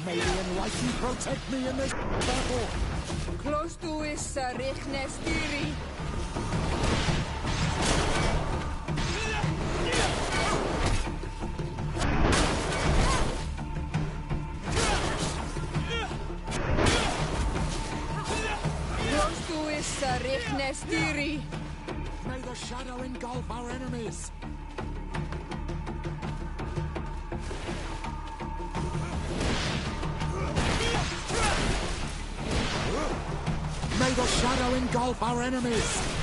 May the Enlightened protect me in this battle! Close to is Richnestiri. Close to is Richnestiri. May the shadow engulf our enemies! May the shadow engulf our enemies!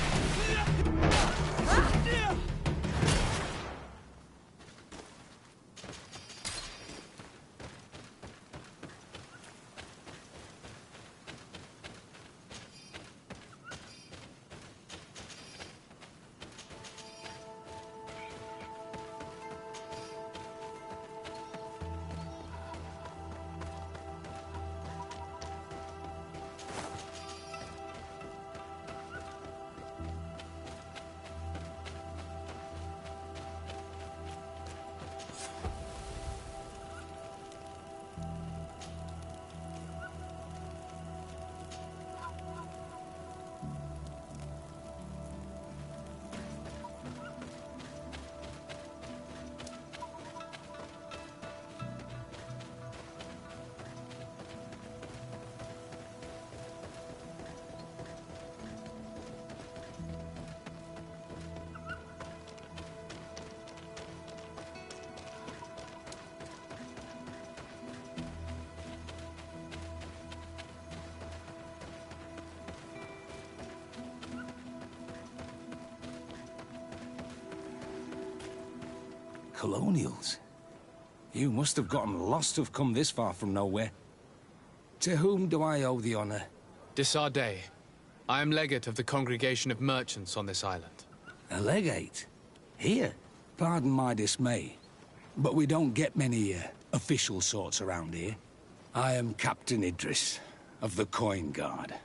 Colonials? You must have gotten lost to have come this far from nowhere. To whom do I owe the honor? Desardet. I am legate of the Congregation of Merchants on this island. A legate? Here? Pardon my dismay, but we don't get many official sorts around here. I am Captain Idris, of the Coin Guard.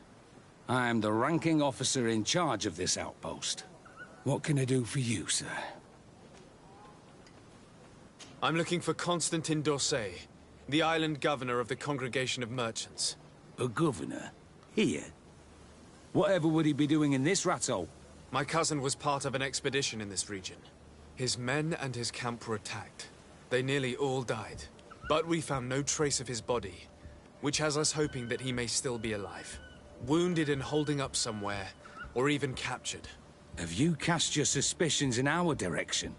I am the ranking officer in charge of this outpost. What can I do for you, sir? I'm looking for Constantin d'Orsay, the island governor of the Congregation of Merchants. A governor? Here? Whatever would he be doing in this rattle? My cousin was part of an expedition in this region. His men and his camp were attacked. They nearly all died. But we found no trace of his body, which has us hoping that he may still be alive. Wounded and holding up somewhere, or even captured. Have you cast your suspicions in our direction?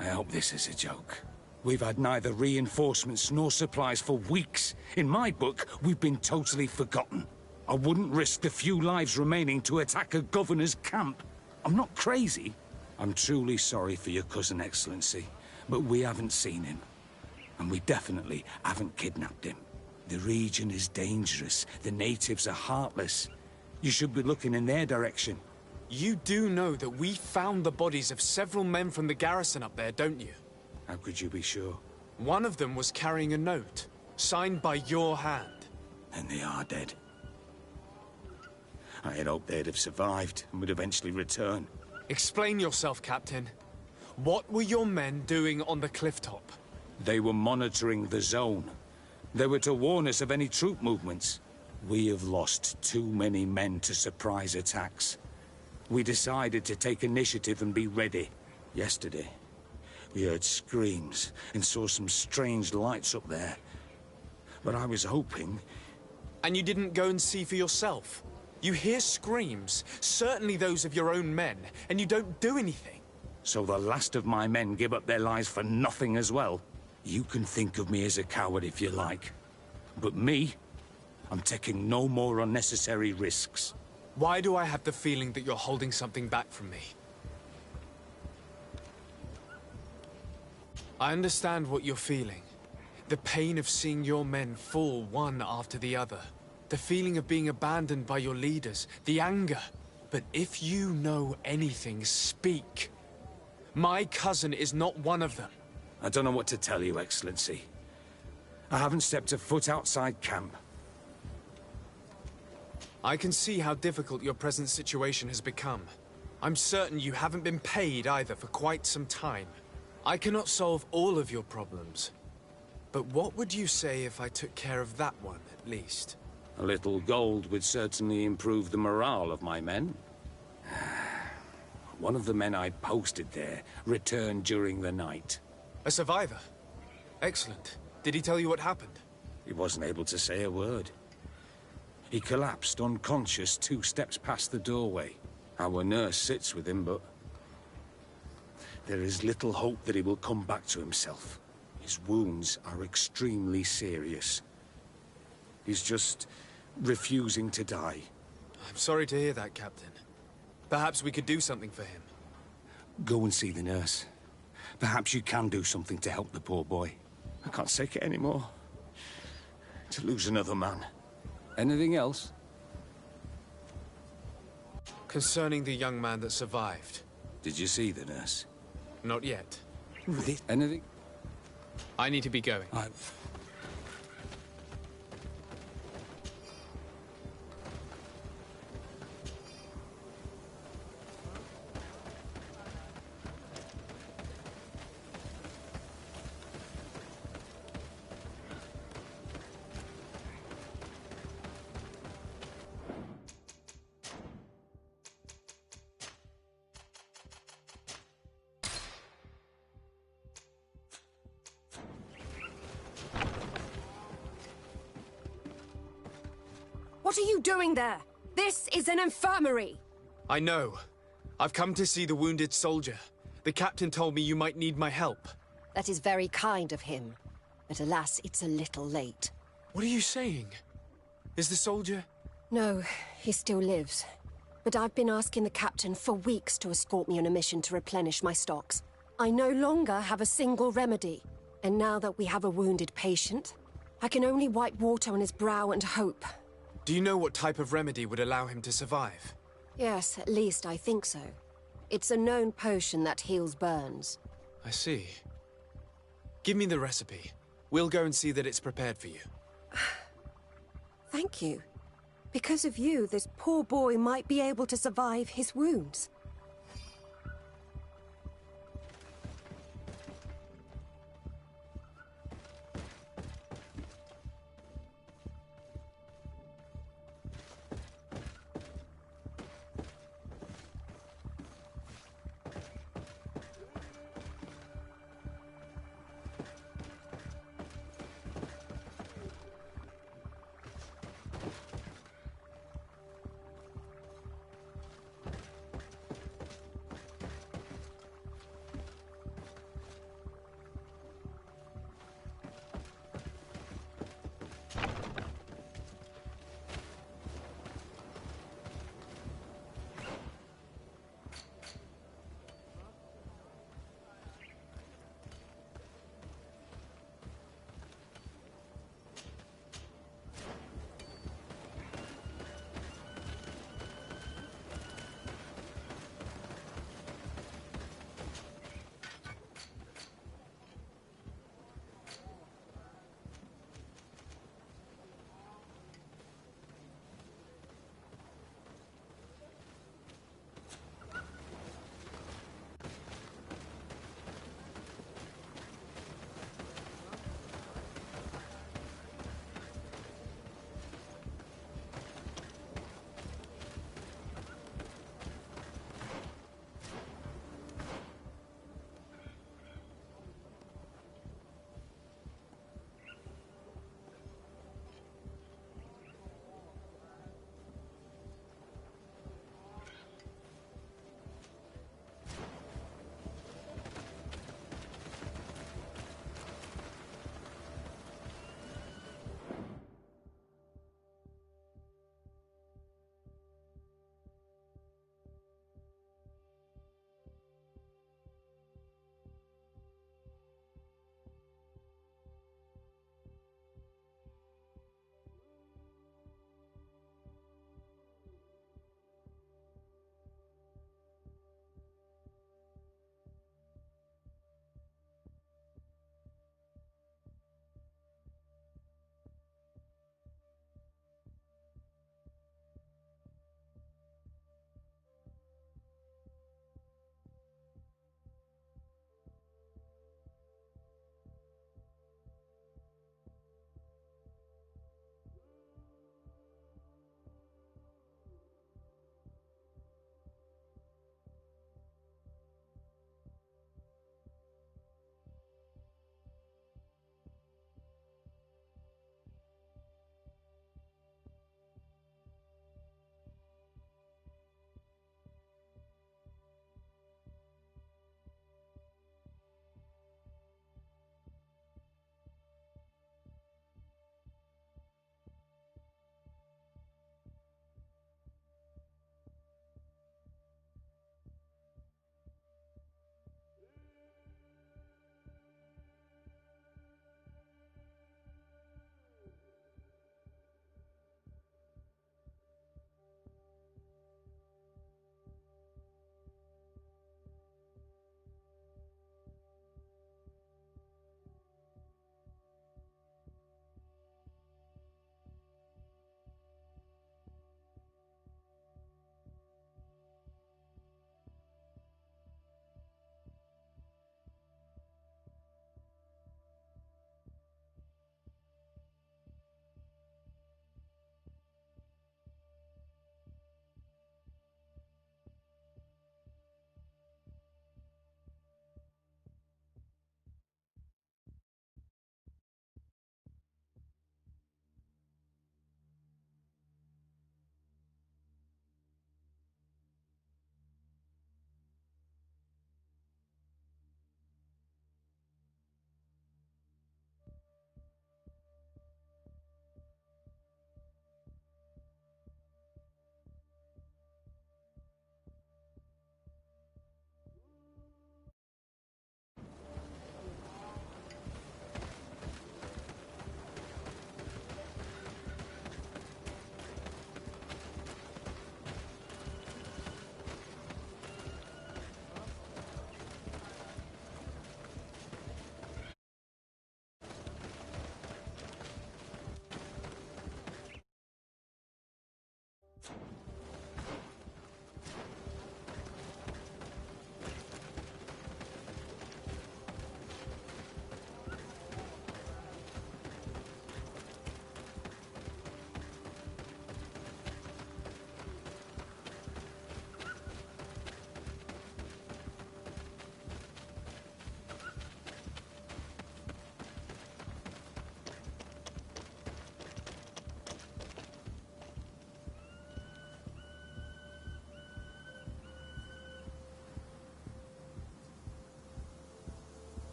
I hope this is a joke. We've had neither reinforcements nor supplies for weeks. In my book, we've been totally forgotten. I wouldn't risk the few lives remaining to attack a governor's camp. I'm not crazy. I'm truly sorry for your cousin, Excellency, but we haven't seen him. And we definitely haven't kidnapped him. The region is dangerous. The natives are heartless. You should be looking in their direction. You do know that we found the bodies of several men from the garrison up there, don't you? How could you be sure? One of them was carrying a note, signed by your hand. And they are dead. I had hoped they'd have survived and would eventually return. Explain yourself, Captain. What were your men doing on the clifftop? They were monitoring the zone. They were to warn us of any troop movements. We have lost too many men to surprise attacks. We decided to take initiative and be ready. Yesterday, we heard screams and saw some strange lights up there. But I was hoping... And you didn't go and see for yourself? You hear screams, certainly those of your own men, and you don't do anything. So the last of my men give up their lives for nothing as well? You can think of me as a coward if you like. But me, I'm taking no more unnecessary risks. Why do I have the feeling that you're holding something back from me? I understand what you're feeling. The pain of seeing your men fall one after the other. The feeling of being abandoned by your leaders. The anger. But if you know anything, speak. My cousin is not one of them. I don't know what to tell you, Excellency. I haven't stepped a foot outside camp. I can see how difficult your present situation has become. I'm certain you haven't been paid either for quite some time. I cannot solve all of your problems, But what would you say if I took care of that one, at least? A little gold would certainly improve the morale of my men. One of the men I posted there returned during the night. A survivor? Excellent. Did he tell you what happened? He wasn't able to say a word. He collapsed unconscious 2 steps past the doorway. Our nurse sits with him, but there is little hope that he will come back to himself. His wounds are extremely serious. He's just refusing to die. I'm sorry to hear that, Captain. Perhaps we could do something for him. Go and see the nurse. Perhaps you can do something to help the poor boy. I can't take it anymore. To lose another man. Anything else? Concerning the young man that survived. Did you see the nurse? Not yet. Anything? I need to be going. What are you doing there? This is an infirmary! I know. I've come to see the wounded soldier. The captain told me you might need my help. That is very kind of him. But alas, it's a little late. What are you saying? Is the soldier... No, he still lives. But I've been asking the captain for weeks to escort me on a mission to replenish my stocks. I no longer have a single remedy. And now that we have a wounded patient, I can only wipe water on his brow and hope. Do you know what type of remedy would allow him to survive? Yes, at least I think so. It's a known potion that heals burns. I see. Give me the recipe. We'll go and see that it's prepared for you. Thank you. Because of you, this poor boy might be able to survive his wounds.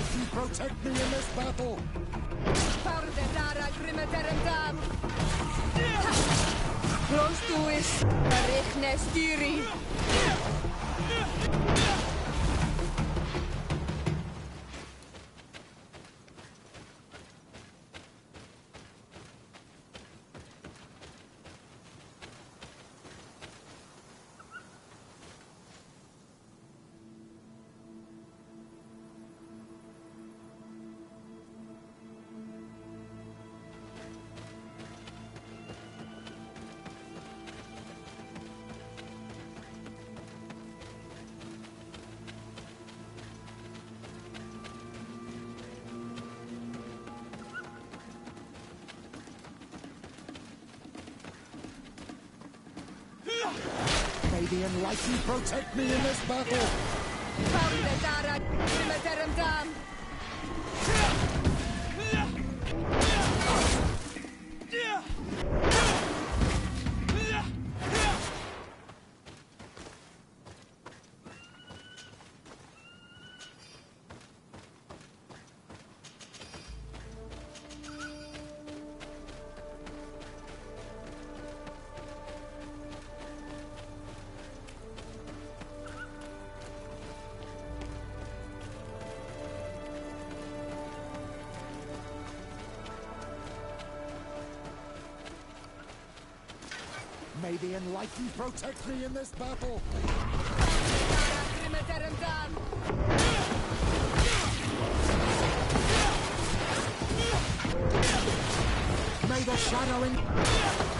enlighten protect me in this battle! Pardedara Grimmederendam. Close to is Rechnestiri. May the enlighten protect me in this battle! Pardedara Grimmederendam. May the enlighten protect me in this battle! May the shadow in...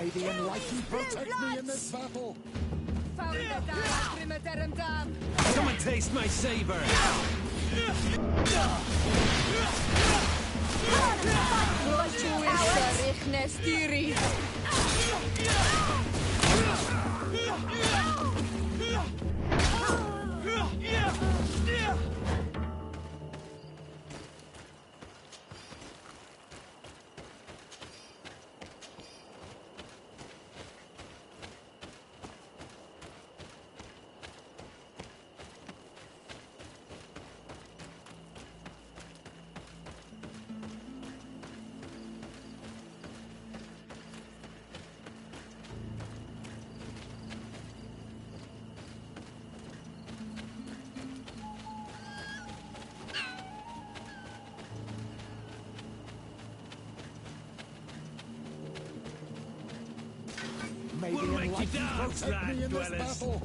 May the enlightened protect me in this battle. Come and taste my saber! May the enlightened protect me in this battle.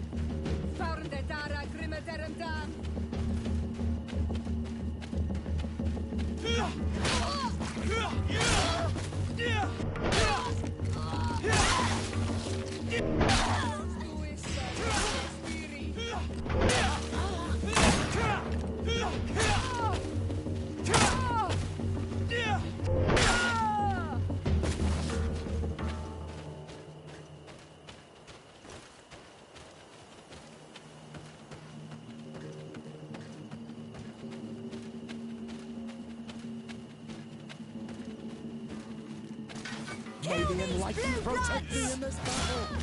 May the enlightened protect me in this battle.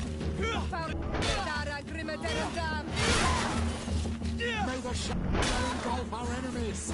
May the shadow engulf our enemies.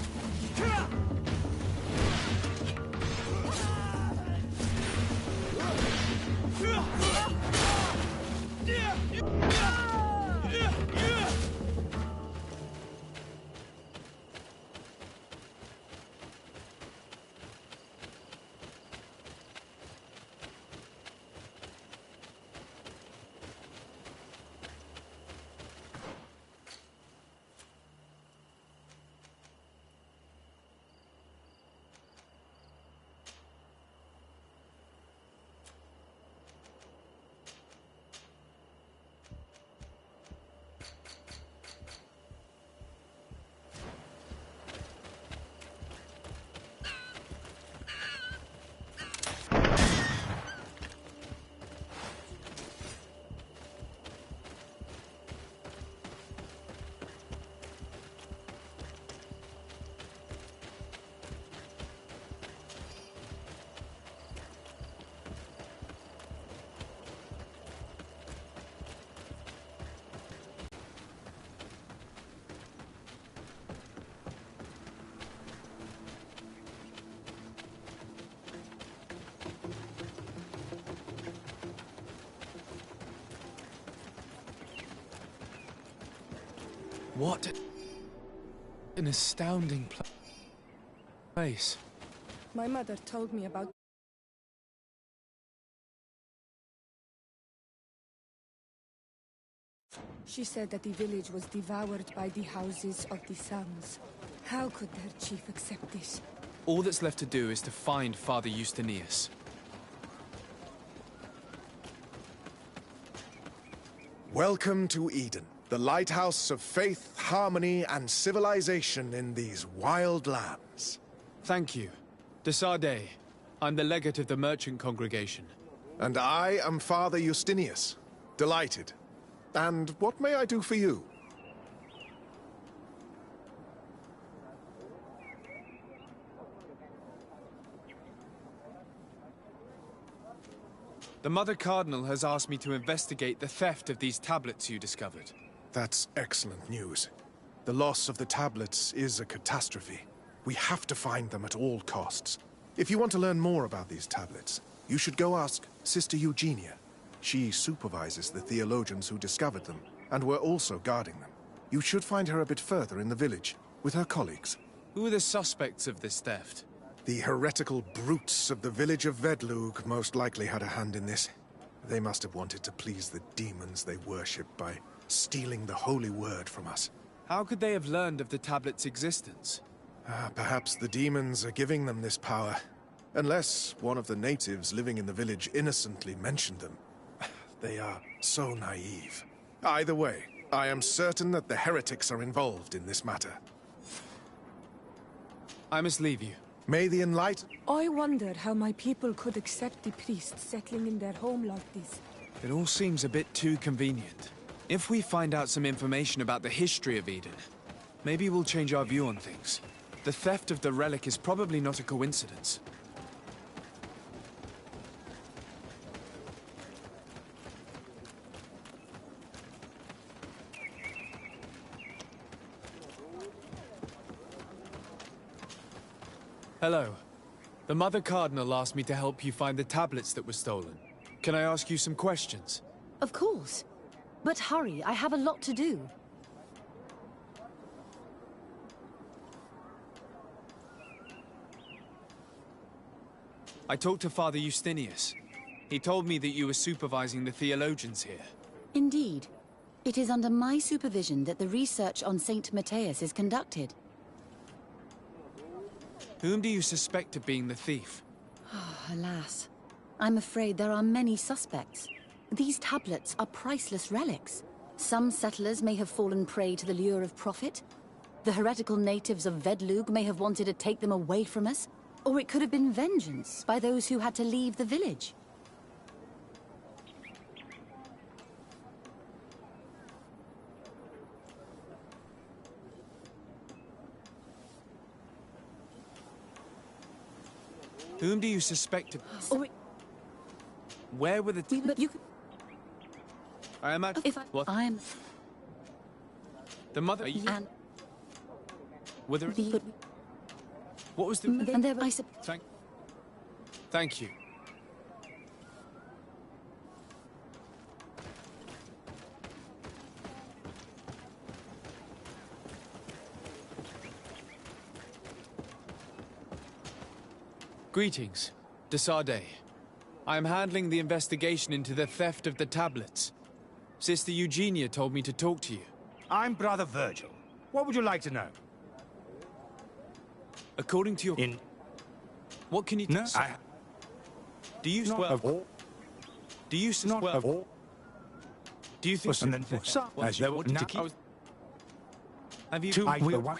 What an astounding place. My mother told me about... She said that the village was devoured by the houses of the sons. How could their chief accept this? All that's left to do is to find Father Justinius. Welcome to Eden, the lighthouse of faith, harmony, and civilization in these wild lands. Thank you. Desade. I'm the legate of the merchant congregation. And I am Father Justinius. Delighted. And what may I do for you? The Mother Cardinal has asked me to investigate the theft of these tablets you discovered. That's excellent news. The loss of the tablets is a catastrophe. We have to find them at all costs. If you want to learn more about these tablets, you should go ask Sister Eugenia. She supervises the theologians who discovered them, and were also guarding them. You should find her a bit further in the village, with her colleagues. Who are the suspects of this theft? The heretical brutes of the village of Vedlug most likely had a hand in this. They must have wanted to please the demons they worship by stealing the holy word from us. How could they have learned of the tablet's existence? Perhaps the demons are giving them this power. Unless one of the natives living in the village innocently mentioned them. They are so naive. Either way, I am certain that the heretics are involved in this matter. I must leave you. May the enlightened... I wonder how my people could accept the priests settling in their home like this. It all seems a bit too convenient. If we find out some information about the history of Eden, maybe we'll change our view on things. The theft of the relic is probably not a coincidence. Hello. The Mother Cardinal asked me to help you find the tablets that were stolen. Can I ask you some questions? Of course. But hurry, I have a lot to do. I talked to Father Justinius. He told me that you were supervising the theologians here. Indeed. It is under my supervision that the research on Saint Matthias is conducted. Whom do you suspect of being the thief? Alas. I'm afraid there are many suspects. These tablets are priceless relics. Some settlers may have fallen prey to the lure of profit. The heretical natives of Vedlug may have wanted to take them away from us. Or it could have been vengeance by those who had to leave the village. Whom do you suspect of... Or it... Where were the... But you... I imagine... If What? I am... The mother... And... Were there... The... What was the... And there... I suppose... Thank you. Greetings. Desarde. I am handling the investigation into the theft of the tablets. Sister Eugenia told me to talk to you. I'm Brother Virgil. What would you like to know? According to your... What can you... No, Do you... Not Well, of all. do you... Not Well, of all. do you think... And then for some, as there were to keep... Have you... two I- the one.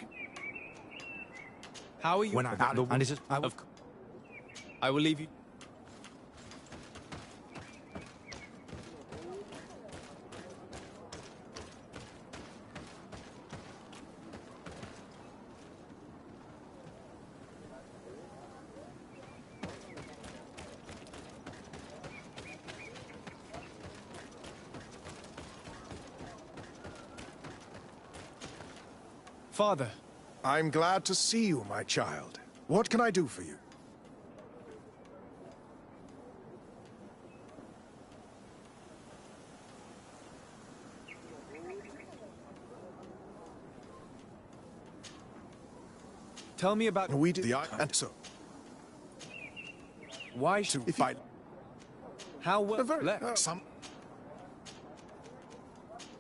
How are you... When I found the one, Of... I will leave you... Father, I'm glad to see you, my child. What can I do for you? tell me about... We did the answer. Why To should... if I... How well... Very, left? some...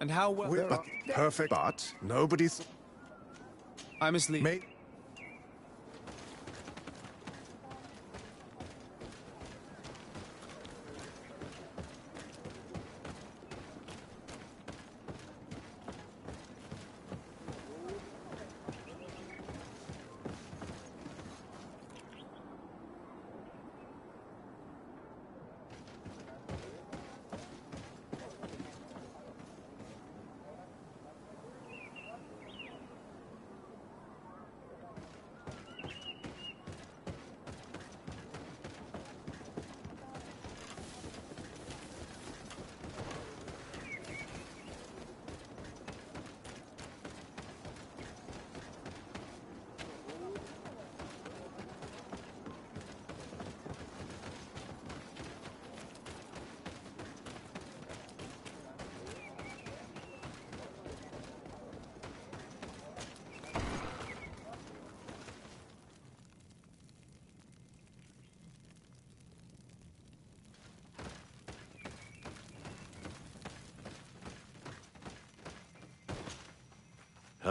And how well... But perfect, but nobody's... I must leave. May...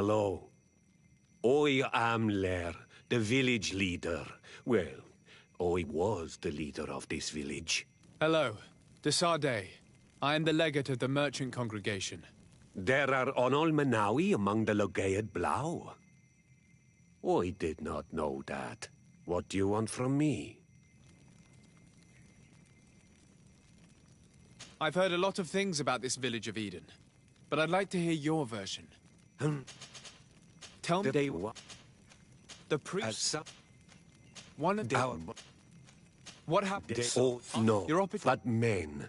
Hello. I am Lair, the village leader. Well, I was the leader of this village. Hello. Desarde. I am the legate of the merchant congregation. There are Onol Manawi among the Logaed Blau. I did not know that. What do you want from me? I've heard a lot of things about this village of Eden, but I'd like to hear your version. Tell me... The priest... One of our... What happened? Oh, no, Your but men.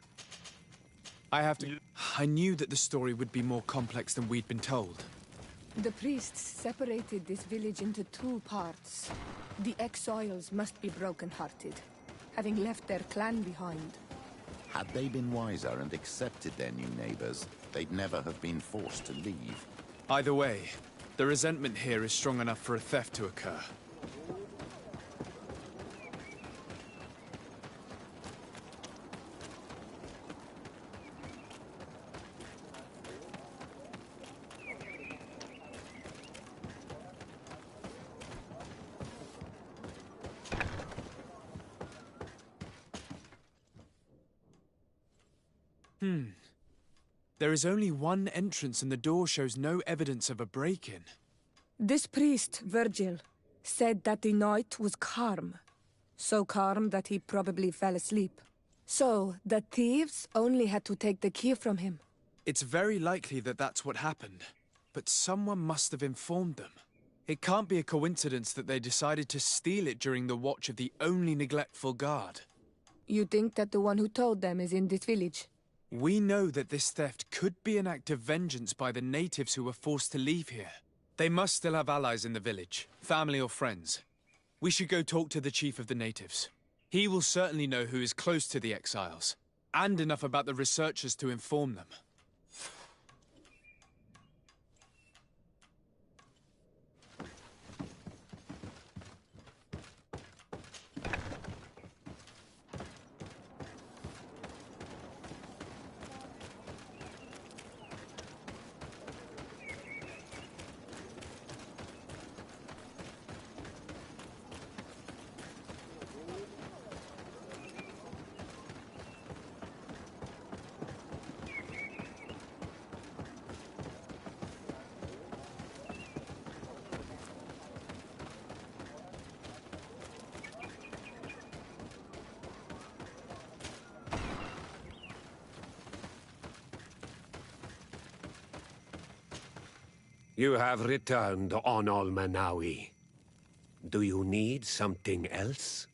I have to... I knew that the story would be more complex than we'd been told. The priests separated this village into two parts. The exiles must be broken-hearted, having left their clan behind. Had they been wiser and accepted their new neighbors, they'd never have been forced to leave. Either way, the resentment here is strong enough for a theft to occur. There is only one entrance and the door shows no evidence of a break-in. This priest, Virgil, said that the night was calm. So calm that he probably fell asleep. So, the thieves only had to take the key from him. It's very likely that that's what happened, but someone must have informed them. It can't be a coincidence that they decided to steal it during the watch of the only neglectful guard. You think that the one who told them is in this village? We know that this theft could be an act of vengeance by the natives who were forced to leave here. They must still have allies in the village, family or friends. We should go talk to the chief of the natives. He will certainly know who is close to the exiles, and enough about the researchers to inform them. You have returned, Onol Manawi. Do you need something else?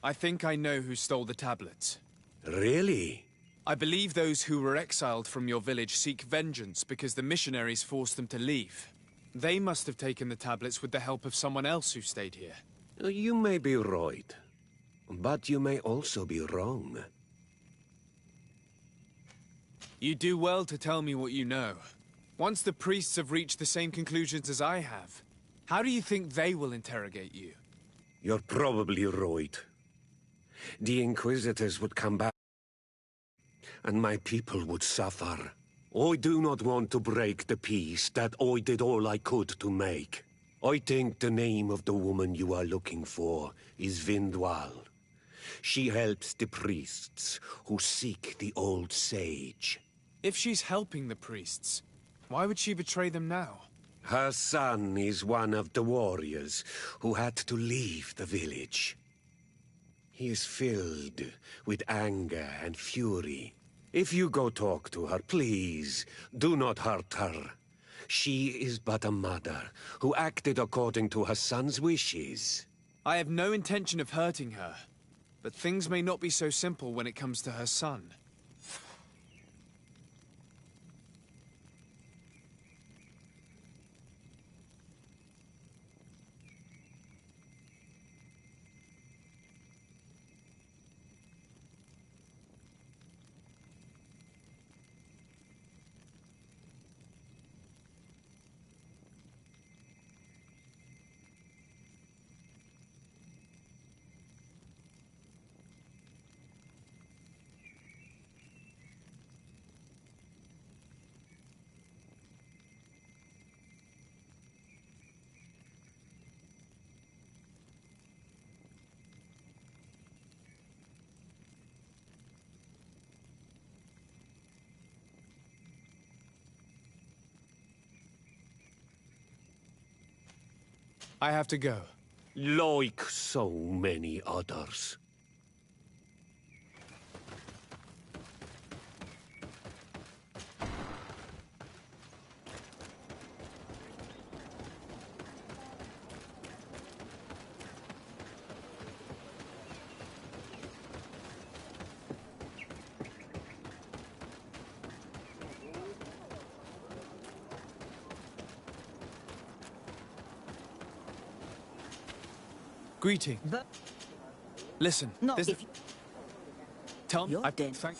I think I know who stole the tablets. Really? I believe those who were exiled from your village seek vengeance because the missionaries forced them to leave. They must have taken the tablets with the help of someone else who stayed here. You may be right, but you may also be wrong. You do well to tell me what you know. Once the priests have reached the same conclusions as I have, how do you think they will interrogate you? You're probably right. The Inquisitors would come back, and my people would suffer. I do not want to break the peace that I did all I could to make. I think the name of the woman you are looking for is Vindwal. She helps the priests who seek the old sage. If she's helping the priests, why would she betray them now? Her son is one of the warriors who had to leave the village. He is filled with anger and fury. If you go talk to her, please, do not hurt her. She is but a mother who acted according to her son's wishes. I have no intention of hurting her, but things may not be so simple when it comes to her son. I have to go. Like so many others. Greeting. Listen, No, this... if Tell me, you're dead. Thank...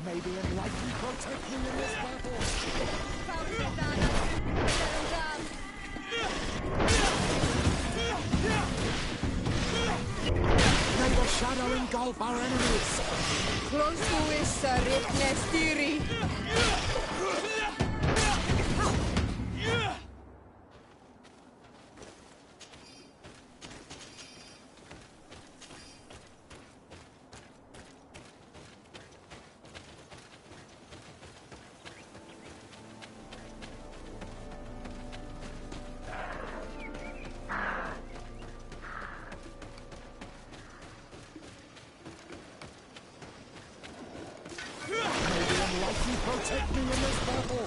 Maybe enlighten protect me in this battle. May the shadow engulf our enemies. Close to Issa Nestiri. Enlighten protect me in this battle.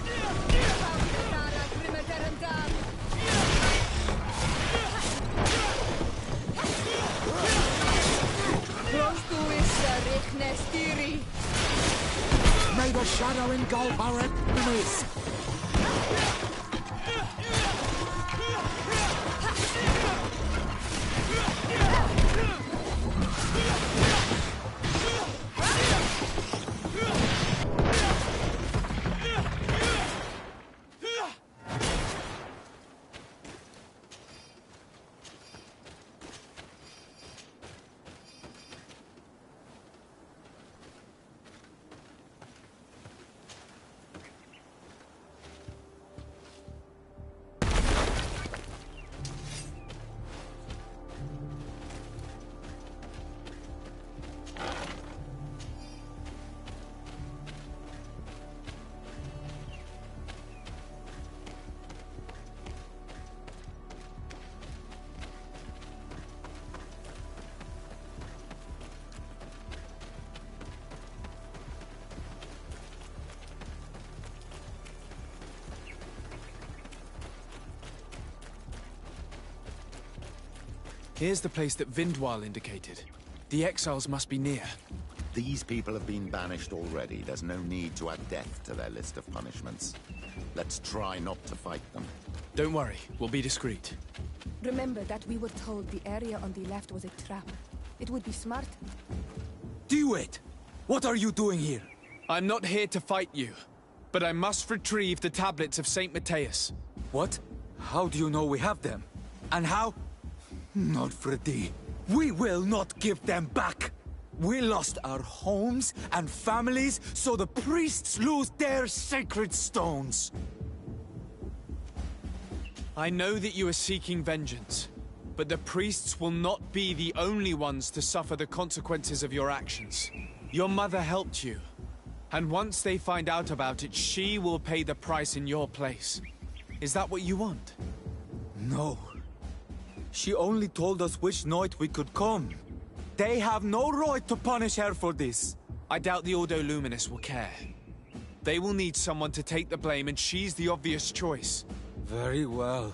Close to Issa Nestiri. May the shadow engulf our enemies. Here's the place that Vindwal indicated. The exiles must be near. These people have been banished already. There's no need to add death to their list of punishments. Let's try not to fight them. Don't worry, we'll be discreet. Remember that we were told the area on the left was a trap. It would be smart. Do it! What are you doing here? I'm not here to fight you, but I must retrieve the tablets of St. Matthias. What? How do you know we have them? And how? Not Freddy. We will not give them back! We lost our homes and families, so the priests lose their sacred stones! I know that you are seeking vengeance, but the priests will not be the only ones to suffer the consequences of your actions. Your mother helped you, and once they find out about it, she will pay the price in your place. Is that what you want? No. She only told us which night we could come. They have no right to punish her for this. I doubt the Ordo Luminous will care. They will need someone to take the blame, and she's the obvious choice. Very well.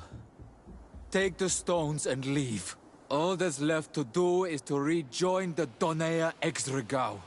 Take the stones and leave. All that's left to do is to rejoin the Donea Exregao.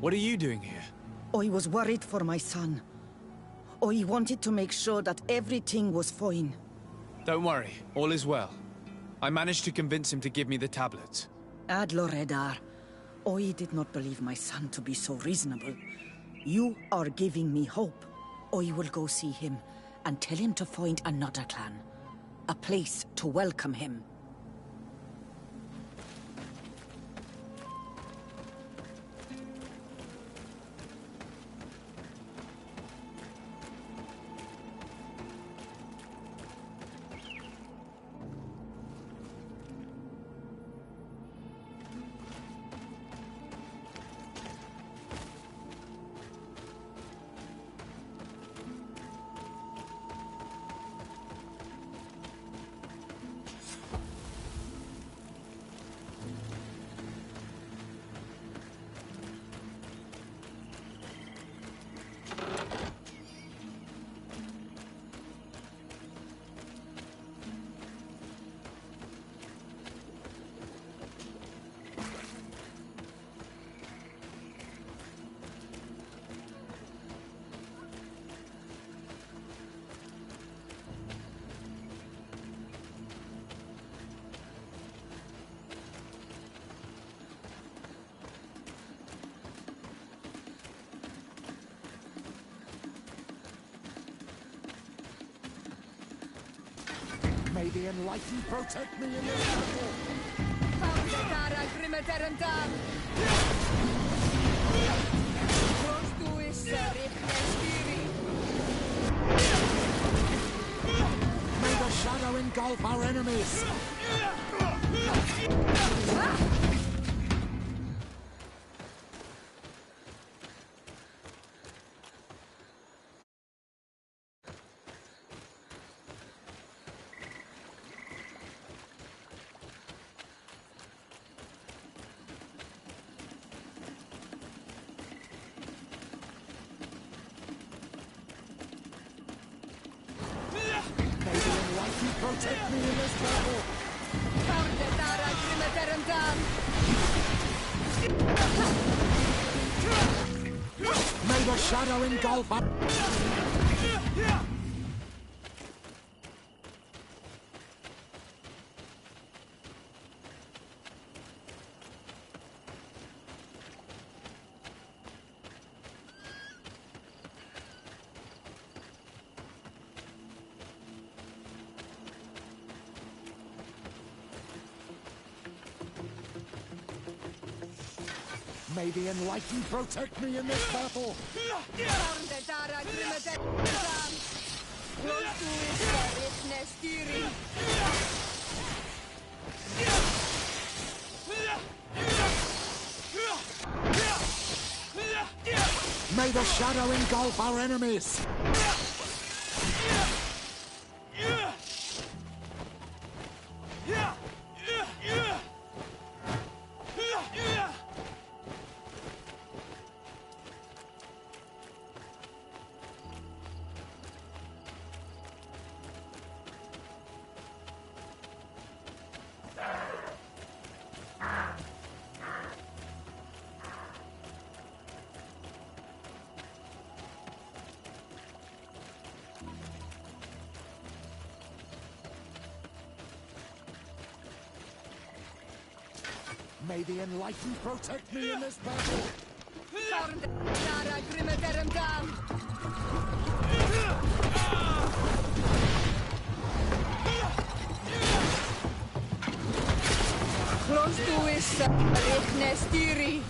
What are you doing here? I was worried for my son. I wanted to make sure that everything was fine. Don't worry, all is well. I managed to convince him to give me the tablets. Adlor Edar, I did not believe my son to be so reasonable. You are giving me hope. I will go see him and tell him to find another clan. A place to welcome him. May the Enlightened protect me in this battle! May the shadow engulf our enemies! Protect me in this battle! May the shadow engulf us! May the Enlightened protect me in this battle! May the shadow engulf our enemies! May the Enlightened protect me in this battle! Close to his Nestiri.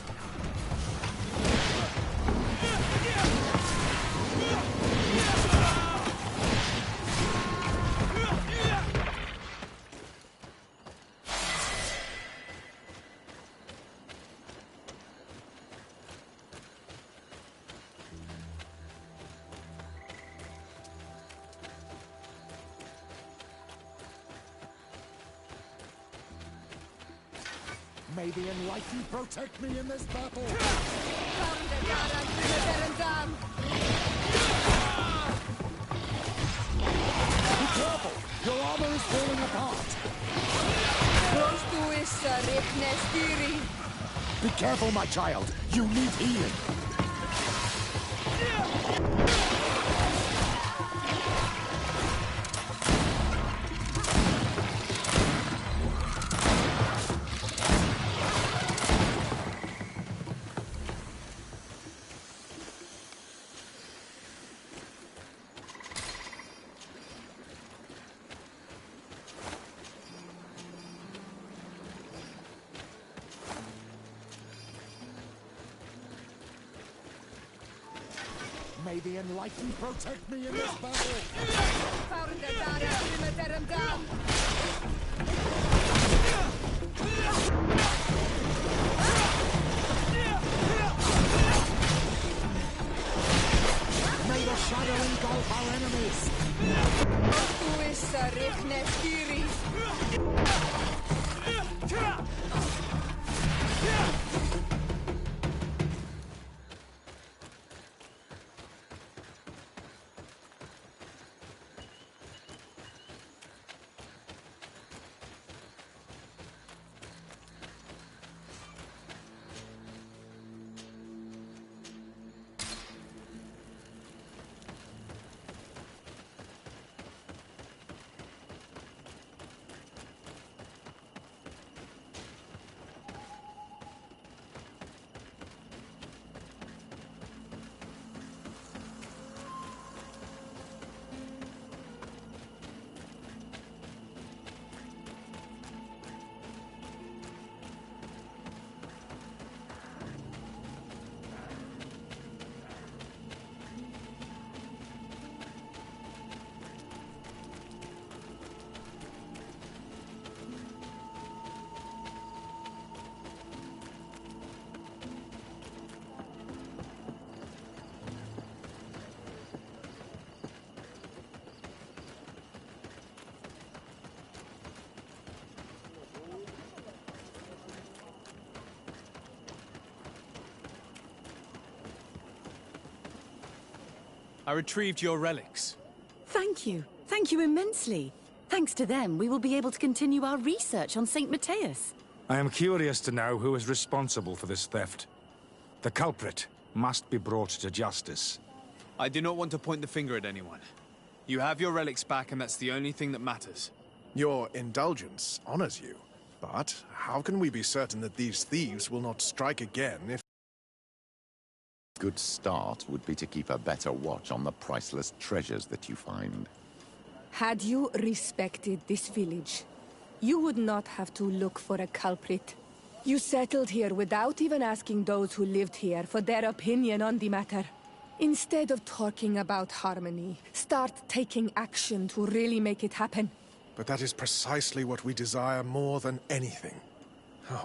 May the Enlightened protect me in this battle! Be careful! Your armor is falling apart! Close to his Nestiri. Be careful, my child. You need healing. May the Enlightened protect me in this battle! May the shadow engulf our enemies! I retrieved your relics. Thank you. Thank you immensely. Thanks to them, we will be able to continue our research on St. Matthias. I am curious to know who is responsible for this theft. The culprit must be brought to justice. I do not want to point the finger at anyone. You have your relics back, and that's the only thing that matters. Your indulgence honors you. But how can we be certain that these thieves will not strike again if... Good start would be to keep a better watch on the priceless treasures that you find. Had you respected this village, you would not have to look for a culprit. You settled here without even asking those who lived here for their opinion on the matter. Instead of talking about harmony, start taking action to really make it happen. But that is precisely what we desire more than anything.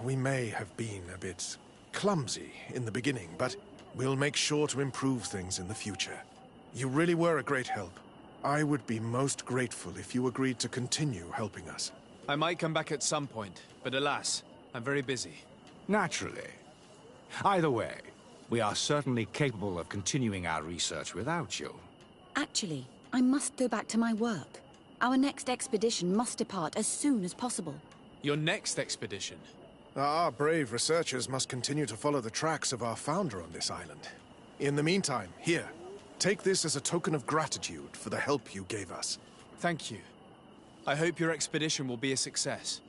We may have been a bit clumsy in the beginning, but we'll make sure to improve things in the future. You really were a great help. I would be most grateful if you agreed to continue helping us. I might come back at some point, but alas, I'm very busy. Naturally. Either way, we are certainly capable of continuing our research without you. Actually, I must go back to my work. Our next expedition must depart as soon as possible. Your next expedition? Our brave researchers must continue to follow the tracks of our founder on this island. In the meantime, here, take this as a token of gratitude for the help you gave us. Thank you. I hope your expedition will be a success.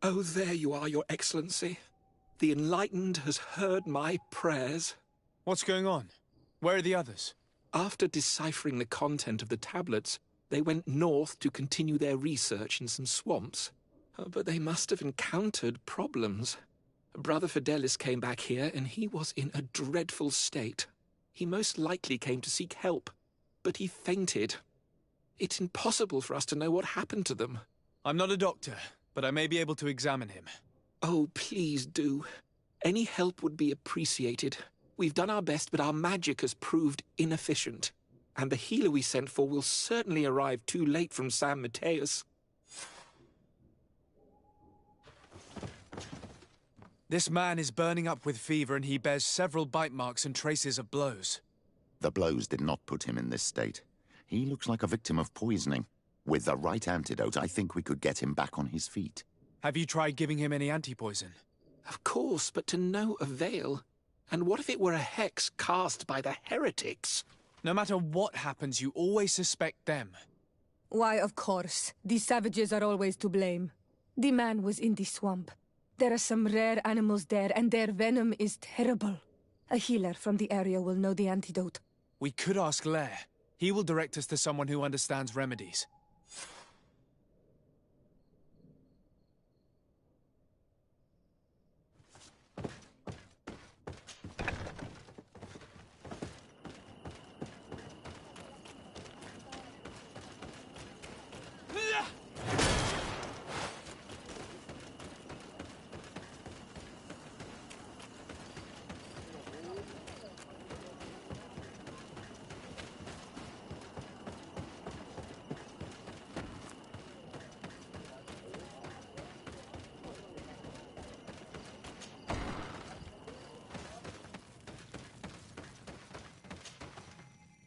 Oh, there you are, Your Excellency. The Enlightened has heard my prayers. What's going on? Where are the others? After deciphering the content of the tablets, they went north to continue their research in some swamps. But they must have encountered problems. Brother Fidelis came back here, and he was in a dreadful state. He most likely came to seek help, but he fainted. It's impossible for us to know what happened to them. I'm not a doctor, but I may be able to examine him. Oh, please do. Any help would be appreciated. We've done our best, but our magic has proved inefficient. And the healer we sent for will certainly arrive too late from San Mateus. This man is burning up with fever, and he bears several bite marks and traces of blows. The blows did not put him in this state. He looks like a victim of poisoning. With the right antidote, I think we could get him back on his feet. Have you tried giving him any anti-poison? Of course, but to no avail. And what if it were a hex cast by the heretics? No matter what happens, you always suspect them. Why, of course. These savages are always to blame. The man was in the swamp. There are some rare animals there, and their venom is terrible. A healer from the area will know the antidote. We could ask Lair. He will direct us to someone who understands remedies.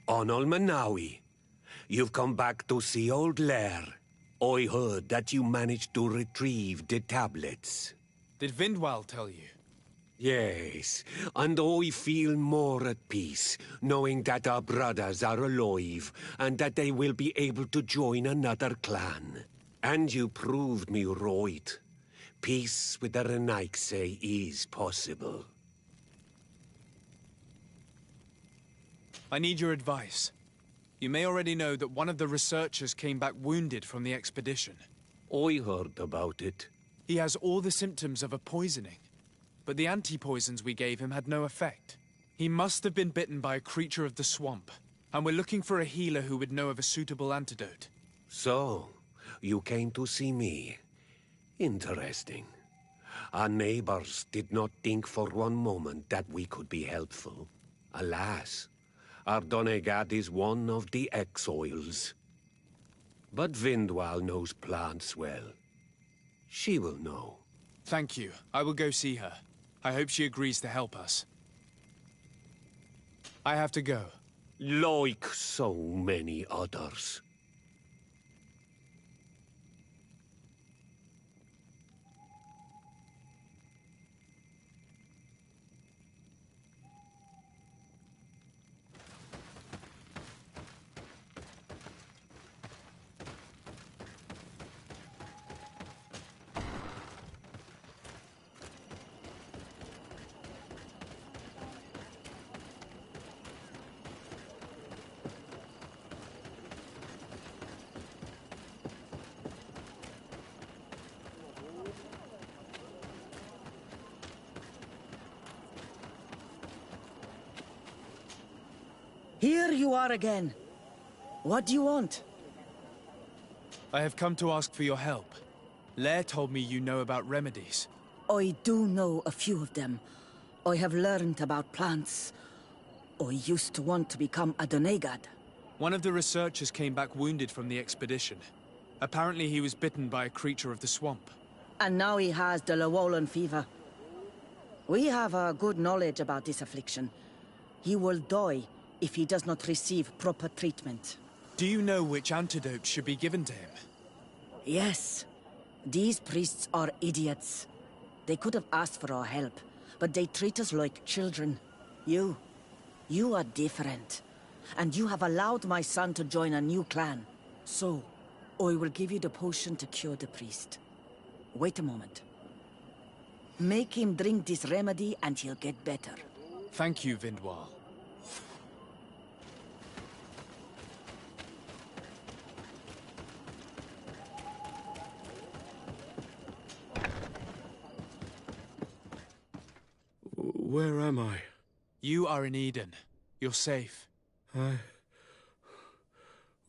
Onol Manawi, you've come back to see old Lair. I heard that you managed to retrieve the tablets. Did Vindwal tell you? Yes, and I feel more at peace, knowing that our brothers are alive, and that they will be able to join another clan. And you proved me right. Peace with the Renaigse is possible. I need your advice. You may already know that one of the researchers came back wounded from the expedition. I heard about it. He has all the symptoms of a poisoning, but the anti-poisons we gave him had no effect. He must have been bitten by a creature of the swamp, and we're looking for a healer who would know of a suitable antidote. So, you came to see me. Interesting. Our neighbors did not think for one moment that we could be helpful. Alas, our Donegad is one of the exiles. But Vindwal knows plants well. She will know. Thank you. I will go see her. I hope she agrees to help us. I have to go. Like so many others. Here you are again. What do you want? I have come to ask for your help. Lair told me you know about remedies. I do know a few of them. I have learned about plants. I used to want to become a Donegad. One of the researchers came back wounded from the expedition. Apparently he was bitten by a creature of the swamp. And now he has the Llewellyn fever. We have a good knowledge about this affliction. He will die if he does not receive proper treatment. Do you know which antidote should be given to him? Yes. These priests are idiots. They could have asked for our help, but they treat us like children. You are different. And you have allowed my son to join a new clan. So, I will give you the potion to cure the priest. Wait a moment. Make him drink this remedy and he'll get better. Thank you, Vindwal. Where am I? You are in Eden. You're safe.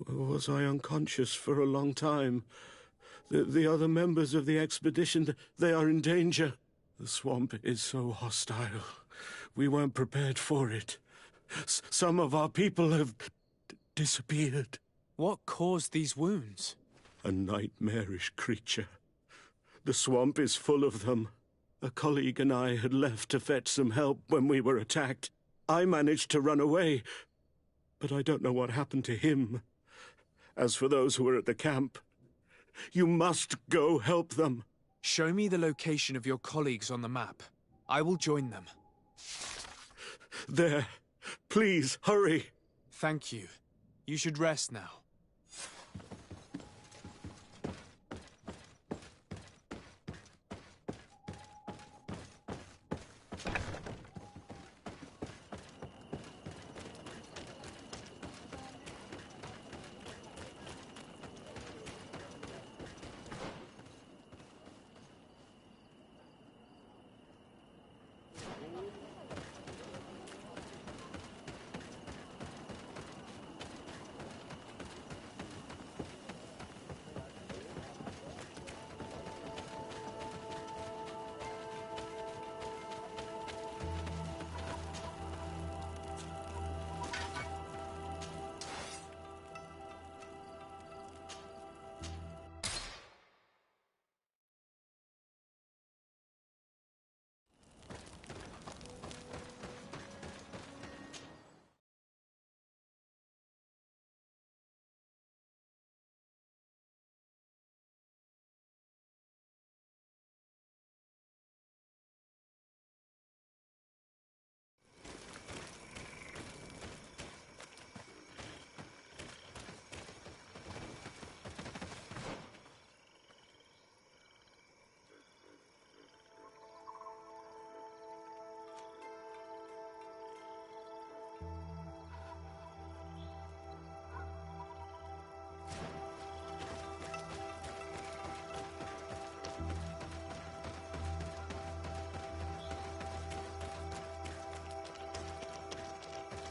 Was I unconscious for a long time? The other members of the expedition, they are in danger. The swamp is so hostile. We weren't prepared for it. Some of our people have disappeared. What caused these wounds? A nightmarish creature. The swamp is full of them. A colleague and I had left to fetch some help when we were attacked. I managed to run away, but I don't know what happened to him. As for those who are at the camp, you must go help them. Show me the location of your colleagues on the map. I will join them. There. Please, hurry. Thank you. You should rest now.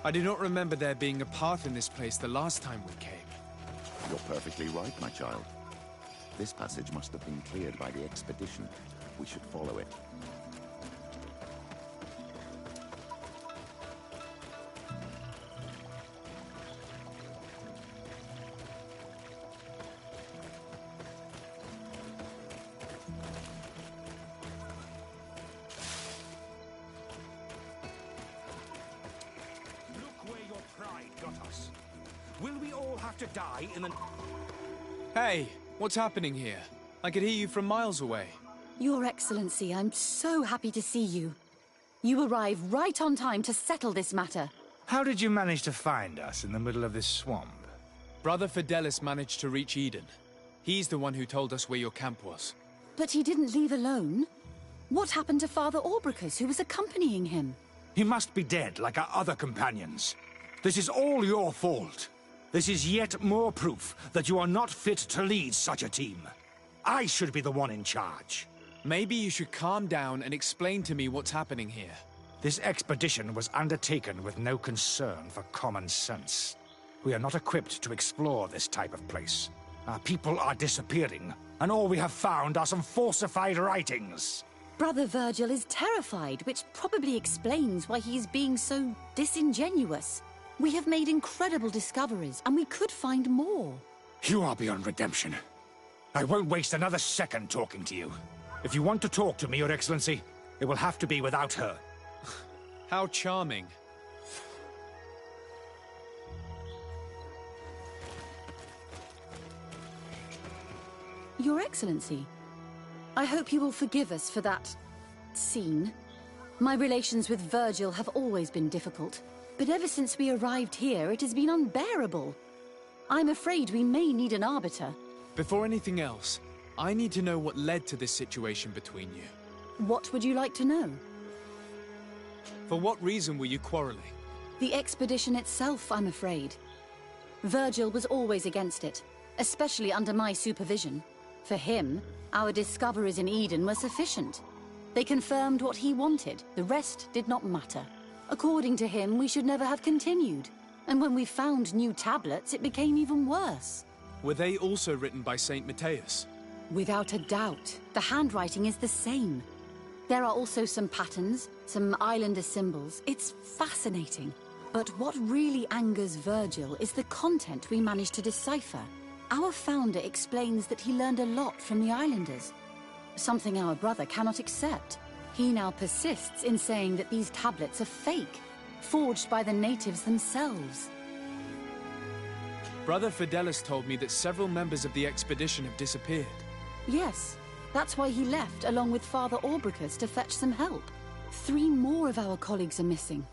I do not remember there being a path in this place the last time we came. You're perfectly right, my child. This passage must have been cleared by the expedition. We should follow it. Will we all have to die in the... Hey, what's happening here? I could hear you from miles away. Your Excellency, I'm so happy to see you. You arrived right on time to settle this matter. How did you manage to find us in the middle of this swamp? Brother Fidelis managed to reach Eden. He's the one who told us where your camp was. But he didn't leave alone. What happened to Father Orbricus, who was accompanying him? He must be dead, like our other companions. This is all your fault. This is yet more proof that you are not fit to lead such a team. I should be the one in charge. Maybe you should calm down and explain to me what's happening here. This expedition was undertaken with no concern for common sense. We are not equipped to explore this type of place. Our people are disappearing, and all we have found are some falsified writings. Brother Virgil is terrified, which probably explains why he's being so disingenuous. We have made incredible discoveries, and we could find more. You are beyond redemption. I won't waste another second talking to you. If you want to talk to me, Your Excellency, it will have to be without her. How charming. Your Excellency, I hope you will forgive us for that scene. My relations with Virgil have always been difficult. But ever since we arrived here, it has been unbearable. I'm afraid we may need an arbiter. Before anything else, I need to know what led to this situation between you. What would you like to know? For what reason were you quarreling? The expedition itself, I'm afraid. Virgil was always against it, especially under my supervision. For him, our discoveries in Eden were sufficient. They confirmed what he wanted. The rest did not matter. According to him, we should never have continued. And when we found new tablets, it became even worse. Were they also written by Saint Matthias? Without a doubt. The handwriting is the same. There are also some patterns, some islander symbols. It's fascinating. But what really angers Virgil is the content we managed to decipher. Our founder explains that he learned a lot from the islanders. Something our brother cannot accept. He now persists in saying that these tablets are fake, forged by the natives themselves. Brother Fidelis told me that several members of the expedition have disappeared. Yes, that's why he left along with Father Orbricus to fetch some help. 3 more of our colleagues are missing.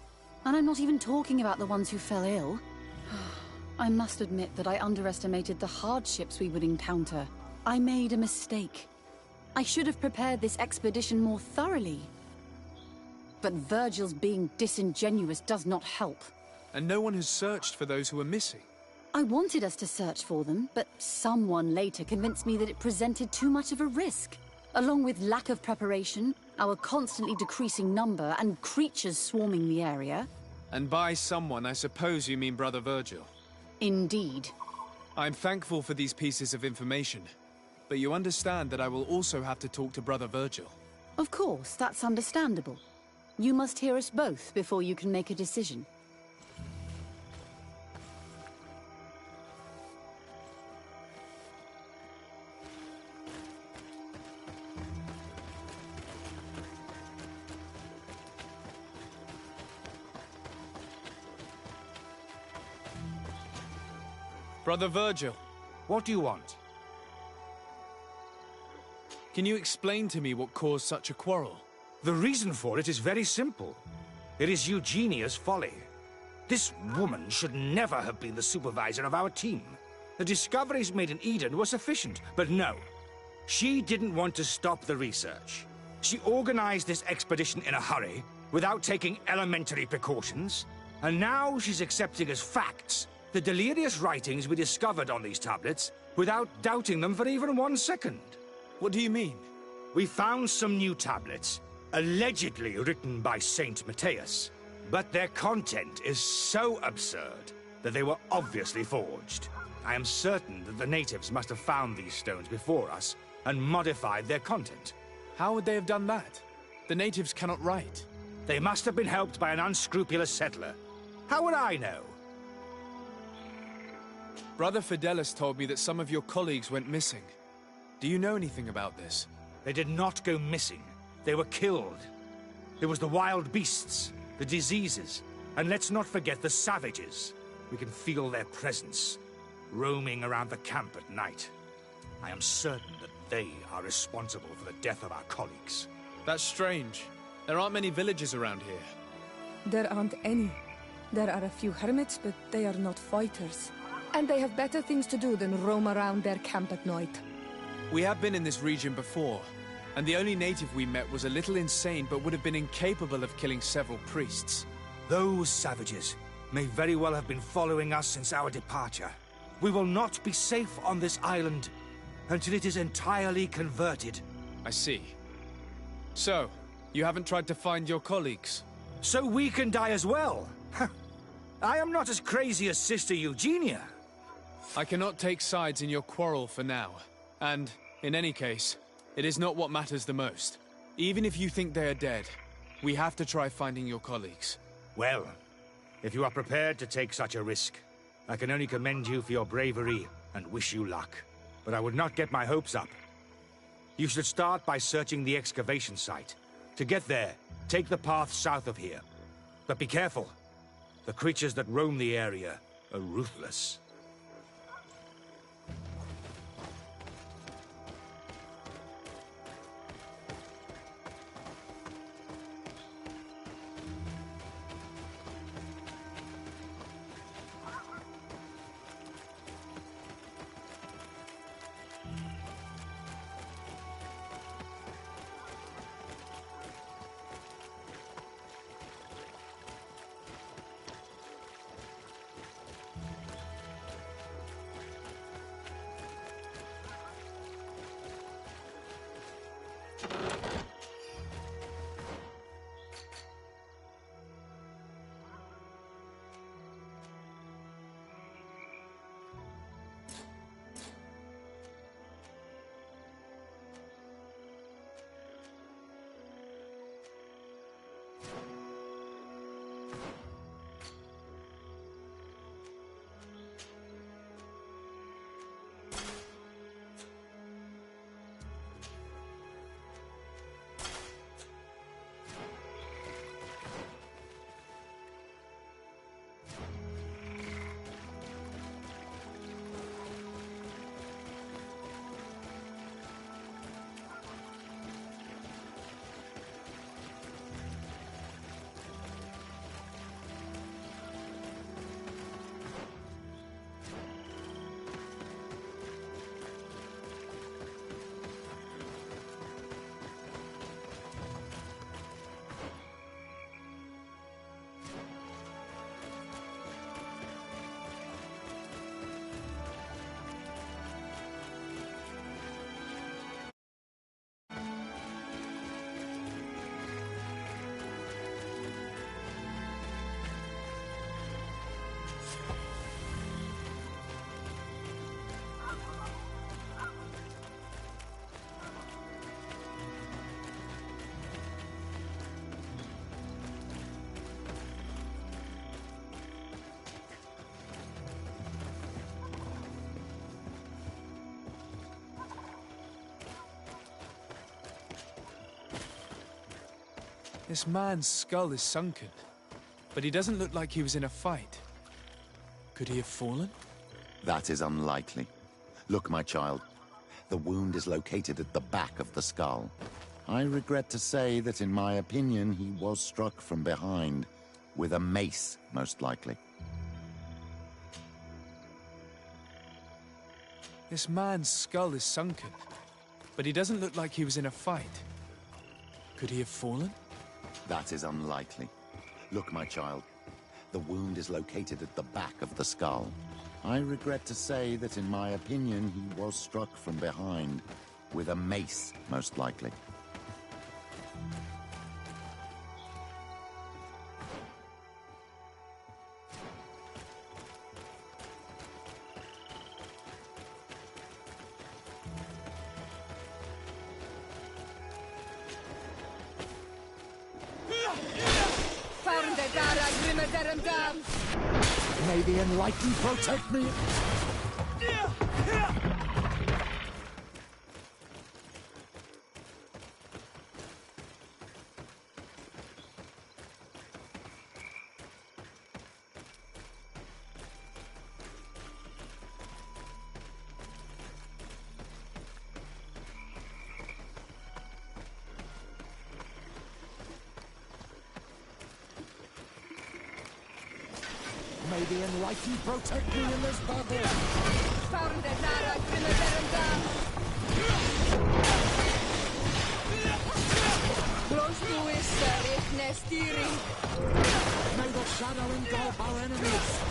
And I'm not even talking about the ones who fell ill. I must admit that I underestimated the hardships we would encounter. I made a mistake. I should have prepared this expedition more thoroughly. But Virgil's being disingenuous does not help. And no one has searched for those who are missing. I wanted us to search for them, but someone later convinced me that it presented too much of a risk. Along with lack of preparation, our constantly decreasing number, and creatures swarming the area. And by someone, I suppose you mean Brother Virgil. Indeed. I'm thankful for these pieces of information, but you understand that I will also have to talk to Brother Virgil. Of course, that's understandable. You must hear us both before you can make a decision. Brother Virgil. What do you want? Can you explain to me what caused such a quarrel? The reason for it is very simple. It is Eugenia's folly. This woman should never have been the supervisor of our team. The discoveries made in Eden were sufficient, but no. She didn't want to stop the research. She organized this expedition in a hurry, without taking elementary precautions, and now she's accepting as facts the delirious writings we discovered on these tablets, without doubting them for even 1 second. What do you mean? We found some new tablets, allegedly written by Saint Matthias, but their content is so absurd that they were obviously forged. I am certain that the natives must have found these stones before us and modified their content. How would they have done that? The natives cannot write. They must have been helped by an unscrupulous settler. How would I know? Brother Fidelis told me that some of your colleagues went missing. Do you know anything about this? They did not go missing. They were killed. There was the wild beasts, the diseases, and let's not forget the savages. We can feel their presence, roaming around the camp at night. I am certain that they are responsible for the death of our colleagues. That's strange. There aren't many villages around here. There aren't any. There are a few hermits, but they are not fighters. And they have better things to do than roam around their camp at night. We have been in this region before, and the only native we met was a little insane but would have been incapable of killing several priests. Those savages may very well have been following us since our departure. We will not be safe on this island until it is entirely converted. I see. So, you haven't tried to find your colleagues? So we can die as well? I am not as crazy as Sister Eugenia. I cannot take sides in your quarrel for now. And, in any case, it is not what matters the most. Even if you think they are dead, we have to try finding your colleagues. Well, if you are prepared to take such a risk, I can only commend you for your bravery and wish you luck. But I would not get my hopes up. You should start by searching the excavation site. To get there, take the path south of here. But be careful. The creatures that roam the area are ruthless. This man's skull is sunken, but he doesn't look like he was in a fight. Could he have fallen? That is unlikely. Look, my child. The wound is located at the back of the skull. I regret to say that in my opinion, he was struck from behind. With a mace, most likely. This man's skull is sunken, but he doesn't look like he was in a fight. Could he have fallen? That is unlikely. Look, my child. The wound is located at the back of the skull. I regret to say that in my opinion, he was struck from behind. With a mace, most likely. May the Enlightened protect me! May the Enlightened protect me in this battle! May the shadow engulf our enemies!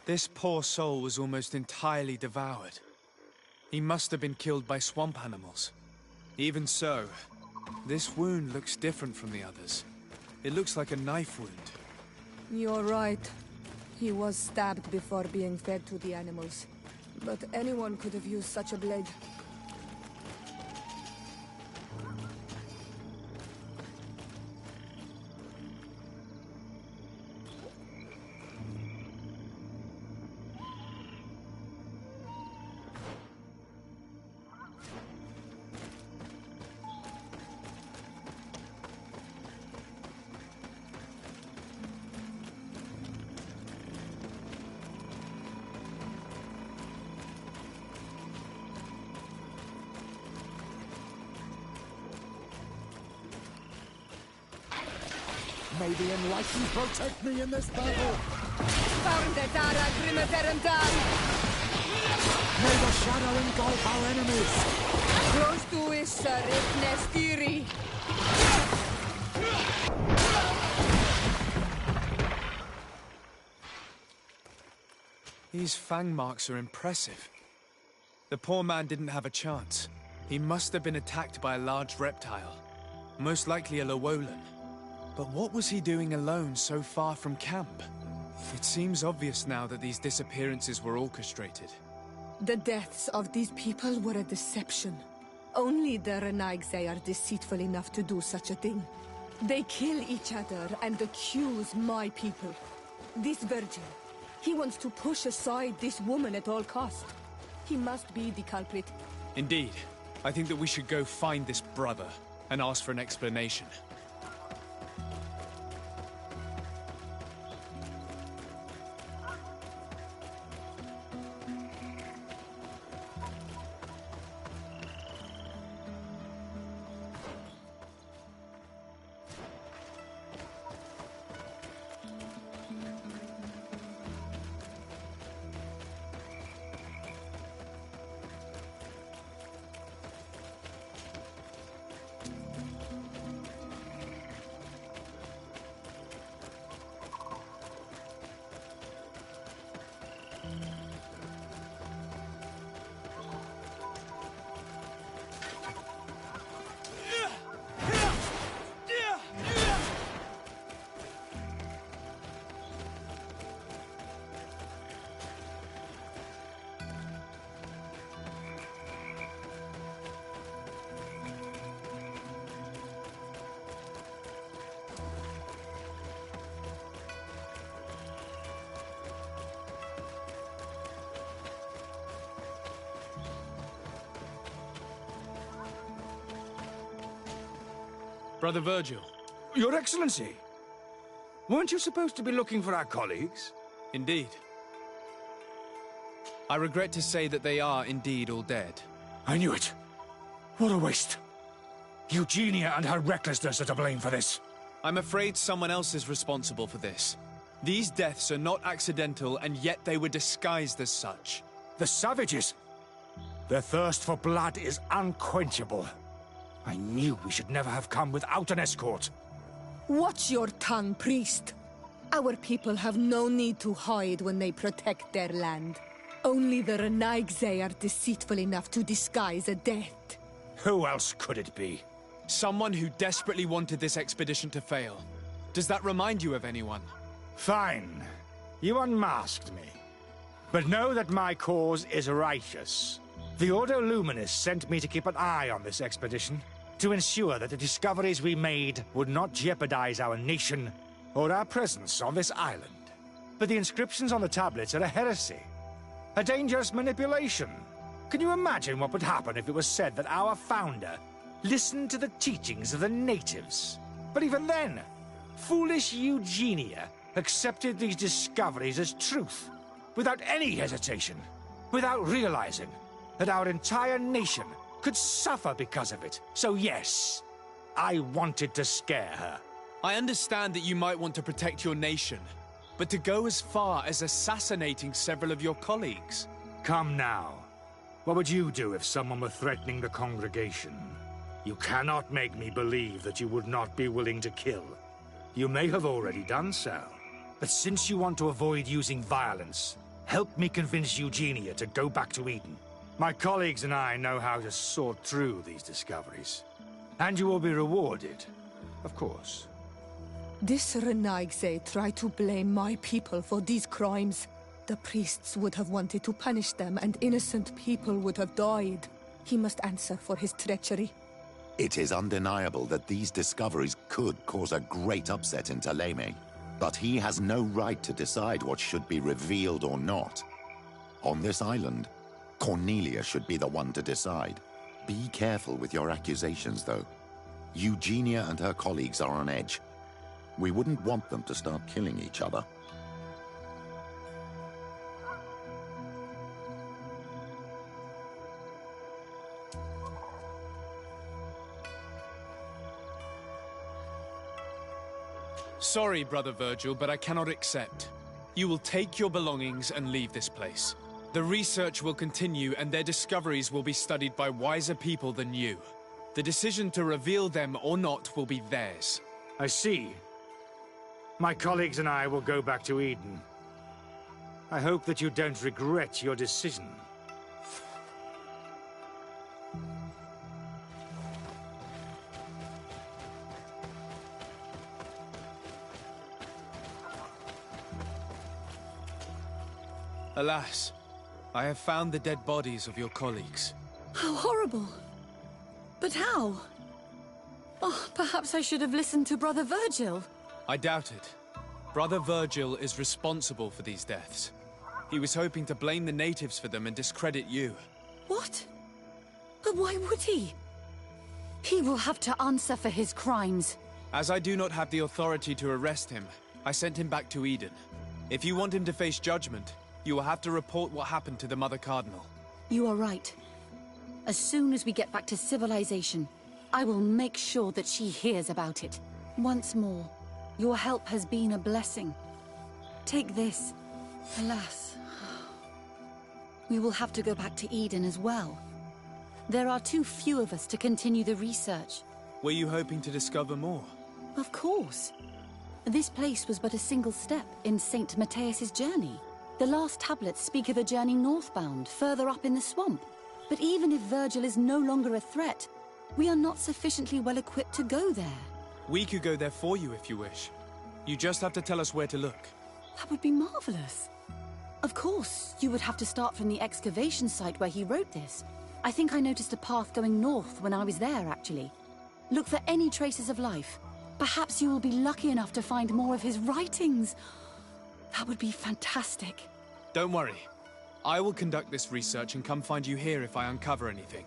This poor soul was almost entirely devoured. He must have been killed by swamp animals. Even so, this wound looks different from the others. It looks like a knife wound. You're right. He was stabbed before being fed to the animals. But anyone could have used such a blade. May the Enlightened protect me in this battle! May the shadow engulf our enemies! These fang marks are impressive. The poor man didn't have a chance. He must have been attacked by a large reptile. Most likely a Llewellyn. But what was he doing alone so far from camp? It seems obvious now that these disappearances were orchestrated. The deaths of these people were a deception. Only the Renaigse are deceitful enough to do such a thing. They kill each other and accuse my people. This virgin, he wants to push aside this woman at all cost. He must be the culprit. Indeed. I think that we should go find this brother and ask for an explanation. Brother Virgil. Your Excellency! Weren't you supposed to be looking for our colleagues? Indeed. I regret to say that they are indeed all dead. I knew it. What a waste. Eugenia and her recklessness are to blame for this. I'm afraid someone else is responsible for this. These deaths are not accidental, and yet they were disguised as such. The savages! Their thirst for blood is unquenchable. I knew we should never have come without an escort. Watch your tongue, priest. Our people have no need to hide when they protect their land. Only the Renaigze are deceitful enough to disguise a death. Who else could it be? Someone who desperately wanted this expedition to fail. Does that remind you of anyone? Fine. You unmasked me. But know that my cause is righteous. The Ordo Luminis sent me to keep an eye on this expedition, to ensure that the discoveries we made would not jeopardize our nation or our presence on this island. But the inscriptions on the tablets are a heresy. A dangerous manipulation. Can you imagine what would happen if it was said that our founder listened to the teachings of the natives? But even then, foolish Eugenia accepted these discoveries as truth, without any hesitation, without realizing that our entire nation could suffer because of it. So yes, I wanted to scare her. I understand that you might want to protect your nation, but to go as far as assassinating several of your colleagues... Come now. What would you do if someone were threatening the congregation? You cannot make me believe that you would not be willing to kill. You may have already done so. But since you want to avoid using violence, help me convince Eugenia to go back to Eden. My colleagues and I know how to sort through these discoveries. And you will be rewarded, of course. This Renaigze tried to blame my people for these crimes. The priests would have wanted to punish them, and innocent people would have died. He must answer for his treachery. It is undeniable that these discoveries could cause a great upset in Taleme. But he has no right to decide what should be revealed or not. On this island, Cornelia should be the one to decide. Be careful with your accusations, though. Eugenia and her colleagues are on edge. We wouldn't want them to start killing each other. Sorry, Brother Virgil, but I cannot accept. You will take your belongings and leave this place. The research will continue, and their discoveries will be studied by wiser people than you. The decision to reveal them or not will be theirs. I see. My colleagues and I will go back to Eden. I hope that you don't regret your decision. Alas, I have found the dead bodies of your colleagues. How horrible. But how? Oh, perhaps I should have listened to Brother Virgil. I doubt it. Brother Virgil is responsible for these deaths. He was hoping to blame the natives for them and discredit you. What? But why would he? He will have to answer for his crimes. As I do not have the authority to arrest him, I sent him back to Eden. If you want him to face judgment, you will have to report what happened to the Mother Cardinal. You are right. As soon as we get back to civilization, I will make sure that she hears about it. Once more, your help has been a blessing. Take this. Alas, we will have to go back to Eden as well. There are too few of us to continue the research. Were you hoping to discover more? Of course. This place was but a single step in St. Matthias's journey. The last tablets speak of a journey northbound, further up in the swamp. But even if Virgil is no longer a threat, we are not sufficiently well equipped to go there. We could go there for you if you wish. You just have to tell us where to look. That would be marvelous. Of course, you would have to start from the excavation site where he wrote this. I think I noticed a path going north when I was there, actually. Look for any traces of life. Perhaps you will be lucky enough to find more of his writings. That would be fantastic. Don't worry. I will conduct this research and come find you here if I uncover anything.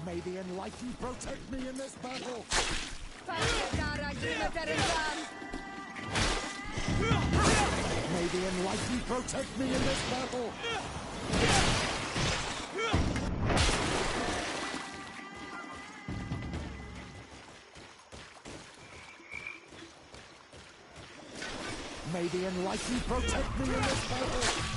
May the Enlightened protect me in this battle! May the Enlightened protect me in this battle! May the Enlightened protect me in this battle!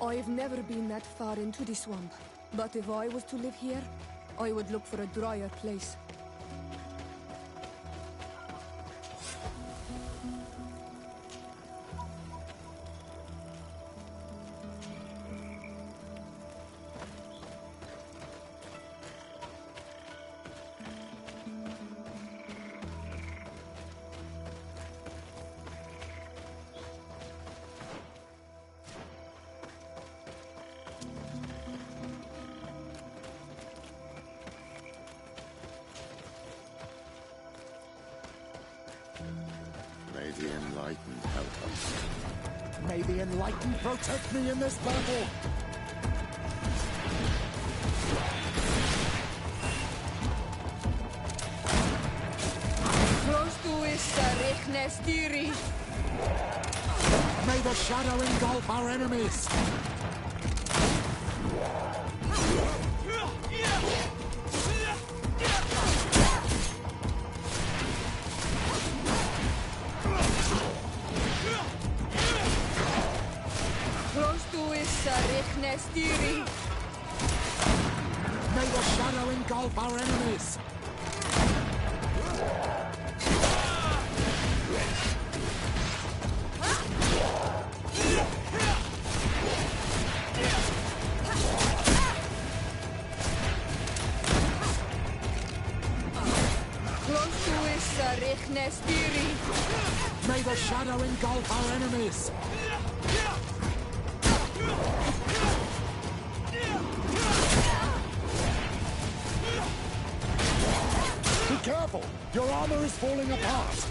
I've never been that far into the swamp, but if I was to live here, I would look for a drier place. May the Enlightened help us. May the Enlightened protect me in this battle! May the shadow engulf our enemies! May the shadow engulf our enemies! May the shadow engulf our enemies! Be careful! Your armor is falling apart!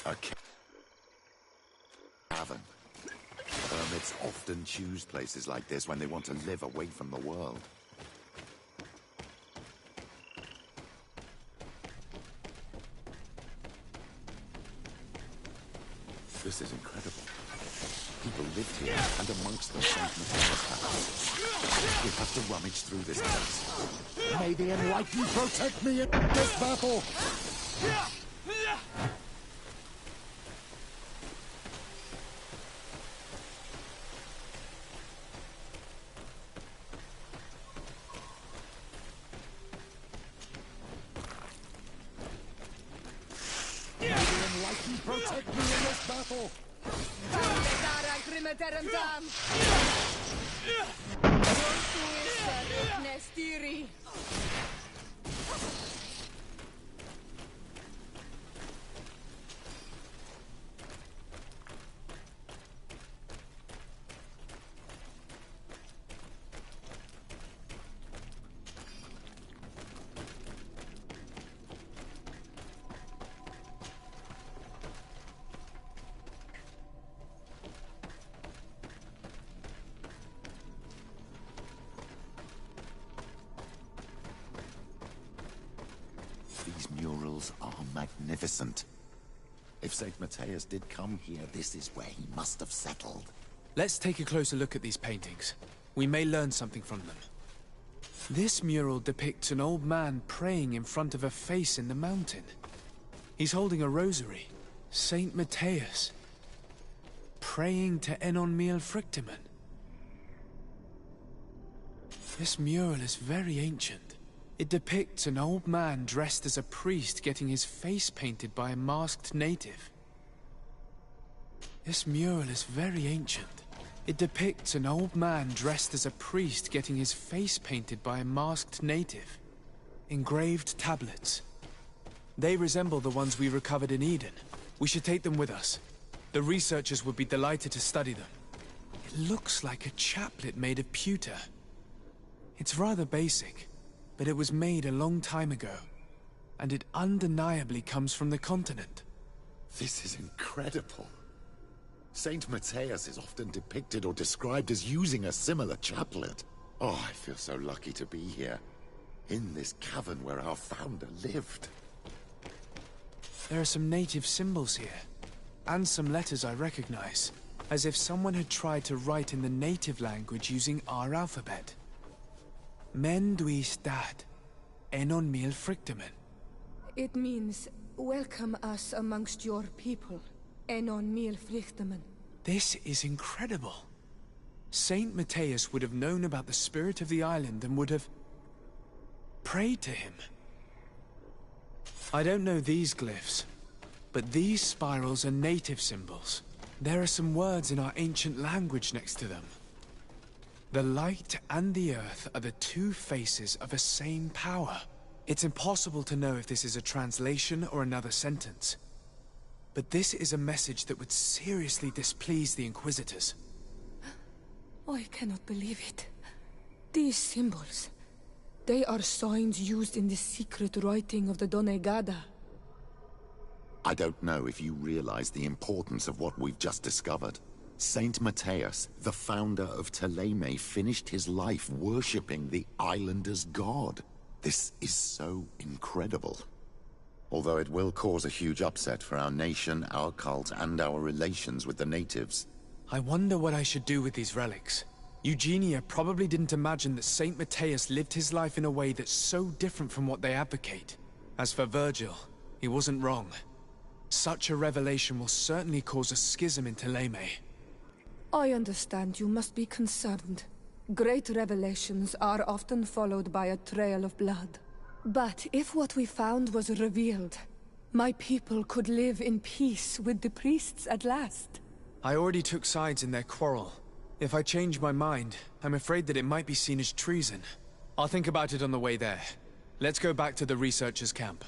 A cavern. Hermits often choose places like this when they want to live away from the world. This is incredible. People lived here, and amongst them St. Matthias happened. We have to rummage through this place. May the Enlightened protect me in this battle! Protect me in this battle! symbols are magnificent. If St. Matthias did come here, this is where he must have settled. Let's take a closer look at these paintings. We may learn something from them. This mural depicts an old man praying in front of a face in the mountain. He's holding a rosary. Saint Matthias. Praying to Enon Miel Frictimen. This mural is very ancient. It depicts an old man dressed as a priest getting his face painted by a masked native. This mural is very ancient. It depicts an old man dressed as a priest getting his face painted by a masked native. Engraved tablets. They resemble the ones we recovered in Eden. We should take them with us. The researchers would be delighted to study them. It looks like a chaplet made of pewter. It's rather basic, but it was made a long time ago, and it undeniably comes from the continent. This is incredible. Saint Matthias is often depicted or described as using a similar chaplet. Oh, I feel so lucky to be here, in this cavern where our founder lived. There are some native symbols here, and some letters I recognize, as if someone had tried to write in the native language using our alphabet. Men duis dat, enon mil frictimen. It means, welcome us amongst your people, enon mil frictimen. This is incredible. Saint Matthias would have known about the spirit of the island and would have prayed to him. I don't know these glyphs, but these spirals are native symbols. There are some words in our ancient language next to them. The light and the earth are the two faces of a same power. It's impossible to know if this is a translation or another sentence. But this is a message that would seriously displease the Inquisitors. I cannot believe it. These symbols, they are signs used in the secret writing of the Donegada. I don't know if you realize the importance of what we've just discovered. Saint Matthias, the founder of Teleme, finished his life worshipping the islanders' god. This is so incredible. Although it will cause a huge upset for our nation, our cult, and our relations with the natives. I wonder what I should do with these relics. Eugenia probably didn't imagine that Saint Matthias lived his life in a way that's so different from what they advocate. As for Virgil, he wasn't wrong. Such a revelation will certainly cause a schism in Teleme. I understand you must be concerned. Great revelations are often followed by a trail of blood. But if what we found was revealed, my people could live in peace with the priests at last. I already took sides in their quarrel. If I change my mind, I'm afraid that it might be seen as treason. I'll think about it on the way there. Let's go back to the researchers' camp.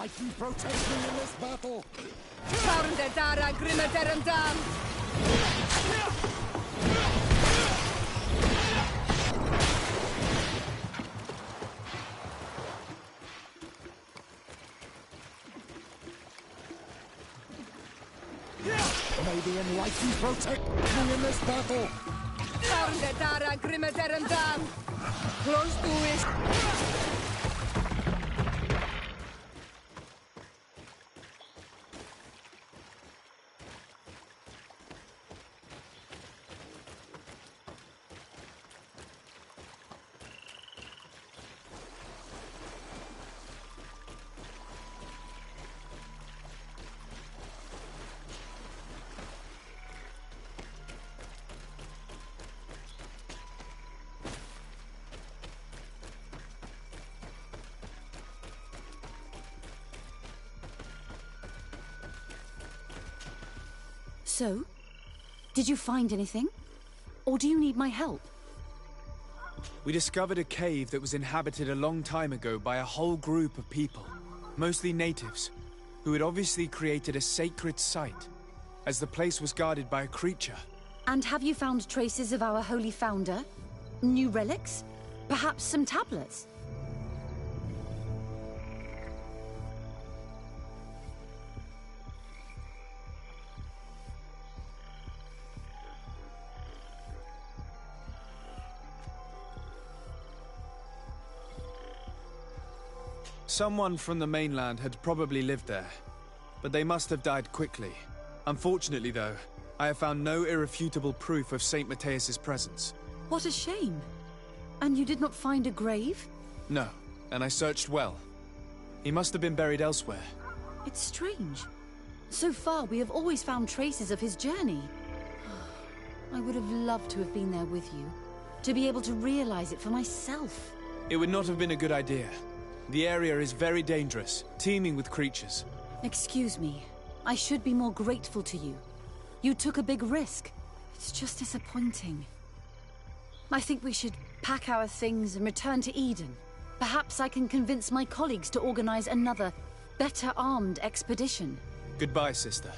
enlighten protect me in this battle! Dara Grimaderendam! May the enlighten protect me in this battle! Dara Grimaderendam! Close to it! So, did you find anything? Or do you need my help? We discovered a cave that was inhabited a long time ago by a whole group of people, mostly natives, who had obviously created a sacred site, as the place was guarded by a creature. And have you found traces of our holy founder? New relics? Perhaps some tablets? Someone from the mainland had probably lived there, but they must have died quickly. Unfortunately, though, I have found no irrefutable proof of St. Matthias's presence. What a shame. And you did not find a grave? No, and I searched well. He must have been buried elsewhere. It's strange. So far, we have always found traces of his journey. I would have loved to have been there with you, to be able to realize it for myself. It would not have been a good idea. The area is very dangerous, teeming with creatures. Excuse me. I should be more grateful to you. You took a big risk. It's just disappointing. I think we should pack our things and return to Eden. Perhaps I can convince my colleagues to organize another, better armed expedition. Goodbye, sister.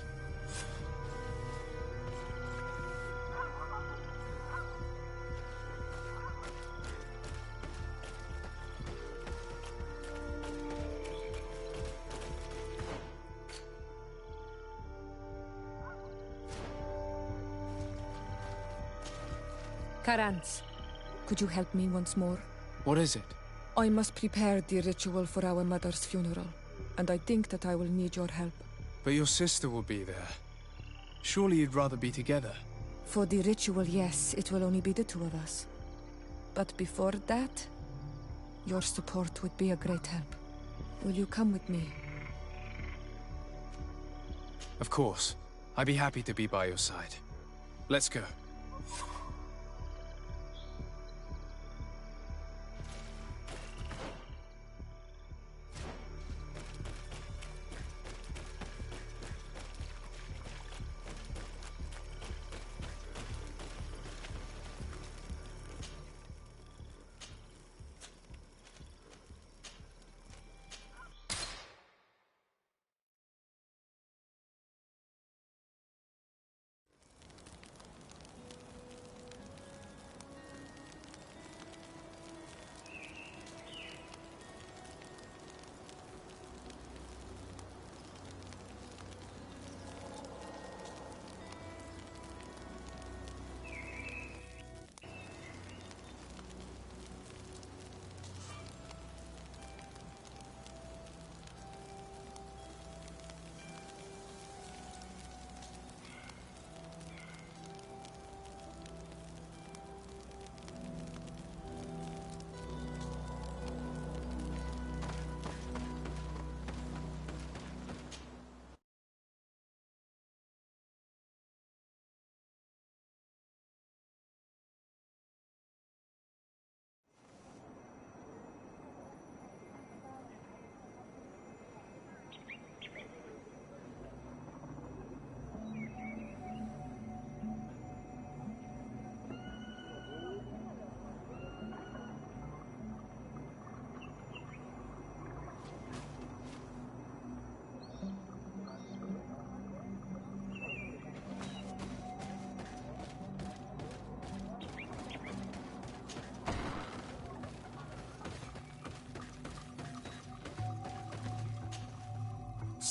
Karans, could you help me once more? What is it? I must prepare the ritual for our mother's funeral, and I think that I will need your help. But your sister will be there. Surely you'd rather be together. For the ritual, yes, it will only be the two of us. But before that, your support would be a great help. Will you come with me? Of course. I'd be happy to be by your side. Let's go.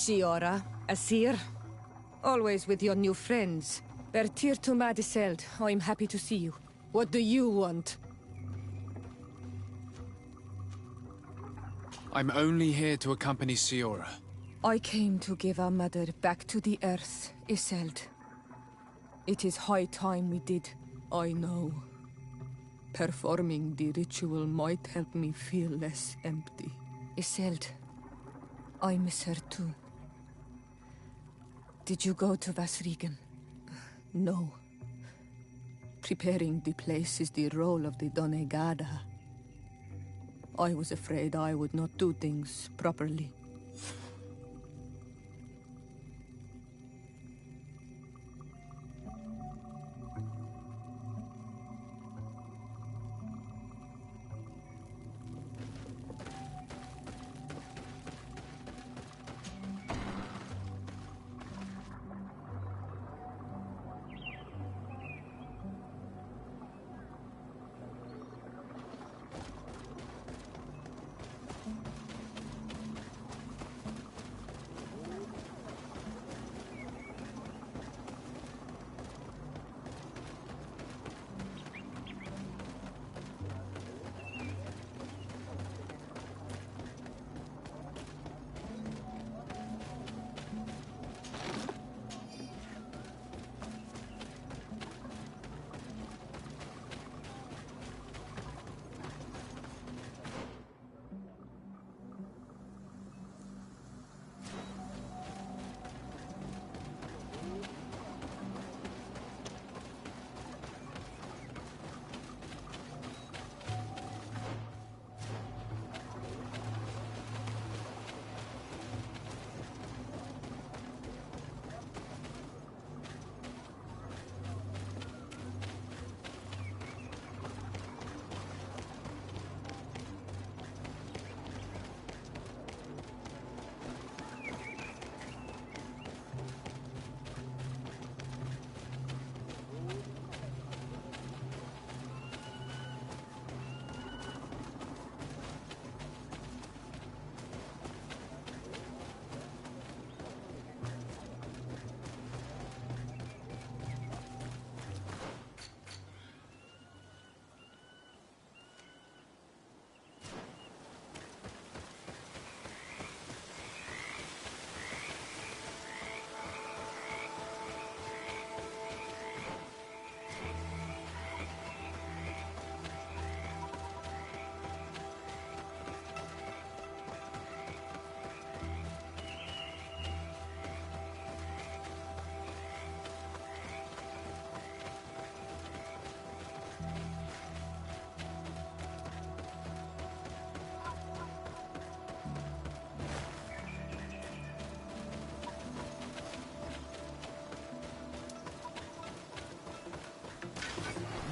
Shiora, Asir. Always with your new friends. Bertir to Madiseld, I'm happy to see you. What do you want? I'm only here to accompany Siora. I came to give our mother back to the earth, Iseld. It is high time we did, I know. Performing the ritual might help me feel less empty. Iseld, I miss her too. Did you go to Vasrigan? No. Preparing the place is the role of the Donegada. I was afraid I would not do things properly.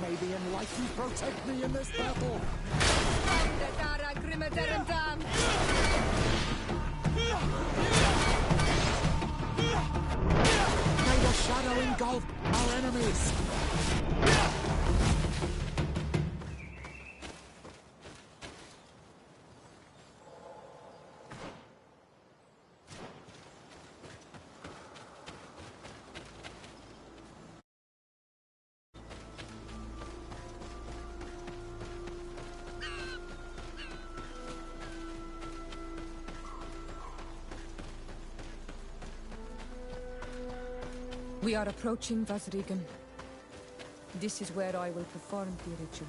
May the Enlightened protect me in this battle! May the shadow engulf our enemies! We are approaching Vasrigan. This is where I will perform the ritual.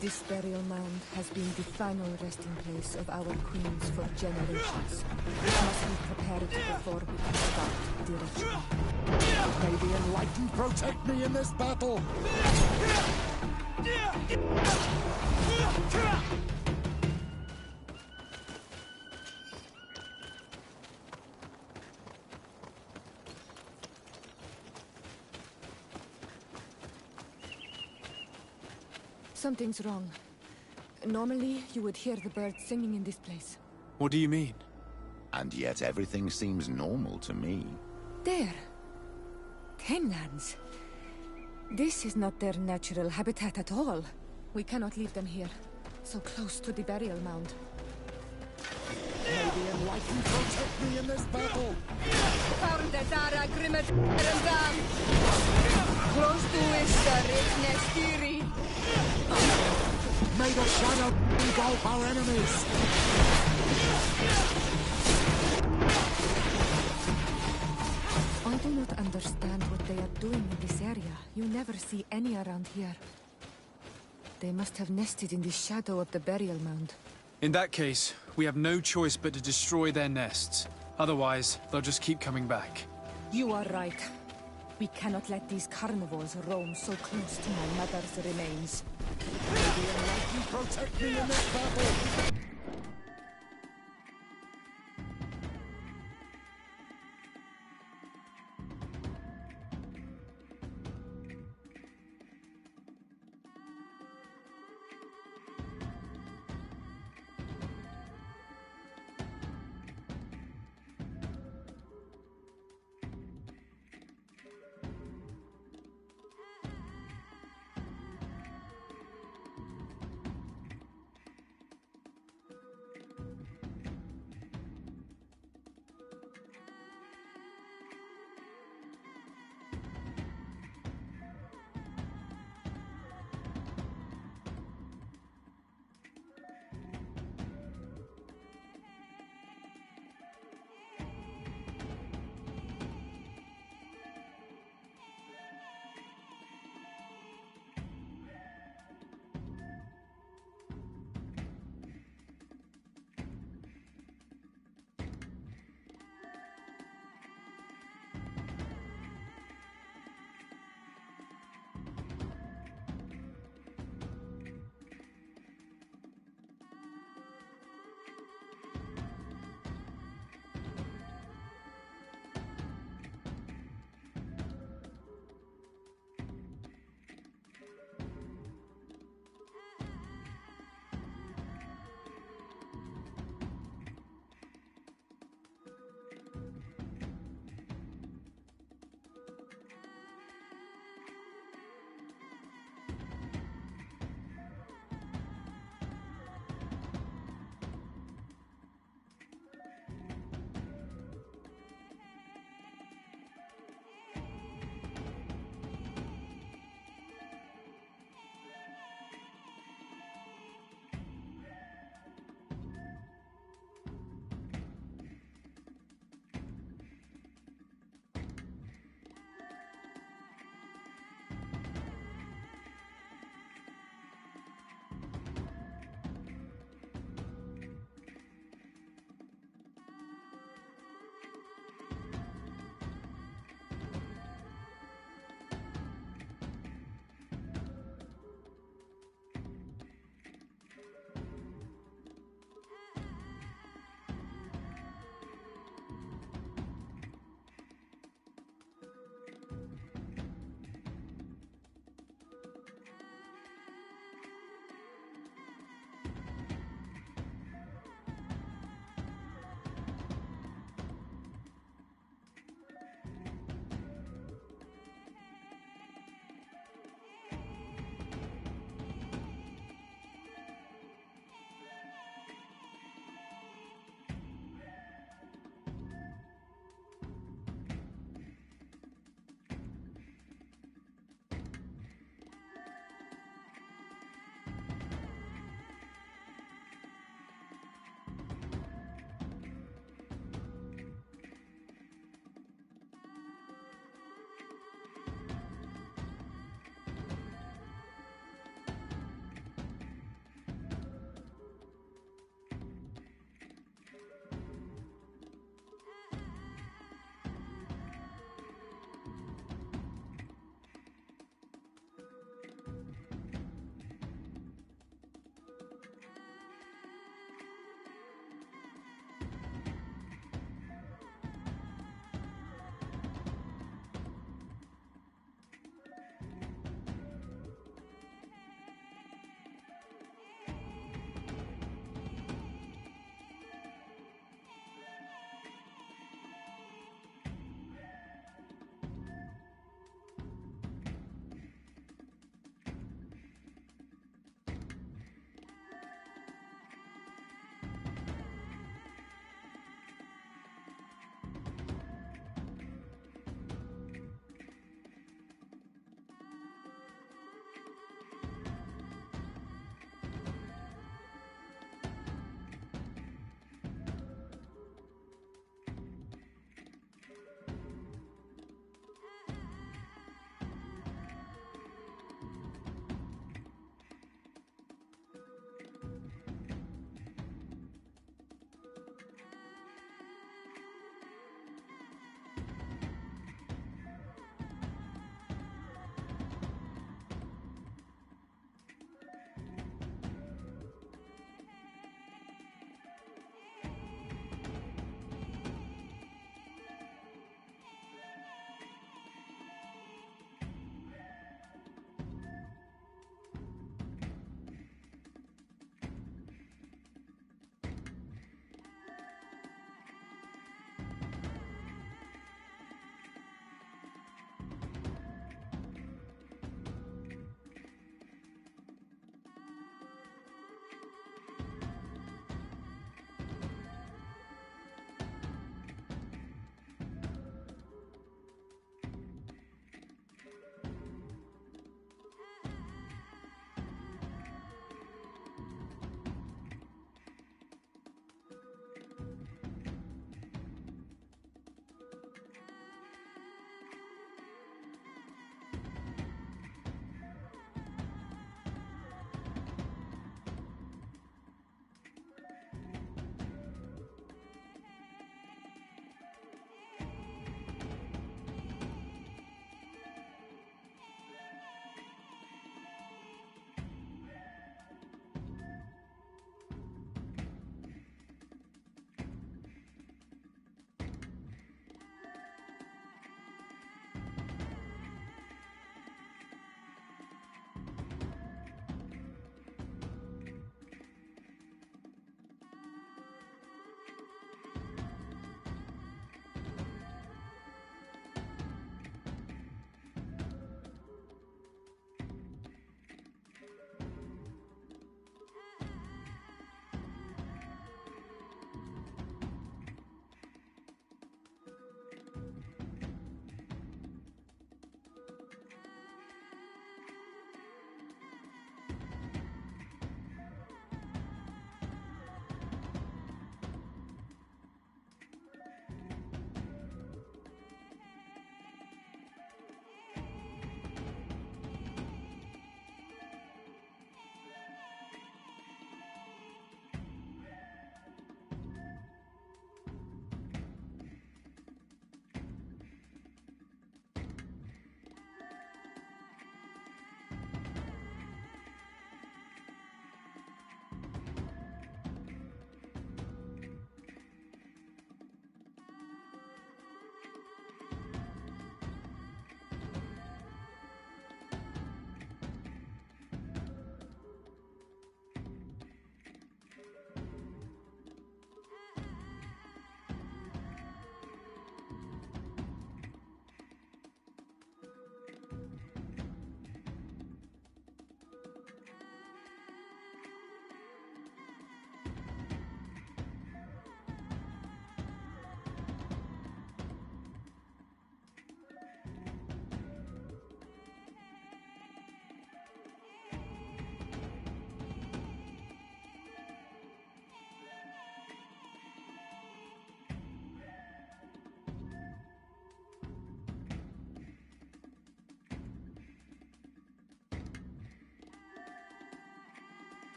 This burial mound has been the final resting place of our queens for generations. We must be prepared before we can start the ritual. May the Enlightened protect me in this battle! Something's wrong. Normally, you would hear the birds singing in this place. What do you mean? And yet everything seems normal to me. There. Tamelands. This is not their natural habitat at all. We cannot leave them here, so close to the burial mound. May the enlightened protect me in this battle! Dara Grimet Erendam! Close to Issarit Nestiri! May the shadow engulf our enemies! I do not understand what they are doing in this area. You never see any around here. They must have nested in the shadow of the burial mound. In that case, we have no choice but to destroy their nests. Otherwise, they'll just keep coming back. You are right. We cannot let these carnivores roam so close to my mother's remains. May the enlightened protect me in this battle!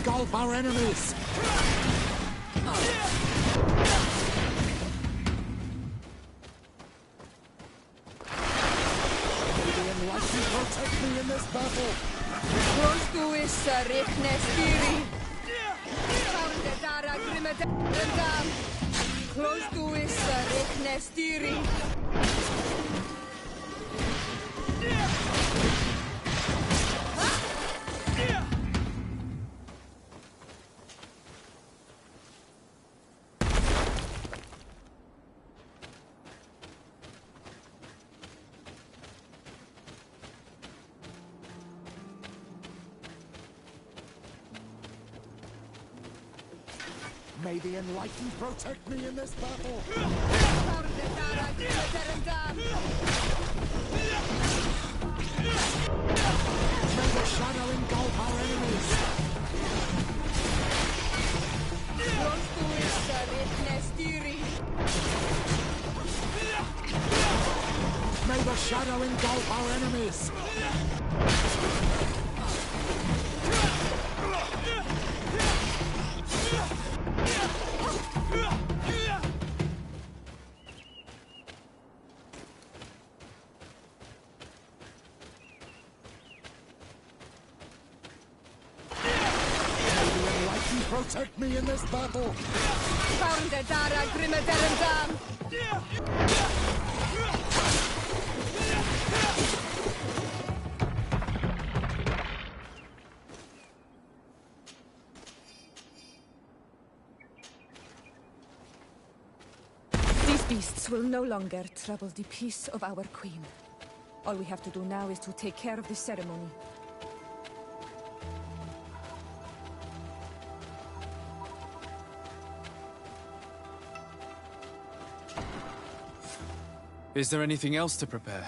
engulf our enemies! May the enlightened protect me in this battle! Close to is Riknestiri. Dara Grimadam. Close to is Riknestiri. May the enlightened protect me in this battle! May the shadow engulf our enemies! May the shadow engulf our enemies! Protect me in this battle! These beasts will no longer trouble the peace of our queen. All we have to do now is to take care of the ceremony. Is there anything else to prepare?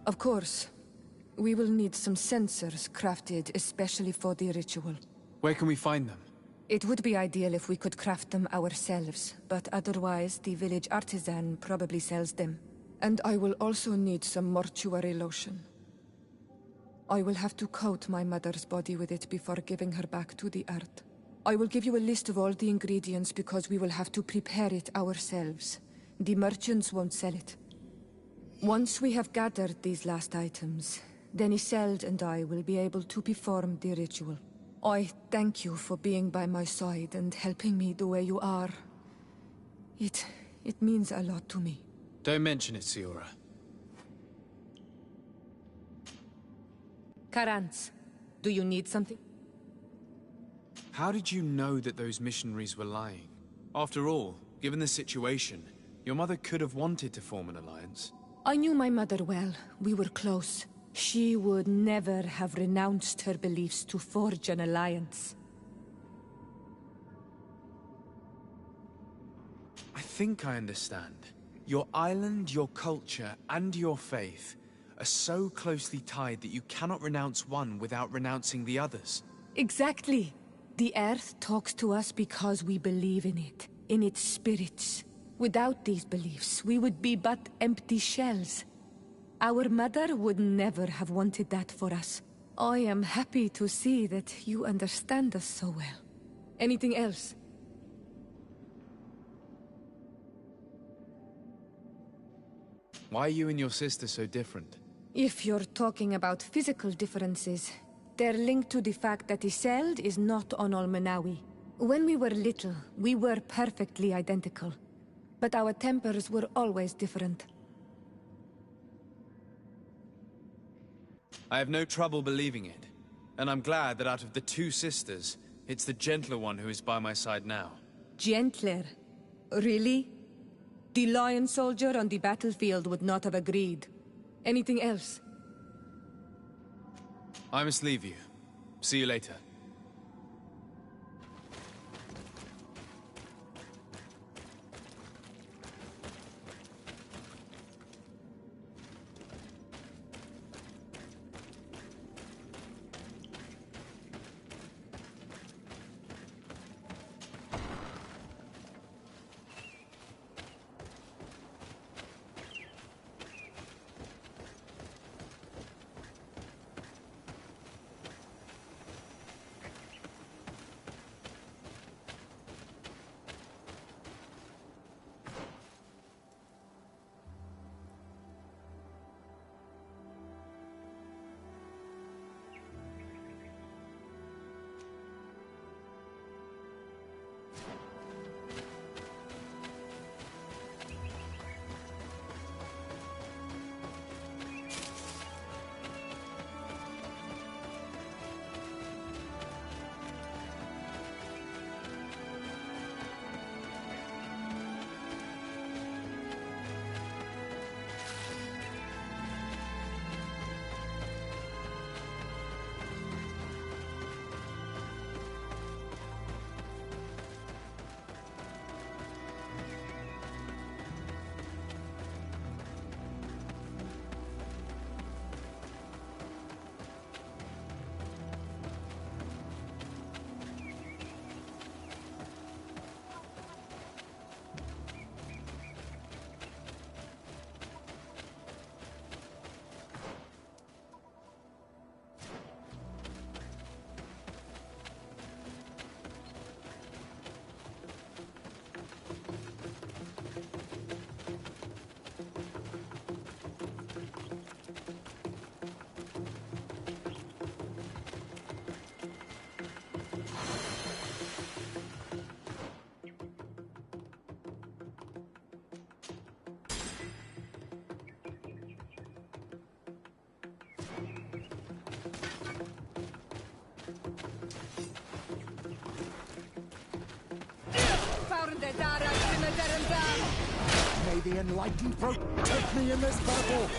Of course. We will need some sensors crafted especially for the ritual. Where can we find them? It would be ideal if we could craft them ourselves, but otherwise the village artisan probably sells them. And I will also need some mortuary lotion. I will have to coat my mother's body with it before giving her back to the earth. I will give you a list of all the ingredients because we will have to prepare it ourselves. The merchants won't sell it. Once we have gathered these last items, then Isolde and I will be able to perform the ritual. I thank you for being by my side and helping me the way you are. It means a lot to me. Don't mention it, Siora. Karantz, do you need something? How did you know that those missionaries were lying? After all, given the situation, your mother could have wanted to form an alliance. I knew my mother well. We were close. She would never have renounced her beliefs to forge an alliance. I think I understand. Your island, your culture, and your faith are so closely tied that you cannot renounce one without renouncing the others. Exactly. The Earth talks to us because we believe in it, in its spirits. Without these beliefs, we would be but empty shells. Our mother would never have wanted that for us. I am happy to see that you understand us so well. Anything else? Why are you and your sister so different? If you're talking about physical differences, they're linked to the fact that Isolde is not on Olmenawi. When we were little, we were perfectly identical. But our tempers were always different. I have no trouble believing it. And I'm glad that out of the two sisters, it's the gentler one who is by my side now. Gentler? Really? The lion soldier on the battlefield would not have agreed. Anything else? I must leave you. See you later. May the enlightened protect me in this battle!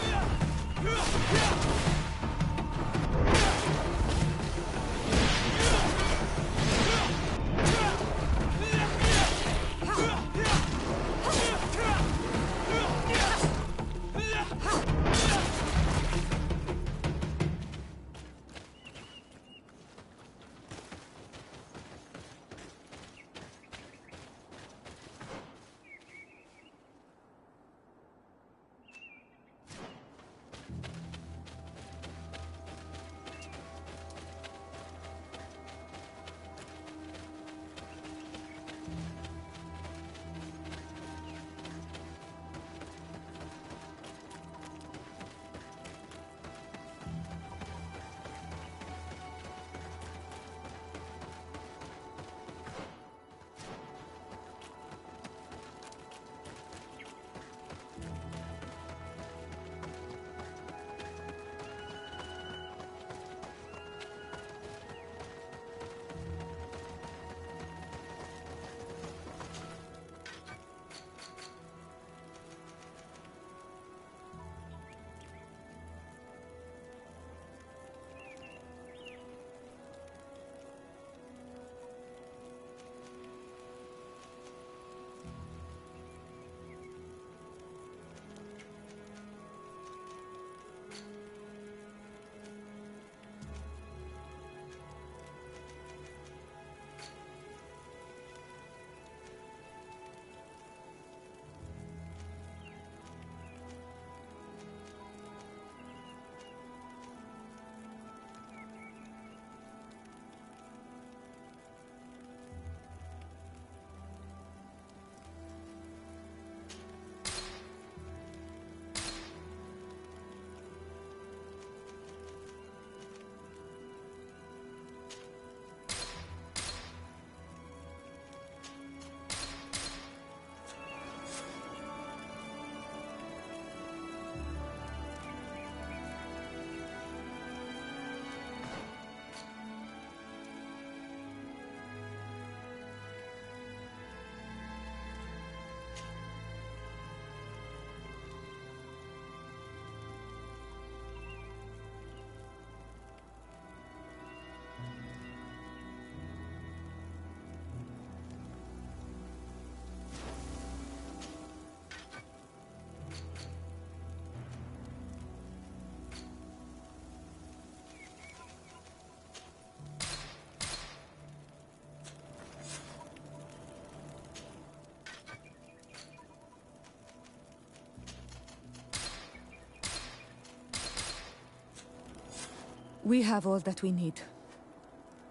We have all that we need.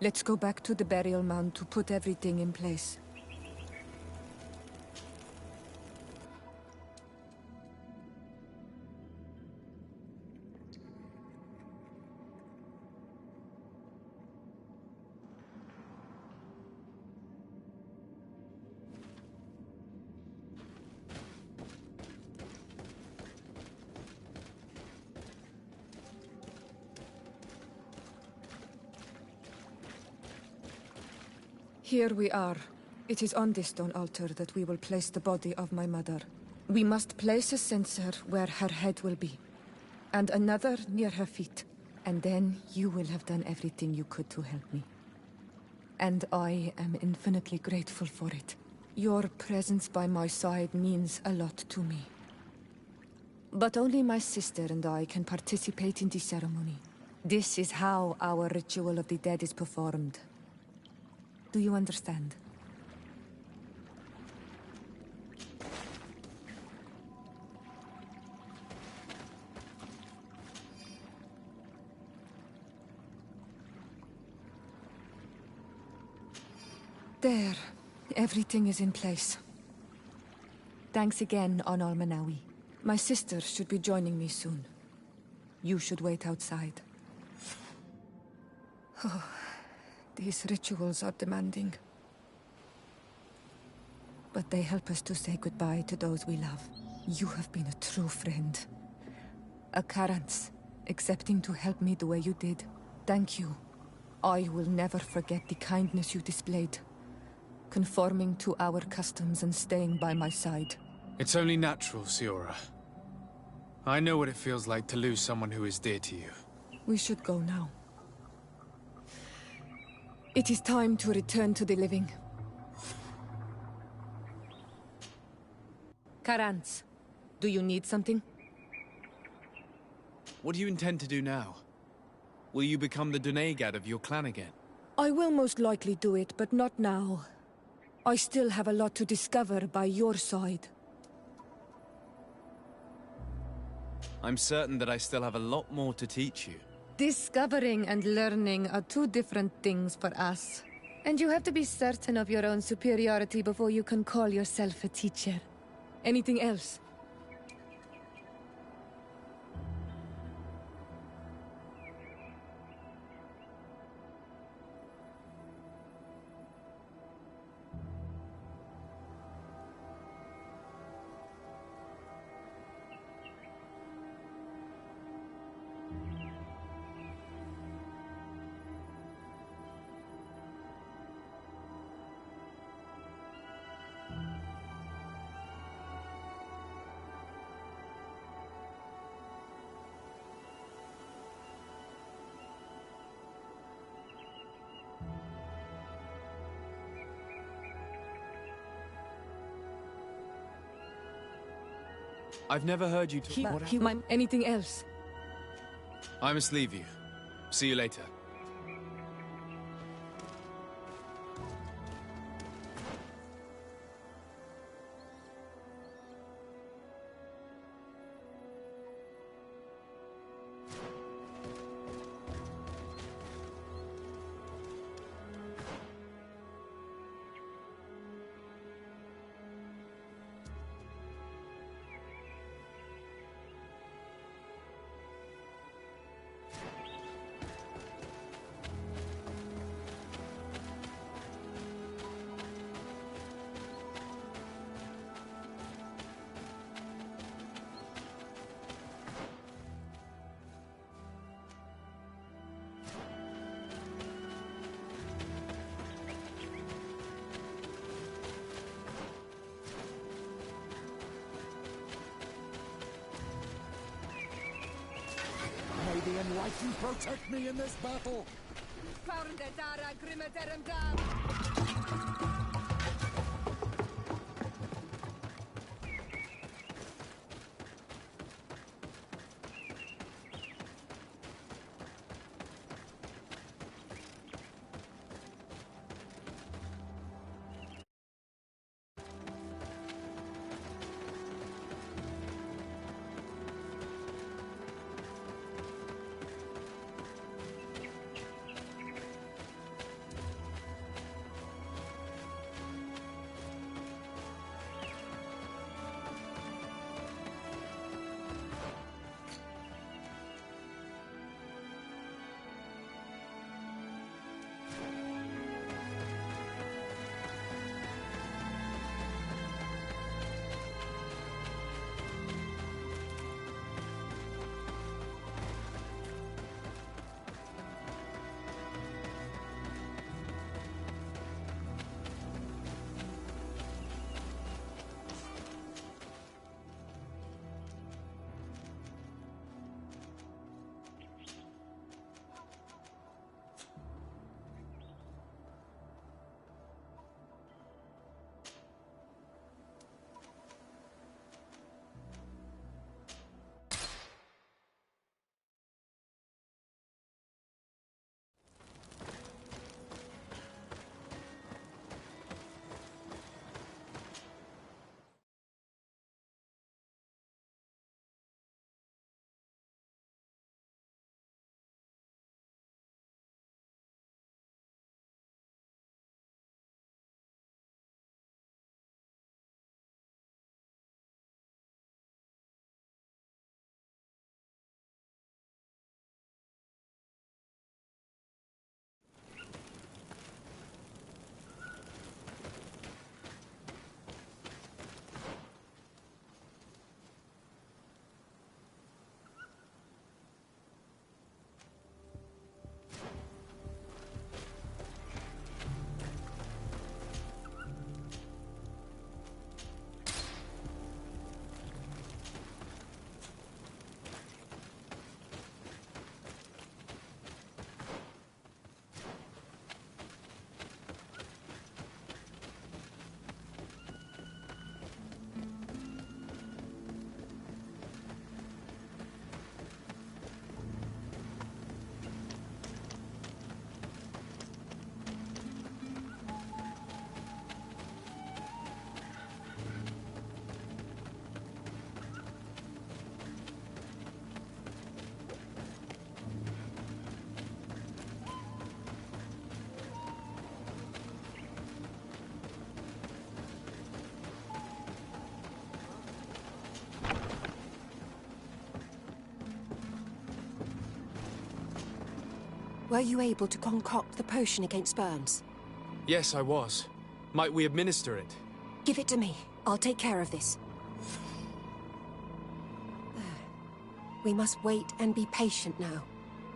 Let's go back to the burial mound to put everything in place. Here we are. It is on this stone altar that we will place the body of my mother. We must place a censer where her head will be, and another near her feet. And then you will have done everything you could to help me. And I am infinitely grateful for it. Your presence by my side means a lot to me. But only my sister and I can participate in the ceremony. This is how our ritual of the dead is performed. Do you understand? There. Everything is in place. Thanks again, Honor Manawi. My sister should be joining me soon. You should wait outside. Oh. These rituals are demanding. But they help us to say goodbye to those we love. You have been a true friend. A Karans, accepting to help me the way you did. Thank you. I will never forget the kindness you displayed. conforming to our customs and staying by my side. It's only natural, Siora. I know what it feels like to lose someone who is dear to you. We should go now. It is time to return to the living. Karantz, do you need something? What do you intend to do now? Will you become the Dunegad of your clan again? I will most likely do it, but not now. I still have a lot to discover by your side. I'm certain that I still have a lot more to teach you. Discovering and learning are two different things for us. And you have to be certain of your own superiority before you can call yourself a teacher. Anything else? I've never heard you talk. Anything else? I must leave you. See you later. May the Enlightened protect me in this battle! Were you able to concoct the potion against burns? Yes, I was. Might we administer it? Give it to me. I'll take care of this. We must wait and be patient now.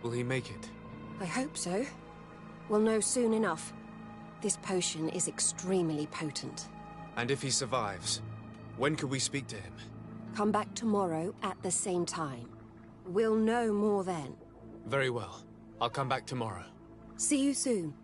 Will he make it? I hope so. We'll know soon enough. This potion is extremely potent. And if he survives, when could we speak to him? Come back tomorrow at the same time. We'll know more then. Very well. I'll come back tomorrow. See you soon.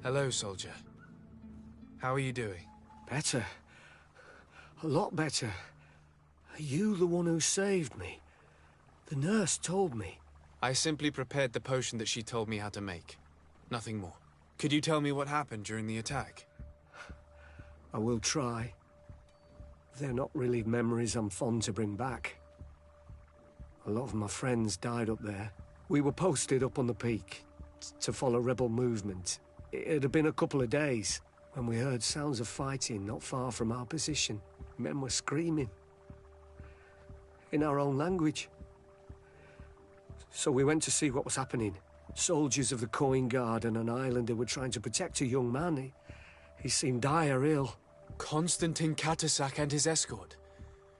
Hello, soldier. How are you doing? Better. A lot better. Are you the one who saved me? The nurse told me. I simply prepared the potion that she told me how to make. Nothing more. Could you tell me what happened during the attack? I will try. They're not really memories I'm fond to bring back. A lot of my friends died up there. We were posted up on the peak to follow rebel movement. It had been a couple of days when we heard sounds of fighting not far from our position. Men were screaming. In our own language. So we went to see what was happening. Soldiers of the Coin Guard and an islander were trying to protect a young man. He seemed dire ill. Constantine Katasak and his escort.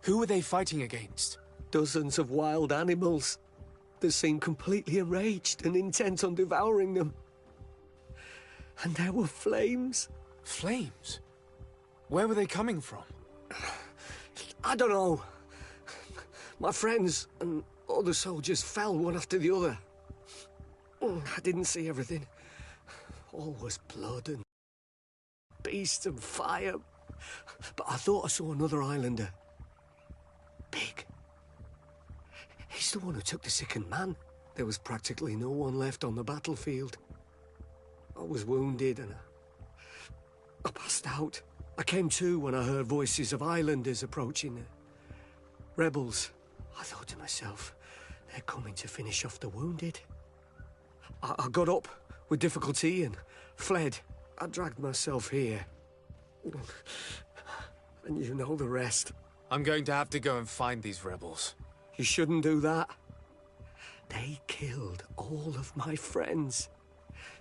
Who were they fighting against? Dozens of wild animals. They seemed completely enraged and intent on devouring them. And there were flames. Flames? Where were they coming from? I don't know. My friends and other soldiers fell one after the other. I didn't see everything. All was blood and beasts and fire. But I thought I saw another islander. Big. He's the one who took the sickened man. There was practically no one left on the battlefield. I was wounded and I passed out. I came to when I heard voices of islanders approaching. Rebels. I thought to myself, they're coming to finish off the wounded. I got up with difficulty and fled. I dragged myself here. And you know the rest. I'm going to have to go and find these rebels. You shouldn't do that. They killed all of my friends.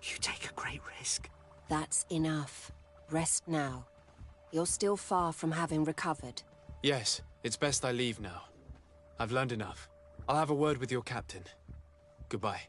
You take a great risk. That's enough. Rest now. You're still far from having recovered. Yes, it's best I leave now. I've learned enough. I'll have a word with your captain. Goodbye.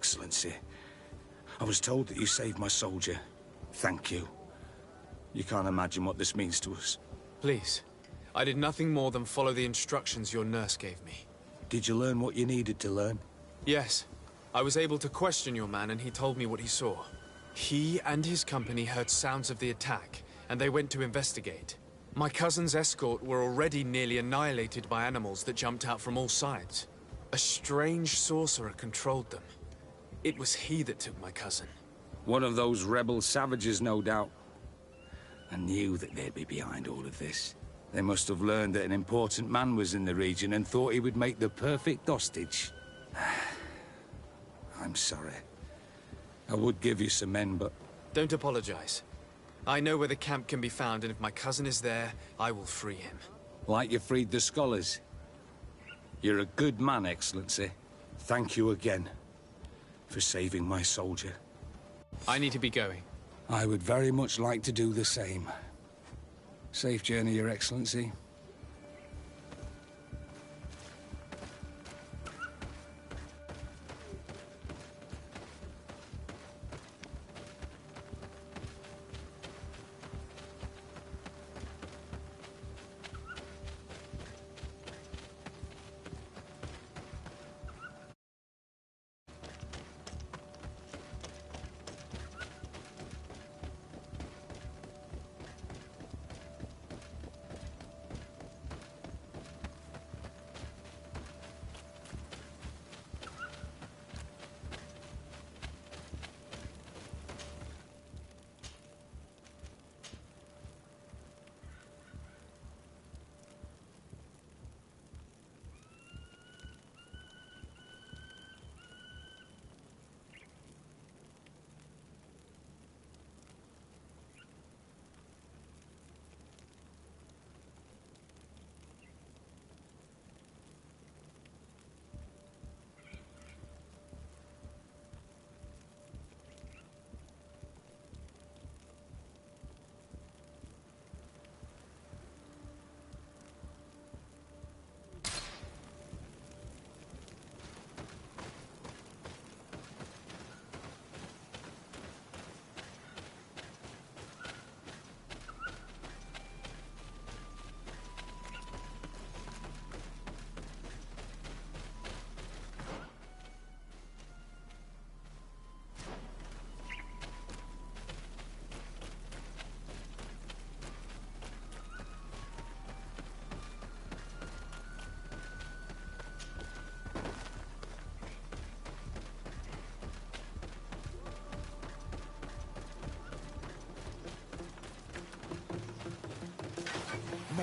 Excellency. I was told that you saved my soldier. Thank you. You can't imagine what this means to us. Please. I did nothing more than follow the instructions your nurse gave me. Did you learn what you needed to learn? Yes. I was able to question your man and he told me what he saw. He and his company heard sounds of the attack, and they went to investigate. My cousin's escort were already nearly annihilated by animals that jumped out from all sides. A strange sorcerer controlled them. It was he that took my cousin. One of those rebel savages, no doubt. I knew that they'd be behind all of this. They must have learned that an important man was in the region and thought he would make the perfect hostage. I'm sorry. I would give you some men, but... Don't apologize. I know where the camp can be found, and if my cousin is there, I will free him. Like you freed the scholars. You're a good man, Excellency. Thank you again for saving my soldier. I need to be going. I would very much like to do the same. Safe journey, Your Excellency.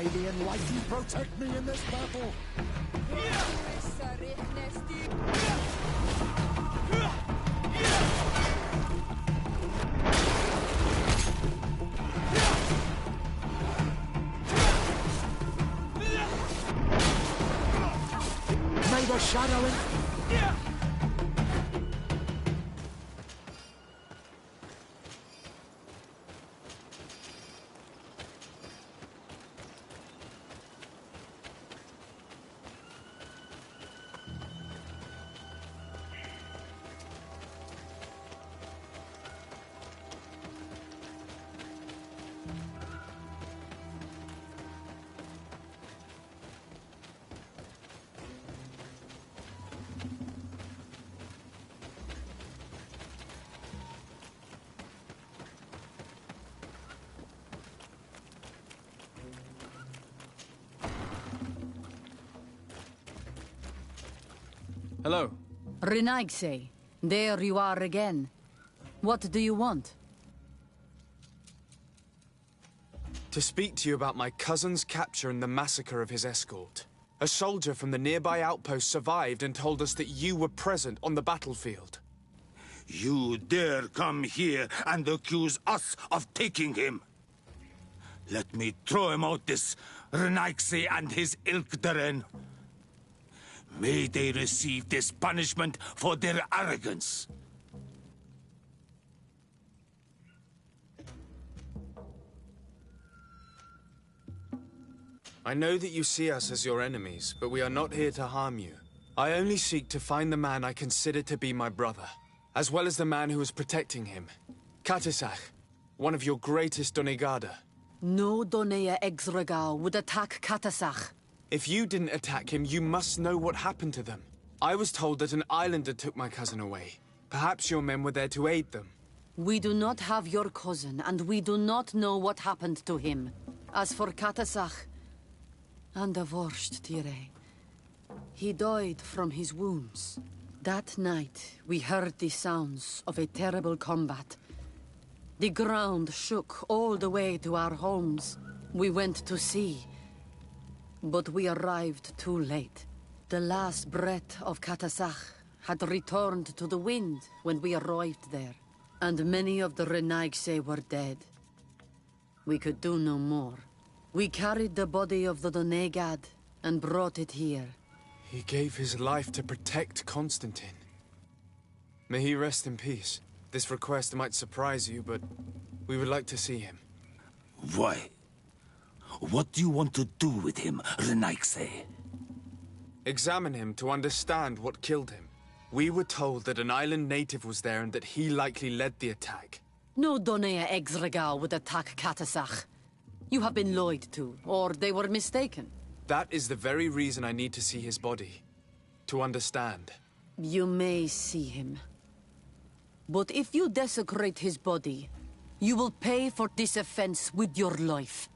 May the Enlightened protect me in this battle! May the shadow Hello. Renaigse, there you are again. What do you want? To speak to you about my cousin's capture and the massacre of his escort. A soldier from the nearby outpost survived and told us that you were present on the battlefield. You dare come here and accuse us of taking him? Let me throw him out this Renaigse and his Ilkdaren. May they receive this punishment for their arrogance. I know that you see us as your enemies, but we are not here to harm you. I only seek to find the man I consider to be my brother. as well as the man who was protecting him. Katisach, one of your greatest Donegada. No Donea Exregao would attack Katasach. If you didn't attack him, you must know what happened to them. I was told that an islander took my cousin away. Perhaps your men were there to aid them. We do not have your cousin, and we do not know what happened to him. As for Katasach, and the Vorst, Tire, he died from his wounds. That night, we heard the sounds of a terrible combat. The ground shook all the way to our homes. We went to see, but we arrived too late. The last breath of Katasach had returned to the wind when we arrived there, and many of the Renaigse were dead. We could do no more. We carried the body of the Donegad and brought it here. He gave his life to protect Constantine. May he rest in peace. This request might surprise you, but we would like to see him. Why? What do you want to do with him, Renaigse? Examine him to understand what killed him. We were told that an island native was there and that he likely led the attack. No Donea Exregao would attack Katasach. You have been lied to, or they were mistaken. That is the very reason I need to see his body. To understand. You may see him. But if you desecrate his body, you will pay for this offense with your life.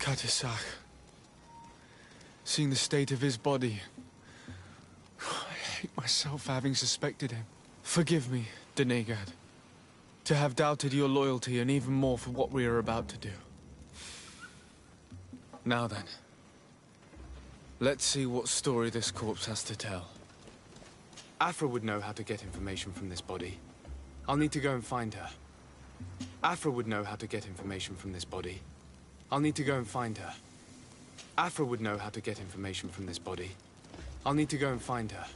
Katisach. Seeing the state of his body, I hate myself for having suspected him. Forgive me, Donegad, to have doubted your loyalty and even more for what we are about to do. Now then, let's see what story this corpse has to tell. Afra would know how to get information from this body. I'll need to go and find her. Afra would know how to get information from this body. I'll need to go and find her. Afra would know how to get information from this body. I'll need to go and find her.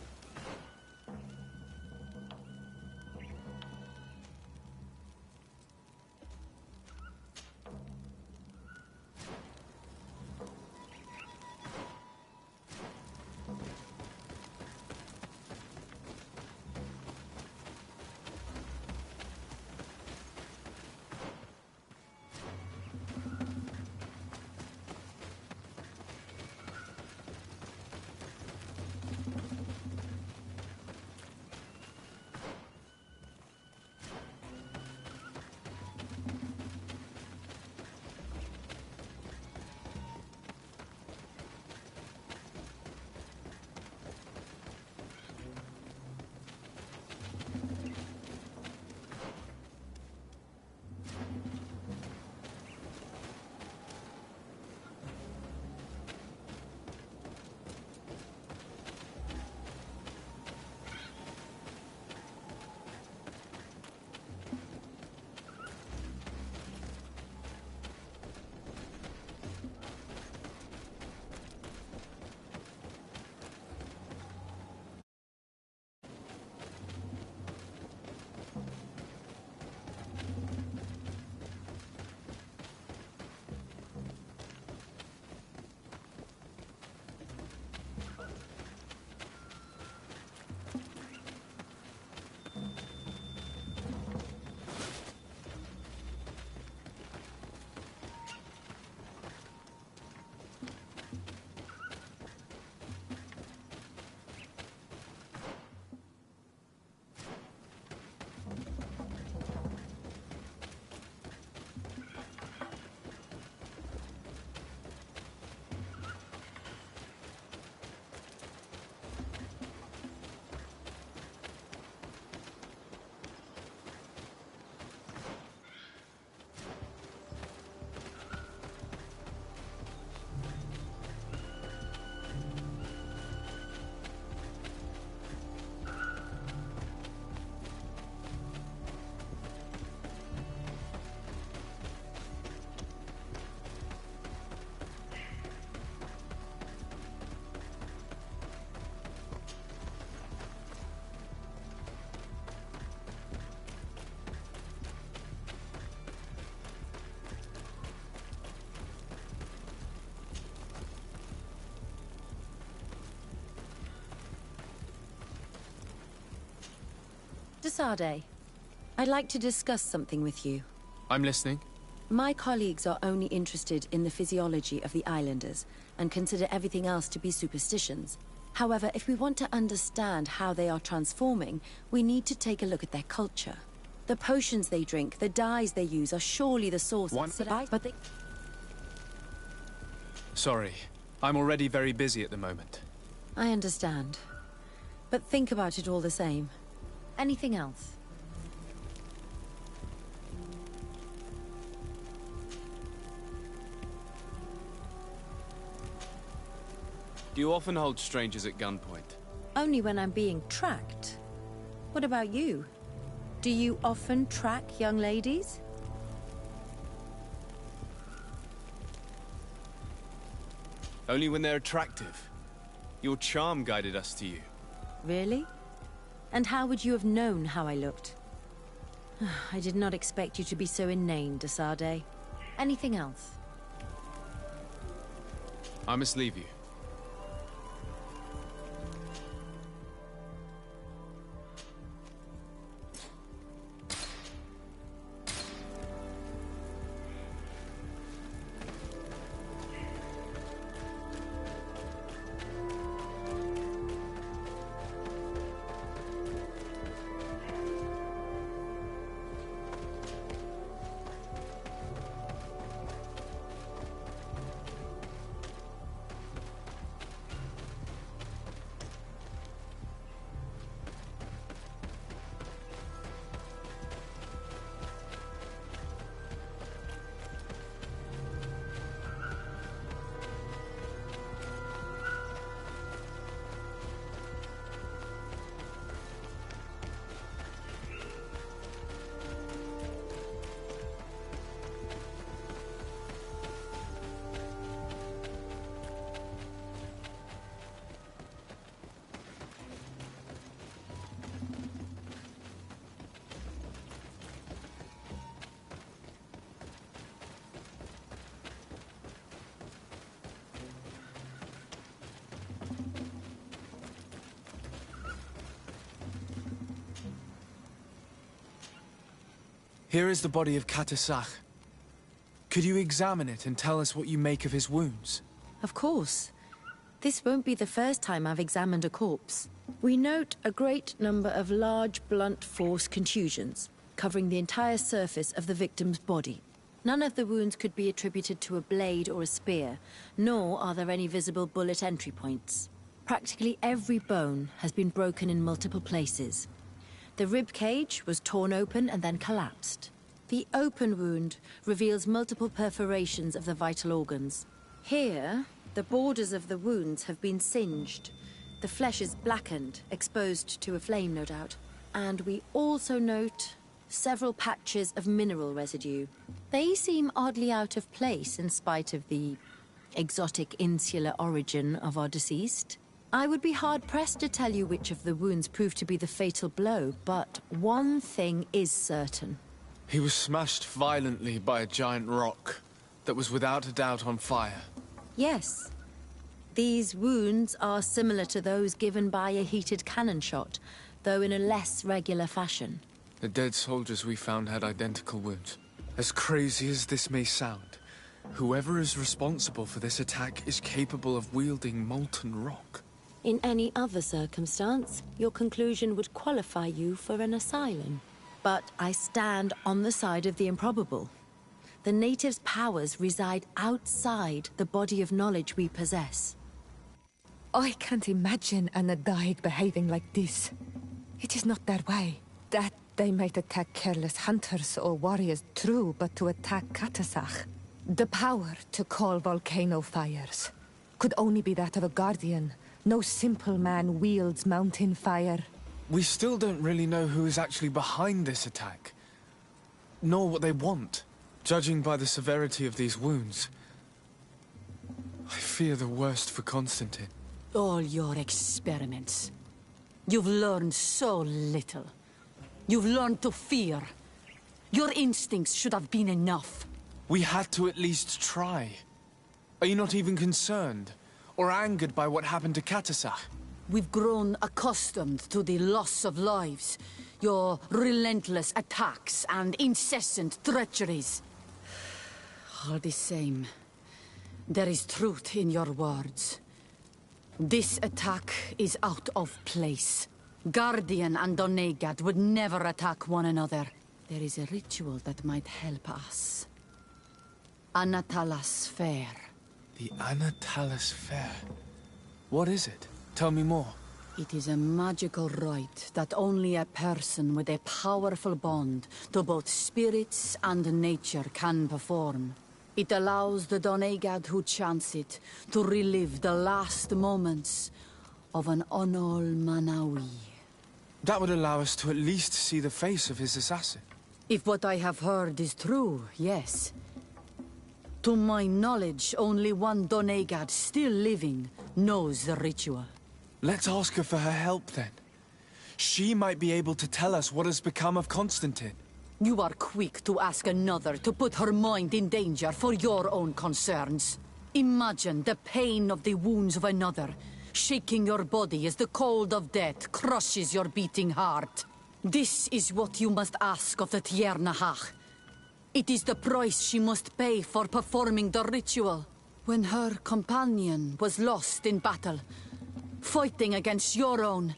Sade. I'd like to discuss something with you. I'm listening. My colleagues are only interested in the physiology of the islanders, and consider everything else to be superstitions. However, if we want to understand how they are transforming, we need to take a look at their culture. The potions they drink, the dyes they use are surely the source of... But they... Sorry, I'm already very busy at the moment. I understand. But think about it all the same. Anything else? Do you often hold strangers at gunpoint? Only when I'm being tracked. What about you? Do you often track young ladies? Only when they're attractive. Your charm guided us to you. Really? And how would you have known how I looked? I did not expect you to be so inane, Desade. Anything else? I must leave you. Here is the body of Katasach. Could you examine it and tell us what you make of his wounds? Of course. This won't be the first time I've examined a corpse. We note a great number of large, blunt force contusions, covering the entire surface of the victim's body. None of the wounds could be attributed to a blade or a spear, nor are there any visible bullet entry points. Practically every bone has been broken in multiple places. The rib cage was torn open and then collapsed. The open wound reveals multiple perforations of the vital organs. Here, the borders of the wounds have been singed. The flesh is blackened, exposed to a flame, no doubt. And we also note several patches of mineral residue. They seem oddly out of place in spite of the exotic insular origin of our deceased. I would be hard-pressed to tell you which of the wounds proved to be the fatal blow, but one thing is certain. He was smashed violently by a giant rock that was without a doubt on fire. Yes. These wounds are similar to those given by a heated cannon shot, though in a less regular fashion. The dead soldiers we found had identical wounds. As crazy as this may sound, whoever is responsible for this attack is capable of wielding molten rock. In any other circumstance, your conclusion would qualify you for an asylum. But I stand on the side of the improbable. The natives' powers reside outside the body of knowledge we possess. I can't imagine an Adaig behaving like this. It is not their way. That they might attack careless hunters or warriors, true, but to attack Katasach, the power to call volcano fires, could only be that of a guardian. No simple man wields mountain fire. We still don't really know who is actually behind this attack, nor what they want. Judging by the severity of these wounds, I fear the worst for Constantine. All your experiments. You've learned so little. You've learned to fear. Your instincts should have been enough. We had to at least try. Are you not even concerned or angered by what happened to Katasach? We've grown accustomed to the loss of lives. Your relentless attacks and incessant treacheries. All the same, there is truth in your words. This attack is out of place. Guardian and Donegad would never attack one another. There is a ritual that might help us. Anatalas Fair. The Anatalas Fair. What is it? Tell me more. It is a magical rite that only a person with a powerful bond to both spirits and nature can perform. It allows the Donegad who chants it to relive the last moments of an Onol Manawi. That would allow us to at least see the face of his assassin. If what I have heard is true, yes. To my knowledge, only one Donegad still living knows the ritual. Let's ask her for her help, then. She might be able to tell us what has become of Constantine. You are quick to ask another to put her mind in danger for your own concerns. Imagine the pain of the wounds of another, shaking your body as the cold of death crushes your beating heart. This is what you must ask of the Tiernahach. It is the price she must pay for performing the ritual. When her companion was lost in battle, fighting against your own,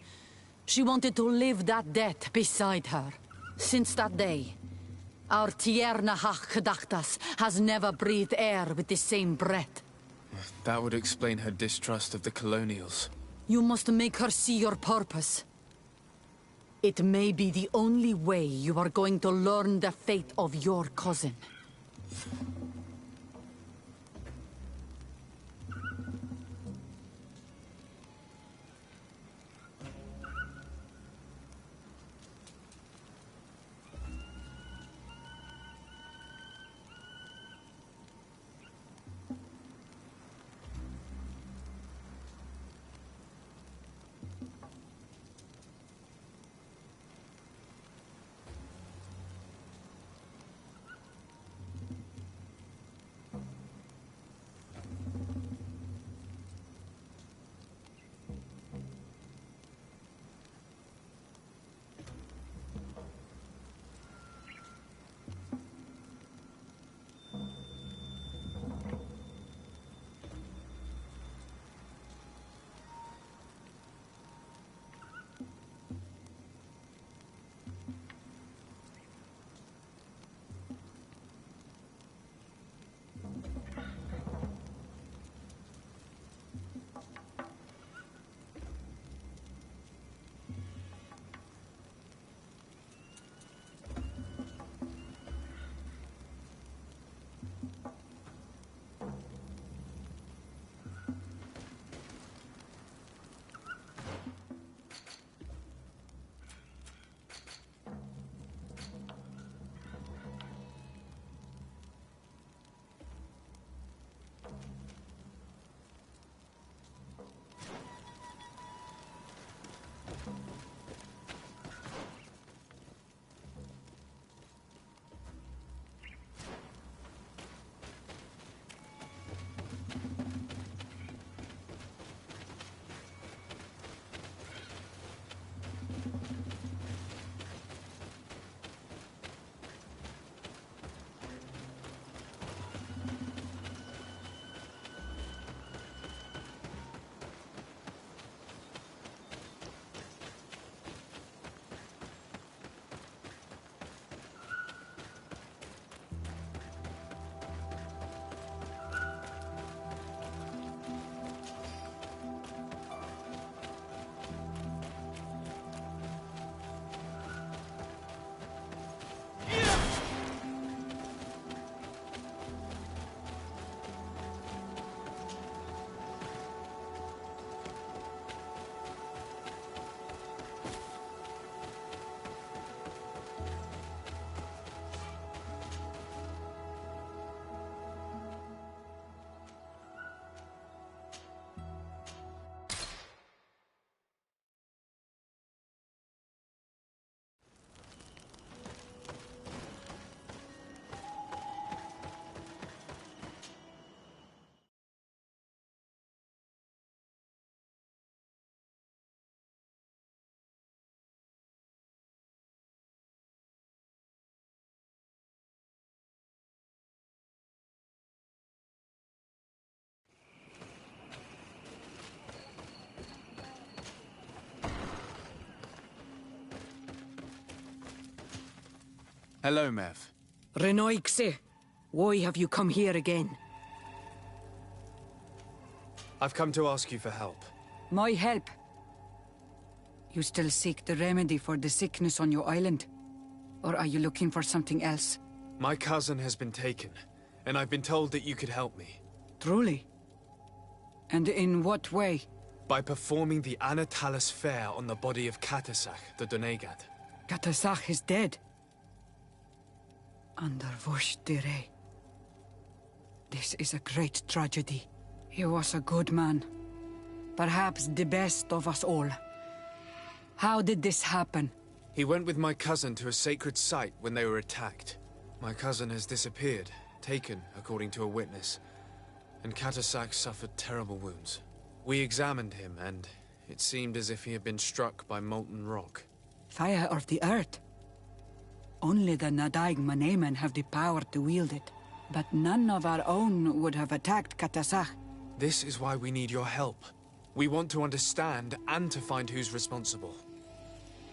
she wanted to live that death beside her. Since that day, our Tiernahach Kadachtas has never breathed air with the same breath. That would explain her distrust of the colonials. You must make her see your purpose. It may be the only way you are going to learn the fate of your cousin. Hello, Mev. Renoixe, why have you come here again? I've come to ask you for help. My help? You still seek the remedy for the sickness on your island? Or are you looking for something else? My cousin has been taken, and I've been told that you could help me. Truly? And in what way? By performing the Anatalis fair on the body of Katasach, the Donegad. Katasach is dead. Under Vush Dire. This is a great tragedy. He was a good man. Perhaps the best of us all. How did this happen? He went with my cousin to a sacred site when they were attacked. My cousin has disappeared, taken, according to a witness. And Katasach suffered terrible wounds. We examined him, and it seemed as if he had been struck by molten rock. Fire of the earth. Only the Nadaig Manemen have the power to wield it. But none of our own would have attacked Katasach. This is why we need your help. We want to understand and to find who's responsible.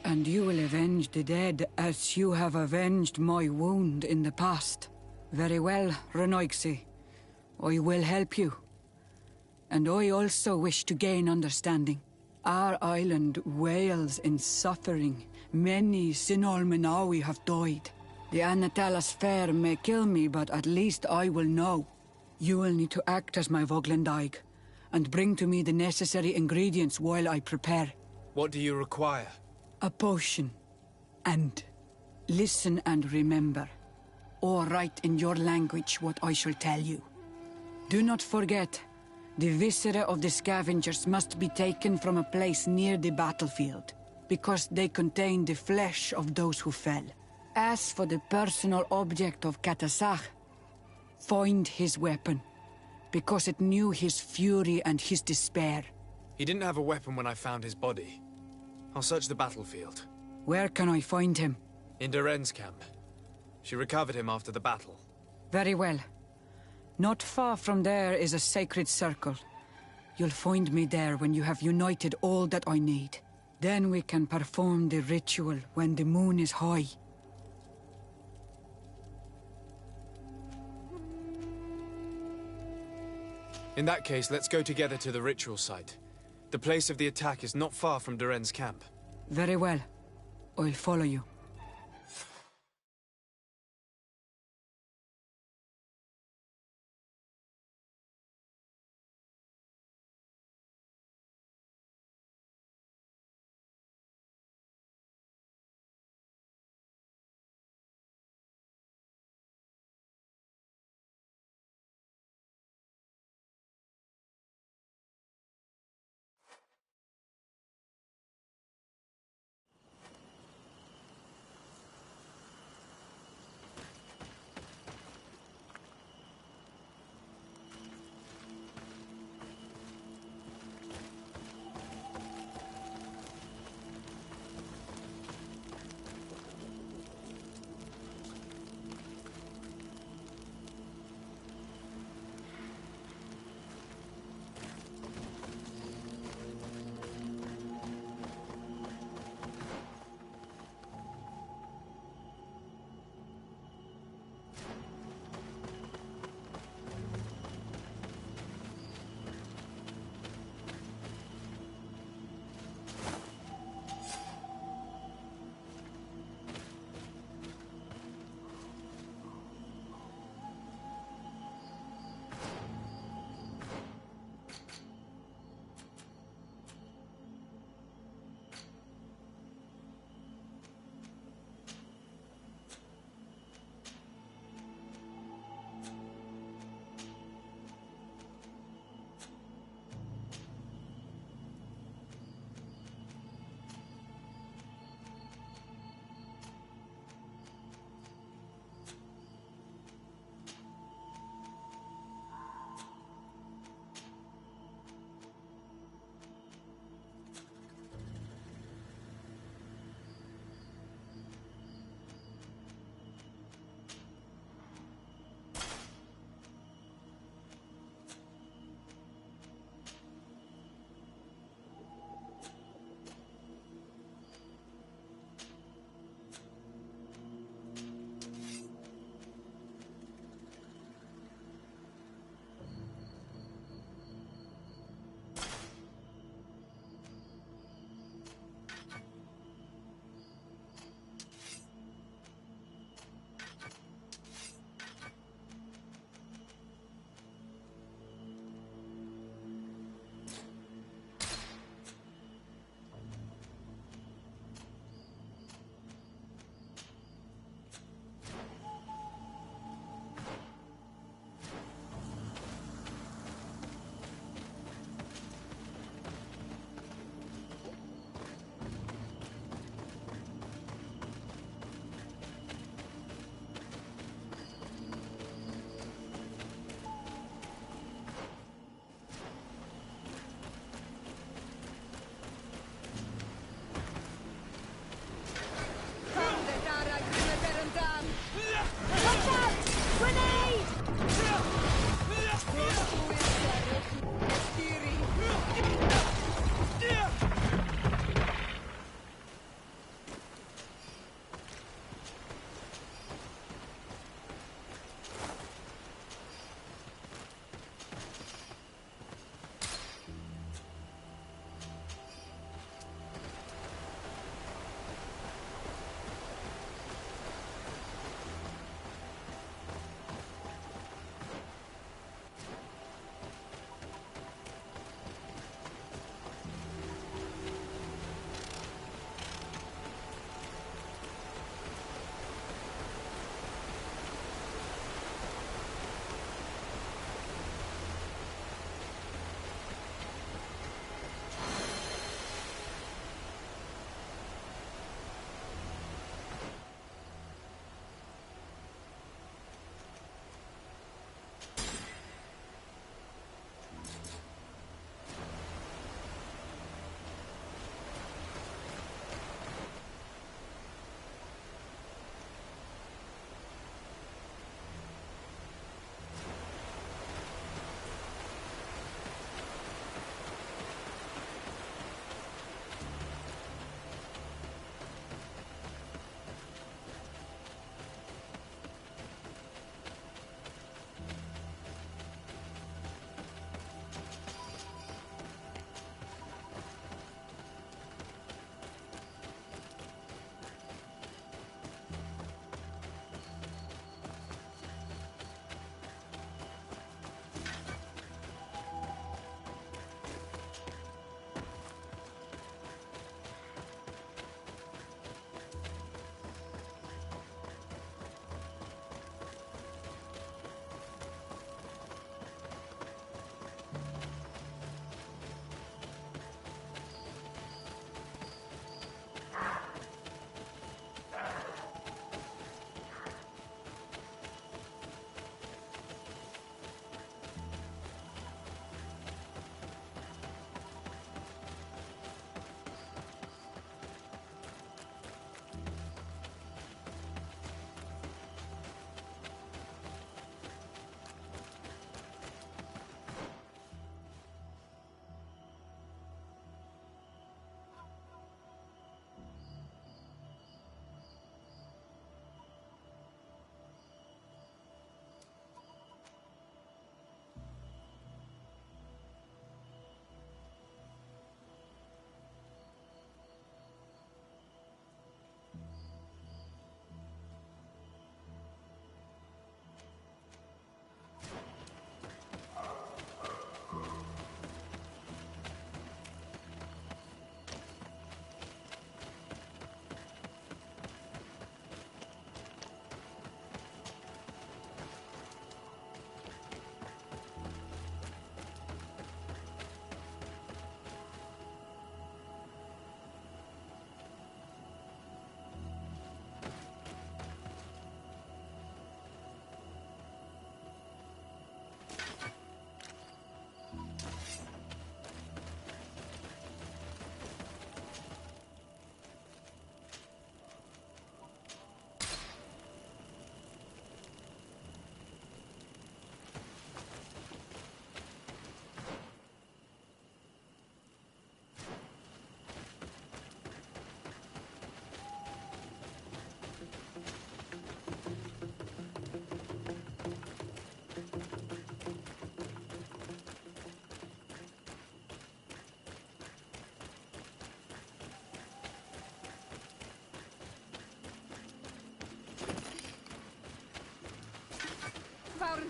And you will avenge the dead as you have avenged my wound in the past. Very well, Renoixe. I will help you. And I also wish to gain understanding. Our island wails in suffering. Many Sinol Menawi have died. The Anatalas fair may kill me, but at least I will know. You will need to act as my Voglendaig, and bring to me the necessary ingredients while I prepare. What do you require? A potion. And listen and remember, or write in your language what I shall tell you. Do not forget, the viscera of the scavengers must be taken from a place near the battlefield, because they contain the flesh of those who fell. As for the personal object of Katasach, find his weapon, because it knew his fury and his despair. He didn't have a weapon when I found his body. I'll search the battlefield. Where can I find him? In Duren's camp. She recovered him after the battle. Very well. Not far from there is a sacred circle. You'll find me there when you have united all that I need. Then we can perform the ritual when the moon is high. In that case, let's go together to the ritual site. The place of the attack is not far from Duren's camp. Very well. I'll follow you.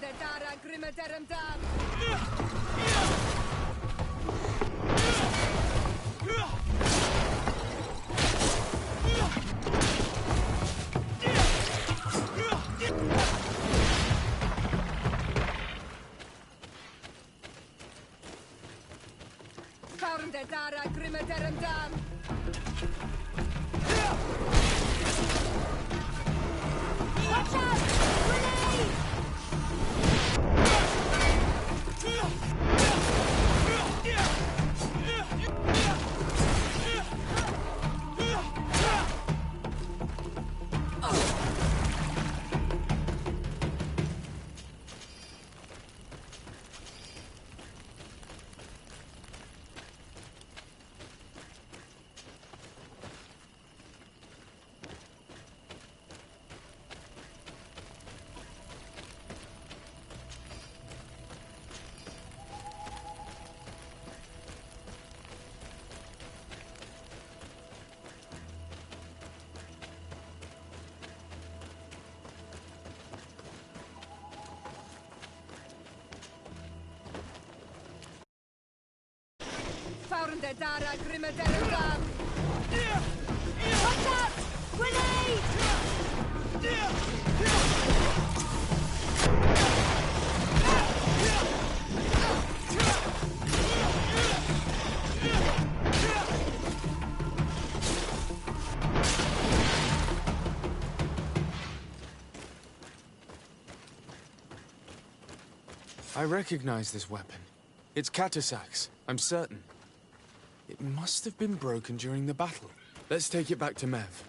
de dara grimederem dam. Fahren de dara grimederem dam. Watch out! Grenade! Fahren de dara grimederem dam. Watch out! Grenade! I recognize this weapon. It's Catasac's, I'm certain. It must have been broken during the battle. Let's take it back to Mev.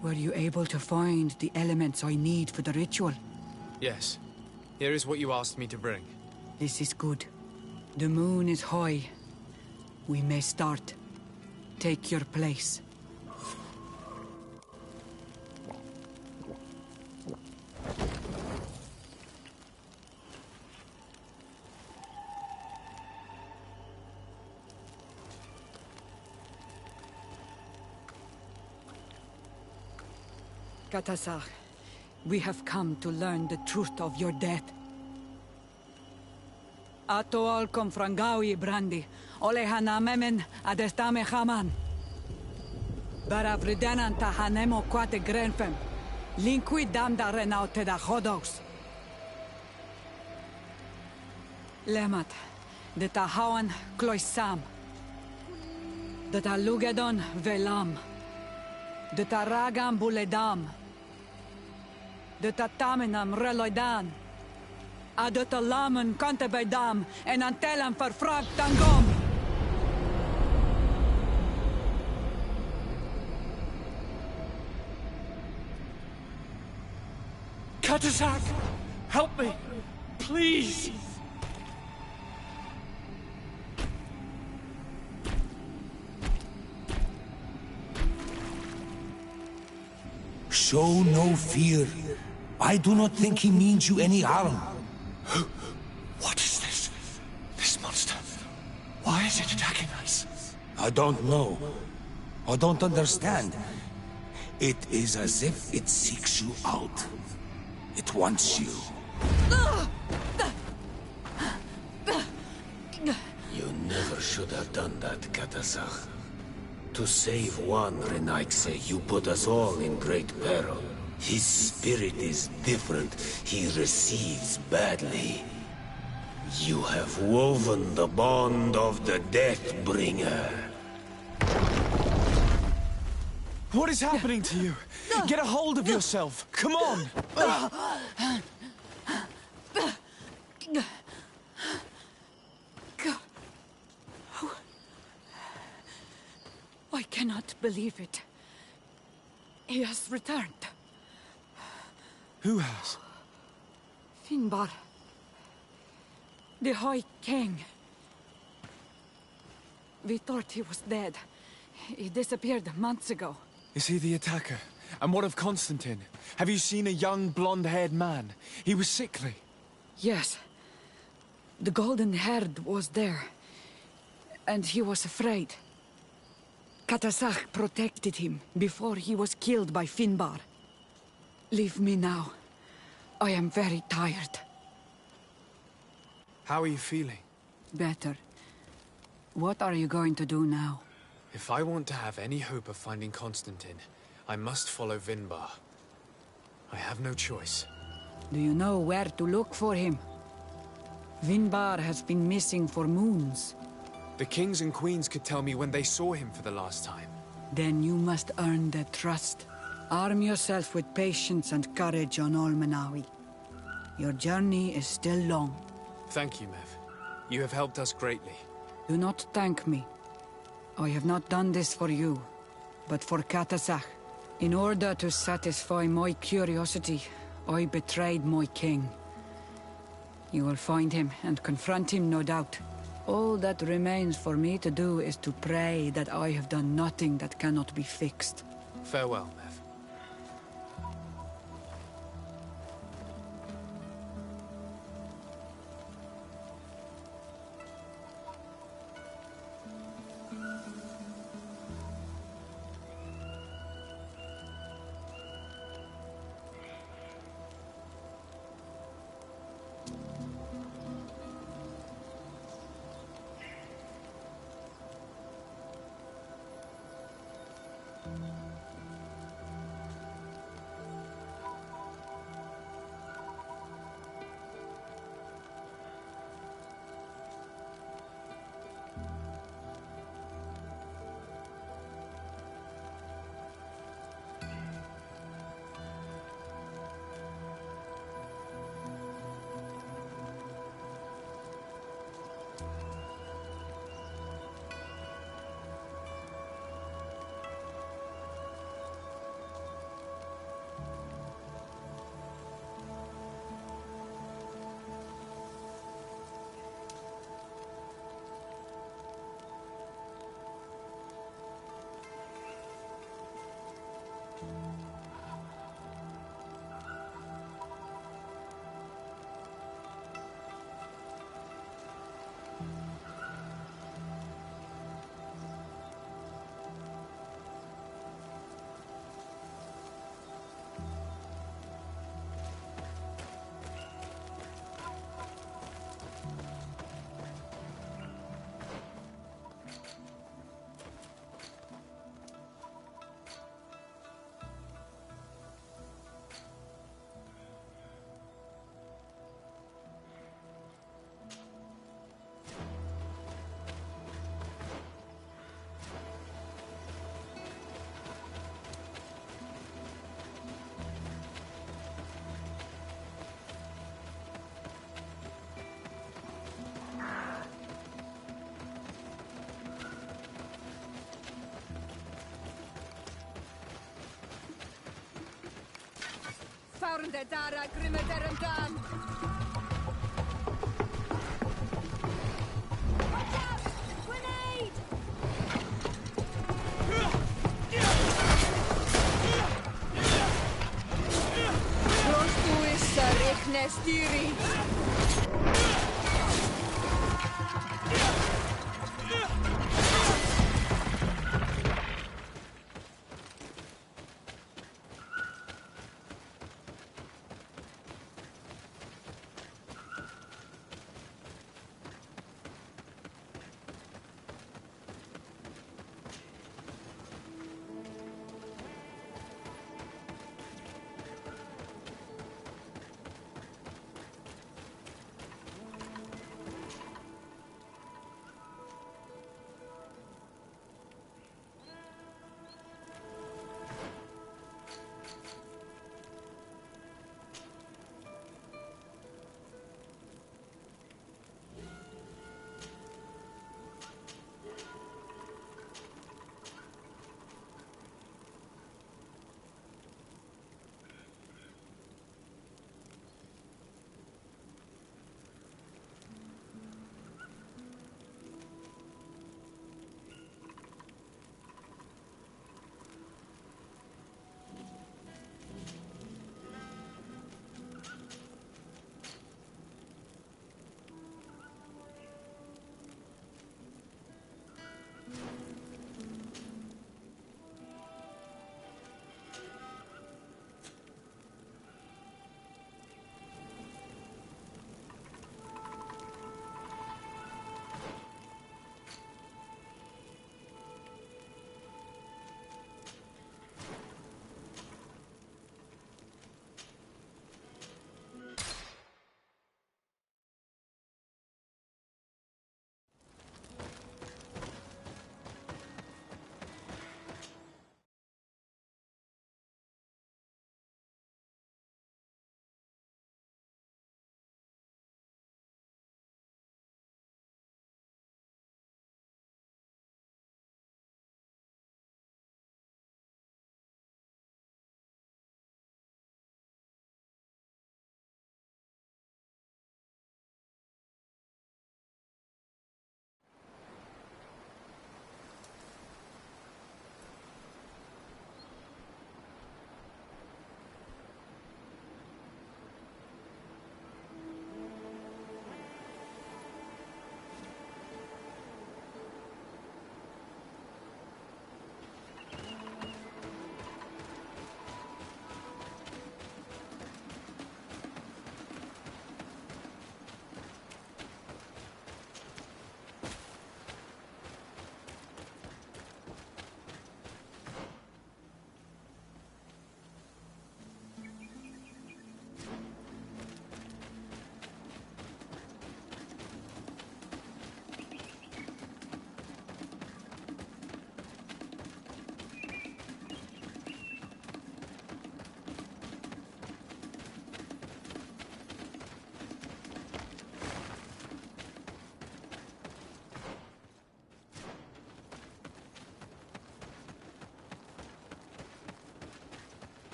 Were you able to find the elements I need for the ritual? Yes. Here is what you asked me to bring. This is good. The moon is high. We may start. Take your place. Katasar, we have come to learn the truth of your death. Ato al confrangawi brandi, olehana memen adestame haman. Baravridenan tahanemo quate grenfem, linqui damda renaute da hodos. Lemat, de tahawan kloisam, de talugedon velam, de taragam buledam, de tatamenam reloidan, adotalamen contebedam en antelam verfrag tangom. Katasak! Help me! Please! Show no fear. I do not think he means you any harm. What is this? This monster. Why is it attacking us? I don't know. I don't understand. It is as if it seeks you out. It wants you. You never should have done that, Katasach. To save one, Renaikse, you put us all in great peril. His spirit is different. He receives badly. You have woven the bond of the Deathbringer. What is happening to you? Get a hold of yourself. Come on! I cannot believe it. He has returned. Who has? Finbar. The High King. We thought he was dead. He disappeared months ago. Is he the attacker? And what of Constantine? Have you seen a young, blonde-haired man? He was sickly. Yes. The golden-haired was there. And he was afraid. Katasach protected him before he was killed by Finbar. Leave me now. I am very tired. How are you feeling? Better. What are you going to do now? If I want to have any hope of finding Constantine, I must follow Vinbar. I have no choice. Do you know where to look for him? Vinbar has been missing for moons. The kings and queens could tell me when they saw him for the last time. Then you must earn their trust. Arm yourself with patience and courage on Olmenawi. Your journey is still long. Thank you, Mev. You have helped us greatly. Do not thank me. I have not done this for you, but for Katasach. In order to satisfy my curiosity, I betrayed my king. You will find him and confront him, no doubt. All that remains for me to do is to pray that I have done nothing that cannot be fixed. Farewell, Mev. Fourende dara grimmer dam. Watch out! Grenade! Prostuissa Rignestiri.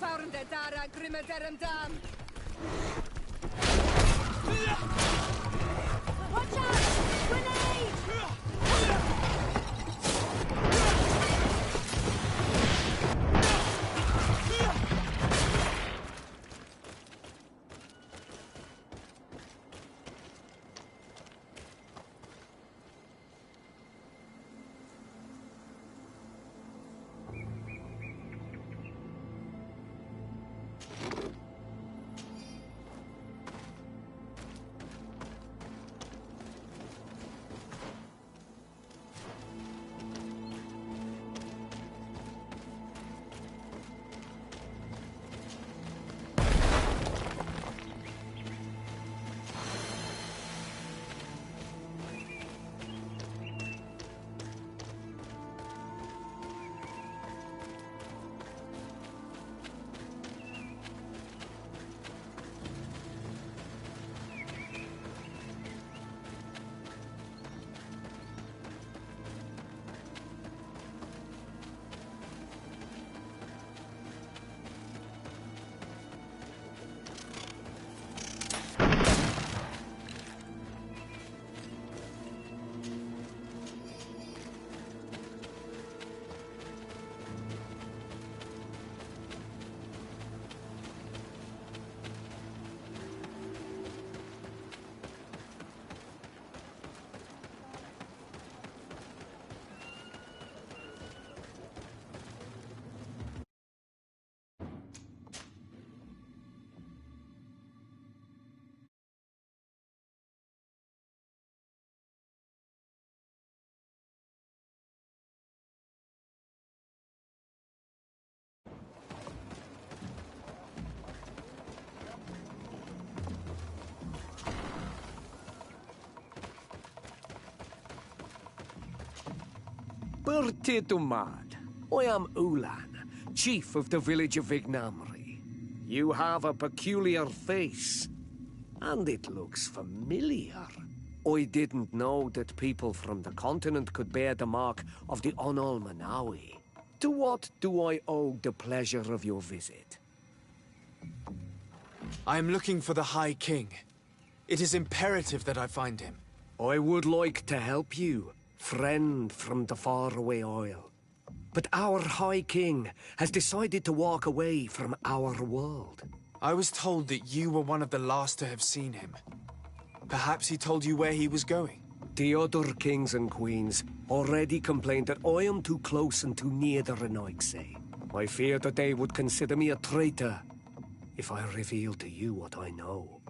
Fourende dara grimmer dam. Watch out! Grenade! Bertie to Mad. I am Ulan, chief of the village of Vignamri. You have a peculiar face, and it looks familiar. I didn't know that people from the continent could bear the mark of the Onol Manawi. To what do I owe the pleasure of your visit? I am looking for the High King. It is imperative that I find him. I would like to help you, friend from the faraway isle. But our High King has decided to walk away from our world. I was told that you were one of the last to have seen him. Perhaps he told you where he was going? The other kings and queens already complained that I am too close and too near the Renaigse. I fear that they would consider me a traitor if I reveal to you what I know.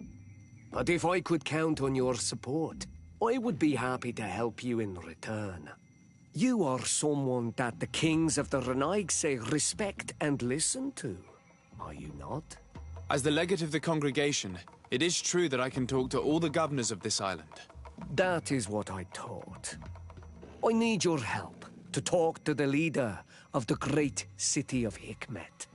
But if I could count on your support, I would be happy to help you in return. You are someone that the kings of the Renaigse respect and listen to, are you not? As the legate of the congregation, it is true that I can talk to all the governors of this island. That is what I thought. I need your help to talk to the leader of the great city of Hikmet.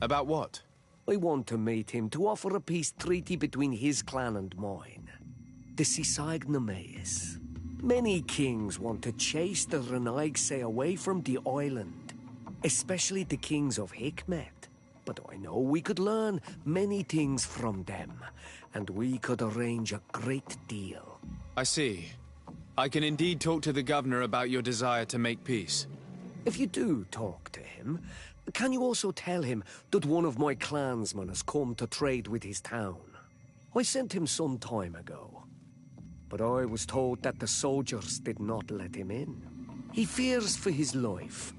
About what? I want to meet him to offer a peace treaty between his clan and mine. The Sisagnameis. Many kings want to chase the Renaigse away from the island, especially the kings of Hikmet. But I know we could learn many things from them, and we could arrange a great deal. I see. I can indeed talk to the governor about your desire to make peace. If you do talk to him, can you also tell him that one of my clansmen has come to trade with his town? I sent him some time ago, but I was told that the soldiers did not let him in. He fears for his life,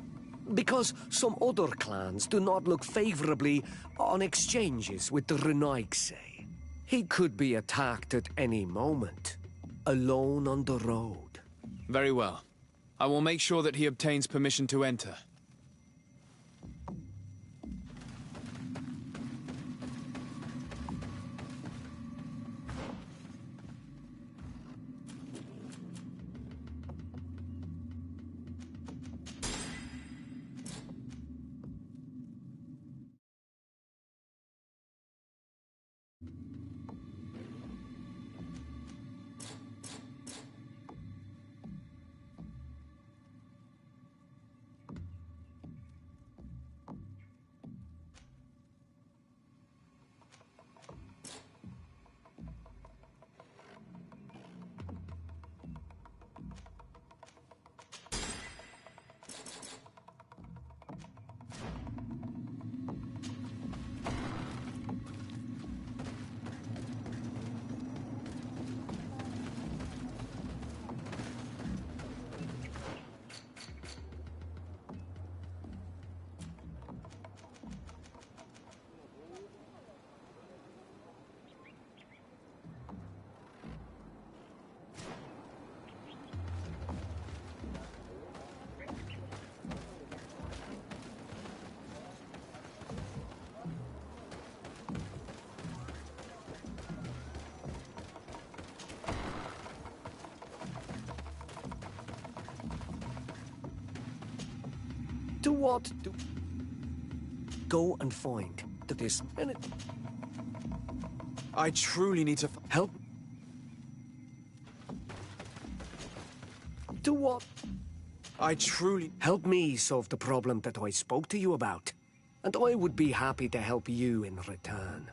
because some other clans do not look favorably on exchanges with the Renaigse. He could be attacked at any moment, alone on the road. Very well. I will make sure that he obtains permission to enter. To what do... Go and find the this minute. I truly need to help. To what? I truly... Help me solve the problem that I spoke to you about, and I would be happy to help you in return.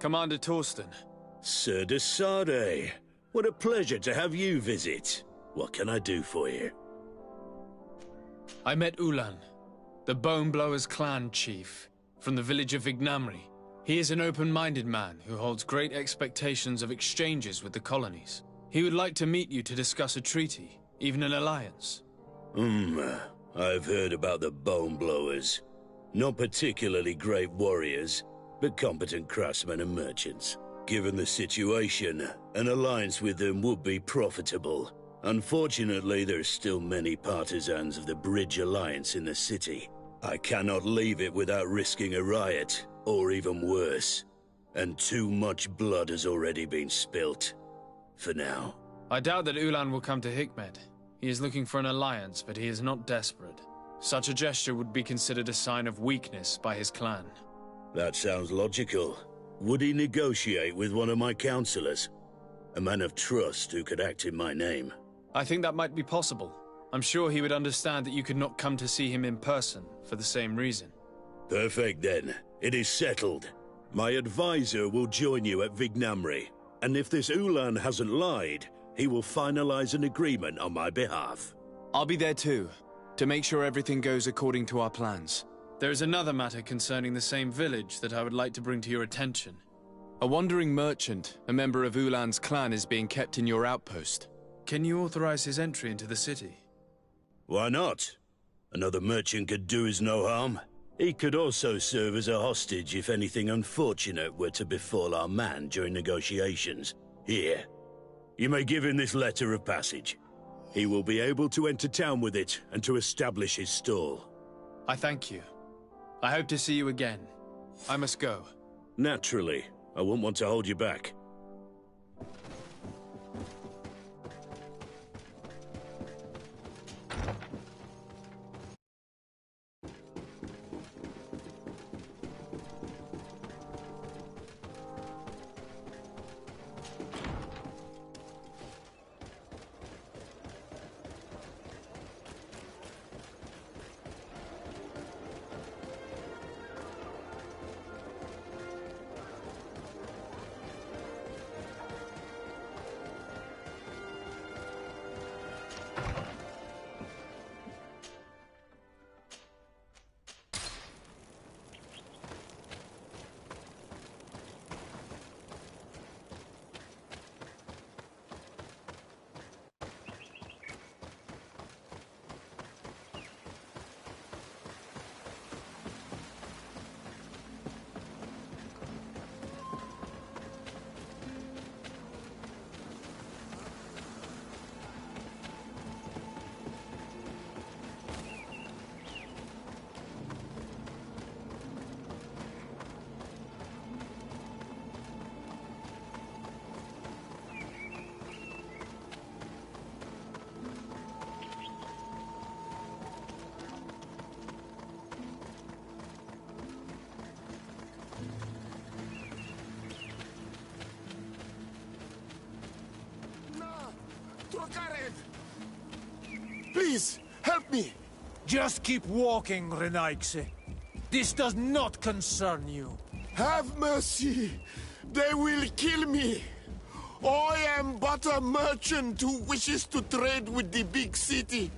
Commander Torsten. Sir de Sade, what a pleasure to have you visit. What can I do for you? I met Ulan, the Boneblower's clan chief, from the village of Vignamri. He is an open-minded man who holds great expectations of exchanges with the colonies. He would like to meet you to discuss a treaty, even an alliance. I've heard about the Boneblowers. Not particularly great warriors, but competent craftsmen and merchants. Given the situation, an alliance with them would be profitable. Unfortunately, there's still many partisans of the Bridge Alliance in the city. I cannot leave it without risking a riot, or even worse. And too much blood has already been spilt. For now. I doubt that Ulan will come to Hikmet. He is looking for an alliance, but he is not desperate. Such a gesture would be considered a sign of weakness by his clan. That sounds logical. Would he negotiate with one of my counselors? A man of trust who could act in my name? I think that might be possible. I'm sure he would understand that you could not come to see him in person for the same reason. Perfect then. It is settled. My advisor will join you at Vignamri, and if this Ulan hasn't lied, he will finalize an agreement on my behalf. I'll be there too, to make sure everything goes according to our plans. There is another matter concerning the same village that I would like to bring to your attention. A wandering merchant, a member of Ulan's clan, is being kept in your outpost. Can you authorize his entry into the city? Why not? Another merchant could do us no harm. He could also serve as a hostage if anything unfortunate were to befall our man during negotiations. Here. You may give him this letter of passage. He will be able to enter town with it and to establish his stall. I thank you. I hope to see you again. I must go. Naturally. I won't want to hold you back. Please, help me! Just keep walking, Renaigse. This does not concern you. Have mercy! They will kill me! I am but a merchant who wishes to trade with the big city.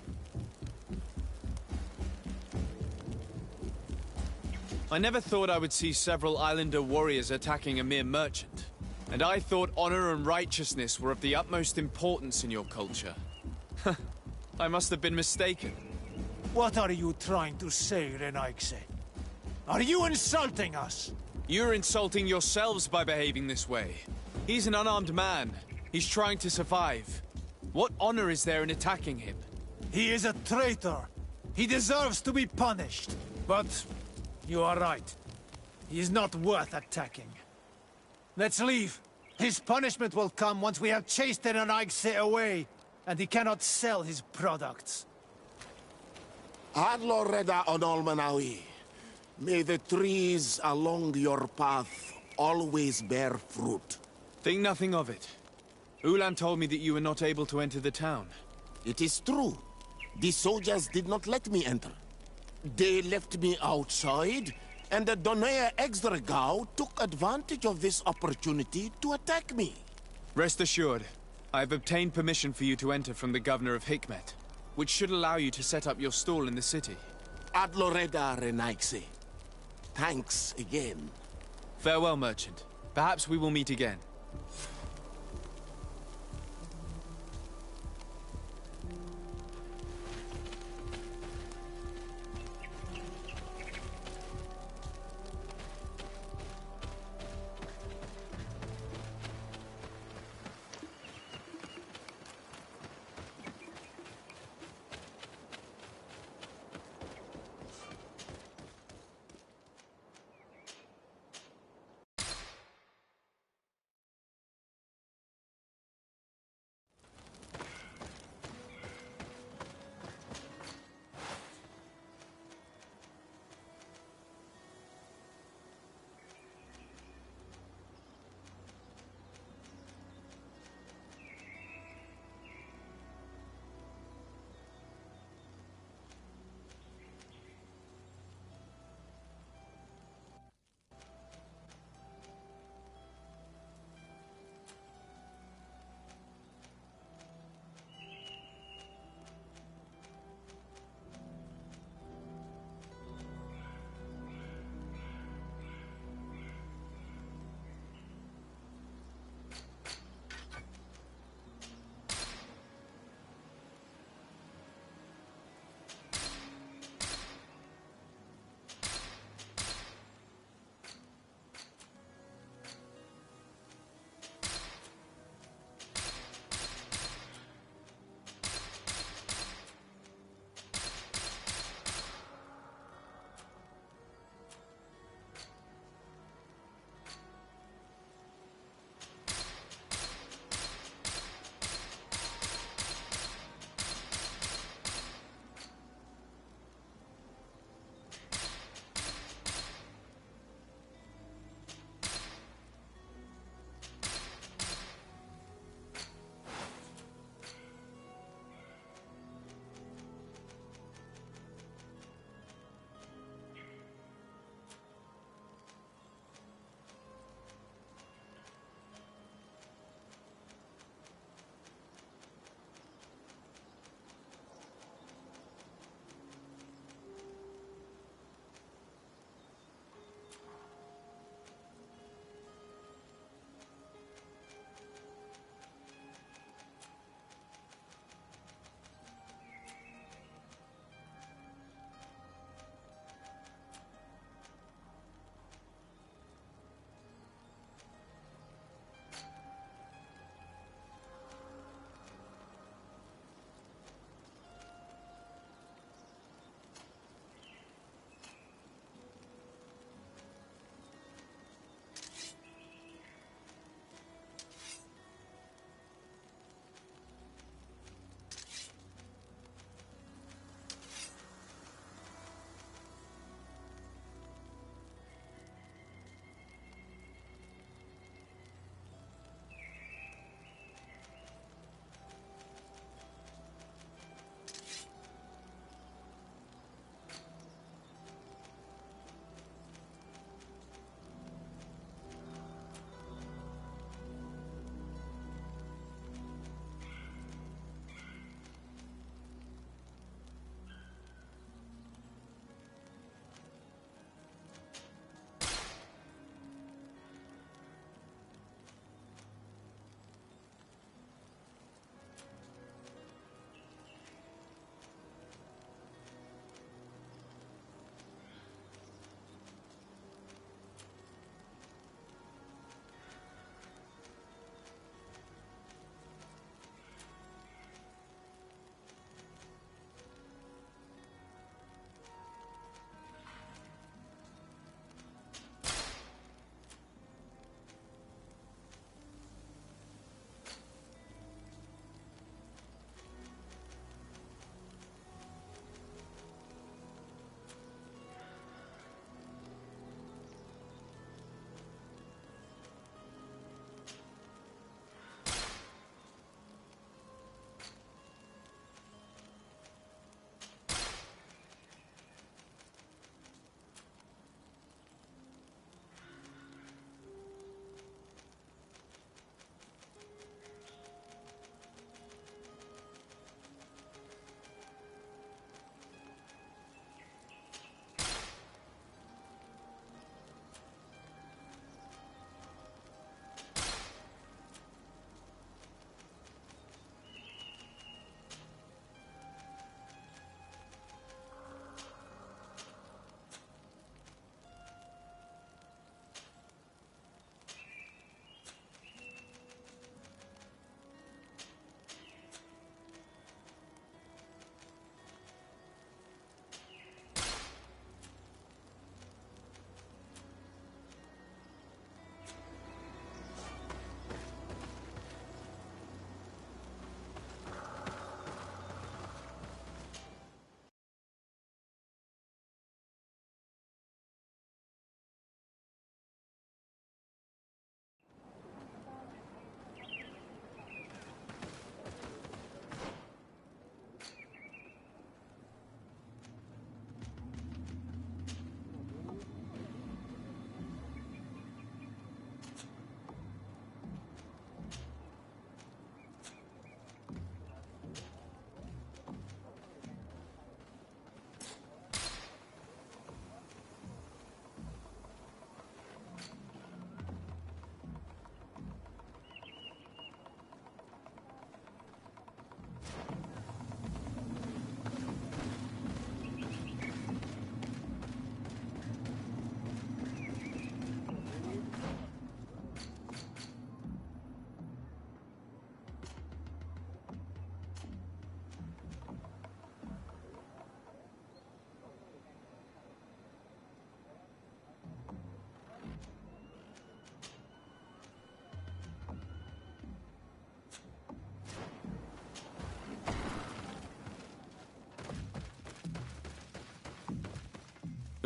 I never thought I would see several Islander warriors attacking a mere merchant. And I thought honor and righteousness were of the utmost importance in your culture. I must have been mistaken. What are you trying to say, Renaigse? Are you insulting us? You're insulting yourselves by behaving this way. He's an unarmed man. He's trying to survive. What honor is there in attacking him? He is a traitor. He deserves to be punished. But you are right. He is not worth attacking. Let's leave. His punishment will come once we have chased Renaigse away, and he cannot sell his products. Adlo Reda Onolmanawi. May the trees along your path always bear fruit. Think nothing of it. Ulan told me that you were not able to enter the town. It is true. The soldiers did not let me enter. They left me outside, and the Donea Exdragao took advantage of this opportunity to attack me. Rest assured, I have obtained permission for you to enter from the governor of Hikmet, which should allow you to set up your stall in the city. Ad Loreda Renaiksi. Thanks again. Farewell, merchant. Perhaps we will meet again.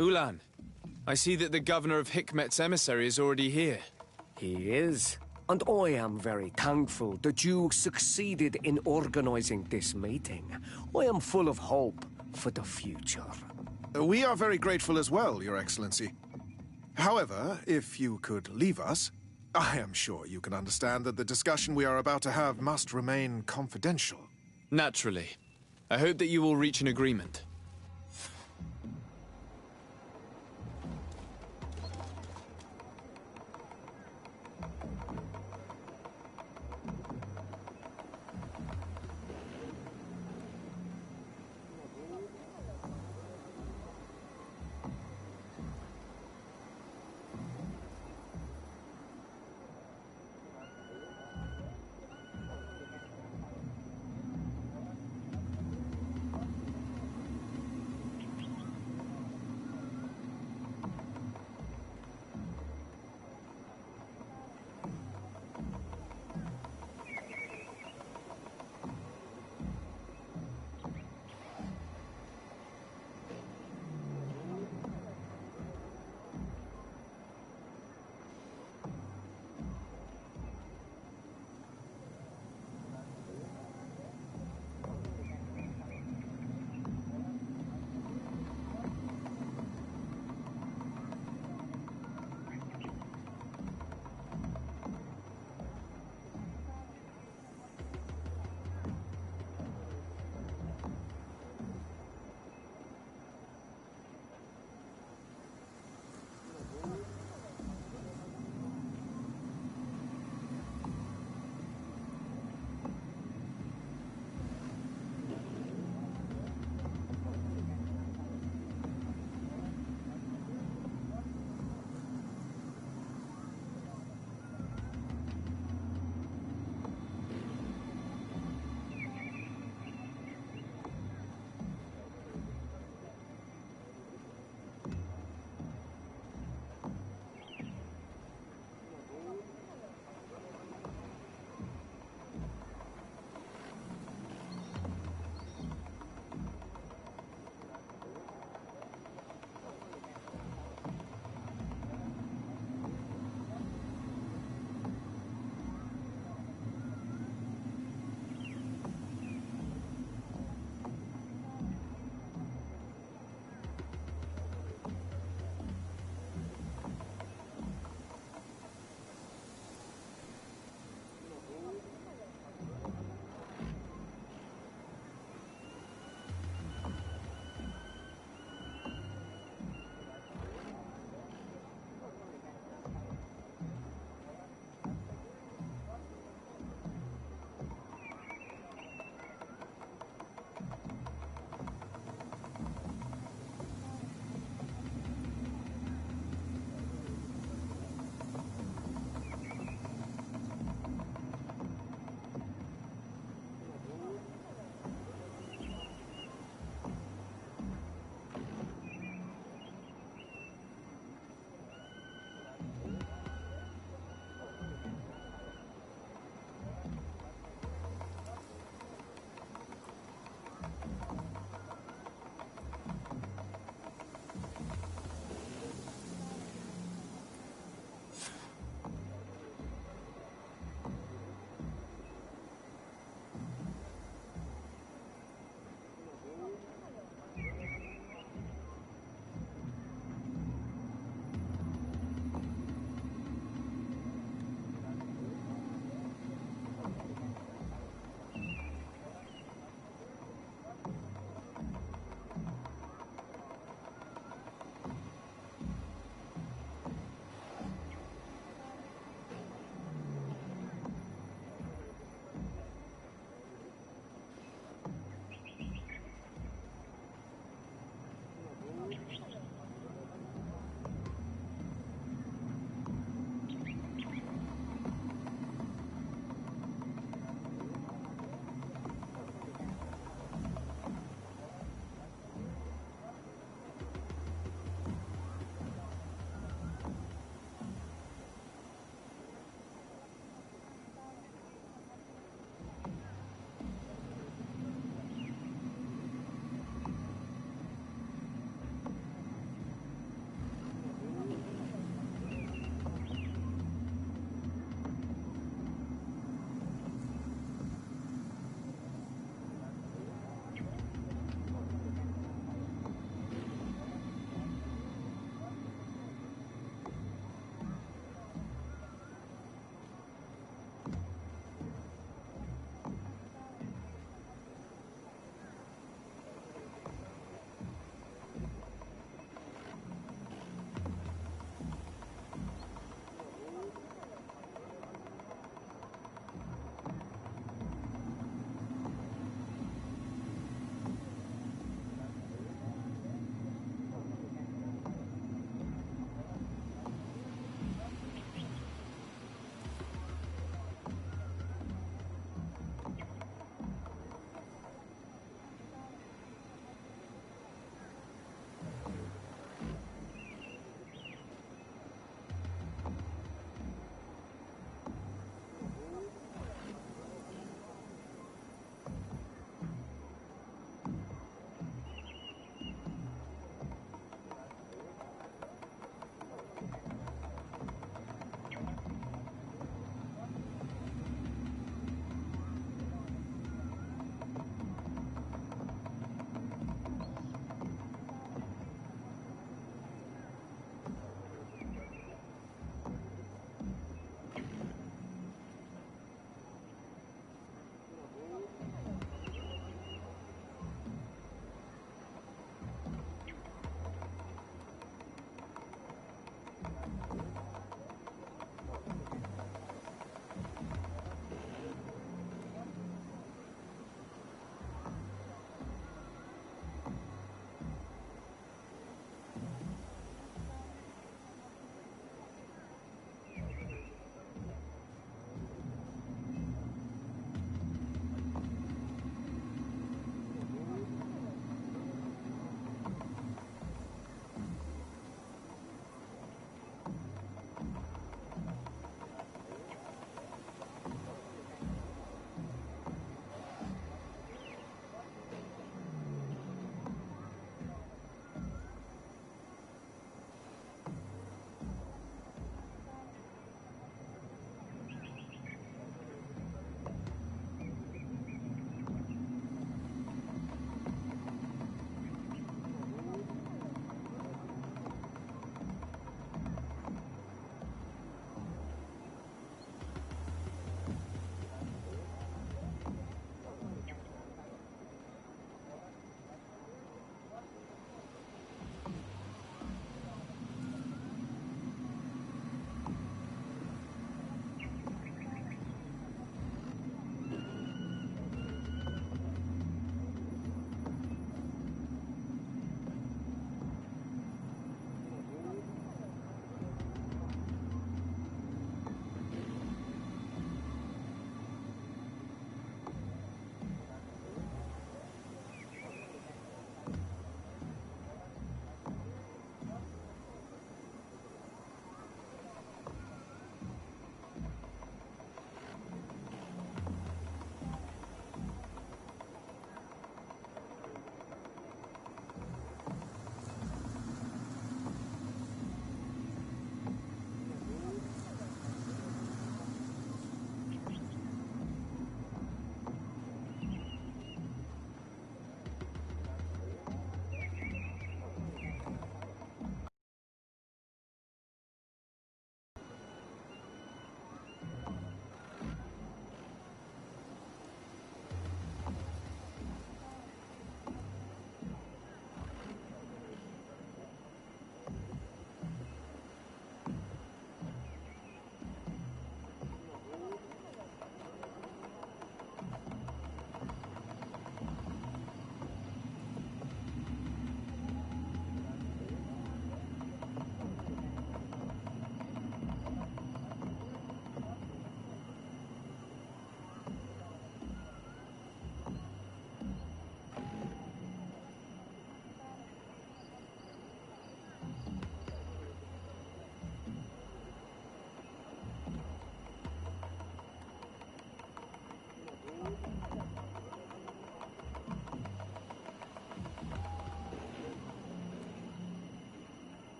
Ulan, I see that the governor of Hikmet's emissary is already here. He is. And I am very thankful that you succeeded in organizing this meeting. I am full of hope for the future. We are very grateful as well, Your Excellency. However, if you could leave us, I am sure you can understand that the discussion we are about to have must remain confidential. Naturally. I hope that you will reach an agreement.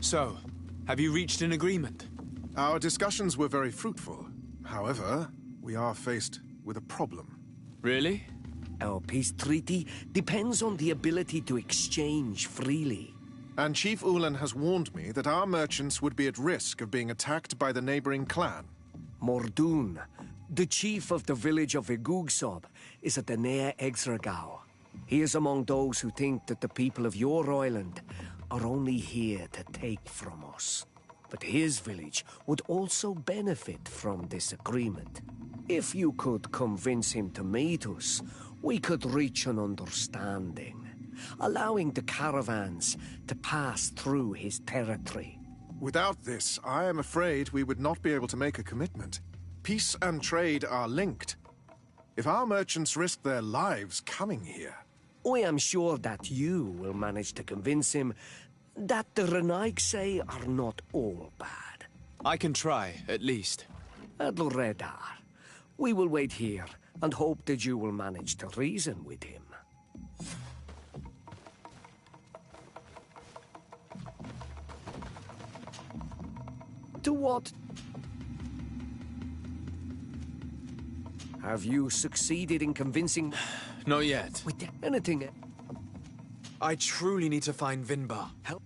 So, have you reached an agreement? Our discussions were very fruitful. However, we are faced with a problem. Really? Our peace treaty depends on the ability to exchange freely. And Chief Ulan has warned me that our merchants would be at risk of being attacked by the neighboring clan. Mordoun, the chief of the village of Igugsob, is at the Nea Exragao. He is among those who think that the people of your island are only here to take from us. But his village would also benefit from this agreement. If you could convince him to meet us, we could reach an understanding, allowing the caravans to pass through his territory. Without this, I am afraid we would not be able to make a commitment. Peace and trade are linked. If our merchants risk their lives coming here... I am sure that you will manage to convince him that the Renaigse are not all bad. I can try, at least. Adloredar, we will wait here and hope that you will manage to reason with him. To what? Have you succeeded in convincing... Not yet. With anything... I truly need to find Vinbar. Help.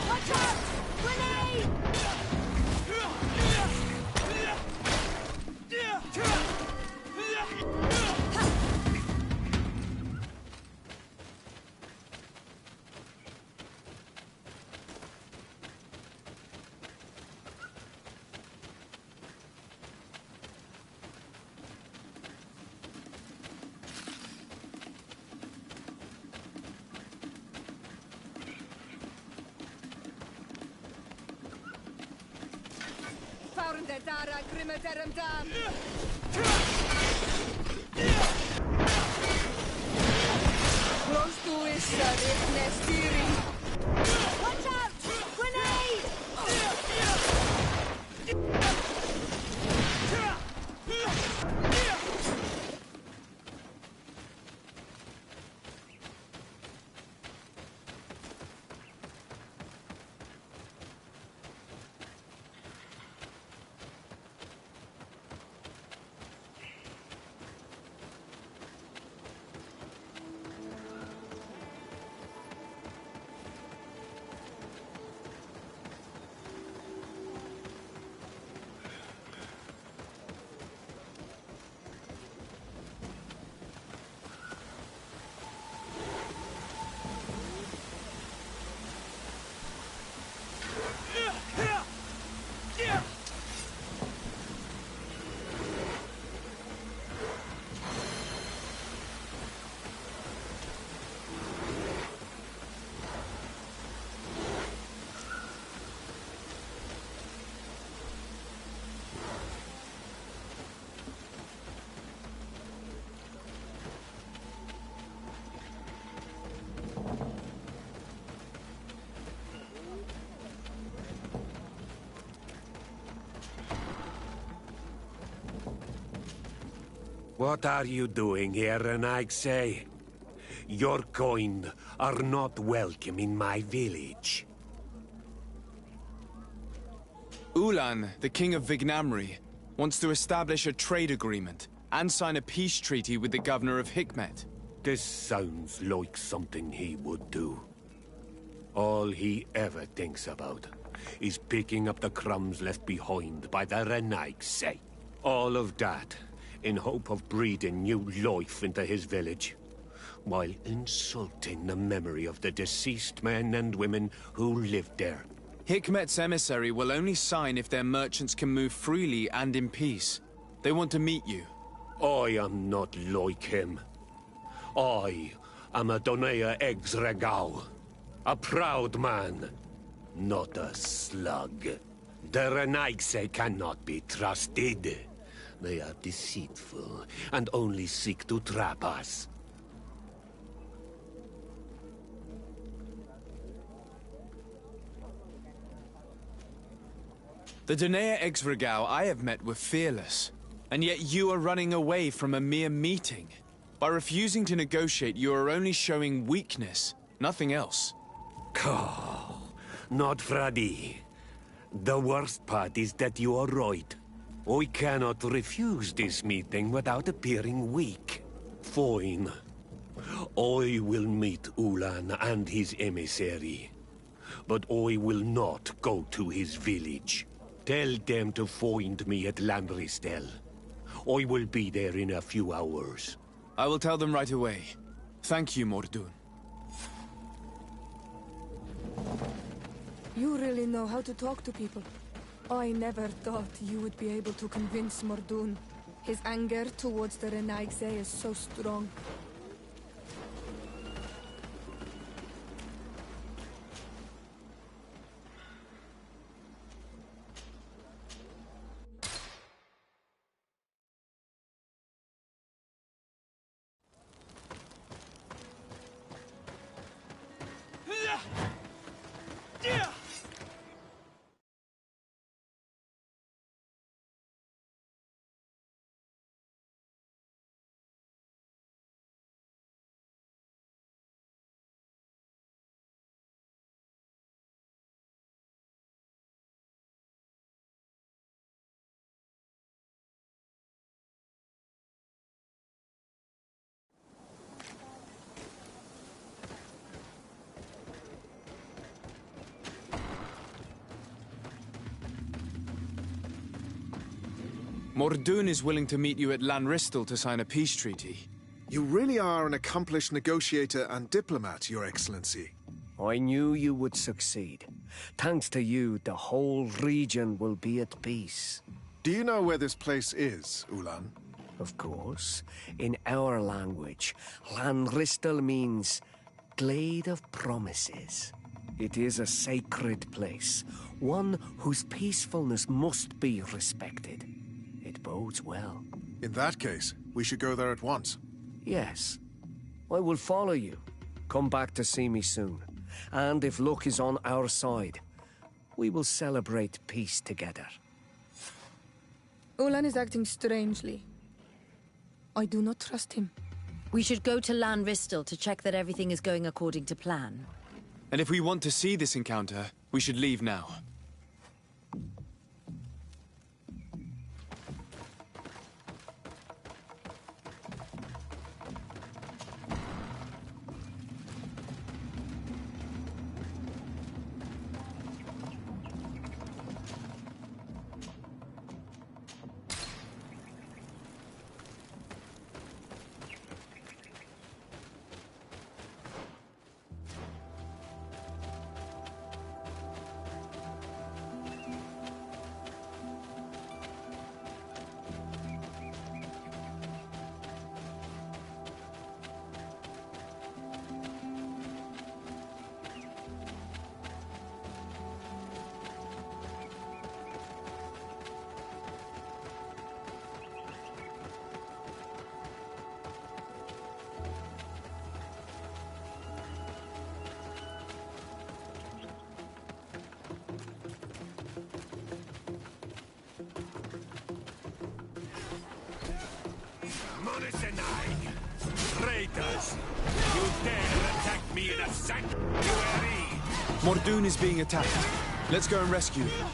Watch out! Grenade! Dara Grimadaram Dam! Close to Issa, Nestiri! Watch out! Grenade! What are you doing here, Renaigse? Your kind are not welcome in my village. Ulan, the king of Vignamri, wants to establish a trade agreement and sign a peace treaty with the governor of Hikmet. This sounds like something he would do. All he ever thinks about is picking up the crumbs left behind by the Renaigse. All of that in hope of breathing new life into his village, while insulting the memory of the deceased men and women who lived there. Hikmet's emissary will only sign if their merchants can move freely and in peace. They want to meet you. I am not like him. I am a Donea Exregao, a proud man, not a slug. The Renaigse cannot be trusted. They are deceitful and only seek to trap us. The Donea Exregao I have met were fearless, and yet you are running away from a mere meeting. By refusing to negotiate, you are only showing weakness, nothing else. Not Freddy. The worst part is that you are right. I cannot refuse this meeting without appearing weak. Fine. I will meet Ulan and his emissary. But I will not go to his village. Tell them to find me at Landristel. I will be there in a few hours. I will tell them right away. Thank you, Mordun. You really know how to talk to people. I never thought you would be able to convince Mordun. His anger towards the Renaigse is so strong. Mordun is willing to meet you at Lanristel to sign a peace treaty. You really are an accomplished negotiator and diplomat, Your Excellency. I knew you would succeed. Thanks to you, the whole region will be at peace. Do you know where this place is, Ulan? Of course. In our language, Lanristel means Glade of Promises. It is a sacred place, one whose peacefulness must be respected. It bodes well. In that case, we should go there at once. Yes. I will follow you. Come back to see me soon. And if luck is on our side, we will celebrate peace together. Ulan is acting strangely. I do not trust him. We should go to Lanristel to check that everything is going according to plan. And if we want to see this encounter, we should leave now. Traitors! You dare attack me in a sanctuary! Mordoon is being attacked. Let's go and rescue him.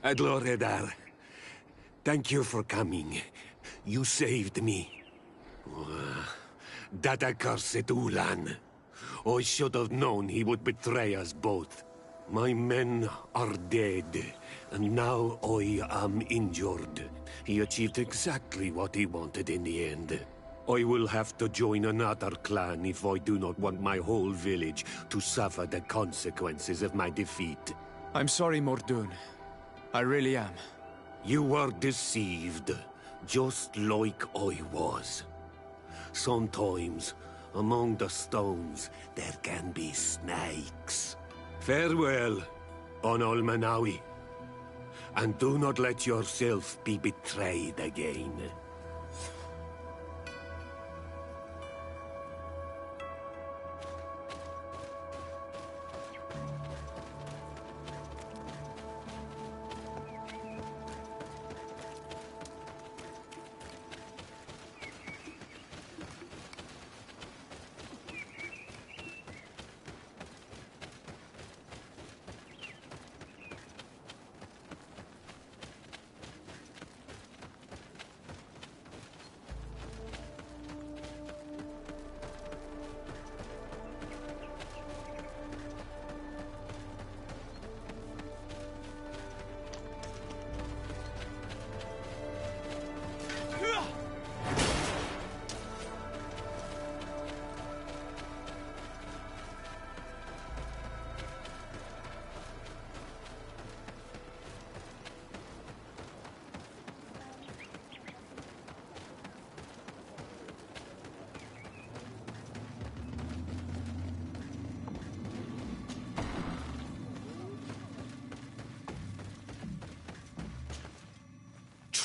Adloredar, thank you for coming. You saved me. That accursed Ulan. I should have known he would betray us both. My men are dead, and now I am injured. He achieved exactly what he wanted in the end. I will have to join another clan if I do not want my whole village to suffer the consequences of my defeat. I'm sorry, Mordoon. I really am. You were deceived, just like I was. Sometimes, among the stones, there can be snakes. Farewell, on Almanawi. And do not let yourself be betrayed again.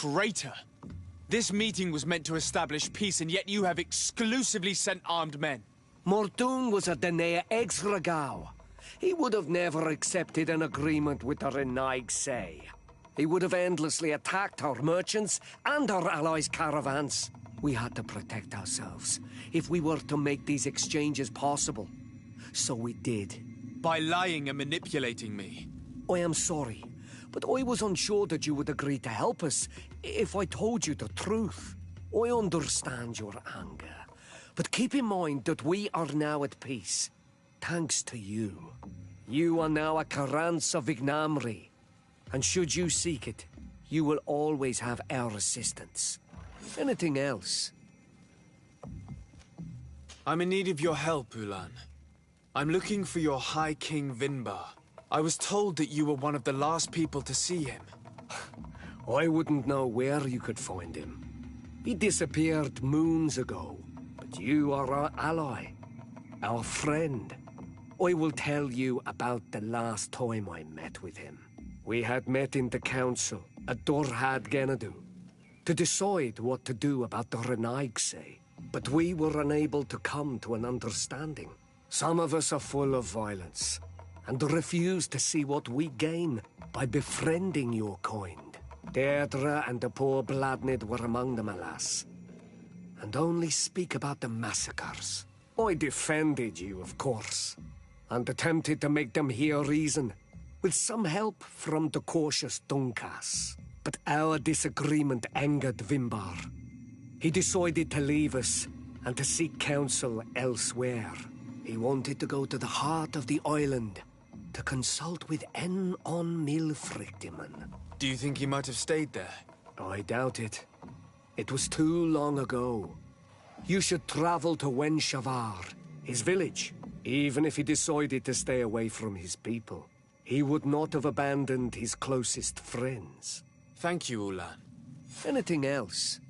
Traitor! This meeting was meant to establish peace, and yet you have exclusively sent armed men. Mordoon was a Denea ex-Ragao. He would have never accepted an agreement with the Renaig Say. He would have endlessly attacked our merchants and our allies' caravans. We had to protect ourselves if we were to make these exchanges possible. So we did. By lying and manipulating me. I am sorry, but I was unsure that you would agree to help us if I told you the truth. I understand your anger, but keep in mind that we are now at peace, thanks to you. You are now a Karans of Ignamri, and should you seek it, you will always have our assistance. Anything else? I'm in need of your help, Ulan. I'm looking for your High King Vinbar. I was told that you were one of the last people to see him. I wouldn't know where you could find him. He disappeared moons ago, but you are our ally, our friend. I will tell you about the last time I met with him. We had met in the council at Dorhad Genadu to decide what to do about the Renaigse, but we were unable to come to an understanding. Some of us are full of violence, and refuse to see what we gain by befriending your kind. Deirdre and the poor Bladnid were among them, alas, and only speak about the massacres. I defended you, of course, and attempted to make them hear reason, with some help from the cautious Dunkas. But our disagreement angered Vimbar. He decided to leave us and to seek counsel elsewhere. He wanted to go to the heart of the island to consult with En on Milfrictiman. Do you think he might have stayed there? I doubt it. It was too long ago. You should travel to Wen Shavar, his village. Even if he decided to stay away from his people, he would not have abandoned his closest friends. Thank you, Ulan. Anything else?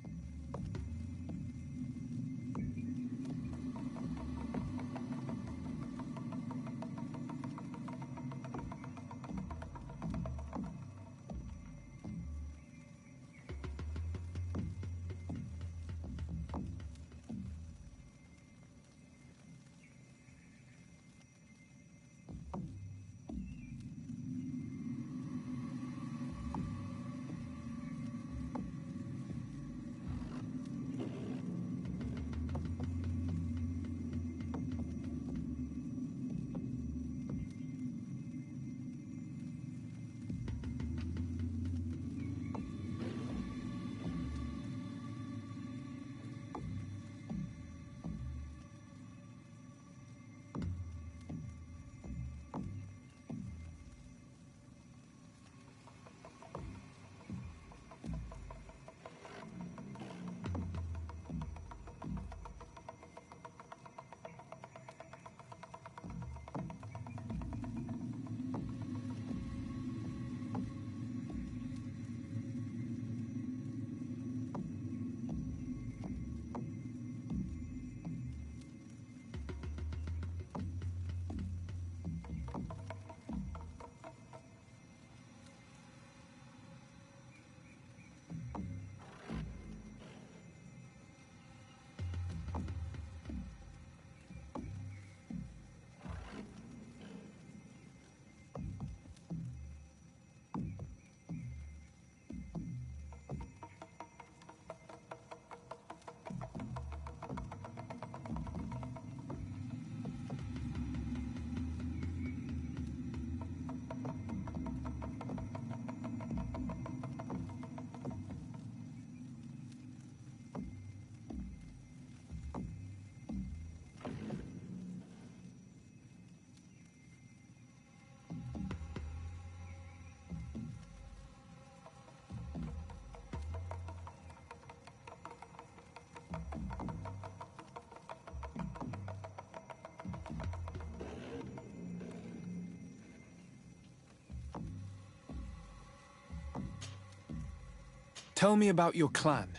Tell me about your clan.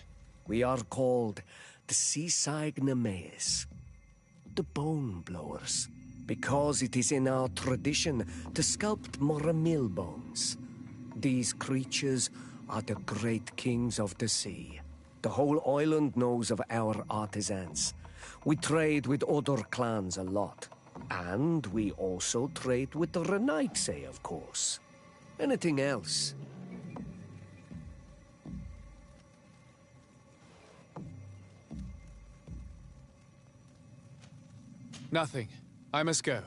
We are called the Seaside Nemeis, the Bone Blowers, because it is in our tradition to sculpt Moramil bones. These creatures are the great kings of the sea. The whole island knows of our artisans. We trade with other clans a lot. And we also trade with the Renaigse, of course. Anything else? Nothing. I must go.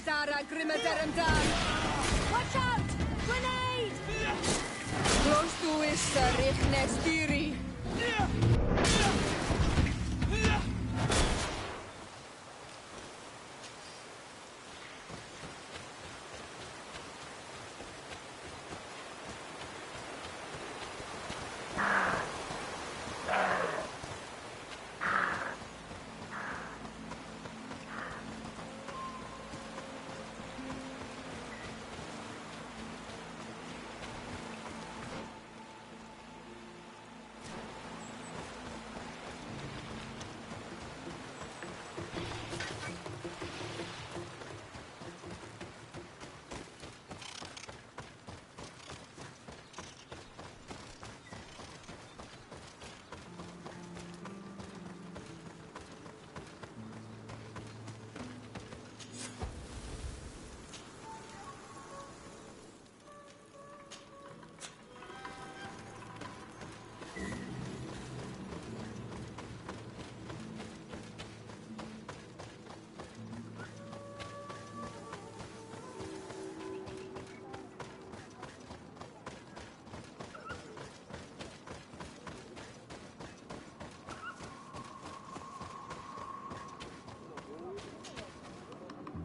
Dara Grimadaramdan! Watch out! Grenade! Close to is Richnestiri.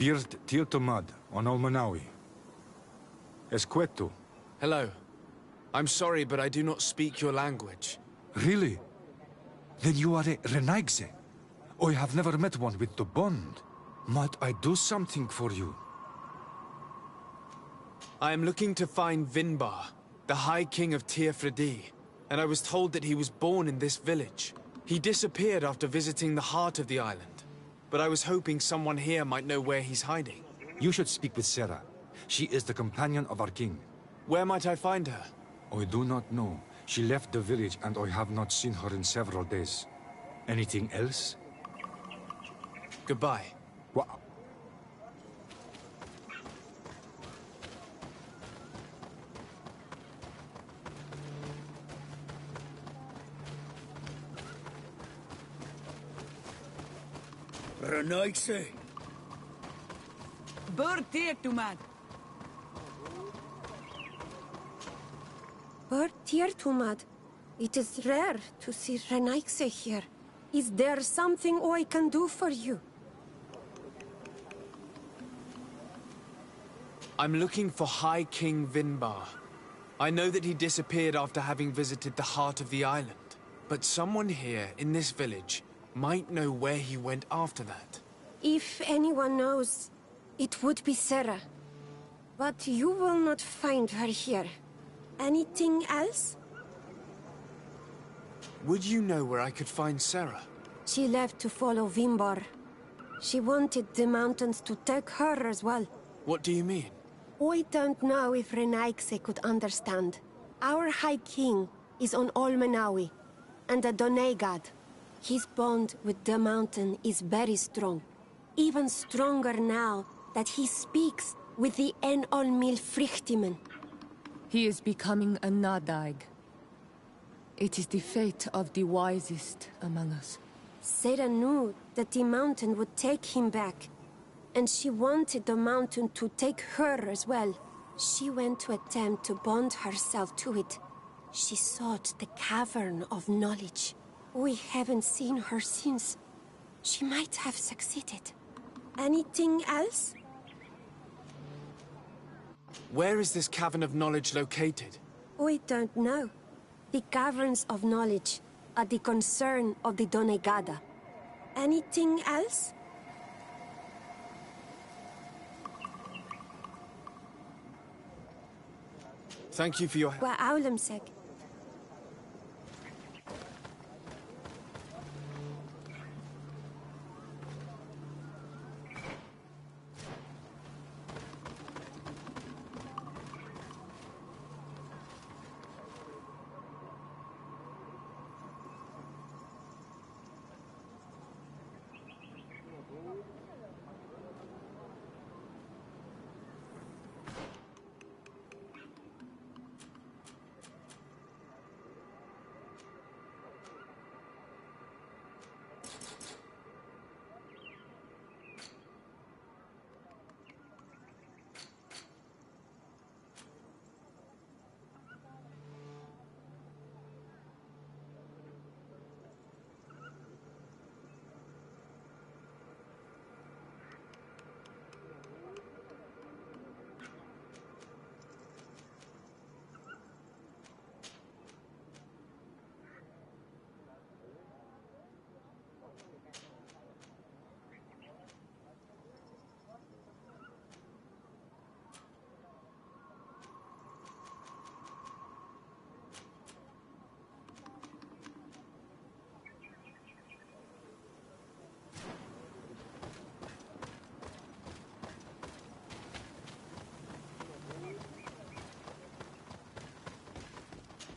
Birt Tirtomad on Olmanawi. Esqueto. Hello. I'm sorry, but I do not speak your language. Really? Then you are a Renaigse. I have never met one with the bond. Might I do something for you? I am looking to find Vinbar, the High King of Tirfredi, and I was told that he was born in this village. He disappeared after visiting the heart of the island, but I was hoping someone here might know where he's hiding. You should speak with Sarah. She is the companion of our king. Where might I find her? I do not know. She left the village and I have not seen her in several days. Anything else? Goodbye. What? Renaigse? Bertirtumad. Bertirtumad. It is rare to see Renaigse here. Is there something I can do for you? I'm looking for High King Vinbar. I know that he disappeared after having visited the heart of the island. But someone here, in this village, might know where he went after that. If anyone knows, it would be Sarah. But you will not find her here. Anything else? Would you know where I could find Sarah? She left to follow Vinbar. She wanted the mountains to take her as well. What do you mean? I don't know if Renaigse could understand. Our High King is on Olmenawi, and a Doneigad. His bond with the mountain is very strong. Even stronger now that he speaks with the En-Olmil Frichtimen. He is becoming a Nadaig. It is the fate of the wisest among us. Sarah knew that the mountain would take him back, and she wanted the mountain to take her as well. She went to attempt to bond herself to it. She sought the Cavern of Knowledge. We haven't seen her since. She might have succeeded. Anything else? Where is this Cavern of Knowledge located? We don't know. The Caverns of Knowledge are the concern of the Doneigada. Anything else? Thank you for your help. Wa'aulamsek.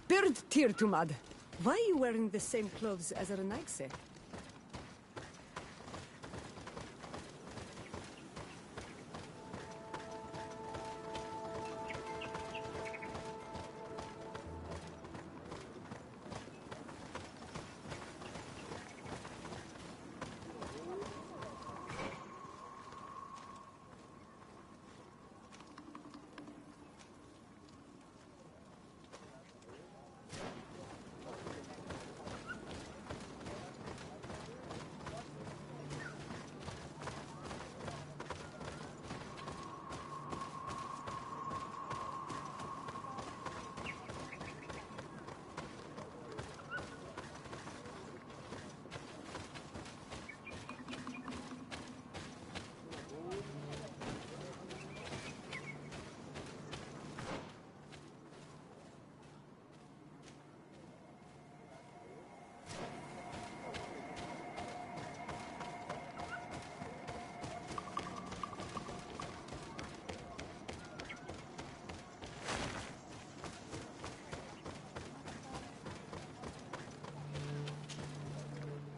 Bertirtumad. Why are you wearing the same clothes as Renaigse?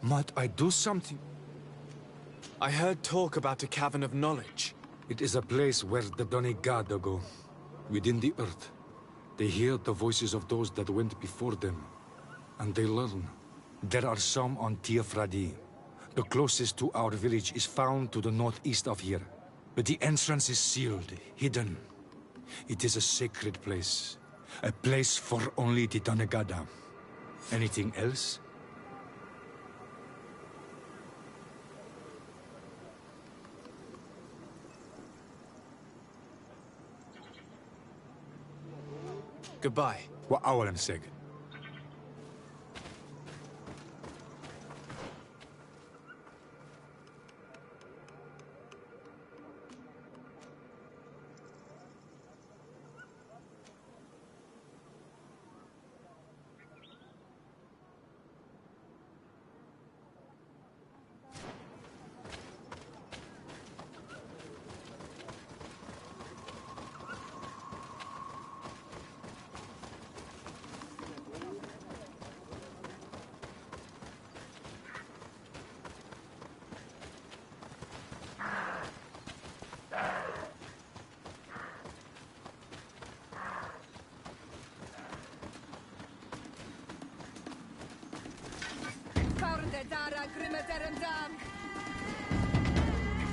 Might I do something? I heard talk about a Cavern of Knowledge. It is a place where the Doneigada go, within the earth. They hear the voices of those that went before them, and they learn. There are some on Tiafradi, The closest to our village is found to the northeast of here. But the entrance is sealed, hidden. It is a sacred place. A place for only the Donegada. Anything else? Goodbye. Wa awalan seg.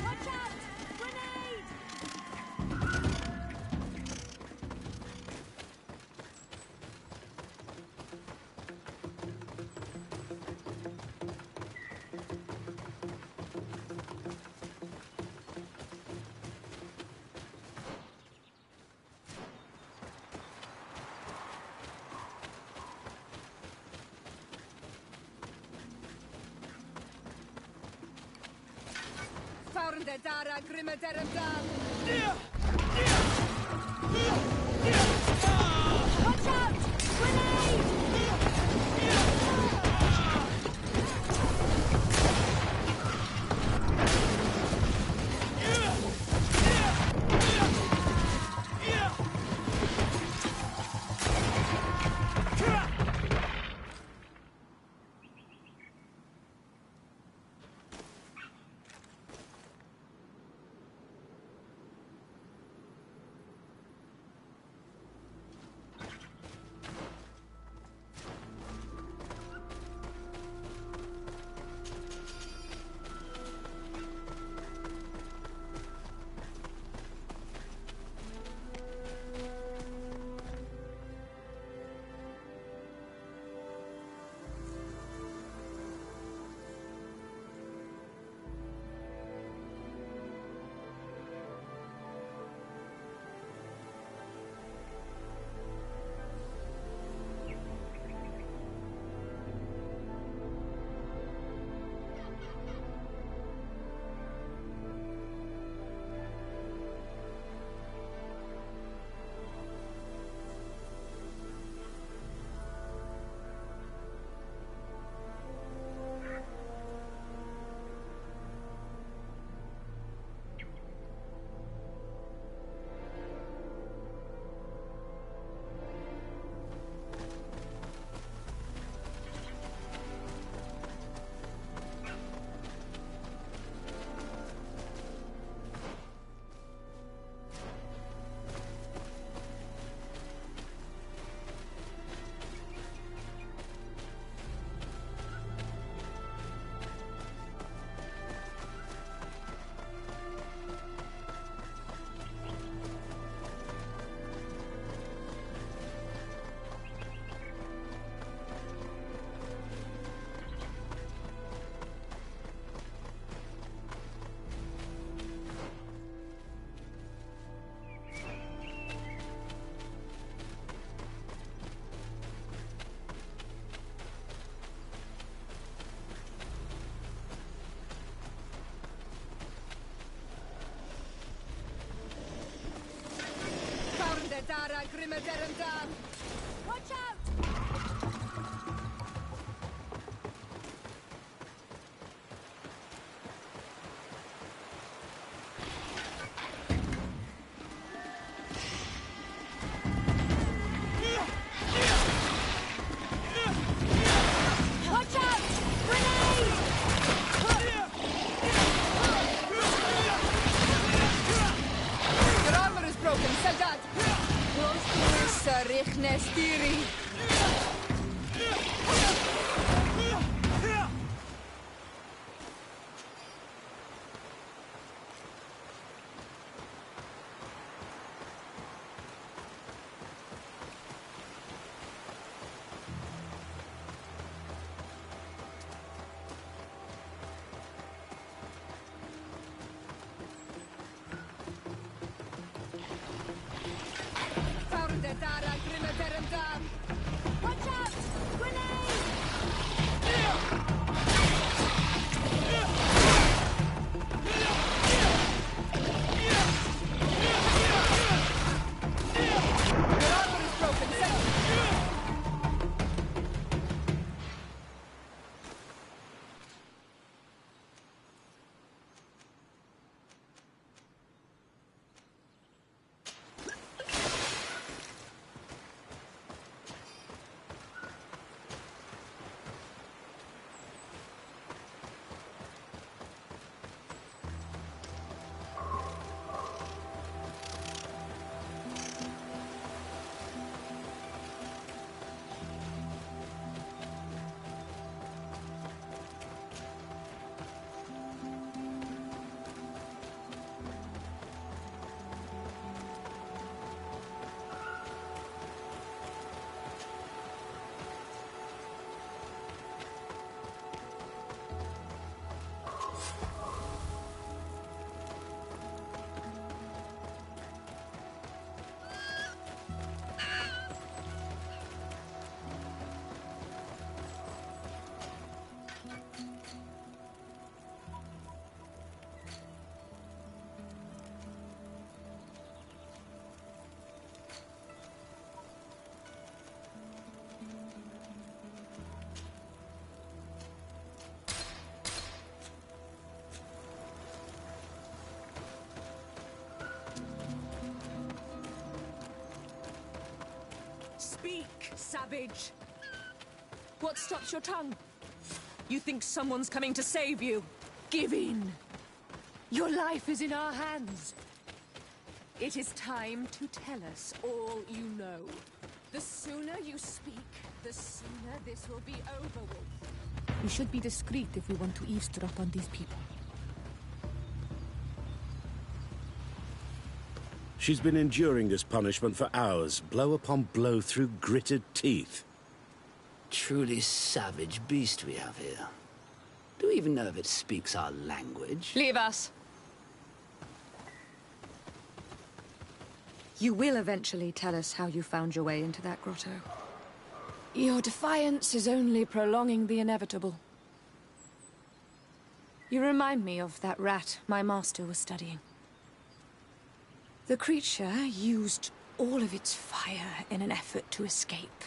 Watch out! Grenade! Faurnde dara grimme derem dam. Watch out! Grenade! Dara grimme derem dam. Watch out! Watch out! Grenade! Your armor is broken, Soldat! Sarich Nestiri. Speak, savage! What stops your tongue? You think someone's coming to save you? Give in! Your life is in our hands. It is time to tell us all you know. The sooner you speak, the sooner this will be over with. We should be discreet if we want to eavesdrop on these people. She's been enduring this punishment for hours, blow upon blow through gritted teeth. Truly savage beast we have here. Do we even know if it speaks our language? Leave us. You will eventually tell us how you found your way into that grotto. Your defiance is only prolonging the inevitable. You remind me of that rat my master was studying. The creature used all of its fire in an effort to escape.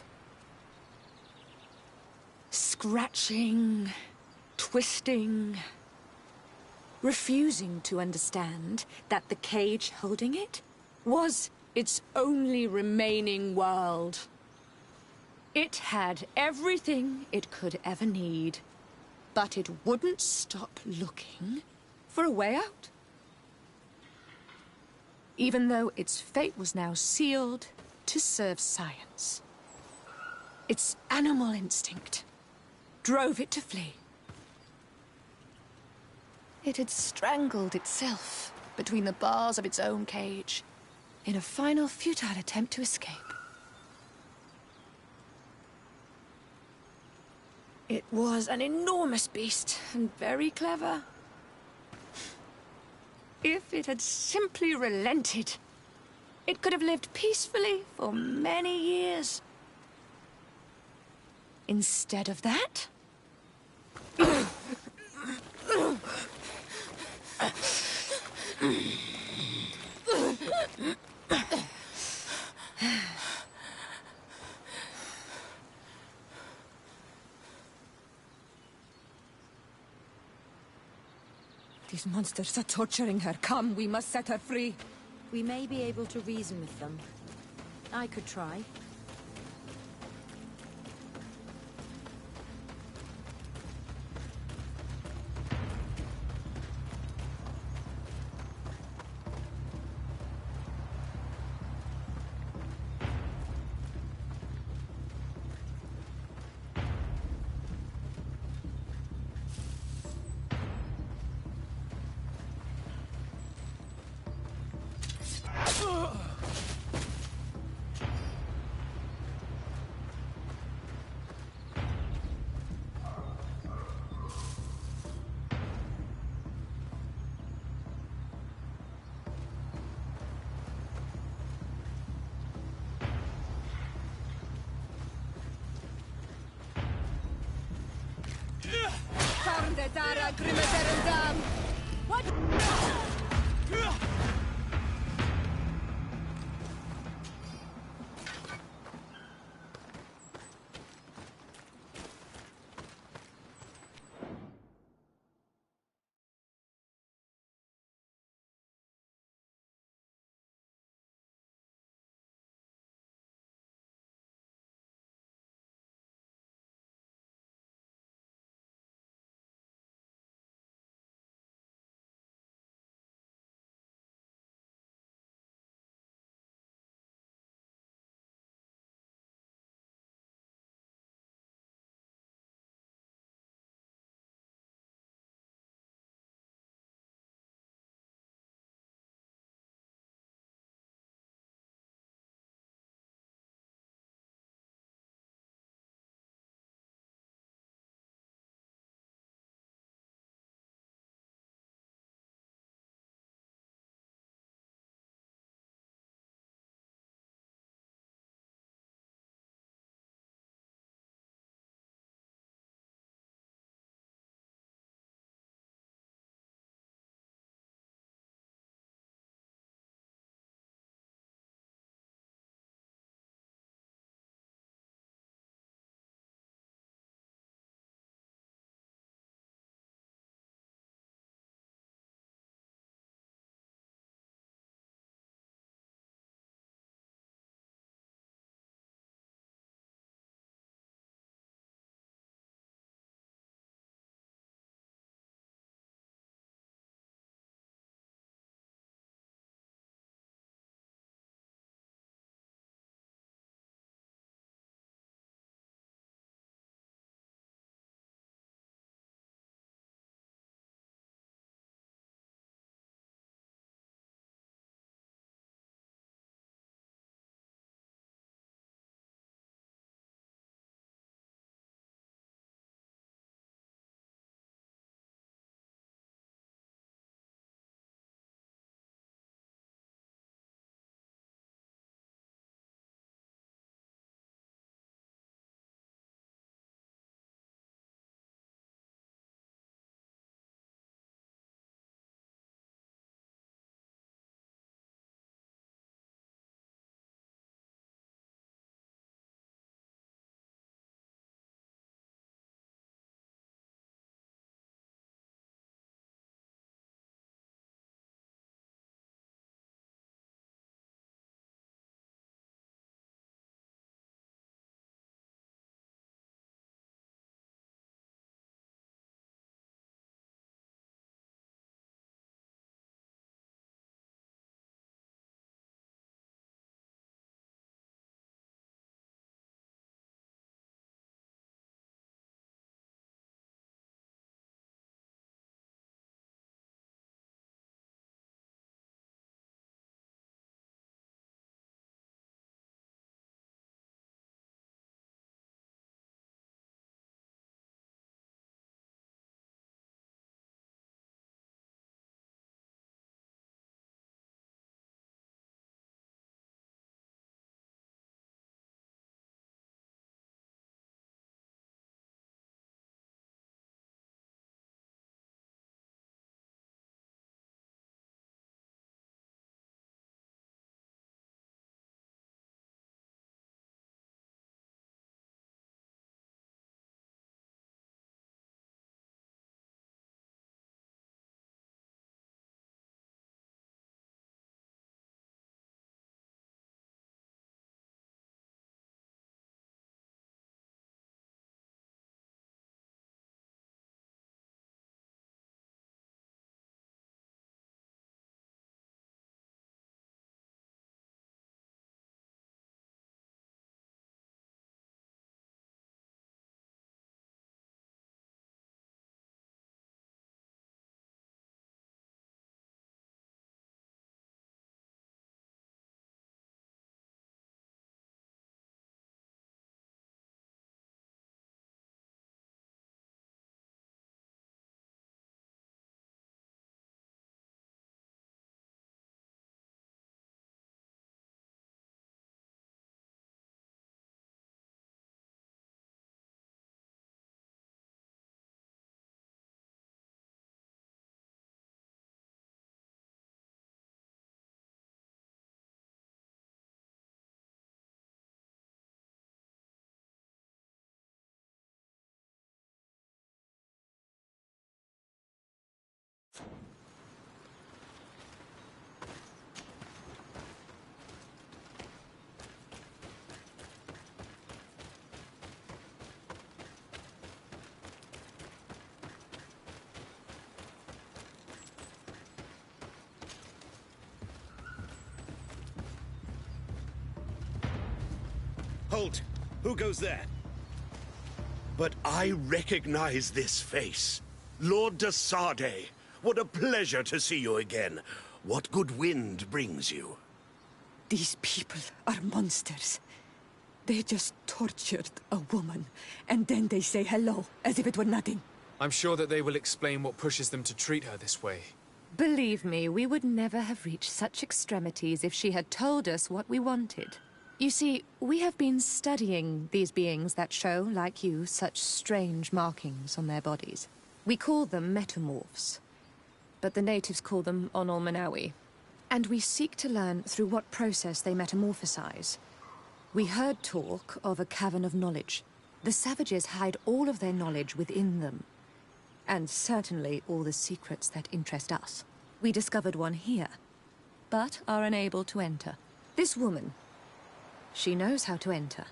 Scratching, twisting, refusing to understand that the cage holding it was its only remaining world. It had everything it could ever need, but it wouldn't stop looking for a way out. Even though its fate was now sealed to serve science. Its animal instinct drove it to flee. It had strangled itself between the bars of its own cage in a final futile attempt to escape. It was an enormous beast and very clever. If it had simply relented, it could have lived peacefully for many years. Instead of that... These monsters are torturing her. Come, we must set her free. We may be able to reason with them. I could try. What? Halt! Who goes there? But I recognize this face. Lord de Sardet. What a pleasure to see you again. What good wind brings you? These people are monsters. They just tortured a woman, and then they say hello, as if it were nothing. I'm sure that they will explain what pushes them to treat her this way. Believe me, we would never have reached such extremities if she had told us what we wanted. You see, we have been studying these beings that show, like you, such strange markings on their bodies. We call them metamorphs, but the natives call them Onol Manawi. And we seek to learn through what process they metamorphosize. We heard talk of a cavern of knowledge. The savages hide all of their knowledge within them. And certainly all the secrets that interest us. We discovered one here, but are unable to enter. This woman, she knows how to enter.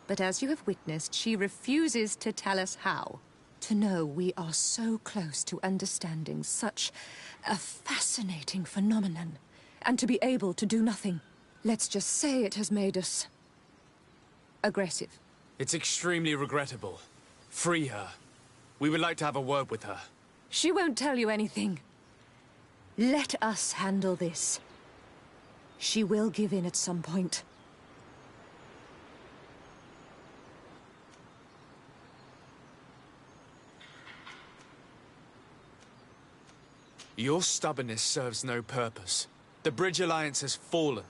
But as you have witnessed, she refuses to tell us how. To know we are so close to understanding such a fascinating phenomenon, and to be able to do nothing. Let's just say it has made us aggressive. It's extremely regrettable. Free her. We would like to have a word with her. She won't tell you anything. Let us handle this. She will give in at some point. Your stubbornness serves no purpose. The Bridge Alliance has fallen.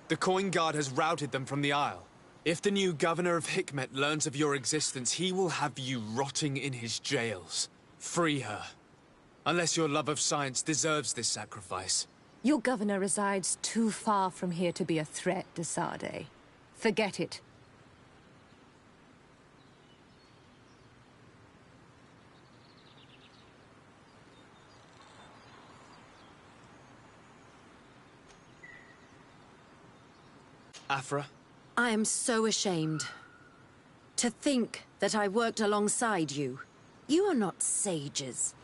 The Coin Guard has routed them from the Isle. If the new governor of Hikmet learns of your existence, he will have you rotting in his jails. Free her. Unless your love of science deserves this sacrifice. Your governor resides too far from here to be a threat, de Sardet. Forget it. Afra? I am so ashamed. To think that I worked alongside you. You are not sages.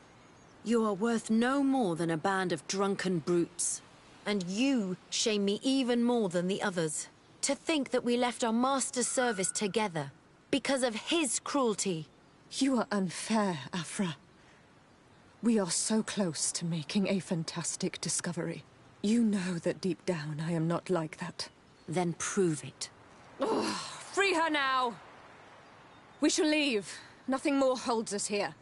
You are worth no more than a band of drunken brutes. And you shame me even more than the others. To think that we left our master's service together because of his cruelty. You are unfair, Afra. We are so close to making a fantastic discovery. You know that deep down I am not like that. Then prove it. Free her now! We shall leave. Nothing more holds us here.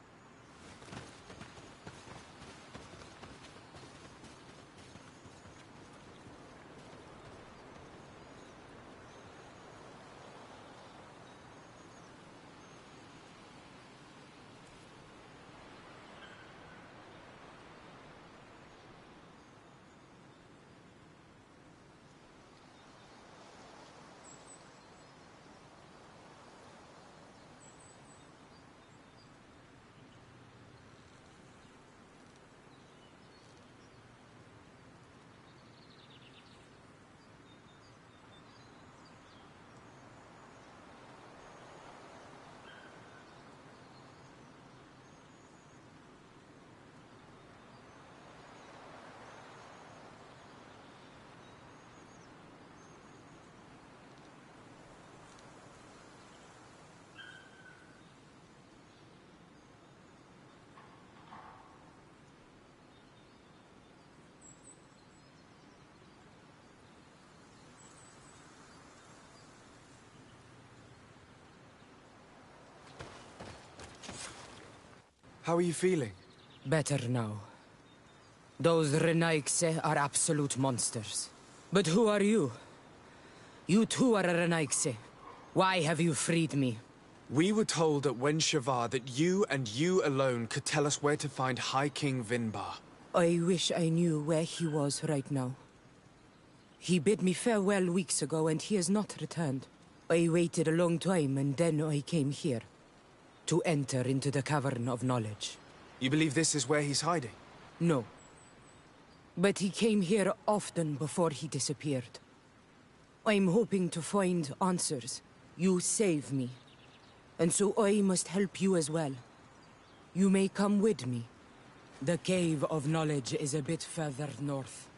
How are you feeling? Better now. Those Renaigse are absolute monsters. But who are you? You too are a Renaigse. Why have you freed me? We were told at Wen Shavar that you and you alone could tell us where to find High King Vinbar. I wish I knew where he was right now. He bid me farewell weeks ago and he has not returned. I waited a long time and then I came here. To enter into the Cavern of Knowledge. You believe this is where he's hiding? No. But he came here often before he disappeared. I'm hoping to find answers. You save me. And so I must help you as well. You may come with me. The Cave of Knowledge is a bit further north.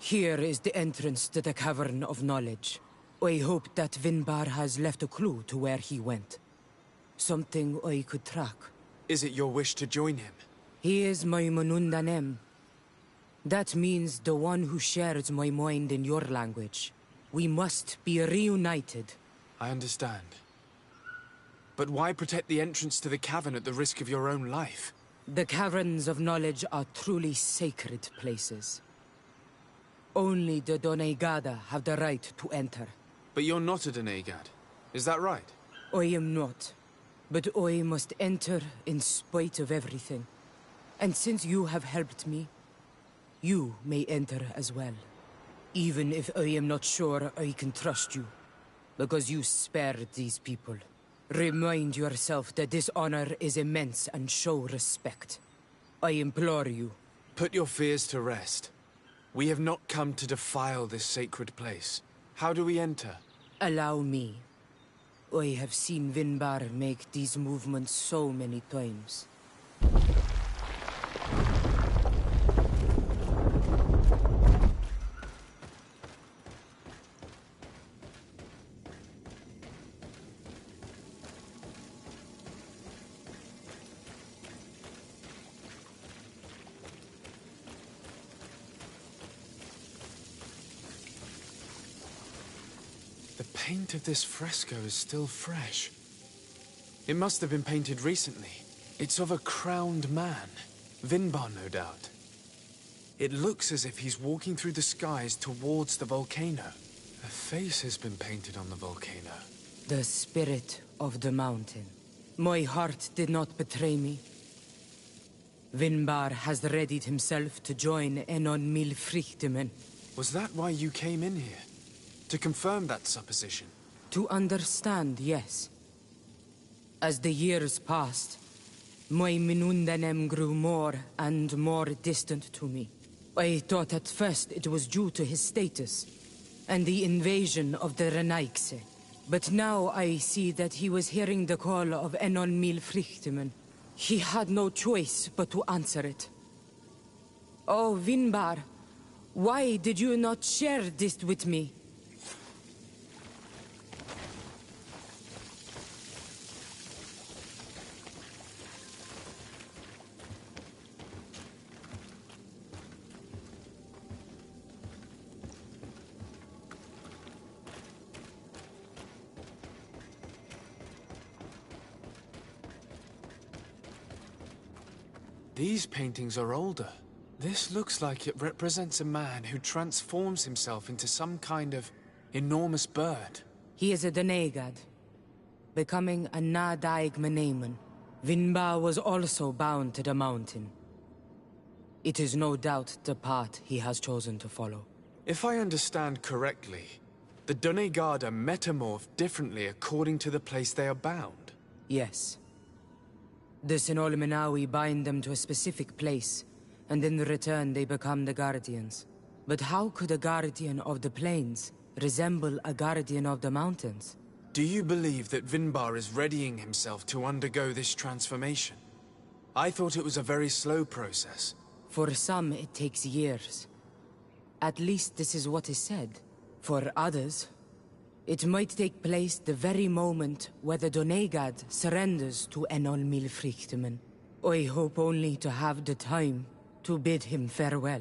Here is the entrance to the Cavern of Knowledge. I hope that Vinbar has left a clue to where he went. Something I could track. Is it your wish to join him? He is my Manundanem. That means the one who shares my mind in your language. We must be reunited. I understand. But why protect the entrance to the cavern at the risk of your own life? The Caverns of Knowledge are truly sacred places. Only the Doneigada have the right to enter. But you're not a Doneigad, is that right? I am not. But I must enter in spite of everything. And since you have helped me, you may enter as well. Even if I am not sure I can trust you. Because you spared these people. Remind yourself that this honor is immense and show respect. I implore you. Put your fears to rest. We have not come to defile this sacred place. How do we enter? Allow me. I have seen Vinbar make these movements so many times. The paint of this fresco is still fresh. It must have been painted recently. It's of a crowned man. Vinbar, no doubt. It looks as if he's walking through the skies towards the volcano. A face has been painted on the volcano. The spirit of the mountain. My heart did not betray me. Vinbar has readied himself to join Enon Milfrichtemen. Was that why you came in here? To confirm that supposition? To understand, yes. As the years passed, my Minundanem grew more and more distant to me. I thought at first it was due to his status and the invasion of the Renaigse. But now I see that he was hearing the call of Enon Milfrichtemen. He had no choice but to answer it. Oh, Vinbar, why did you not share this with me? These paintings are older. This looks like it represents a man who transforms himself into some kind of enormous bird. He is a Doneigad, becoming a Nadaig Meneman. Vinbar was also bound to the mountain. It is no doubt the path he has chosen to follow. If I understand correctly, the Doneigada metamorph differently according to the place they are bound. Yes. The Sinolminawi bind them to a specific place, and in return they become the Guardians. But how could a Guardian of the Plains resemble a Guardian of the Mountains? Do you believe that Vinbar is readying himself to undergo this transformation? I thought it was a very slow process. For some, it takes years. At least this is what is said. For others, it might take place the very moment where the Doneigad surrenders to Enol Milfrichtemen. I hope only to have the time to bid him farewell.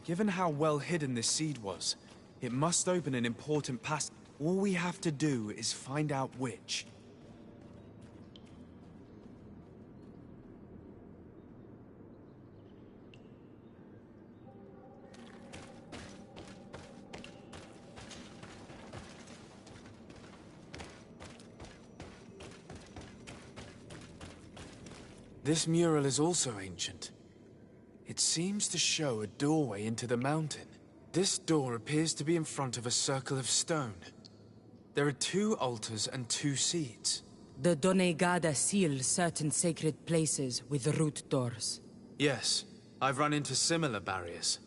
Given how well hidden this seed was, it must open an important passage. All we have to do is find out which. This mural is also ancient. It seems to show a doorway into the mountain. This door appears to be in front of a circle of stone. There are 2 altars and 2 seats. The Doneigada seal certain sacred places with root doors. Yes, I've run into similar barriers.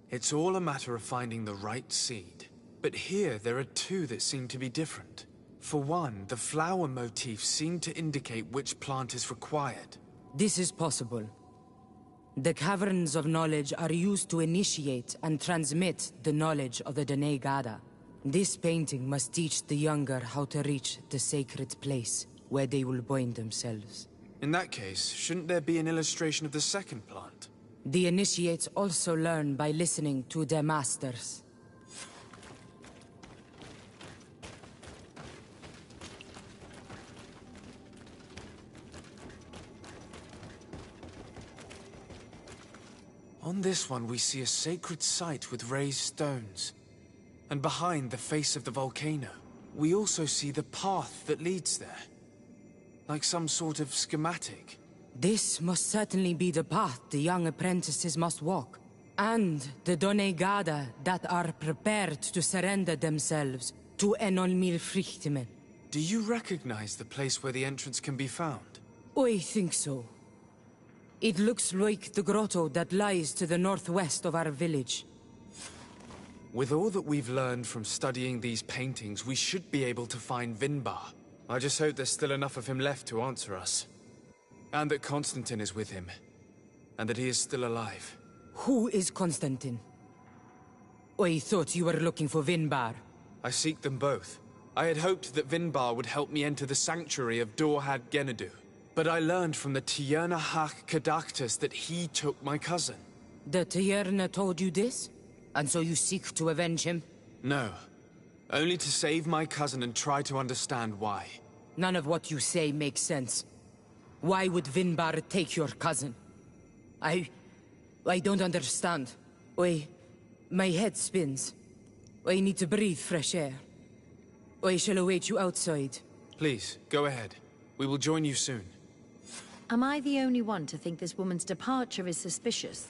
It's all a matter of finding the right seed. But here, there are two that seem to be different. For one, the flower motifs seem to indicate which plant is required. This is possible. The Caverns of Knowledge are used to initiate and transmit the knowledge of the Dene Gada. This painting must teach the younger how to reach the sacred place, where they will bind themselves. In that case, shouldn't there be an illustration of the second plant? The initiates also learn by listening to their masters. On this one, we see a sacred site with raised stones. And behind the face of the volcano, we also see the path that leads there. Like some sort of schematic. This must certainly be the path the young apprentices must walk. And the Done Gada that are prepared to surrender themselves to Enolmir Frichtimen. Do you recognize the place where the entrance can be found? I think so. It looks like the grotto that lies to the northwest of our village. With all that we've learned from studying these paintings, we should be able to find Vinbar. I just hope there's still enough of him left to answer us. And that Constantine is with him. And that he is still alive. Who is Constantine? I thought you were looking for Vinbar. I seek them both. I had hoped that Vinbar would help me enter the sanctuary of Dorhad Genadu. But I learned from the Tierna Hak Kadactus that he took my cousin. The Tierna told you this? And so you seek to avenge him? No. Only to save my cousin and try to understand why. None of what you say makes sense. Why would Vinbar take your cousin? I don't understand. My head spins. I need to breathe fresh air. I shall await you outside. Please, go ahead. We will join you soon. Am I the only one to think this woman's departure is suspicious?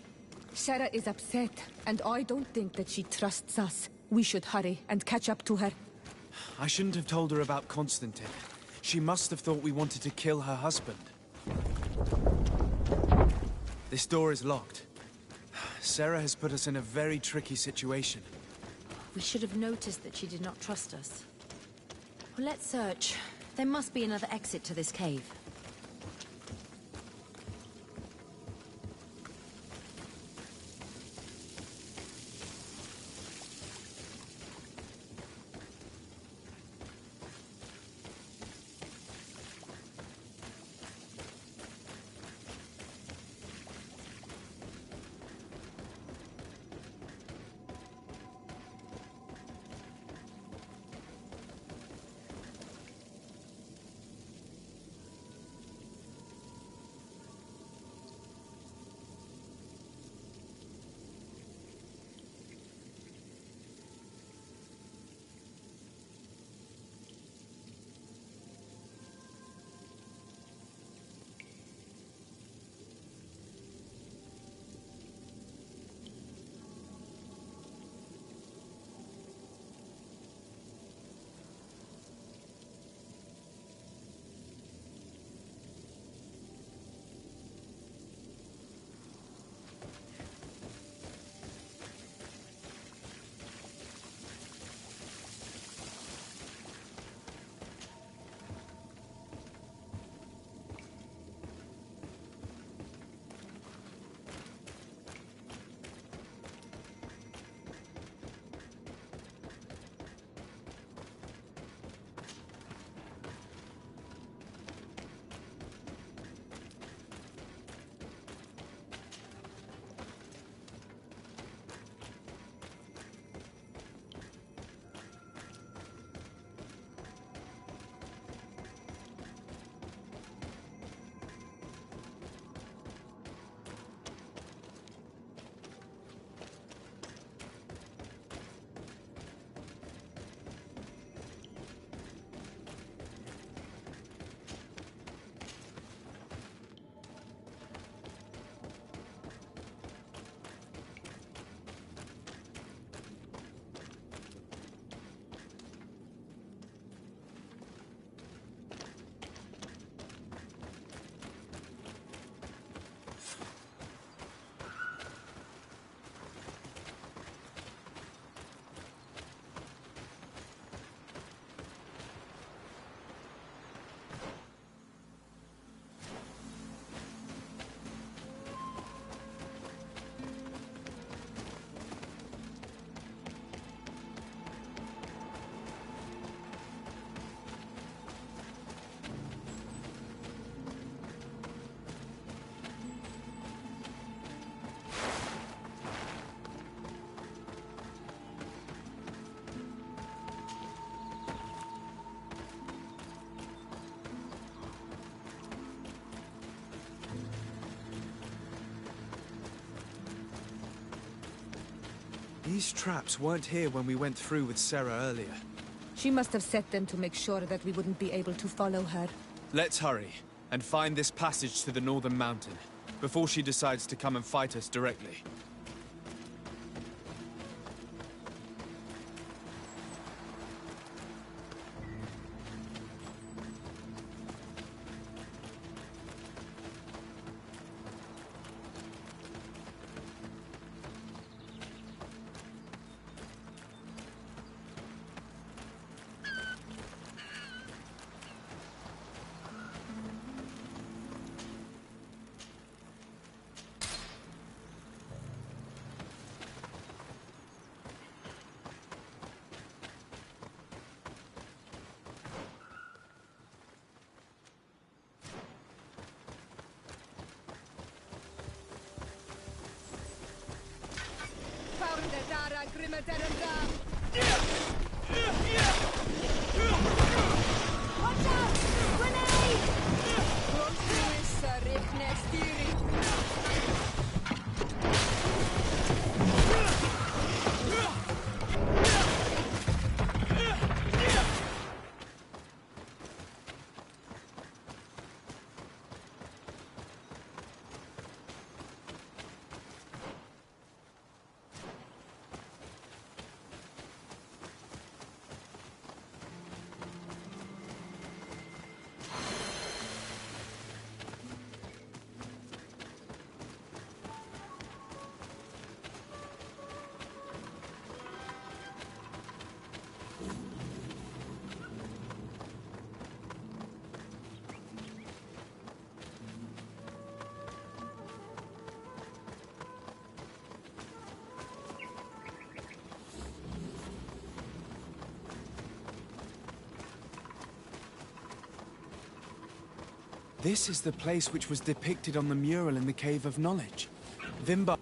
Sarah is upset, and I don't think that she trusts us. We should hurry and catch up to her. I shouldn't have told her about Constantine. She must have thought we wanted to kill her husband. This door is locked. Sarah has put us in a very tricky situation. We should have noticed that she did not trust us. Well, let's search. There must be another exit to this cave. These traps weren't here when we went through with Sarah earlier. She must have set them to make sure that we wouldn't be able to follow her. Let's hurry, and find this passage to the northern mountain, before she decides to come and fight us directly. This is the place which was depicted on the mural in the Cave of Knowledge. Vimba...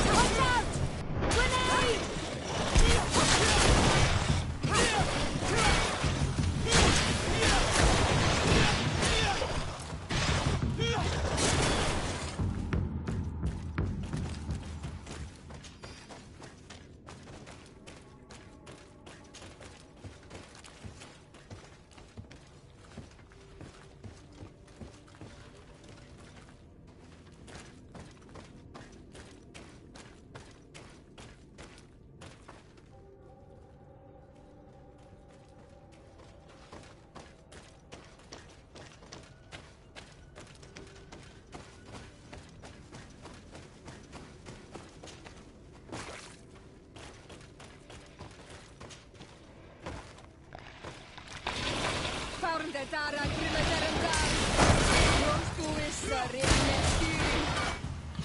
Watch out! Grenade!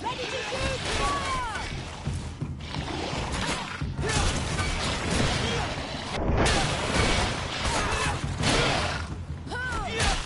Ready to shoot! Fire!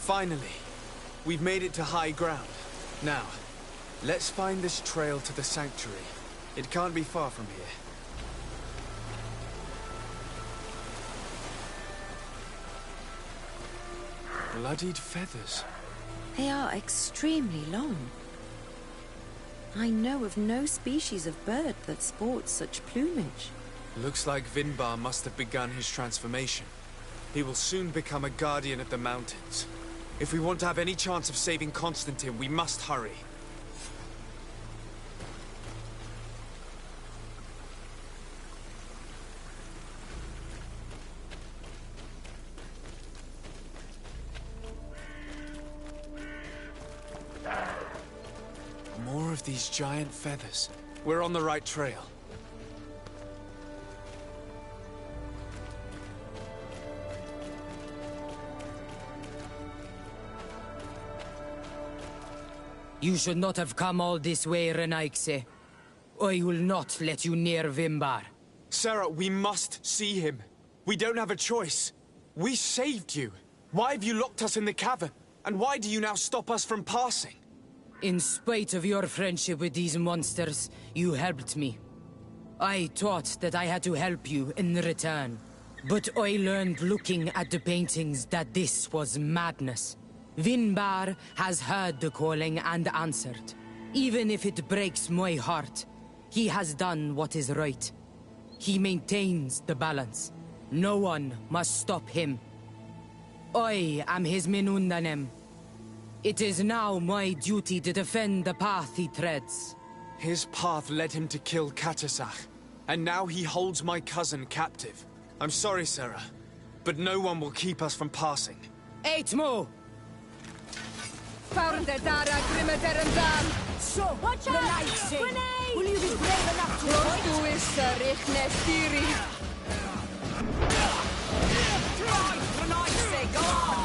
Finally, we've made it to high ground. Now, let's find this trail to the sanctuary. It can't be far from here. Bloodied feathers. They are extremely long. I know of no species of bird that sports such plumage. Looks like Vinbar must have begun his transformation. He will soon become a guardian of the mountains. If we want to have any chance of saving Constantine, we must hurry. More of these giant feathers. We're on the right trail. You should not have come all this way, Renaigse. I will not let you near Vimbar. Sarah, we must see him. We don't have a choice. We saved you. Why have you locked us in the cavern? And why do you now stop us from passing? In spite of your friendship with these monsters, you helped me. I thought that I had to help you in return. But I learned looking at the paintings that this was madness. Vinbar has heard the calling and answered. Even if it breaks my heart, he has done what is right. He maintains the balance. No one must stop him. I am his Minundanem. It is now my duty to defend the path he treads. His path led him to kill Katasach, and now he holds my cousin captive. I'm sorry, Sarah, but no one will keep us from passing. Eitmo! So, watch out! Grenade! Will you be brave enough to fight? Go on!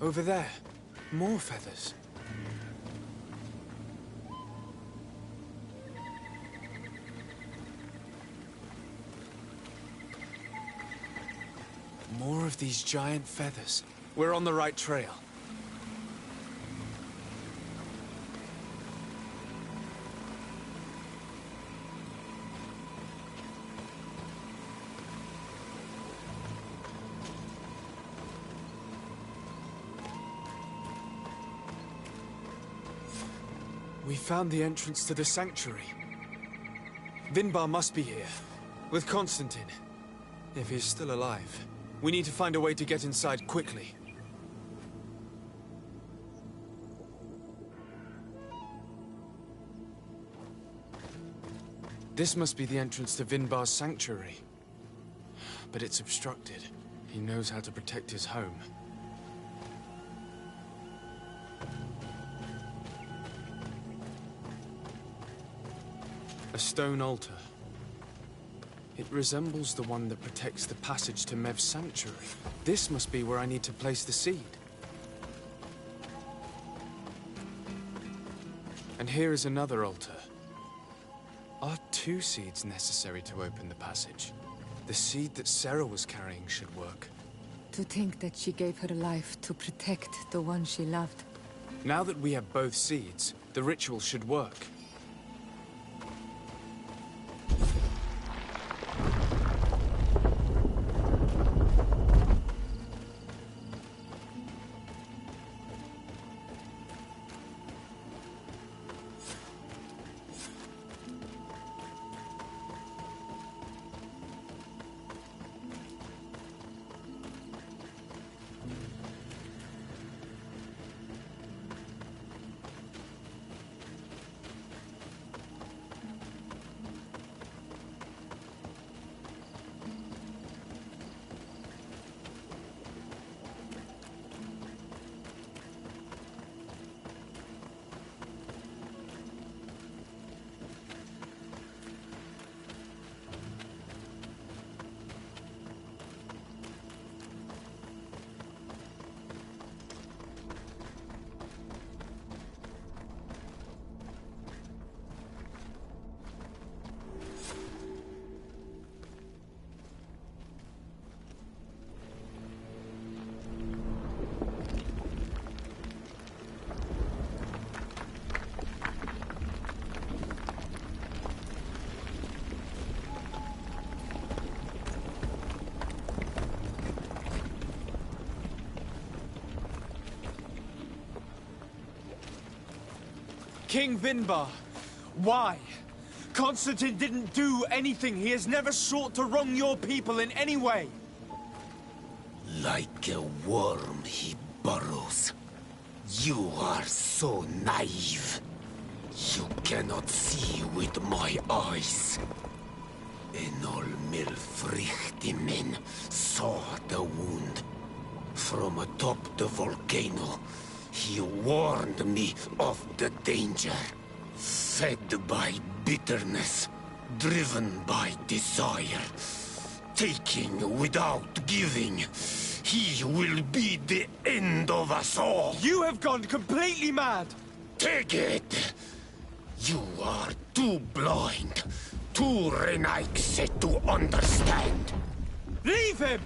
Over there. More feathers. More of these giant feathers. We're on the right trail. We found the entrance to the sanctuary. Vinbar must be here, with Constantine, if he's still alive. We need to find a way to get inside quickly. This must be the entrance to Vinbar's sanctuary. But it's obstructed. He knows how to protect his home. A stone altar. It resembles the one that protects the passage to Mev's sanctuary. This must be where I need to place the seed. And here is another altar. Are 2 seeds necessary to open the passage? The seed that Sarah was carrying should work. To think that she gave her life to protect the one she loved. Now that we have both seeds, the ritual should work. King Vinbar, why? Constantine didn't do anything. He has never sought to wrong your people in any way. Like a worm he burrows. You are so naive. You cannot see with my eyes. Enol Milfrichtimin saw the wound. From atop the volcano, he warned me of the danger. Fed by bitterness, driven by desire, taking without giving, he will be the end of us all. You have gone completely mad! Take it! You are too blind, too renaixed to understand. Leave him!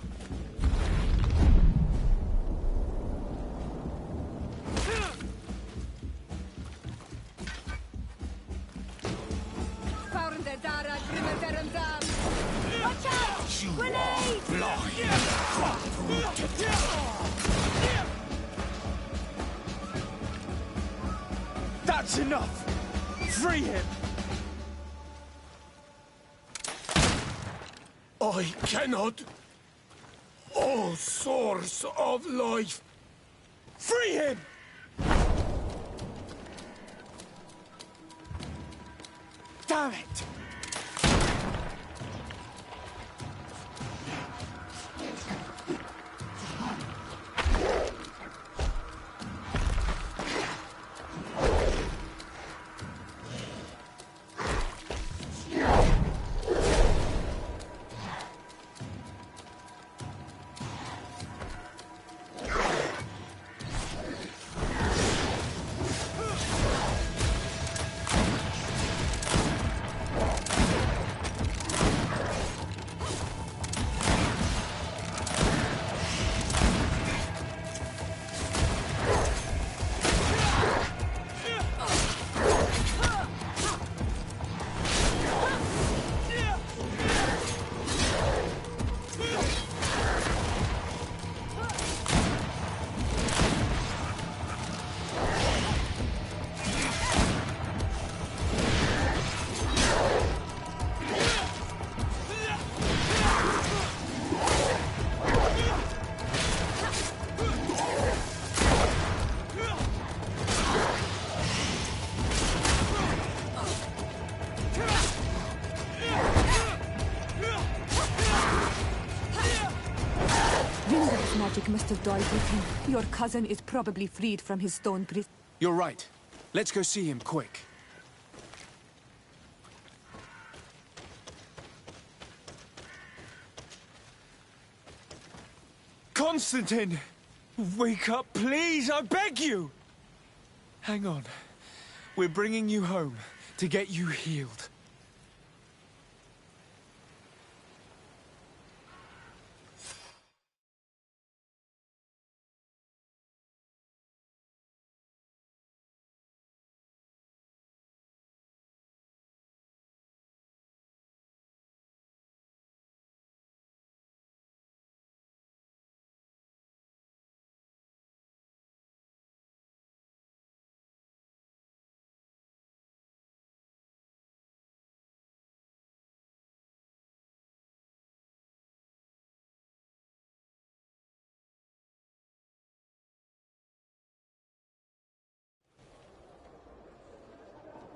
Watch out! You Grenade! are blind. That's enough! Free him! I cannot. O source of life! Free him! Damn it! Vindar's magic must have died with him. Your cousin is probably freed from his stone prison. You're right. Let's go see him, quick. Constantine! Wake up, please, I beg you! Hang on. We're bringing you home to get you healed.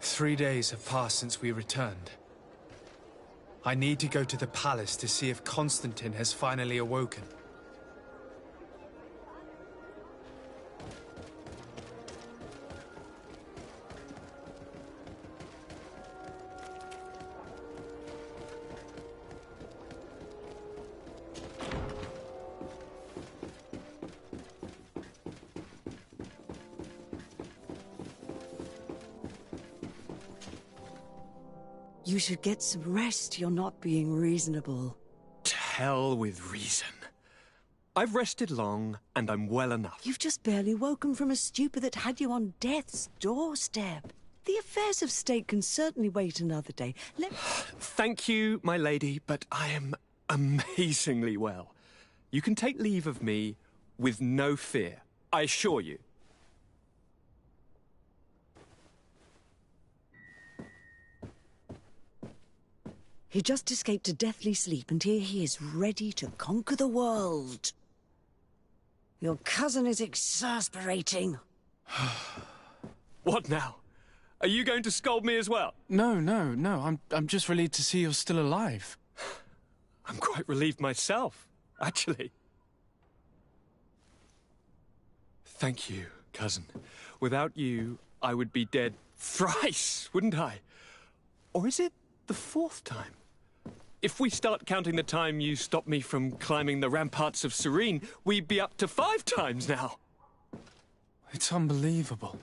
Three days have passed since we returned. I need to go to the palace to see if Constantine has finally awoken. You should get some rest. You're not being reasonable. To hell with reason. I've rested long, and I'm well enough. You've just barely woken from a stupor that had you on death's doorstep. The affairs of state can certainly wait another day. Thank you, my lady, but I am amazingly well. You can take leave of me with no fear, I assure you. He just escaped a deathly sleep, and here he is, ready to conquer the world. Your cousin is exasperating. What now? Are you going to scold me as well? No. I'm just relieved to see you're still alive. I'm quite relieved myself, actually. Thank you, cousin. Without you, I would be dead thrice, wouldn't I? Or is it the fourth time? If we start counting the time you stopped me from climbing the ramparts of Serene, we'd be up to 5 times now. It's unbelievable.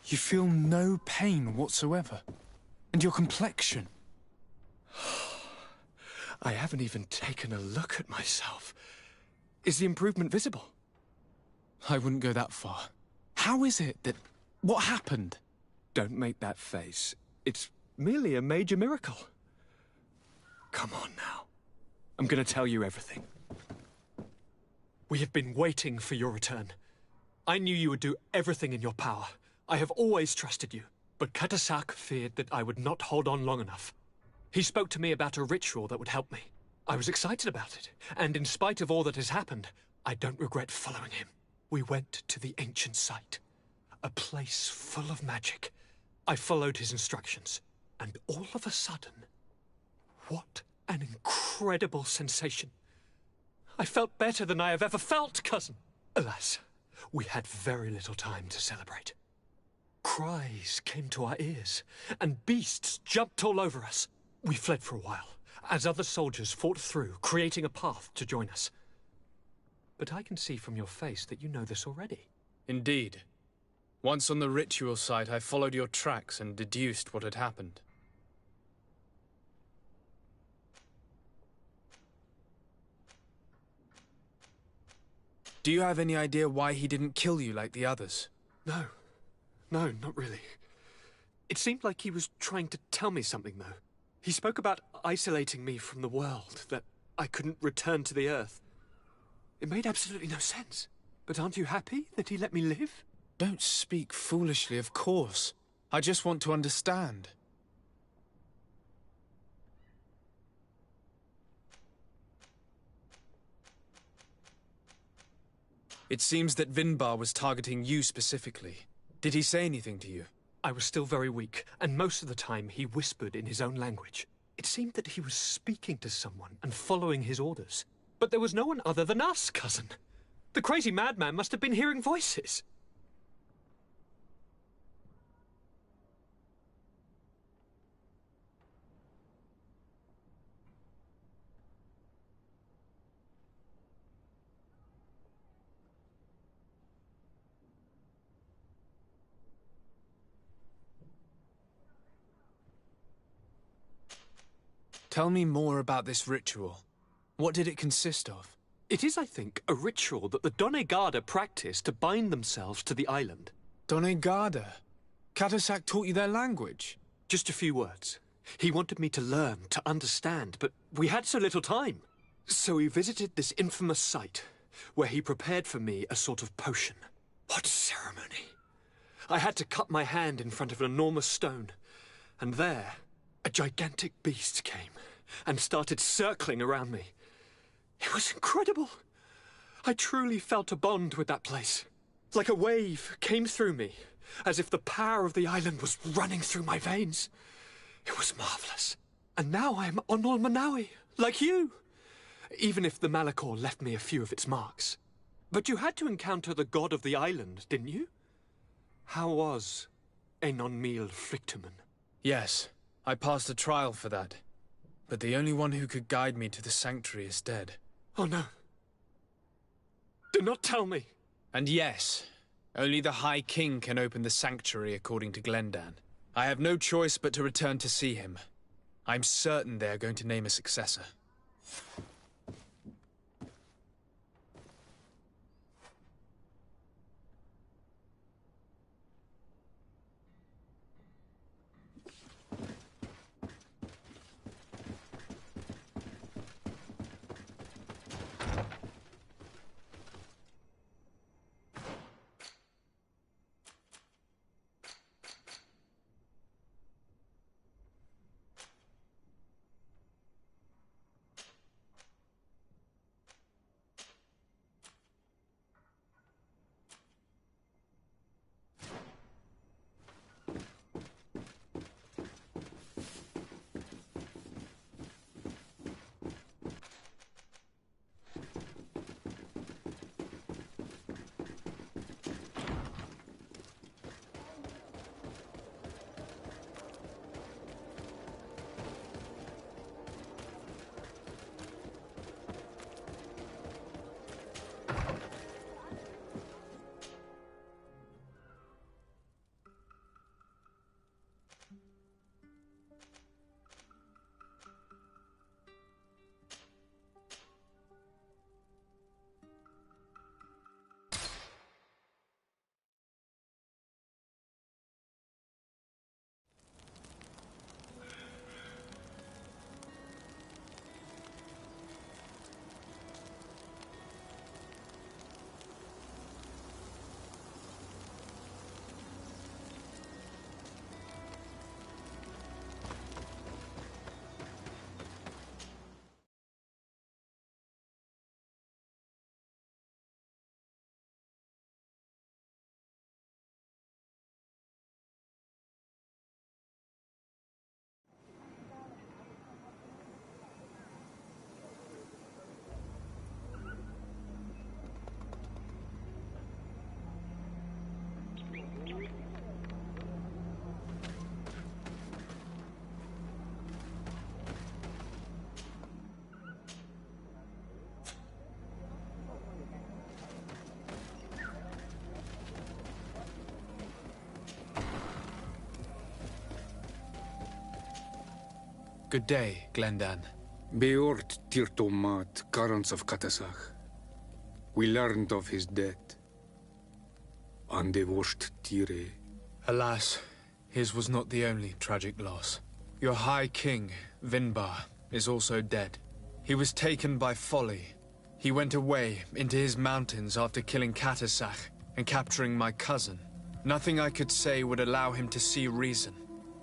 You feel no pain whatsoever. And your complexion. I haven't even taken a look at myself. Is the improvement visible? I wouldn't go that far. How is it that... What happened? Don't make that face. It's merely a major miracle. Come on now. I'm going to tell you everything. We have been waiting for your return. I knew you would do everything in your power. I have always trusted you. But Katasak feared that I would not hold on long enough. He spoke to me about a ritual that would help me. I was excited about it. And in spite of all that has happened, I don't regret following him. We went to the ancient site. A place full of magic. I followed his instructions. And all of a sudden... What an incredible sensation. I felt better than I have ever felt, cousin. Alas, we had very little time to celebrate. Cries came to our ears, and beasts jumped all over us. We fled for a while, as other soldiers fought through, creating a path to join us. But I can see from your face that you know this already. Indeed. Once on the ritual site, I followed your tracks and deduced what had happened. Do you have any idea why he didn't kill you like the others? No, not really. It seemed like he was trying to tell me something, though. He spoke about isolating me from the world, that I couldn't return to the Earth. It made absolutely no sense. But aren't you happy that he let me live? Don't speak foolishly, of course. I just want to understand. It seems that Vinbar was targeting you specifically. Did he say anything to you? I was still very weak, and most of the time he whispered in his own language. It seemed that he was speaking to someone and following his orders. But there was no one other than us, cousin. The crazy madman must have been hearing voices. Tell me more about this ritual. What did it consist of? It is, I think, a ritual that the Donegada practice to bind themselves to the island. Donegada? Katasak taught you their language? Just a few words. He wanted me to learn, to understand, but we had so little time. So we visited this infamous site, where he prepared for me a sort of potion. What ceremony! I had to cut my hand in front of an enormous stone, and there, a gigantic beast came and started circling around me. It was incredible. I truly felt a bond with that place. Like a wave came through me, as if the power of the island was running through my veins. It was marvelous. And now I am Onol Manawi, like you. Even if the Malachor left me a few of its marks. But you had to encounter the god of the island, didn't you? How was Enon Mil Frictumen? Yes, I passed a trial for that. But the only one who could guide me to the sanctuary is dead. Oh no. Do not tell me. And yes, only the High King can open the sanctuary according to Glendan. I have no choice but to return to see him. I'm certain they are going to name a successor. Good day, Glendan. Beort Tirtomat, currents of Katasach. We learned of his death. Andevosht Tire. Alas, his was not the only tragic loss. Your High King, Vinbar, is also dead. He was taken by folly. He went away into his mountains after killing Katasach and capturing my cousin. Nothing I could say would allow him to see reason.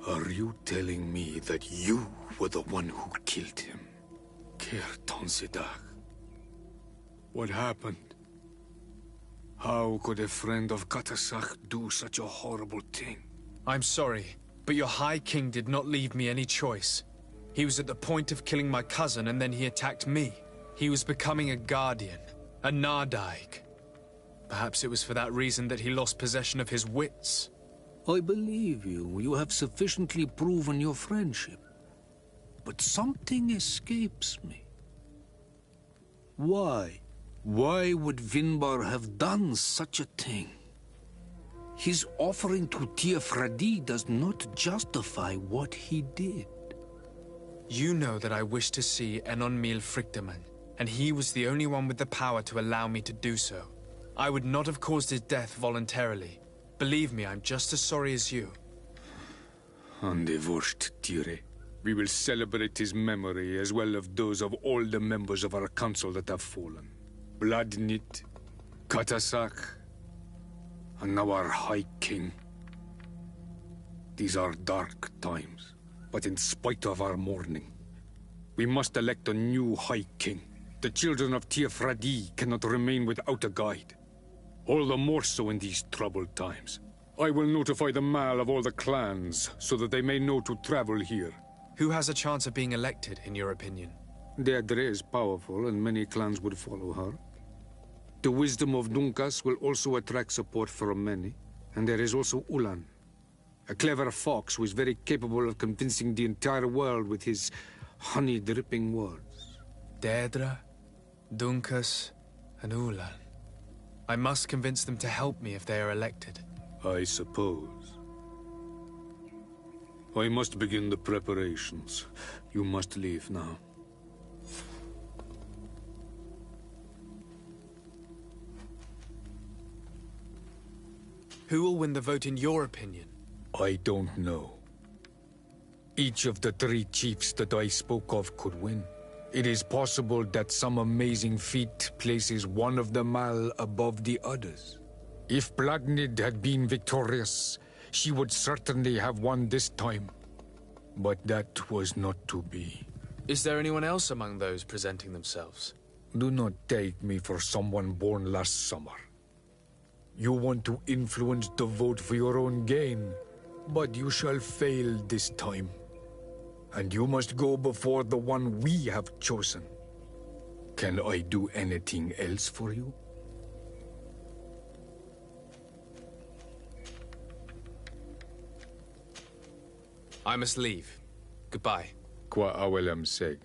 Are you telling me that you were the one who killed him? Kertonsidach. What happened? How could a friend of Katasach do such a horrible thing? I'm sorry, but your High King did not leave me any choice. He was at the point of killing my cousin and then he attacked me. He was becoming a guardian, a Nardaig. Perhaps it was for that reason that he lost possession of his wits. I believe you. You have sufficiently proven your friendship. But something escapes me. Why? Why would Vinbar have done such a thing? His offering to Tiafradi does not justify what he did. You know that I wish to see Enon Mil Frichtemann, and he was the only one with the power to allow me to do so. I would not have caused his death voluntarily. Believe me, I'm just as sorry as you. Undivorced, Tire. We will celebrate his memory as well as those of all the members of our council that have fallen. Bladnit, Katasak, and now our High King. These are dark times, but in spite of our mourning, we must elect a new High King. The children of Tiafradi cannot remain without a guide. All the more so in these troubled times. I will notify the Mal of all the clans, so that they may know to travel here. Who has a chance of being elected, in your opinion? Deirdre is powerful, and many clans would follow her. The wisdom of Dunkas will also attract support from many. And there is also Ulan, a clever fox who is very capable of convincing the entire world with his honey-dripping words. Deirdre, Dunkas, and Ulan. I must convince them to help me if they are elected. I suppose. I must begin the preparations. You must leave now. Who will win the vote in your opinion? I don't know. Each of the three chiefs that I spoke of could win. It is possible that some amazing feat places one of the Mal above the others. If Blagnid had been victorious, she would certainly have won this time. But that was not to be. Is there anyone else among those presenting themselves? Do not take me for someone born last summer. You want to influence the vote for your own gain, but you shall fail this time. And you must go before the one we have chosen. Can I do anything else for you? I must leave. Goodbye. Qua awelem seg.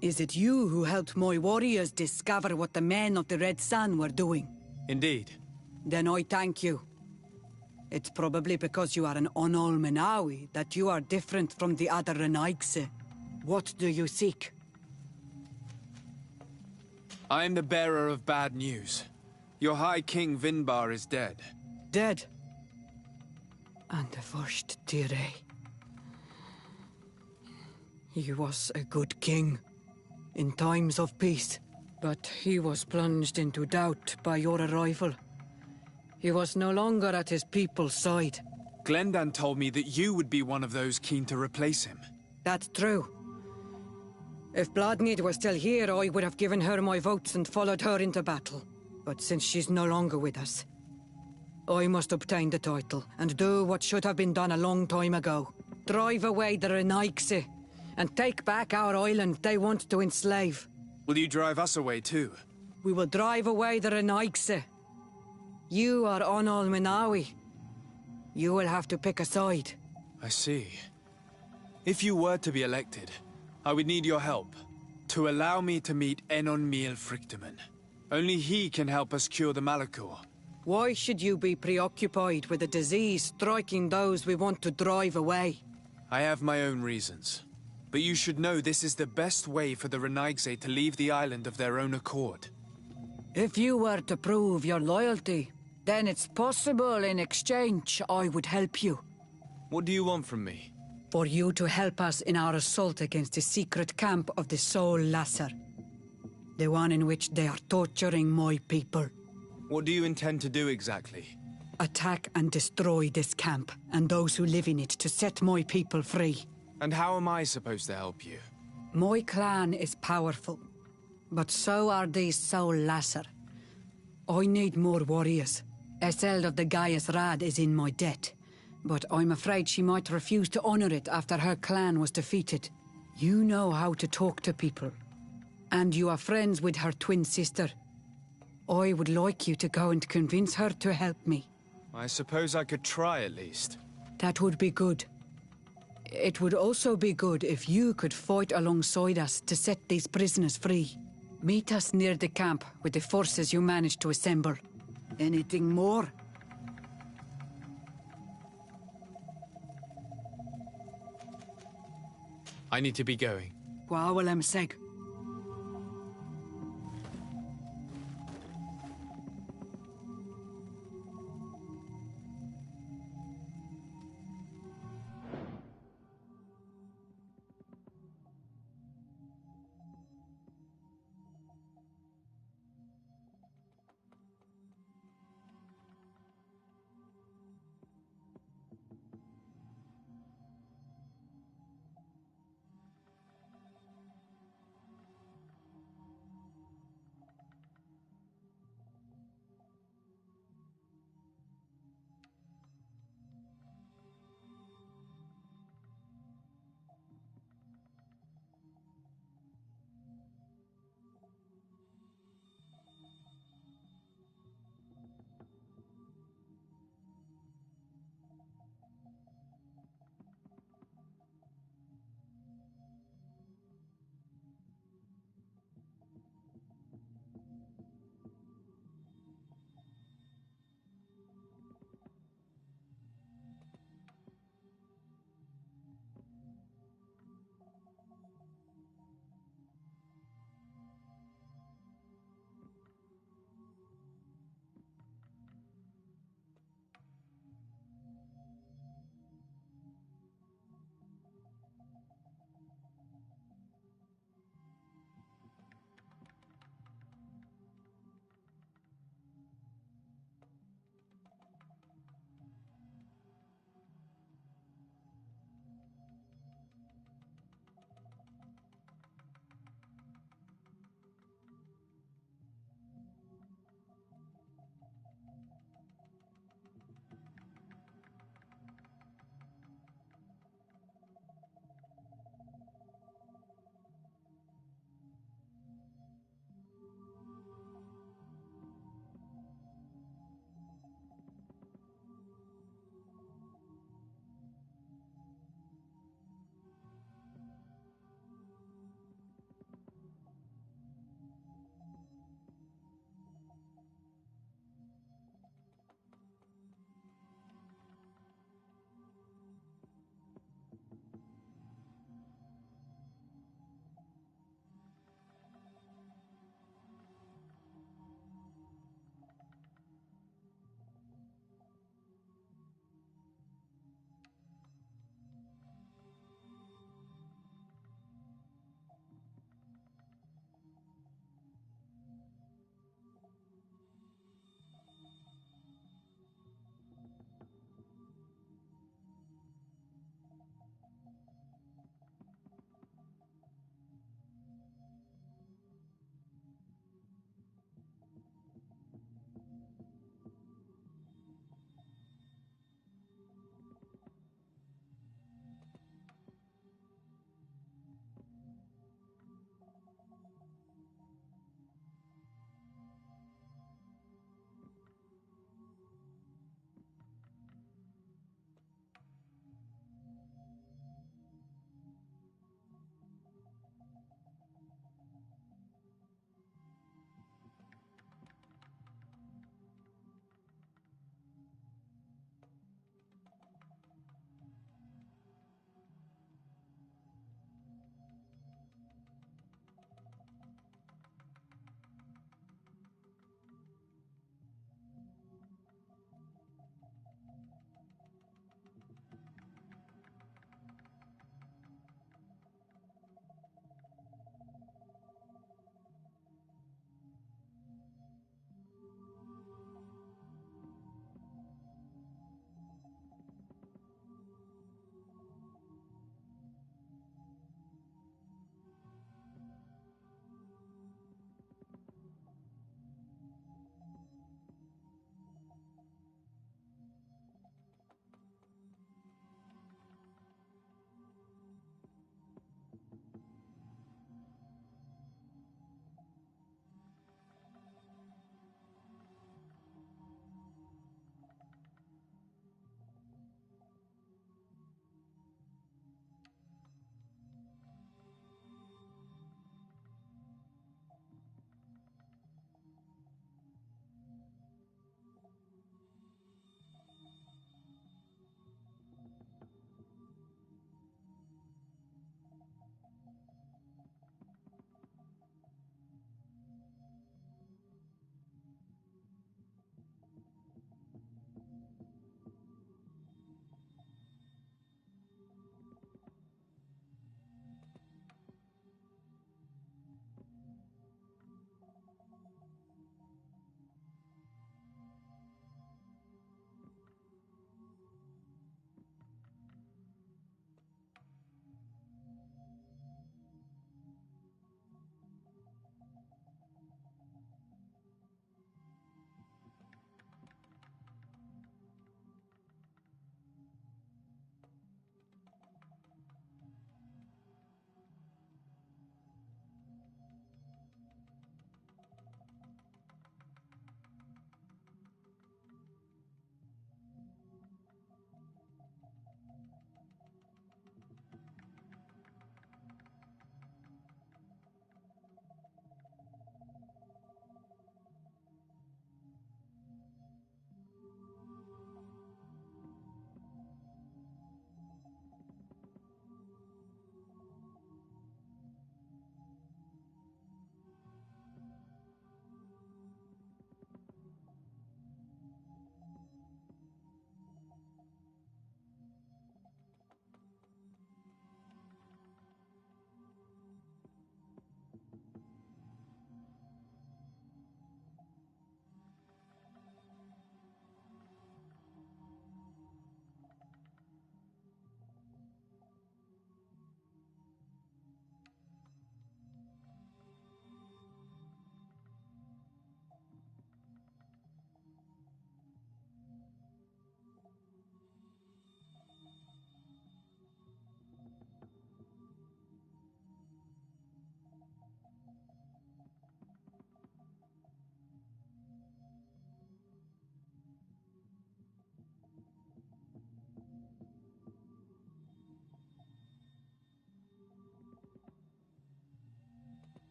Is it you who helped my warriors discover what the men of the Red Sun were doing? Indeed. Then I thank you. It's probably because you are an Onol Menawi that you are different from the other Renaigse. What do you seek? I am the bearer of bad news. Your High King Vinbar is dead. Dead? And the first Tire. He was a good king in times of peace, but he was plunged into doubt by your arrival. He was no longer at his people's side. Glendan told me that you would be one of those keen to replace him. That's true. If Bloodmead was still here, I would have given her my votes and followed her into battle. But since she's no longer with us, I must obtain the title and do what should have been done a long time ago. Drive away the Renaigse and take back our island they want to enslave. Will you drive us away too? We will drive away the Renaigse. You are Onol Menawi. You will have to pick a side. I see. If you were to be elected, I would need your help to allow me to meet Enon Miel Frichtemann. Only he can help us cure the Malachor. Why should you be preoccupied with a disease striking those we want to drive away? I have my own reasons. But you should know this is the best way for the Renaigse to leave the island of their own accord. If you were to prove your loyalty, then it's possible in exchange I would help you. What do you want from me? For you to help us in our assault against the secret camp of the Soul Lasser. The one in which they are torturing my people. What do you intend to do exactly? Attack and destroy this camp, and those who live in it, to set my people free. And how am I supposed to help you? My clan is powerful, but so are these Soul Lasser. I need more warriors. Eseld of the Gaius Rad is in my debt, but I'm afraid she might refuse to honor it after her clan was defeated. You know how to talk to people, and you are friends with her twin sister. I would like you to go and convince her to help me. I suppose I could try at least. That would be good. It would also be good if you could fight alongside us to set these prisoners free. Meet us near the camp with the forces you managed to assemble. Anything more? I need to be going. Wawalem Seg.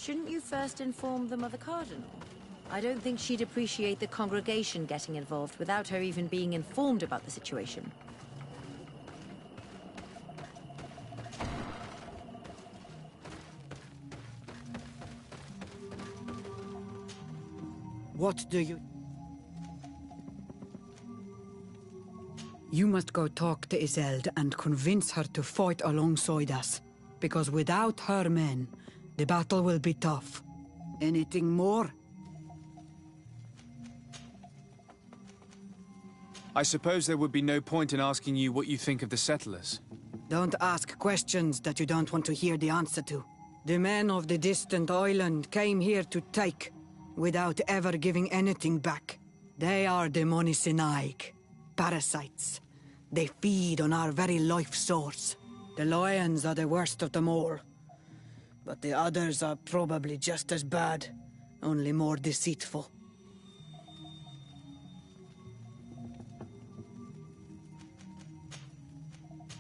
Shouldn't you first inform the Mother Cardinal? I don't think she'd appreciate the congregation getting involved without her even being informed about the situation. What do you... You must go talk to Isolde and convince her to fight alongside us. Because without her men, the battle will be tough. Anything more? I suppose there would be no point in asking you what you think of the settlers. Don't ask questions that you don't want to hear the answer to. The men of the distant island came here to take, without ever giving anything back. They are demonicinaik, parasites. They feed on our very life source. The lions are the worst of them all. But the others are probably just as bad, only more deceitful.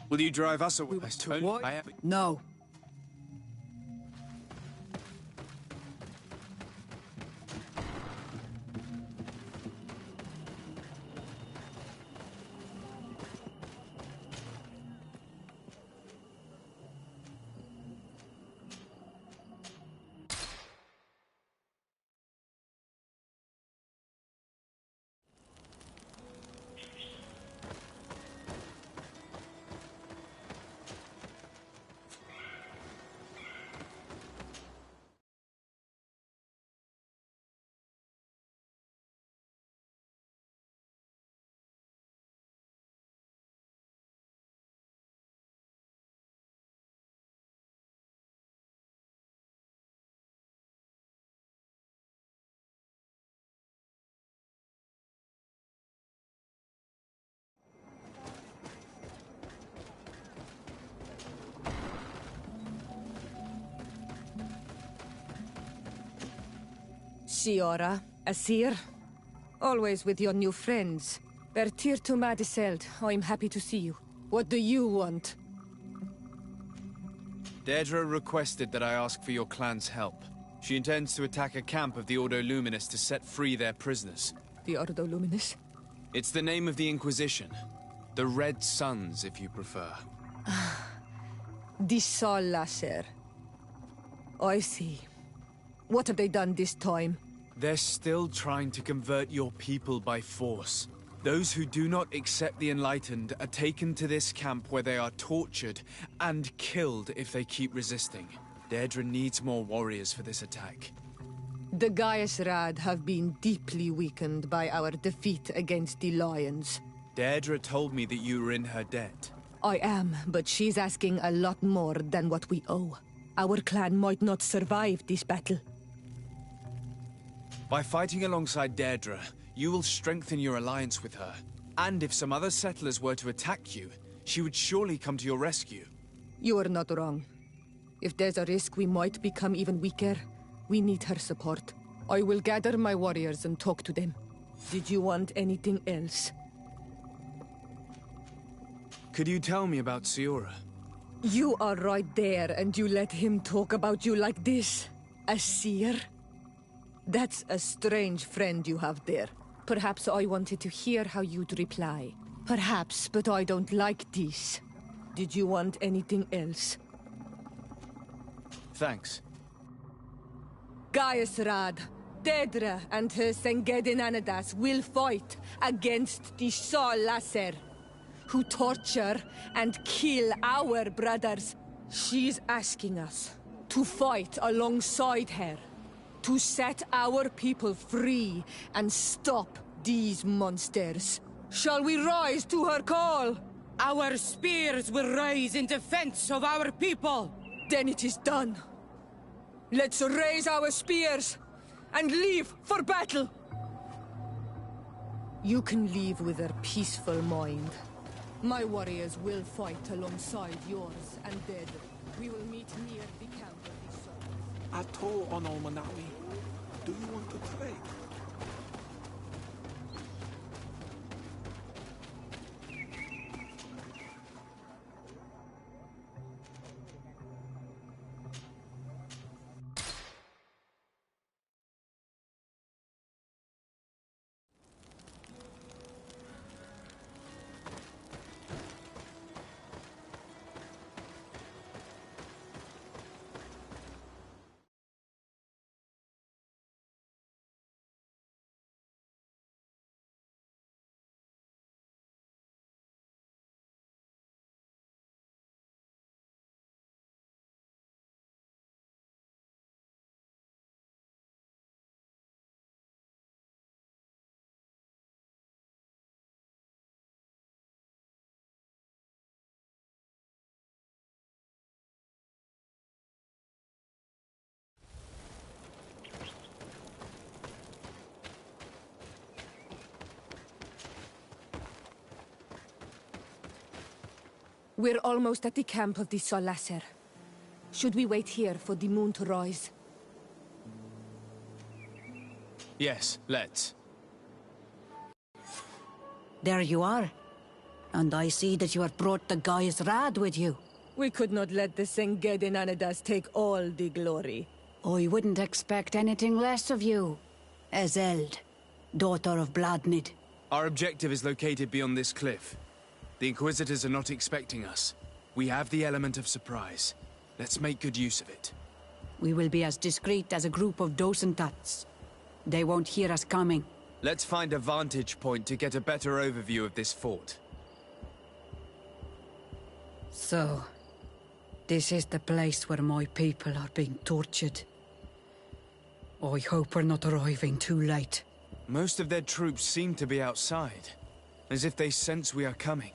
Will you drive us away? No. Siora, Asir, always with your new friends. Bertir to Madiseld, I'm happy to see you. What do you want? Deirdre requested that I ask for your clan's help. She intends to attack a camp of the Ordo Luminous to set free their prisoners. The Ordo Luminous? It's the name of the Inquisition. The Red Suns, if you prefer. The Sol Lasser. I see. What have they done this time? They're still trying to convert your people by force. Those who do not accept the Enlightened are taken to this camp where they are tortured and killed if they keep resisting. Deirdre needs more warriors for this attack. The Gaius Rad have been deeply weakened by our defeat against the Lions. Deirdre told me that you were in her debt. I am, but she's asking a lot more than what we owe. Our clan might not survive this battle. By fighting alongside Deirdre, you will strengthen your alliance with her. And if some other settlers were to attack you, she would surely come to your rescue. You are not wrong. If there's a risk we might become even weaker, we need her support. I will gather my warriors and talk to them. Did you want anything else? Could you tell me about Siora? You are right there, and you let him talk about you like this? A seer? That's a strange friend you have there. Perhaps I wanted to hear how you'd reply. Perhaps, but I don't like this. Did you want anything else? Thanks. Gaius Rad, Deirdre and her Sengedin Anadas will fight against the Sol Lasser, who torture and kill our brothers. She's asking us to fight alongside her, to set our people free and stop these monsters. Shall we rise to her call? Our spears will rise in defense of our people. Then it is done. Let's raise our spears and leave for battle. You can leave with a peaceful mind. My warriors will fight alongside yours and Deirdre. We will meet near the camp of the Sol. Ato on Manawi, do you want to trade? We're almost at the camp of the Solasser. Should we wait here for the moon to rise? Yes, let's. There you are. And I see that you have brought the guy's rad with you. We could not let the Senged and Anadas take all the glory. I wouldn't expect anything less of you. Ezeld, daughter of Bladnid. Our objective is located beyond this cliff. The Inquisitors are not expecting us. We have the element of surprise. Let's make good use of it. We will be as discreet as a group of docentats. They won't hear us coming. Let's find a vantage point to get a better overview of this fort. So, this is the place where my people are being tortured. I hope we're not arriving too late. Most of their troops seem to be outside, as if they sense we are coming.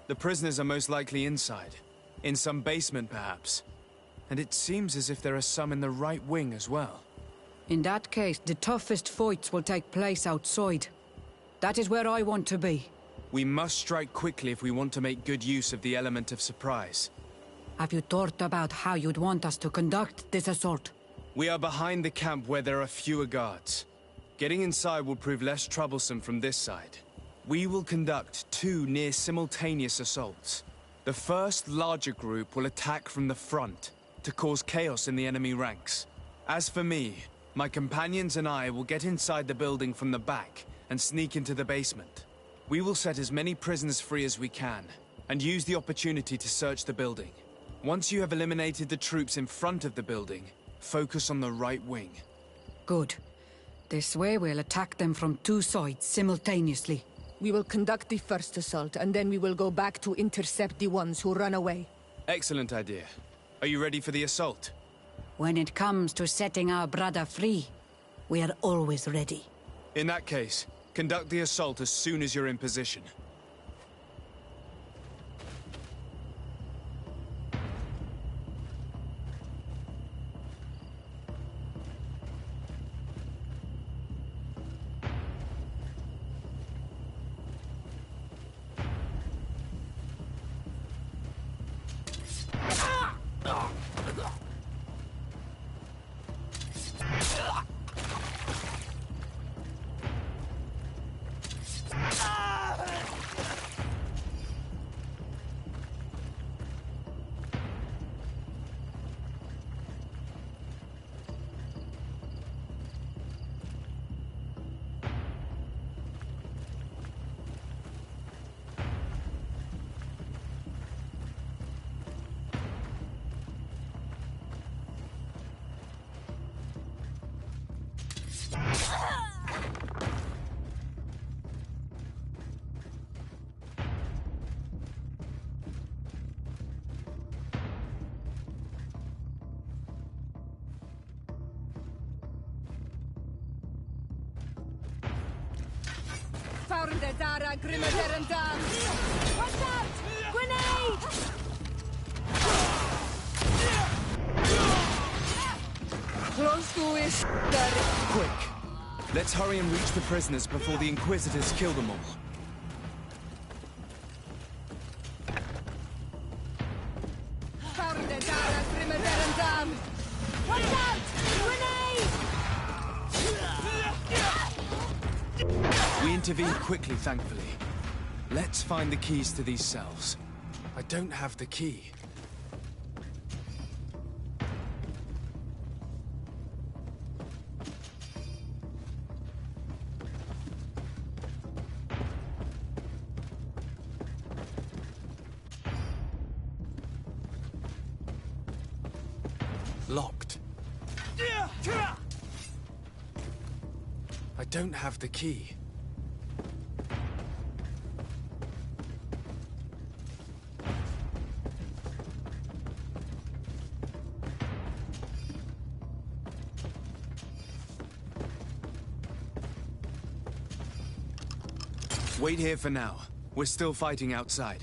The prisoners are most likely inside, in some basement perhaps. And it seems as if there are some in the right wing as well. In that case, the toughest fights will take place outside. That is where I want to be. We must strike quickly if we want to make good use of the element of surprise. Have you thought about how you'd want us to conduct this assault? We are behind the camp where there are fewer guards. Getting inside will prove less troublesome from this side. We will conduct 2 near-simultaneous assaults. The first larger group will attack from the front to cause chaos in the enemy ranks. As for me, my companions and I will get inside the building from the back and sneak into the basement. We will set as many prisoners free as we can, and use the opportunity to search the building. Once you have eliminated the troops in front of the building, focus on the right wing. Good. This way we'll attack them from 2 sides simultaneously. We will conduct the first assault, and then we will go back to intercept the ones who run away. Excellent idea. Are you ready for the assault? When it comes to setting our brother free, we are always ready. In that case, conduct the assault as soon as you're in position. Watch out! Grenade! Close to it. Quick! Let's hurry and reach the prisoners before the Inquisitors kill them all. Watch out! Grenade! We intervened quickly, thankfully. Let's find the keys to these cells. I don't have the key. Locked. I don't have the key. Wait here for now. We're still fighting outside.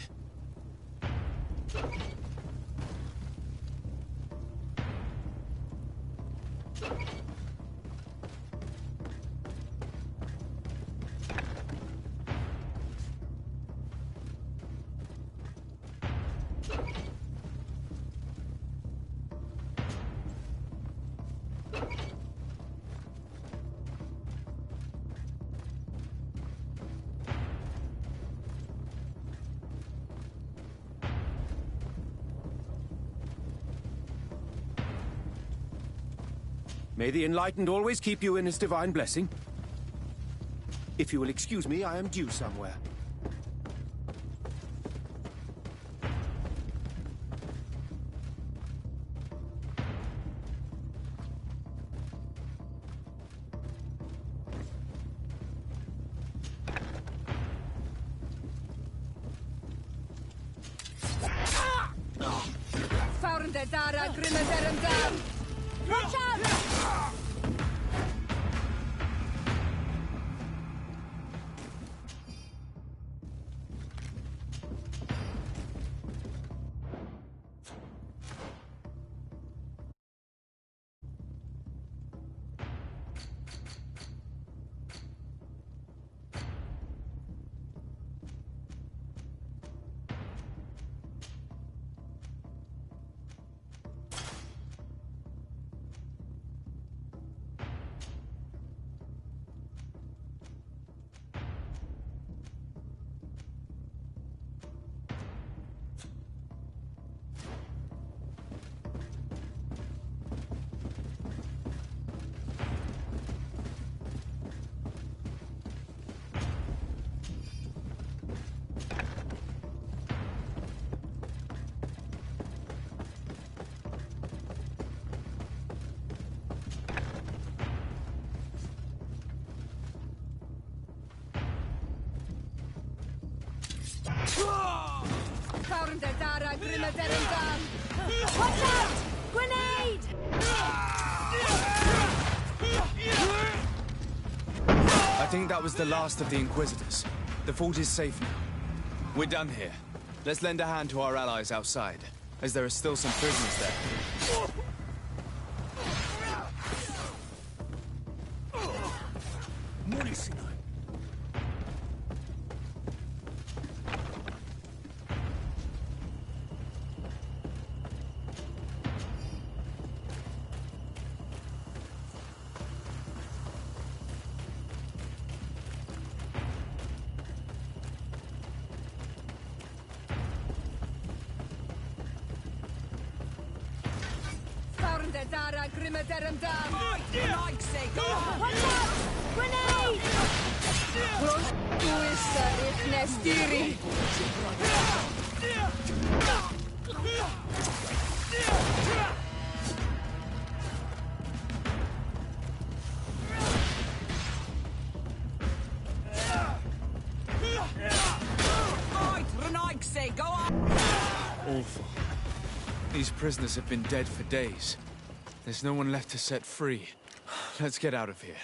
May the Enlightened always keep you in his divine blessing. If you will excuse me, I am due somewhere. Watch out! Watch out! Grenade! I think that was the last of the Inquisitors. The fort is safe now. We're done here. Let's lend a hand to our allies outside, as there are still some prisoners there. Watch out! Grenade! Awful. These prisoners have been dead for days. There's no one left to set free. Let's get out of here.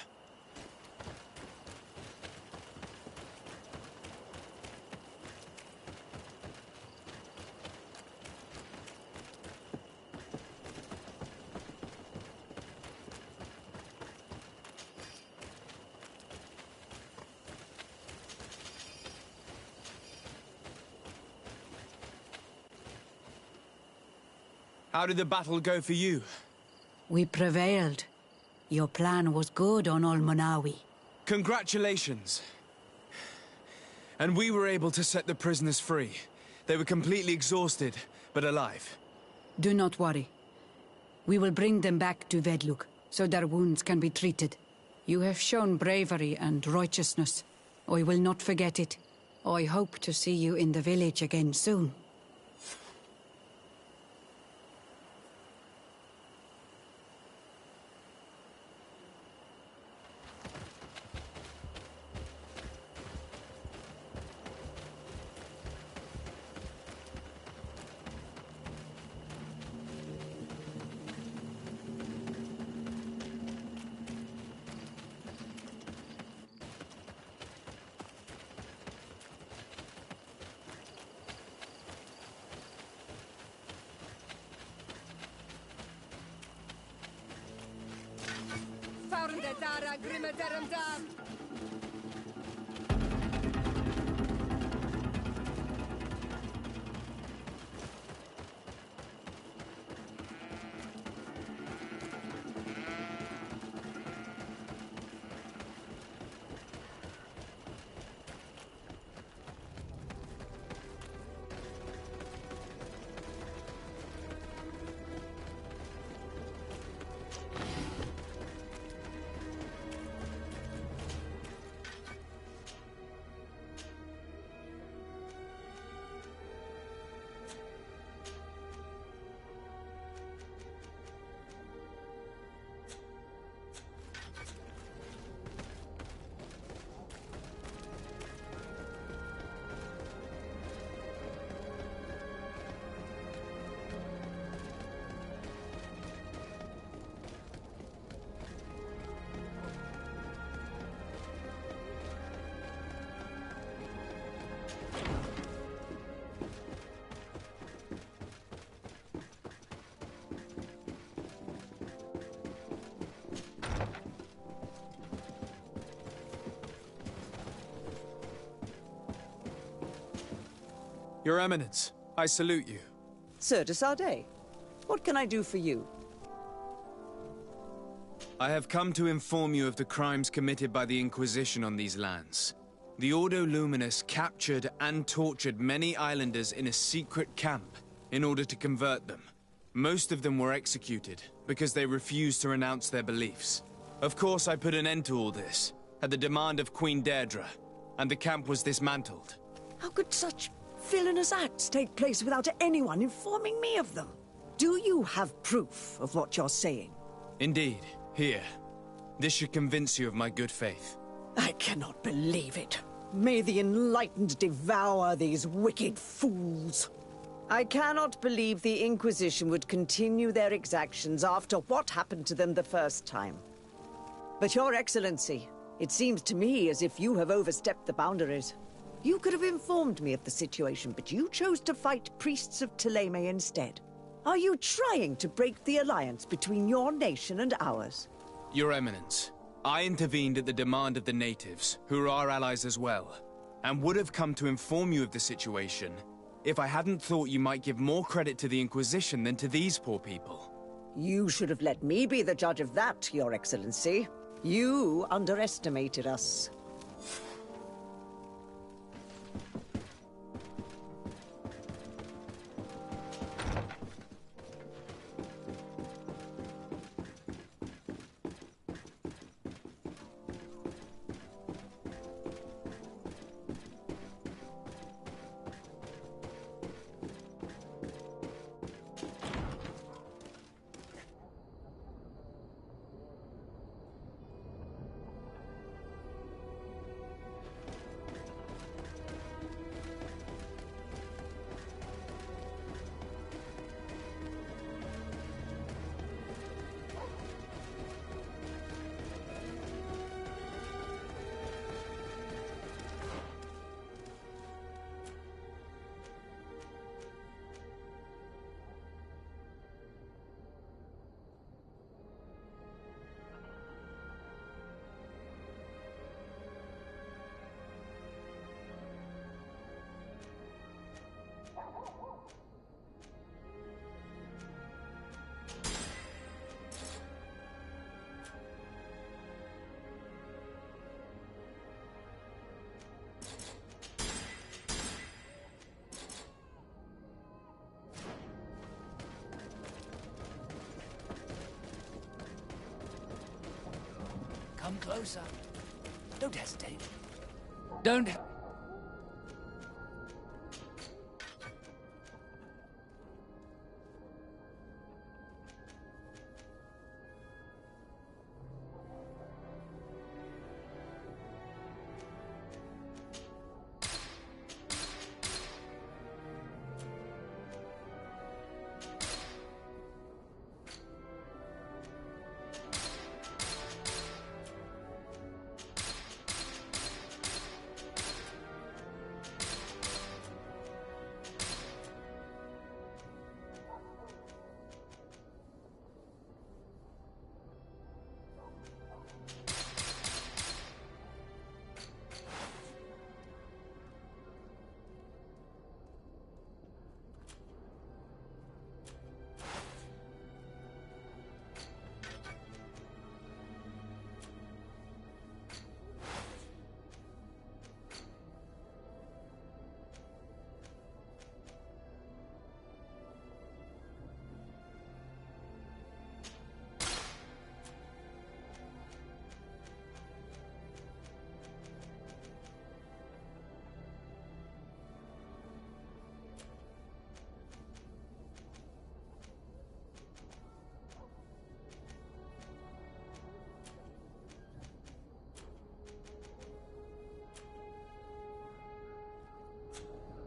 How did the battle go for you? We prevailed. Your plan was good on Olmonawi. Congratulations. And we were able to set the prisoners free. They were completely exhausted, but alive. Do not worry. We will bring them back to Vedluk, so their wounds can be treated. You have shown bravery and righteousness. I will not forget it. I hope to see you in the village again soon. Your Eminence, I salute you. Sir de Sardet, what can I do for you? I have come to inform you of the crimes committed by the Inquisition on these lands. The Ordo Luminous captured and tortured many islanders in a secret camp in order to convert them. Most of them were executed because they refused to renounce their beliefs. Of course, I put an end to all this, at the demand of Queen Deirdre, and the camp was dismantled. How could such villainous acts take place without anyone informing me of them? Do you have proof of what you're saying? Indeed. Here. This should convince you of my good faith. I cannot believe it. May the enlightened devour these wicked fools. I cannot believe the Inquisition would continue their exactions after what happened to them the first time. But Your Excellency, it seems to me as if you have overstepped the boundaries. You could have informed me of the situation, but you chose to fight priests of Thélème instead. Are you trying to break the alliance between your nation and ours? Your Eminence, I intervened at the demand of the natives, who are our allies as well, and would have come to inform you of the situation if I hadn't thought you might give more credit to the Inquisition than to these poor people. You should have let me be the judge of that, Your Excellency. You underestimated us. Come closer. Don't hesitate. Don't...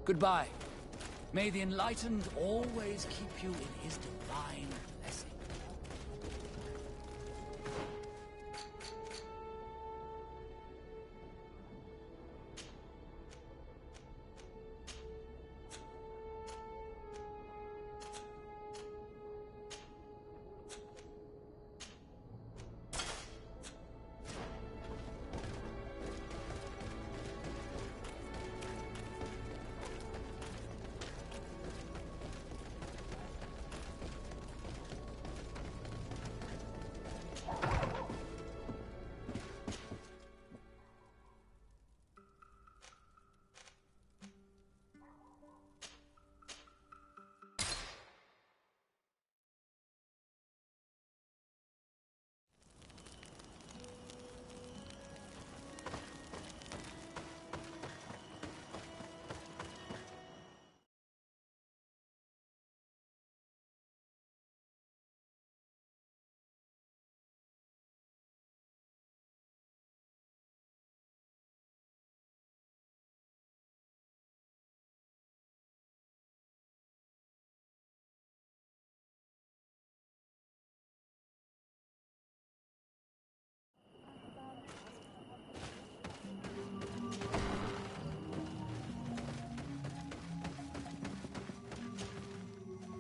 Goodbye. May the Enlightened always keep you in his divine blessing.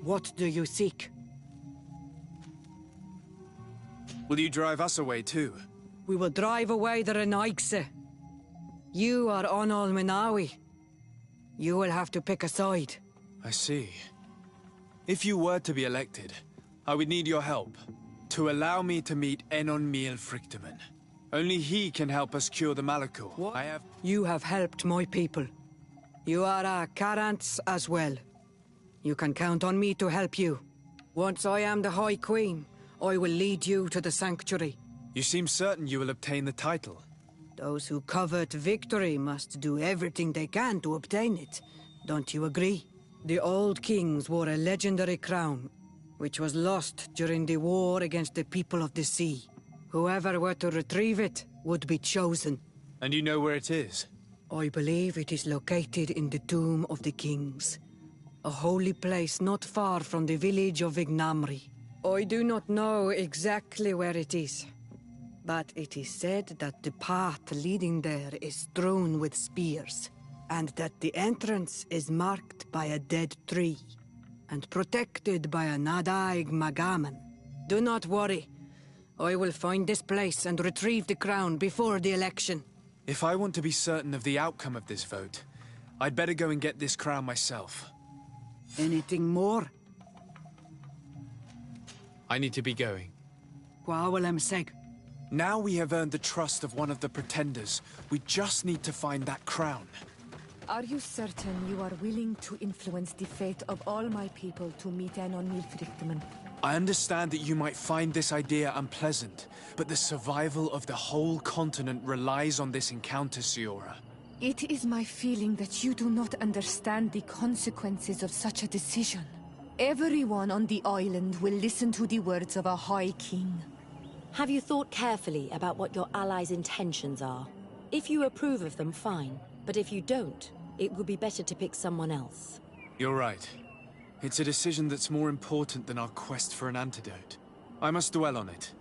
What do you seek? Will you drive us away too? We will drive away the Renaigse. You are Onol Minawi. You will have to pick a side. I see. If you were to be elected, I would need your help. To allow me to meet Enon Miel Frichteman. Only he can help us cure the Malachor. What? You have helped my people. You are a Karants as well. You can count on me to help you. Once I am the High Queen, I will lead you to the Sanctuary. You seem certain you will obtain the title. Those who covet victory must do everything they can to obtain it. Don't you agree? The old kings wore a legendary crown, which was lost during the war against the people of the sea. Whoever were to retrieve it would be chosen. And you know where it is? I believe it is located in the Tomb of the Kings. A holy place not far from the village of Vignamri. I do not know exactly where it is, but it is said that the path leading there is strewn with spears, and that the entrance is marked by a dead tree, and protected by a Nadaig Magaman. Do not worry. I will find this place and retrieve the crown before the election. If I want to be certain of the outcome of this vote, I'd better go and get this crown myself. Anything more? I need to be going. Seg. Now we have earned the trust of one of the pretenders. We just need to find that crown. Are you certain you are willing to influence the fate of all my people to meet Enon Milfrichteman? I understand that you might find this idea unpleasant, but the survival of the whole continent relies on this encounter, Siora. It is my feeling that you do not understand the consequences of such a decision. Everyone on the island will listen to the words of a High King. Have you thought carefully about what your allies' intentions are? If you approve of them, fine. But if you don't, it would be better to pick someone else. You're right. It's a decision that's more important than our quest for an antidote. I must dwell on it.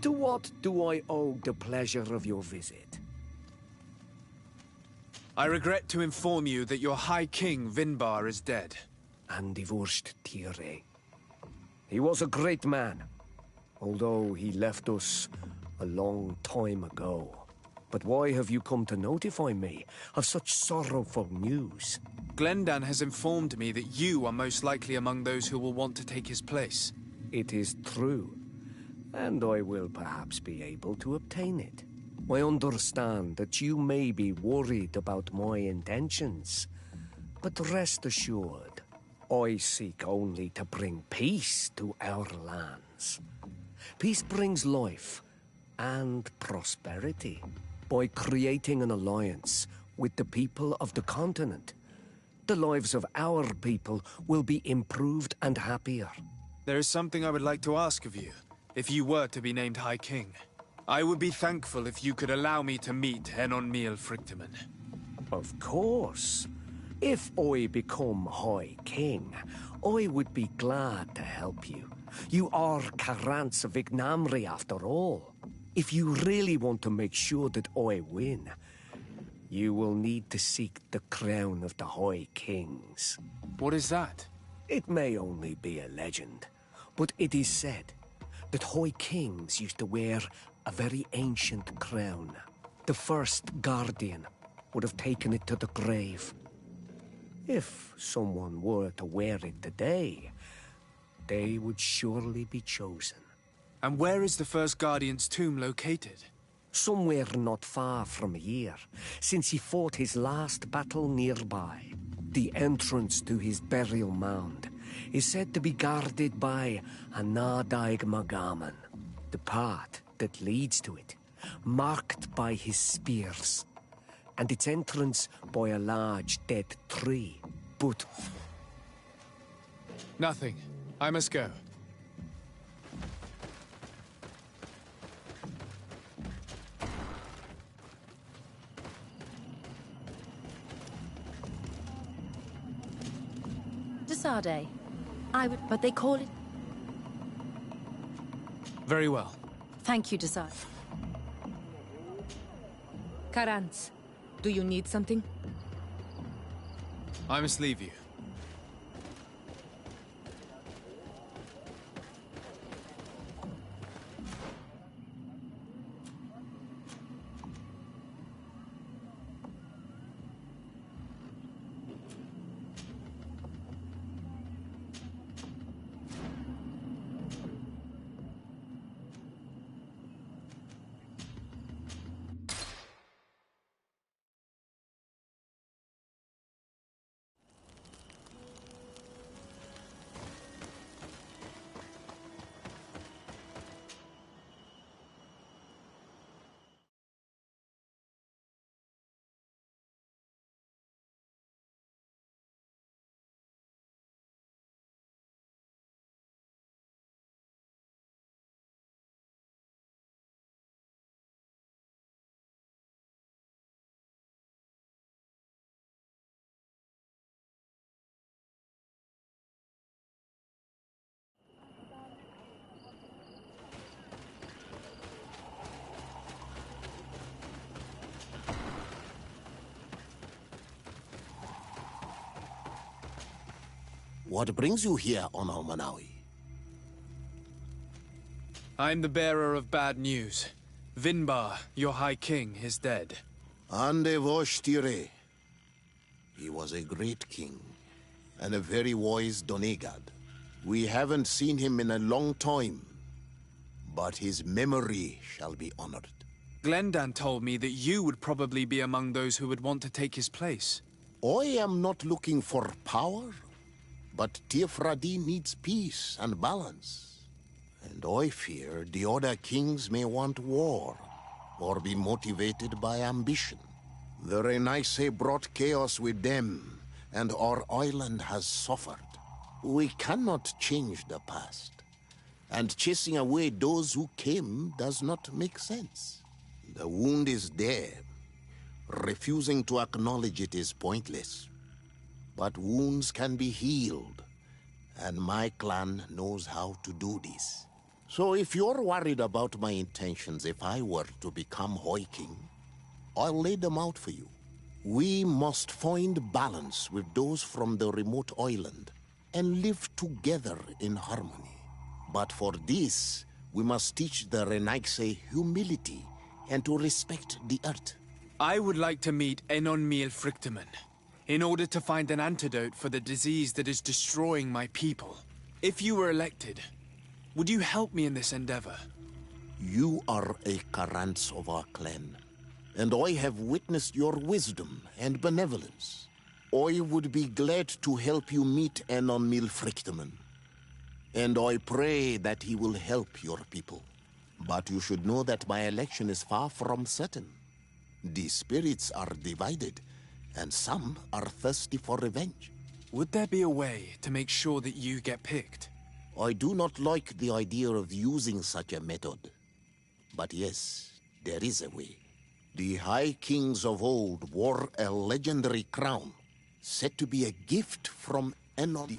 To what do I owe the pleasure of your visit? I regret to inform you that your High King, Vinbar, is dead. And divorced Tire. He was a great man, although he left us a long time ago. But why have you come to notify me of such sorrowful news? Glendan has informed me that you are most likely among those who will want to take his place. It is true, and I will perhaps be able to obtain it. I understand that you may be worried about my intentions, but rest assured, I seek only to bring peace to our lands. Peace brings life and prosperity by creating an alliance with the people of the continent. The lives of our people will be improved and happier. There is something I would like to ask of you, if you were to be named High King. I would be thankful if you could allow me to meet Enon Miel Frichteman. Of course. If I become High King, I would be glad to help you. You are Karants Vignamri after all. If you really want to make sure that I win, you will need to seek the crown of the High Kings. What is that? It may only be a legend, but it is said that High Kings used to wear a very ancient crown. The first Guardian would have taken it to the grave. If someone were to wear it today, they would surely be chosen. And where is the first Guardian's tomb located? Somewhere not far from here, since he fought his last battle nearby. The entrance to his burial mound is said to be guarded by a Nadaig Magaman, the path that leads to it, marked by his spears, and its entrance by a large dead tree. But... Nothing. I must go. Desade. But they call it... Very well. Thank you, Desade. Karantz, do you need something? I must leave you. What brings you here on Almanawi? I'm the bearer of bad news. Vinbar, your High King, is dead. Ande Voshtire. He was a great king, and a very wise Donegad. We haven't seen him in a long time, but his memory shall be honored. Glendan told me that you would probably be among those who would want to take his place. I am not looking for power, but Tiefradi needs peace and balance. And I fear the other kings may want war, or be motivated by ambition. The Renaise brought chaos with them, and our island has suffered. We cannot change the past, and chasing away those who came does not make sense. The wound is there. Refusing to acknowledge it is pointless. But wounds can be healed, and my clan knows how to do this. So if you're worried about my intentions if I were to become High King, I'll lay them out for you. We must find balance with those from the remote island and live together in harmony. But for this, we must teach the Renaise humility and to respect the earth. I would like to meet Enon Miel Frichtemann, in order to find an antidote for the disease that is destroying my people. If you were elected, would you help me in this endeavor? You are a Karantz of our clan, and I have witnessed your wisdom and benevolence. I would be glad to help you meet Enon Miel Frichtemann, and I pray that he will help your people. But you should know that my election is far from certain. The spirits are divided, and some are thirsty for revenge. Would there be a way to make sure that you get picked? I do not like the idea of using such a method. But yes, there is a way. The High Kings of old wore a legendary crown, said to be a gift from Enon.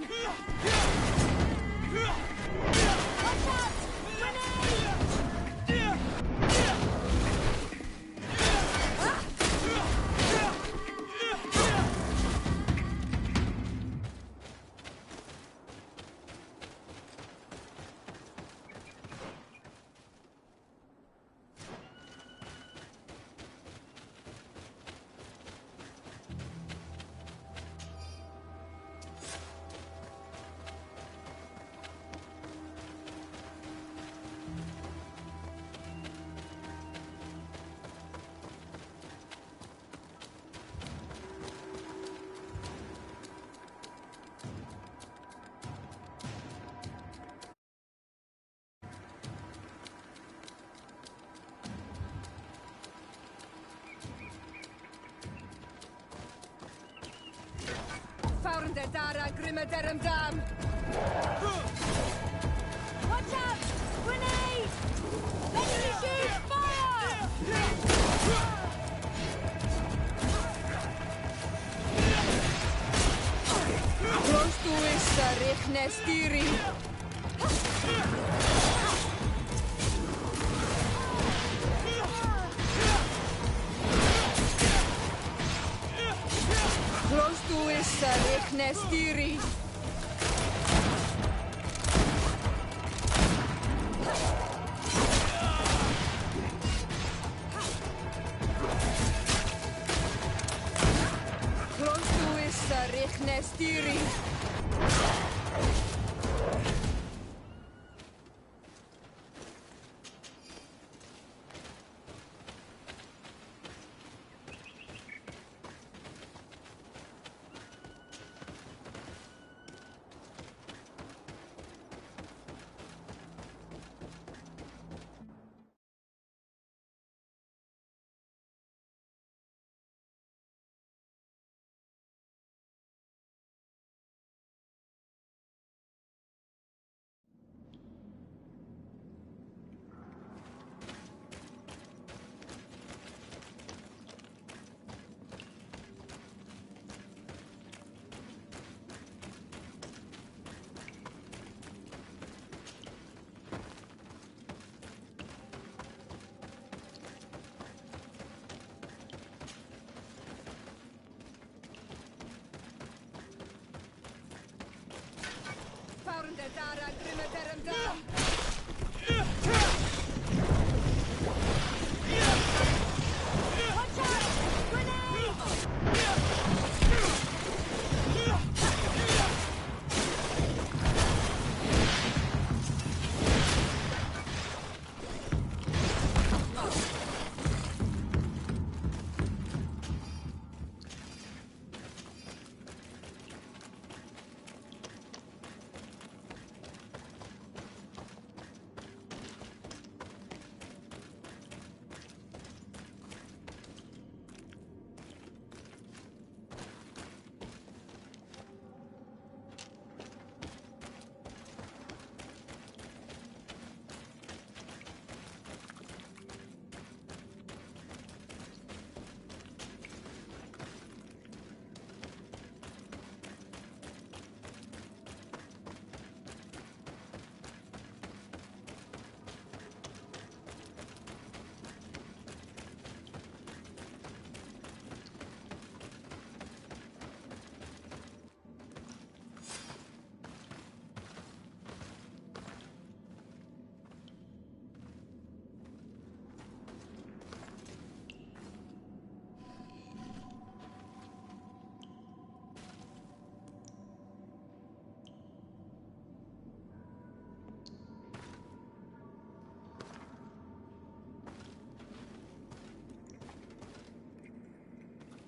Dam! Watch out! Grenade! Found the Dara Grimmederum Dam! Watch out! Grenade! Enemy shoot! Fire! Close to Issa, Richnestiri! Close to Issa, Richnestiri! Close to Issa, Richnestiri! Found the Dara Grimmederum Dam! Watch out! Grenade!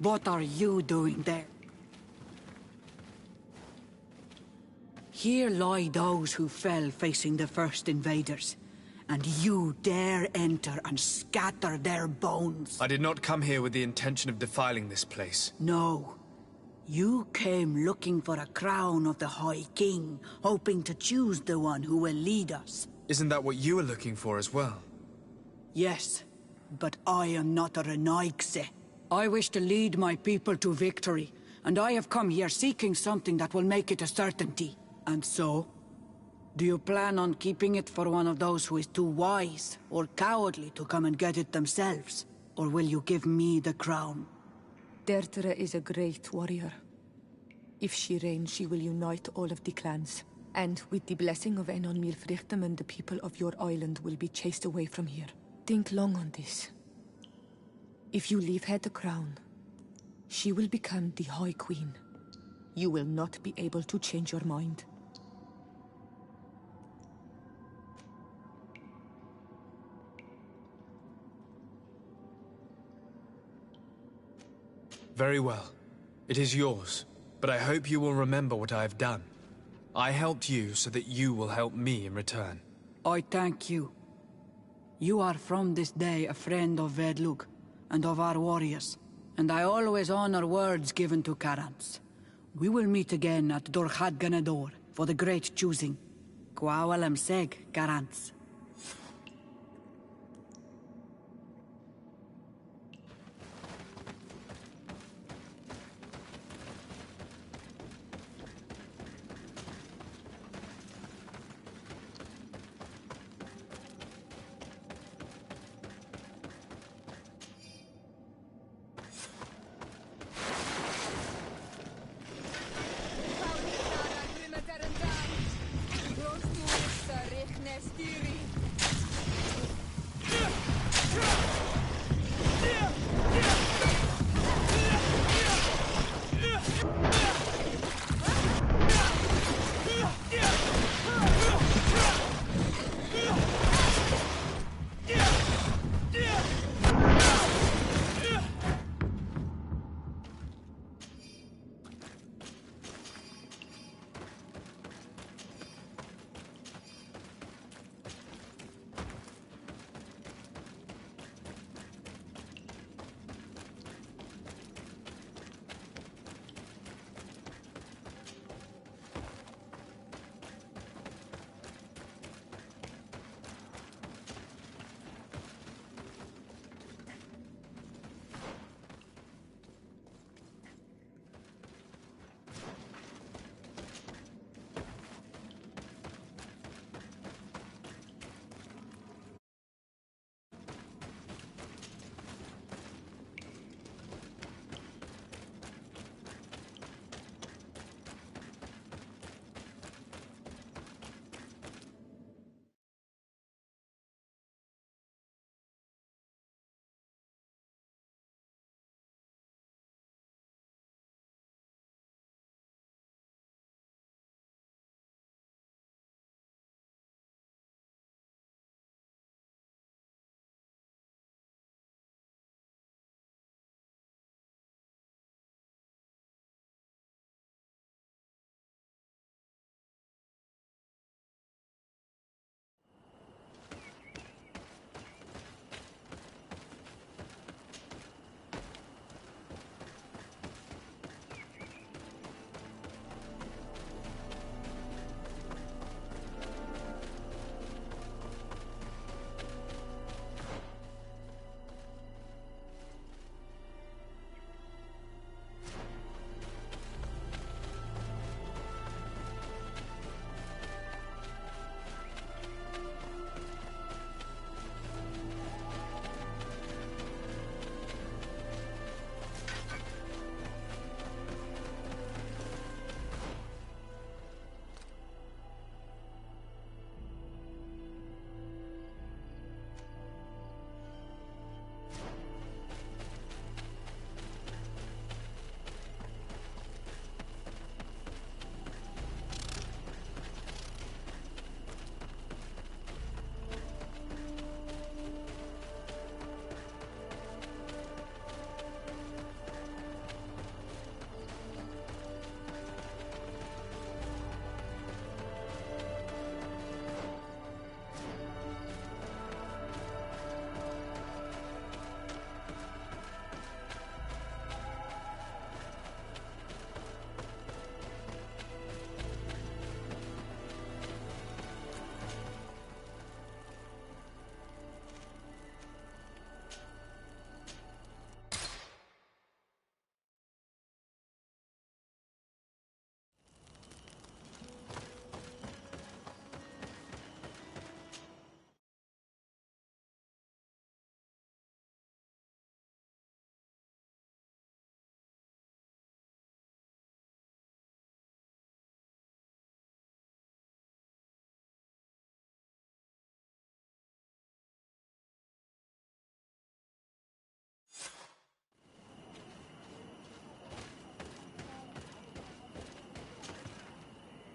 What are you doing there? Here lie those who fell facing the first invaders, and you dare enter and scatter their bones. I did not come here with the intention of defiling this place. No. You came looking for a crown of the High King, hoping to choose the one who will lead us. Isn't that what you were looking for as well? Yes, but I am not a Renaigse. I wish to lead my people to victory, and I have come here seeking something that will make it a certainty. And so, do you plan on keeping it for one of those who is too wise or cowardly to come and get it themselves? Or will you give me the crown? Dertere is a great warrior. If she reigns, she will unite all of the clans. And with the blessing of Enon Milfrichtem, the people of your island will be chased away from here. Think long on this. If you leave her the crown, she will become the High Queen. You will not be able to change your mind. Very well. It is yours, but I hope you will remember what I have done. I helped you so that you will help me in return. I thank you. You are from this day a friend of Vedlug and of our warriors, and I always honor words given to Karans. We will meet again at Dorchad Ganador for the great choosing. Kwawalam Seg, Karans. Stiri.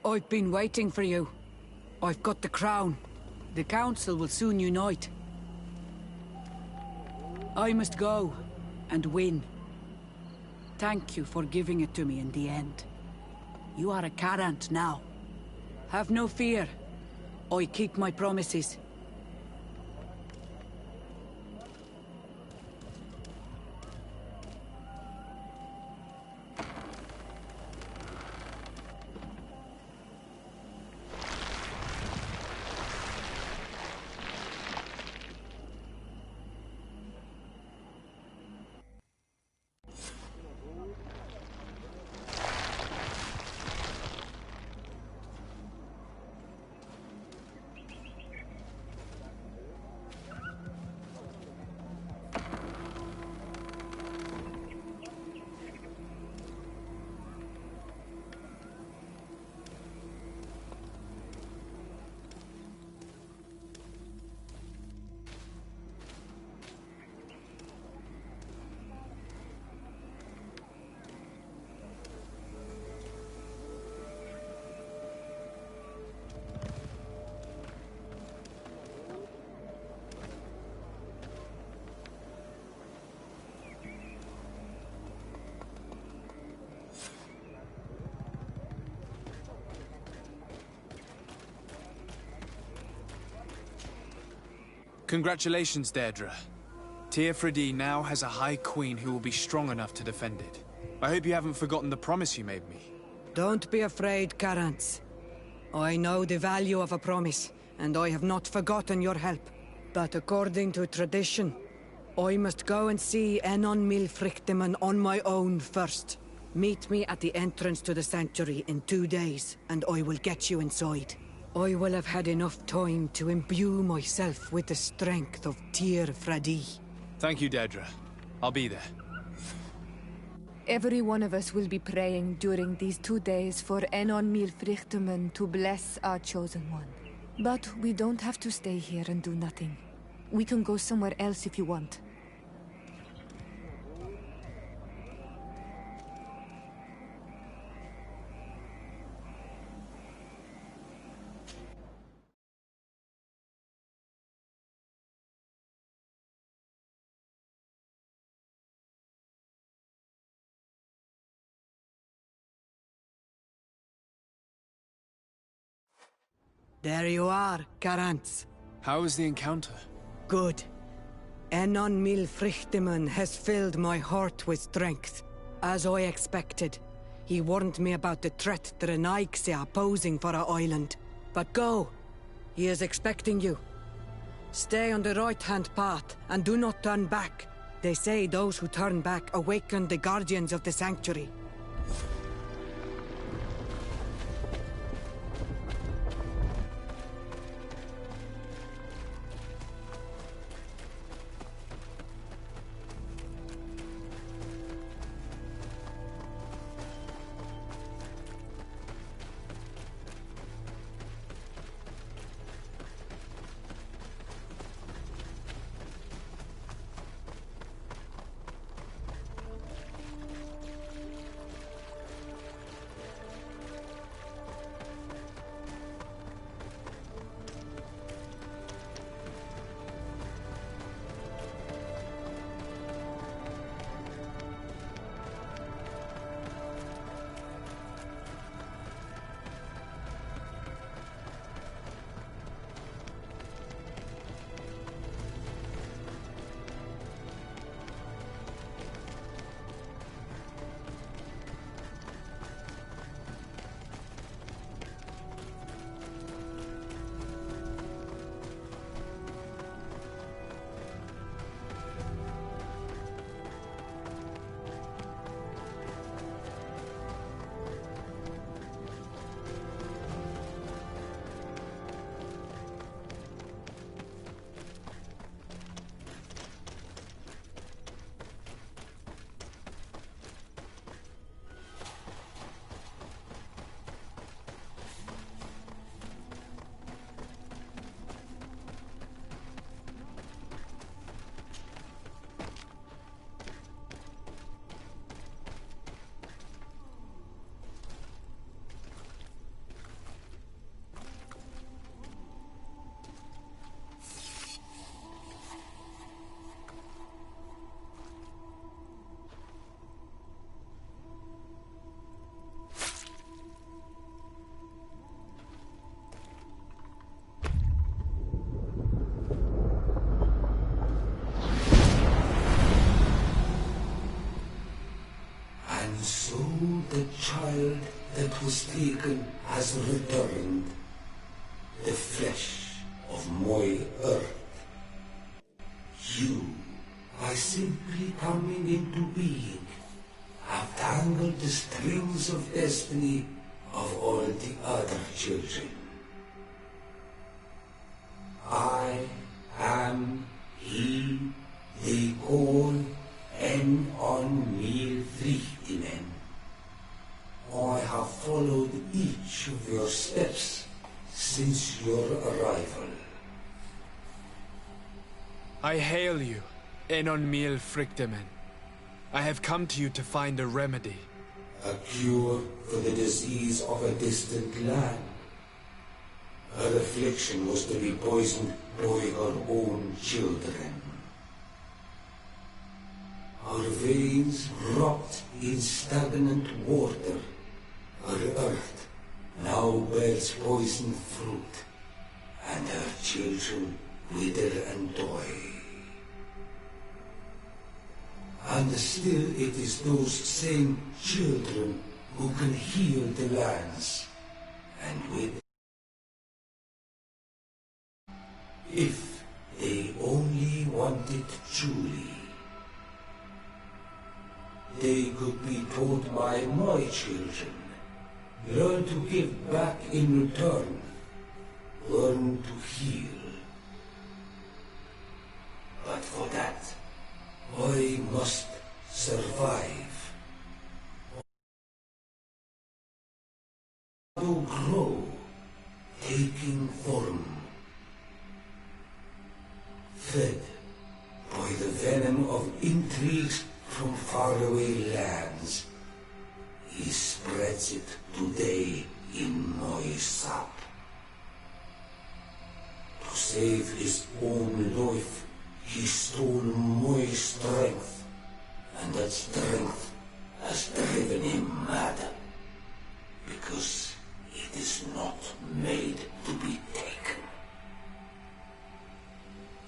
I've been waiting for you. I've got the crown. The council will soon unite. I must go and win. Thank you for giving it to me in the end. You are a Carant now. Have no fear. I keep my promises. Congratulations, Deirdre. Teofredi now has a High Queen who will be strong enough to defend it. I hope you haven't forgotten the promise you made me. Don't be afraid, Carants. I know the value of a promise, and I have not forgotten your help. But according to tradition, I must go and see Enon Milfrichteman on my own first. Meet me at the entrance to the sanctuary in 2 days, and I will get you inside. I will have had enough time to imbue myself with the strength of Teofredi. Thank you, Deirdre. I'll be there. Every one of us will be praying during these 2 days for Enon Milfrichteman to bless our chosen one. But we don't have to stay here and do nothing. We can go somewhere else if you want. There you are, Carants. How was the encounter? Good. Enon Milfrichteman has filled my heart with strength. As I expected, he warned me about the threat the Renaigse are posing for our island. But go. He is expecting you. Stay on the right-hand path and do not turn back. They say those who turn back awaken the guardians of the sanctuary. the child that was taken has returned. The flesh of my earth. You, by simply coming into being, have tangled the strings of destiny of all the other children. I am he they call on Frichtinen. I have followed each of your steps since your arrival. I hail you, Enon Mil Frichtemen. I have come to you to find a remedy. A cure for the disease of a distant land. Her affliction was to be poisoned by her own children. Her veins rot in stagnant water. Her earth now bears poisoned fruit, and her children wither and die. And still it is those same children who can heal the lands, and with if they only wanted truly, they could be taught by my children, learn to give back in return, learn to heal. But for that, I must survive. To grow, taking form. Fed by the venom of intrigues from faraway lands, he spreads it today in my sap. To save his own life, he stole my strength, and that strength has driven him mad, because it is not made to be taken.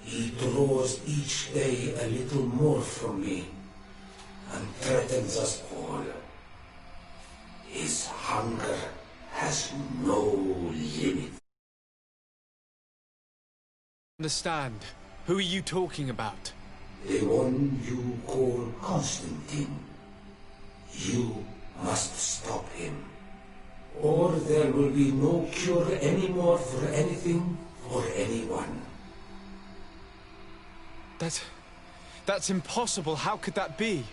He draws each day a little more from me, and threatens us all. His hunger has no limit. Understand. Who are you talking about? The one you call Constantine. You must stop him, or there will be no cure anymore for anything or anyone. That's impossible. How could that be?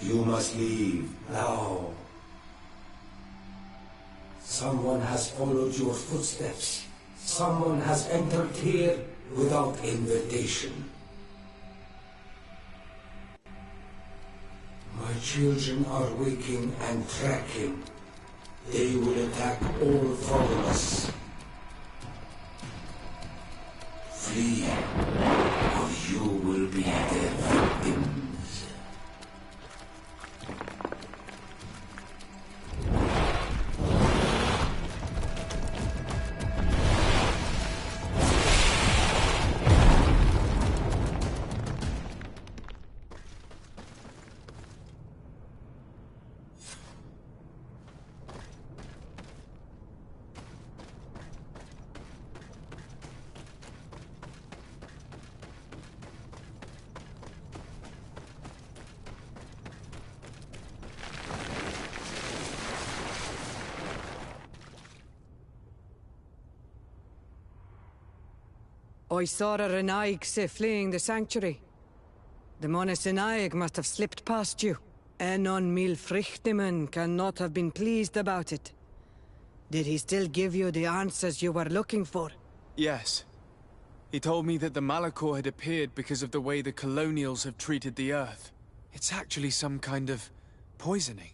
You must leave now. Someone has followed your footsteps. Someone has entered here without invitation. My children are waking and tracking. They will attack all foreigners. Flee, or you will be their victims. I saw a Renaigse fleeing the sanctuary. The Monesenaig must have slipped past you. Enon Mil Frichtemen cannot have been pleased about it. Did he still give you the answers you were looking for? Yes. He told me that the Malachor had appeared because of the way the colonials have treated the Earth. It's actually some kind of poisoning.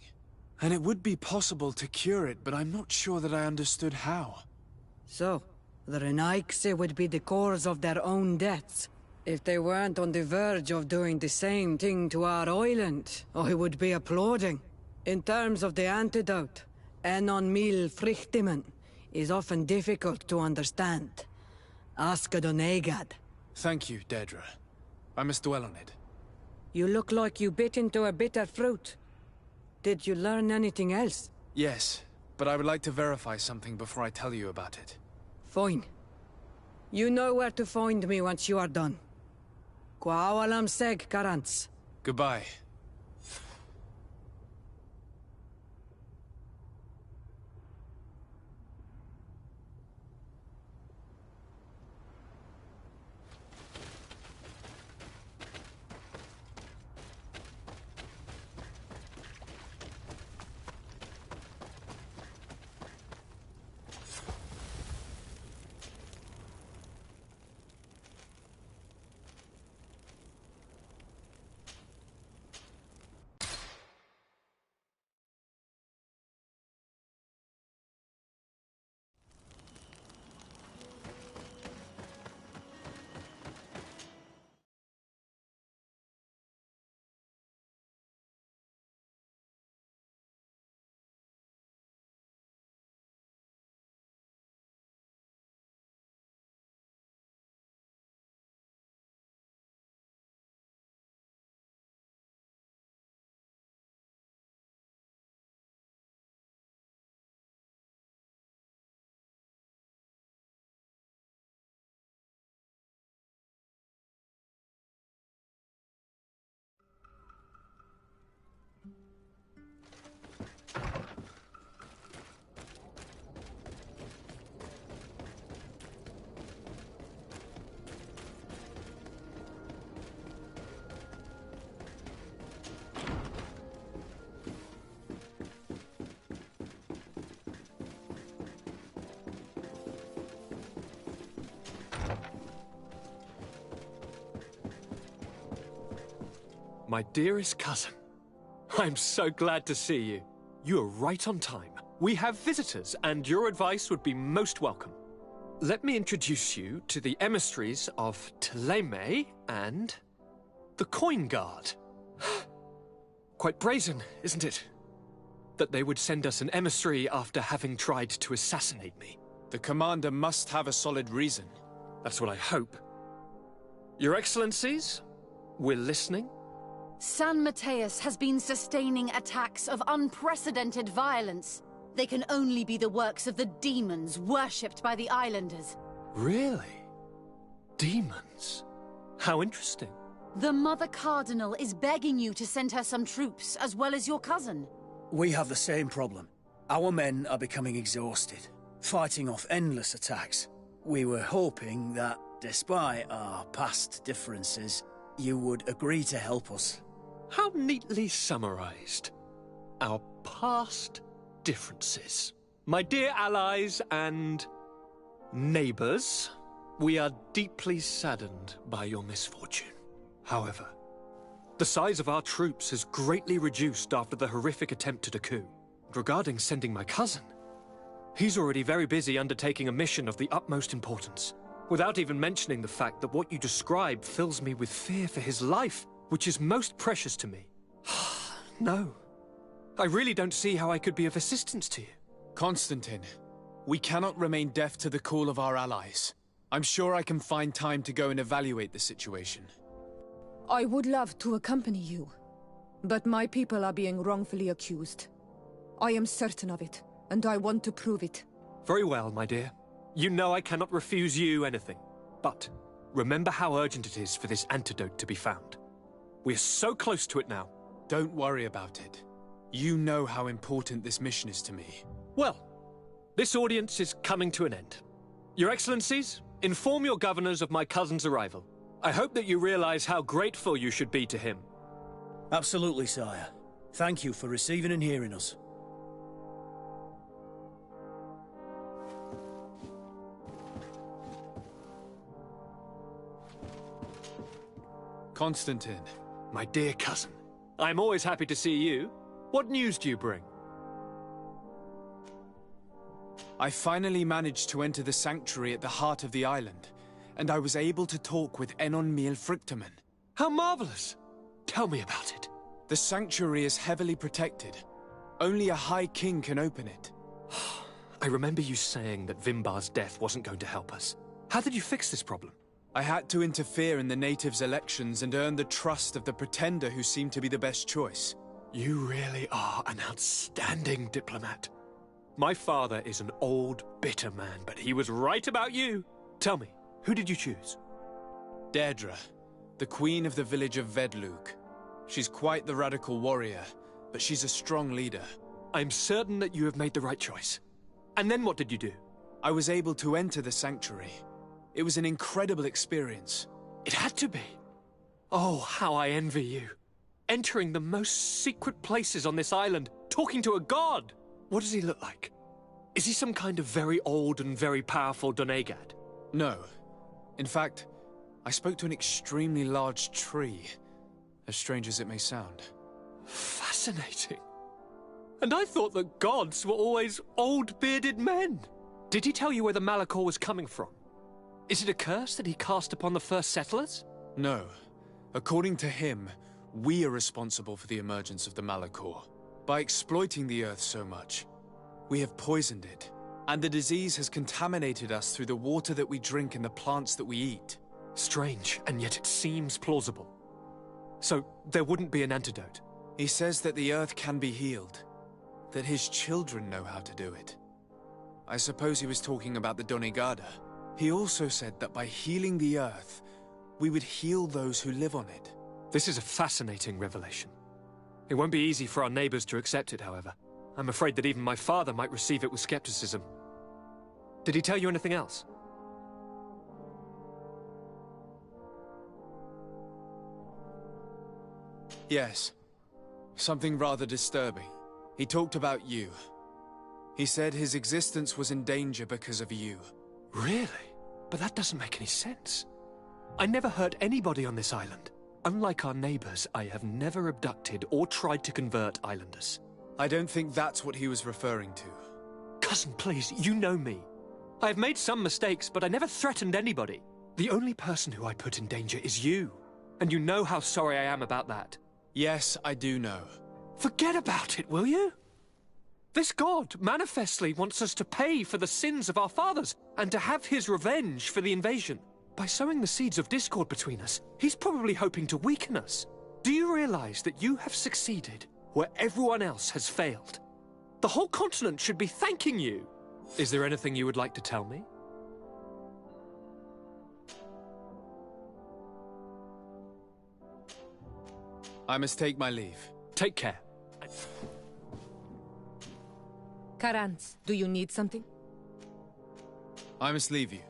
And it would be possible to cure it, but I'm not sure that I understood how. So, the Renaigse would be the cause of their own deaths. If they weren't on the verge of doing the same thing to our island, I would be applauding. In terms of the antidote, Enon Mil Frichtemen is often difficult to understand. Ask Adonegad. Thank you, Dedra. I must dwell on it. You look like you bit into a bitter fruit. Did you learn anything else? Yes, but I would like to verify something before I tell you about it. Fine. You know where to find me once you are done. Gwaawalam seg, Garants. Goodbye. My dearest cousin, I'm so glad to see you. You are right on time. We have visitors, and your advice would be most welcome. Let me introduce you to the emissaries of Ptolemy and the Coin Guard. Quite brazen, isn't it? That they would send us an emissary after having tried to assassinate me. The commander must have a solid reason. That's what I hope. Your Excellencies, we're listening. San Mateus has been sustaining attacks of unprecedented violence. They can only be the works of the demons worshipped by the islanders. Really? Demons? How interesting. The Mother Cardinal is begging you to send her some troops, as well as your cousin. We have the same problem. Our men are becoming exhausted, fighting off endless attacks. We were hoping that, despite our past differences, you would agree to help us. How neatly summarized. Our past differences. My dear allies and neighbors, we are deeply saddened by your misfortune. However, the size of our troops has greatly reduced after the horrific attempt at a coup. Regarding sending my cousin, he's already very busy undertaking a mission of the utmost importance, without even mentioning the fact that what you describe fills me with fear for his life, which is most precious to me. No. I really don't see how I could be of assistance to you. Constantine, we cannot remain deaf to the call of our allies. I'm sure I can find time to go and evaluate the situation. I would love to accompany you, but my people are being wrongfully accused. I am certain of it, and I want to prove it. Very well, my dear. You know I cannot refuse you anything. But remember how urgent it is for this antidote to be found. We are so close to it now. Don't worry about it. You know how important this mission is to me. Well, this audience is coming to an end. Your Excellencies, inform your governors of my cousin's arrival. I hope that you realize how grateful you should be to him. Absolutely, sire. Thank you for receiving and hearing us. Constantine. My dear cousin, I'm always happy to see you. What news do you bring? I finally managed to enter the sanctuary at the heart of the island, and I was able to talk with Enon Miel Frictamen. How marvelous! Tell me about it. The sanctuary is heavily protected. Only a High King can open it. I remember you saying that Vimbar's death wasn't going to help us. How did you fix this problem? I had to interfere in the natives' elections and earn the trust of the pretender who seemed to be the best choice. You really are an outstanding diplomat. My father is an old, bitter man, but he was right about you. Tell me, who did you choose? Deirdre, the queen of the village of Vedluk. She's quite the radical warrior, but she's a strong leader. I'm certain that you have made the right choice. And then what did you do? I was able to enter the sanctuary. It was an incredible experience. It had to be. Oh, how I envy you. Entering the most secret places on this island, talking to a god. What does he look like? Is he some kind of very old and very powerful Donegad? No. In fact, I spoke to an extremely large tree, as strange as it may sound. Fascinating. And I thought that gods were always old, bearded men. Did he tell you where the Malachor was coming from? Is it a curse that he cast upon the first settlers? No. According to him, we are responsible for the emergence of the Malachor. By exploiting the Earth so much, we have poisoned it, and the disease has contaminated us through the water that we drink and the plants that we eat. Strange, and yet it seems plausible. So, there wouldn't be an antidote? He says that the Earth can be healed, that his children know how to do it. I suppose he was talking about the Donegada. He also said that by healing the Earth, we would heal those who live on it. This is a fascinating revelation. It won't be easy for our neighbors to accept it, however. I'm afraid that even my father might receive it with skepticism. Did he tell you anything else? Yes. Something rather disturbing. He talked about you. He said his existence was in danger because of you. Really? But that doesn't make any sense. I never hurt anybody on this island. Unlike our neighbors, I have never abducted or tried to convert islanders. I don't think that's what he was referring to. Cousin, please, you know me. I have made some mistakes, but I never threatened anybody. The only person who I put in danger is you. And you know how sorry I am about that. Yes, I do know. Forget about it, will you? This god manifestly wants us to pay for the sins of our fathers and to have his revenge for the invasion. By sowing the seeds of discord between us, he's probably hoping to weaken us. Do you realize that you have succeeded where everyone else has failed? The whole continent should be thanking you. Is there anything you would like to tell me? I must take my leave. Take care. Karans, do you need something? I must leave you.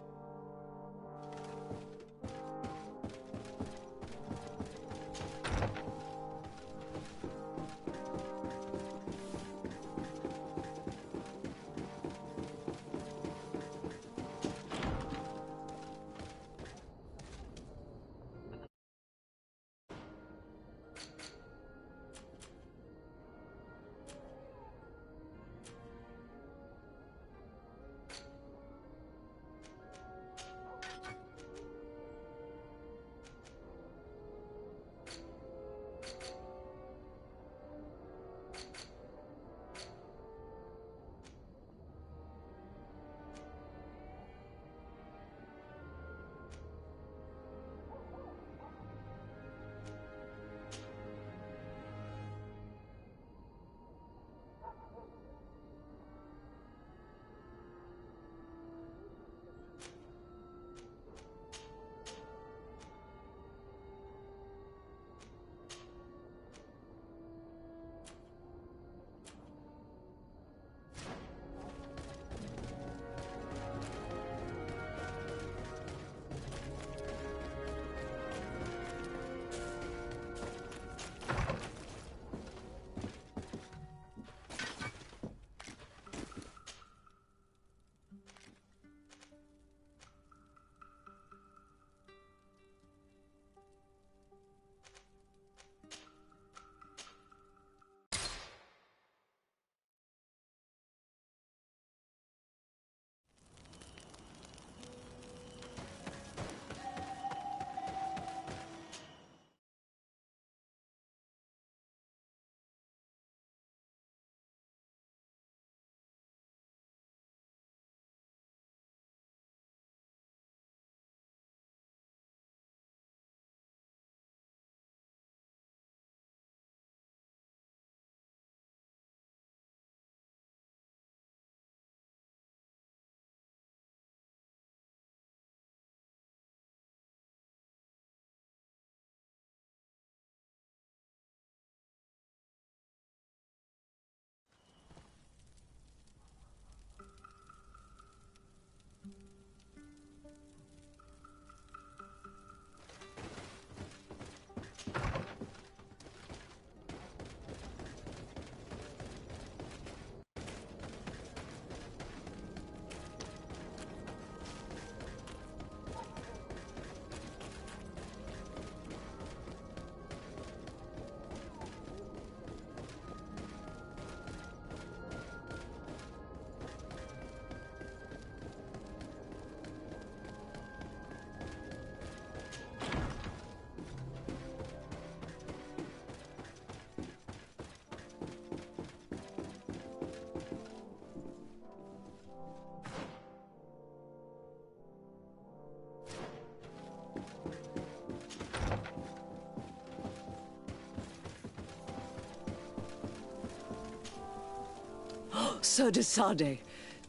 Sir de Sade,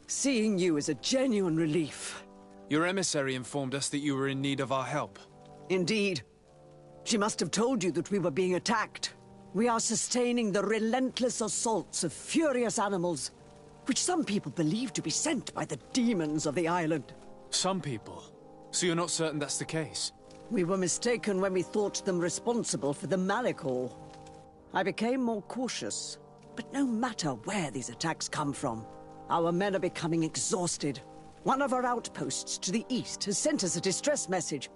seeing you is a genuine relief. Your emissary informed us that you were in need of our help. Indeed. She must have told you that we were being attacked. We are sustaining the relentless assaults of furious animals, which some people believe to be sent by the demons of the island. Some people? So you're not certain that's the case? We were mistaken when we thought them responsible for the Malicor. I became more cautious, but no matter where these attacks come from, our men are becoming exhausted. One of our outposts to the east has sent us a distress message.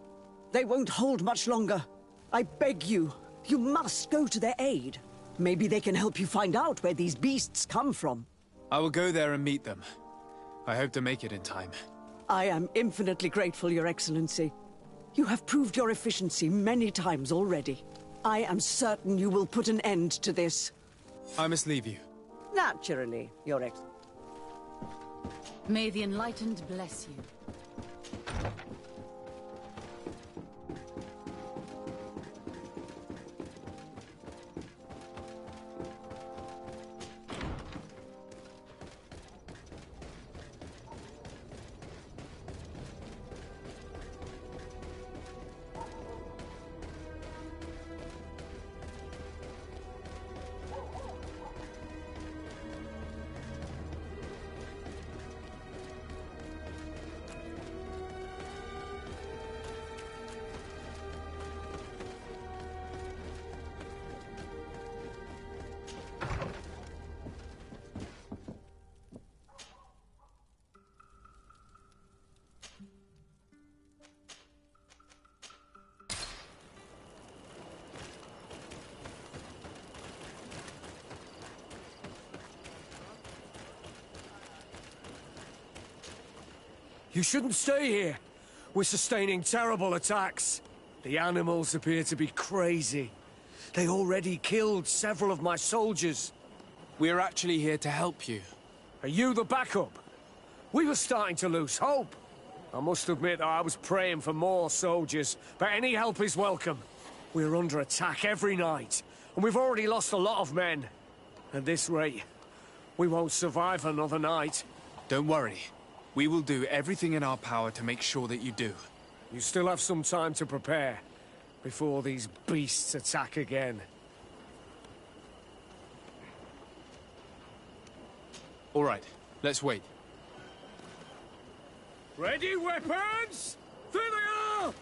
They won't hold much longer. I beg you, you must go to their aid. Maybe they can help you find out where these beasts come from. I will go there and meet them. I hope to make it in time. I am infinitely grateful, Your Excellency. You have proved your efficiency many times already. I am certain you will put an end to this. I must leave you. Naturally, Your Excellency. May the Enlightened bless you. You shouldn't stay here. We're sustaining terrible attacks. The animals appear to be crazy. They already killed several of my soldiers. We're actually here to help you. Are you the backup? We were starting to lose hope. I must admit that I was praying for more soldiers, but any help is welcome. We're under attack every night, and we've already lost a lot of men. At this rate, we won't survive another night. Don't worry. We will do everything in our power to make sure that you do. You still have some time to prepare, before these beasts attack again. All right, let's wait. Ready, weapons? There they are!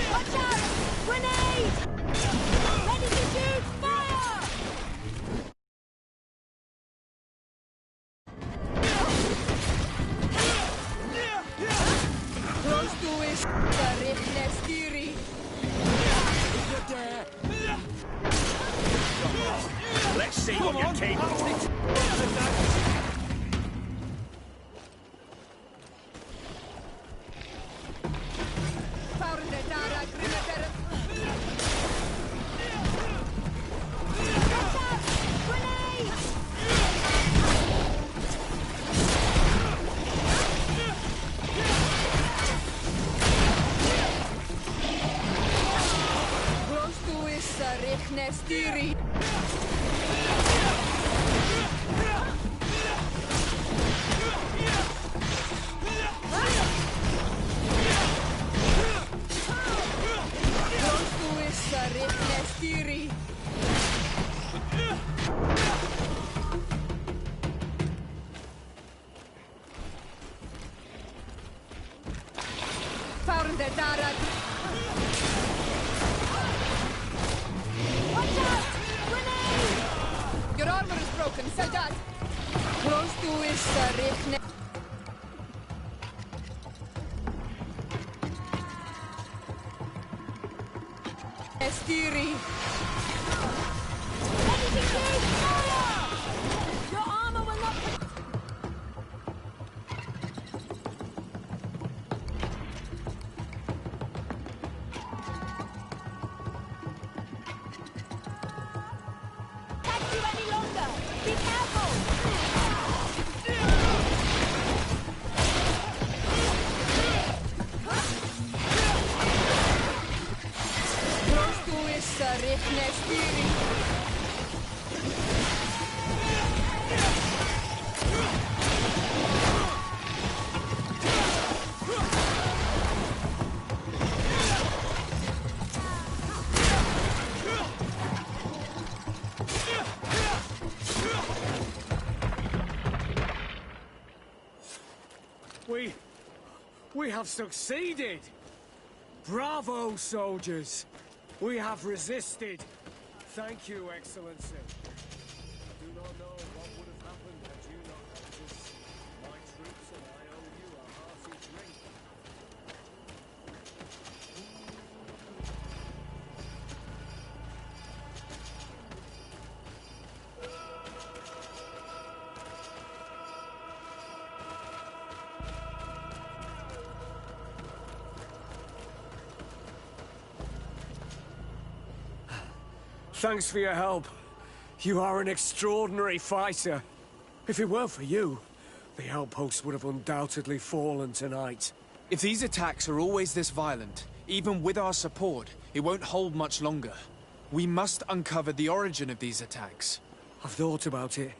Watch out! Grenade! Ready to shoot! Fire! Close to it, Stiri. Let's see what you're capable. Stiri. Found the Dara. Watch out! Grenade! Your armor is broken, Soldat! Close to is Rechne. Estiri. Ready to engage! Fire! Your armor will not... Can't do any longer! Be careful! We have succeeded! Bravo, soldiers! We have resisted. Thank you, Excellency. I do not know what would have happened had you not helped us. My troops and I owe you a hearty drink. Thanks for your help. You are an extraordinary fighter. If it weren't for you, the outpost would have undoubtedly fallen tonight. If these attacks are always this violent, even with our support, it won't hold much longer. We must uncover the origin of these attacks. I've thought about it,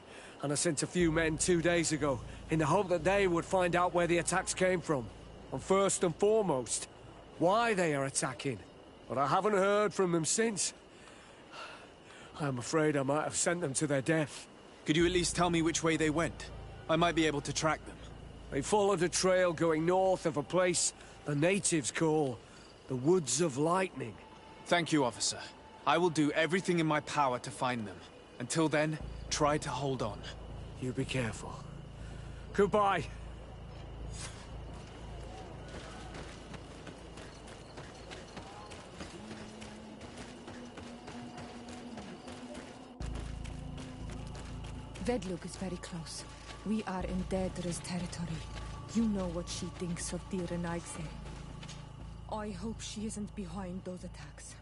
and I sent a few men 2 days ago, in the hope that they would find out where the attacks came from. And first and foremost, why they are attacking. But I haven't heard from them since. I'm afraid I might have sent them to their death. Could you at least tell me which way they went? I might be able to track them. They followed a trail going north of a place the natives call the Woods of Lightning. Thank you, officer. I will do everything in my power to find them. Until then, try to hold on. You be careful. Goodbye. Vedlug is very close. We are in Daedra's territory. You know what she thinks of Dir and Aigse. I hope she isn't behind those attacks.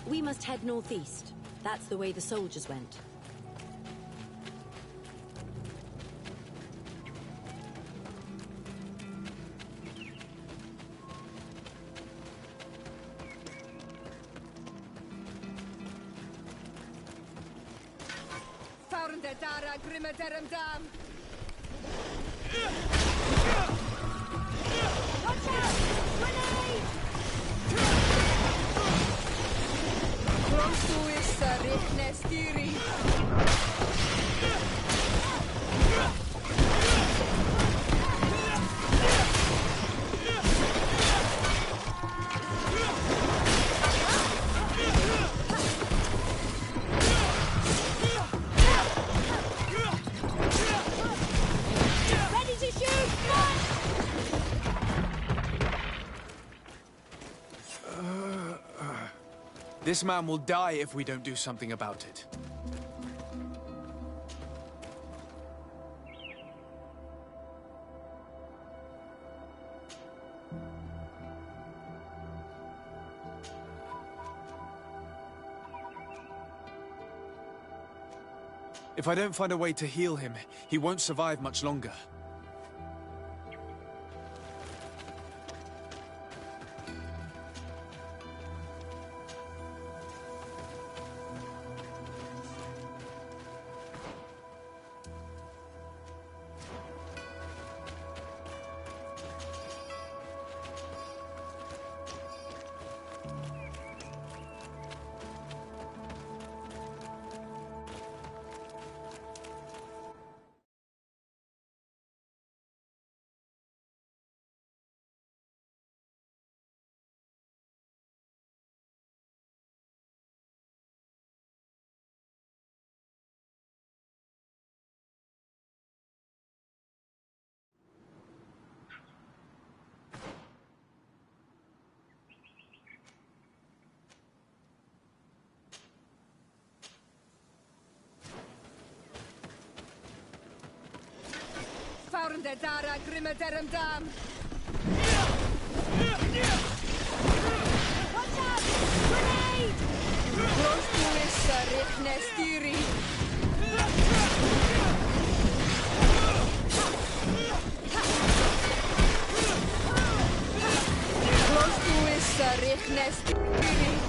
We must head northeast. That's the way the soldiers went. Dara Grimaderum Dam! Watch out! Grenade! Close is Nestiri. This man will die if we don't do something about it. If I don't find a way to heal him, he won't survive much longer. Dara Grimaderum Dam! Watch out! Grenade! Close is Nestiri. Close is Nestiri.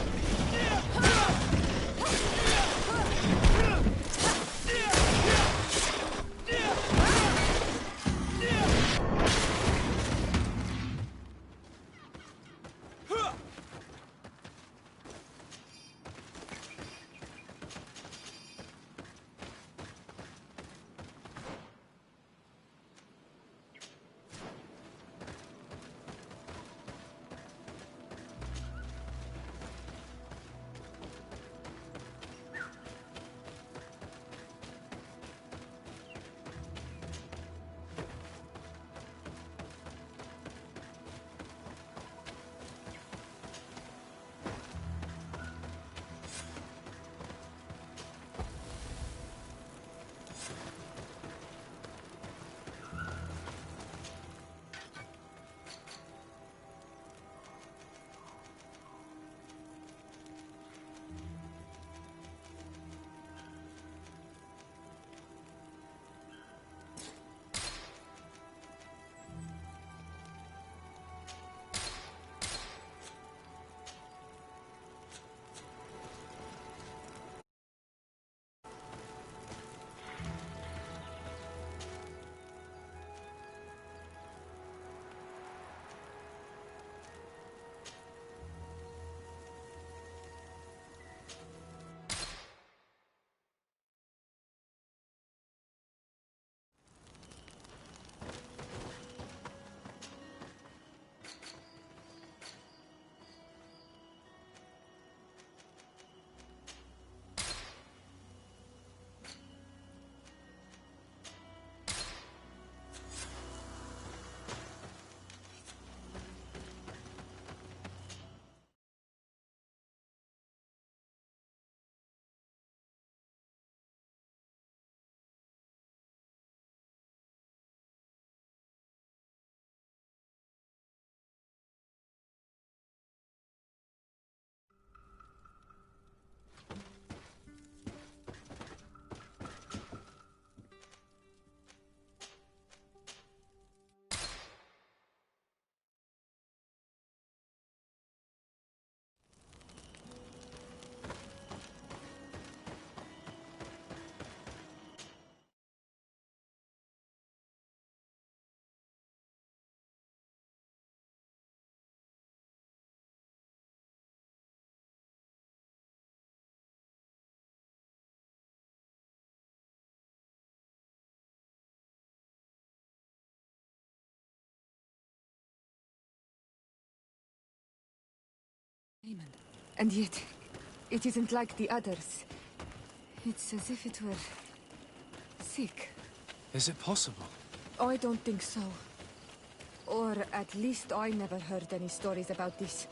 And yet, it isn't like the others. It's as if it were... sick. Is it possible? I don't think so. Or at least I never heard any stories about this.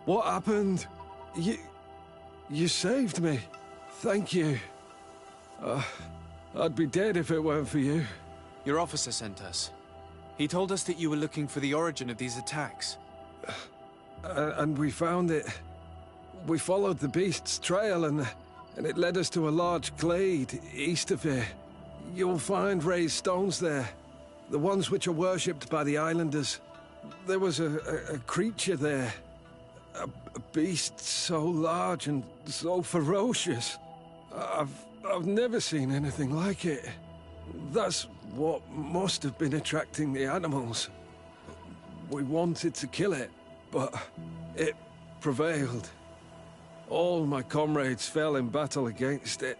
What happened? You saved me. Thank you. I'd be dead if it weren't for you. Your officer sent us. He told us that you were looking for the origin of these attacks. And we found it. We followed the beast's trail and it led us to a large glade east of here. You'll find raised stones there. The ones which are worshipped by the islanders. There was a creature there. A beast so large and so ferocious. I've never seen anything like it. That's what must have been attracting the animals. We wanted to kill it, but it prevailed. All my comrades fell in battle against it.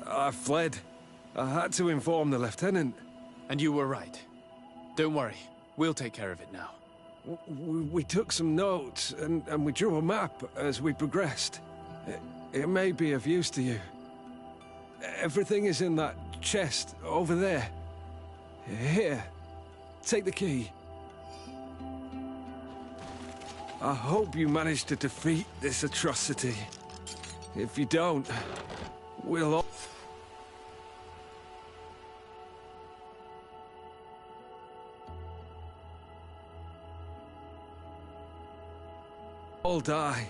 I fled. I had to inform the lieutenant. And you were right. Don't worry, we'll take care of it now. We took some notes, and we drew a map as we progressed. It may be of use to you. Everything is in that chest over there. Here, take the key. I hope you manage to defeat this atrocity. If you don't, we'll all die.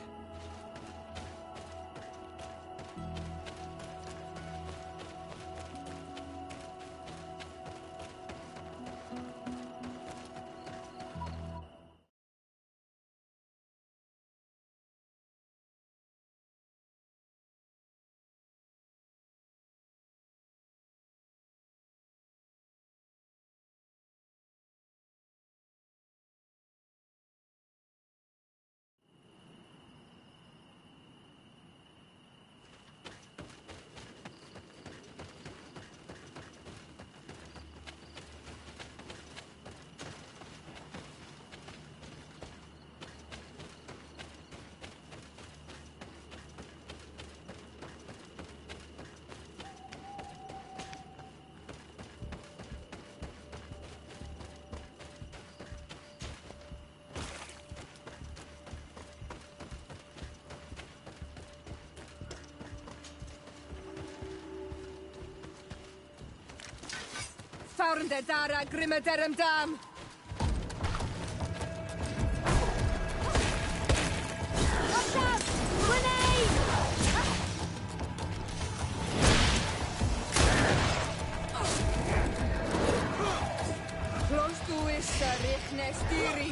Found the Dara Grimmaderum Dam! Watch out! Grenade! Close to is Richne Stiri.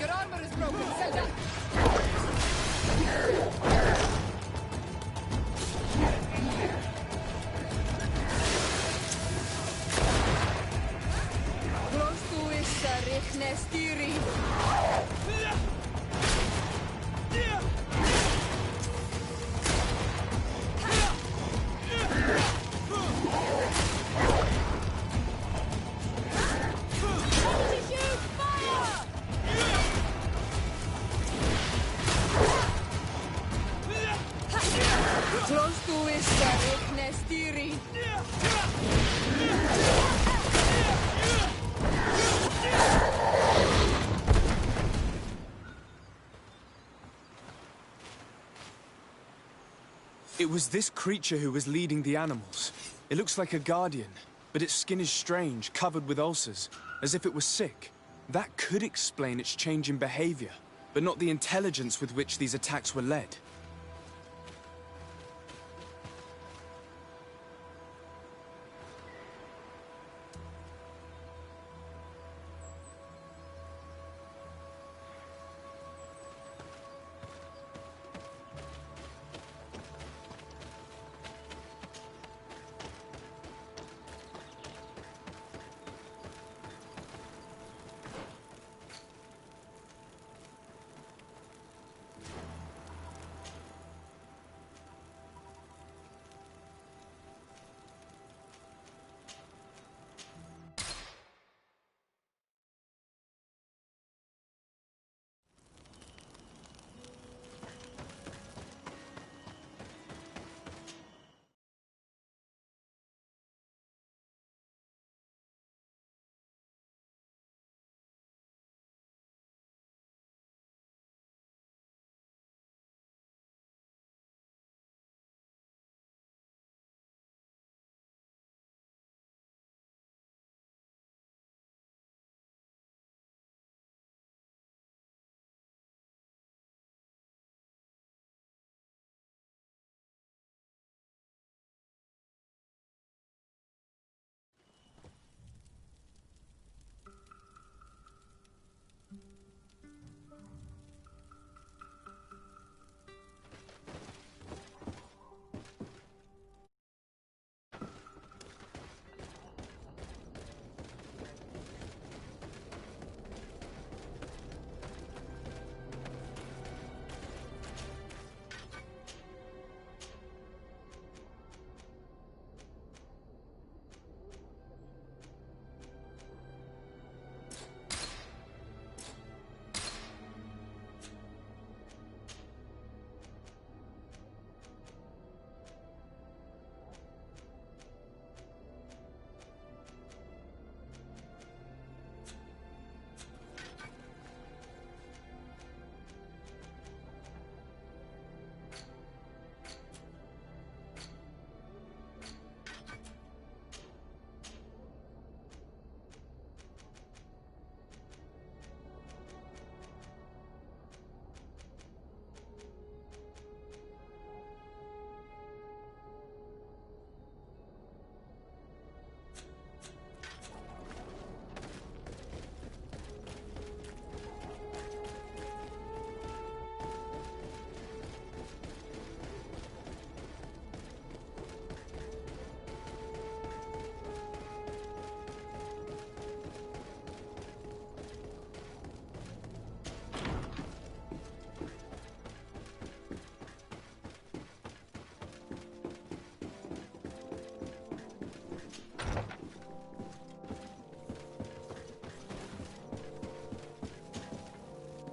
Your armor is broken, Zelda! Close to is Nestiri. Close to is Nestiri. It was this creature who was leading the animals. It looks like a guardian, but its skin is strange, covered with ulcers, as if it was sick. That could explain its change in behavior, but not the intelligence with which these attacks were led.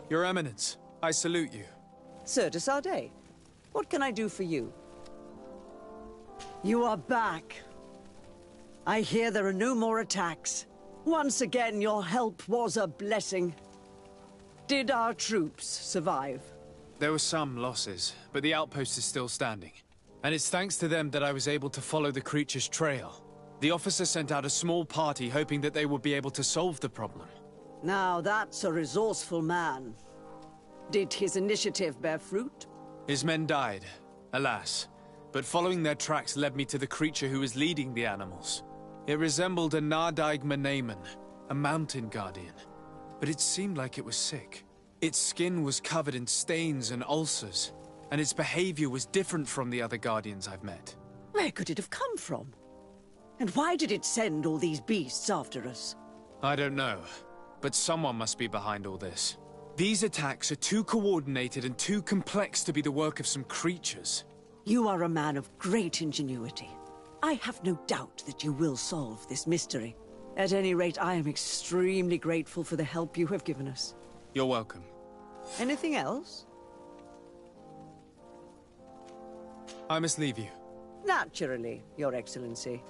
Your Eminence, I salute you. Sir de Sardet, what can I do for you? You are back. I hear there are no more attacks. Once again, your help was a blessing. Did our troops survive? There were some losses, but the outpost is still standing. And it's thanks to them that I was able to follow the creature's trail. The officer sent out a small party hoping that they would be able to solve the problem. Now that's a resourceful man. Did his initiative bear fruit? His men died, alas. But following their tracks led me to the creature who was leading the animals. It resembled a Nardaig Menaemon, a mountain guardian. But it seemed like it was sick. Its skin was covered in stains and ulcers, and its behavior was different from the other guardians I've met. Where could it have come from? And why did it send all these beasts after us? I don't know, but someone must be behind all this. These attacks are too coordinated and too complex to be the work of some creatures. You are a man of great ingenuity. I have no doubt that you will solve this mystery. At any rate, I am extremely grateful for the help you have given us. You're welcome. Anything else? I must leave you. Naturally, Your Excellency.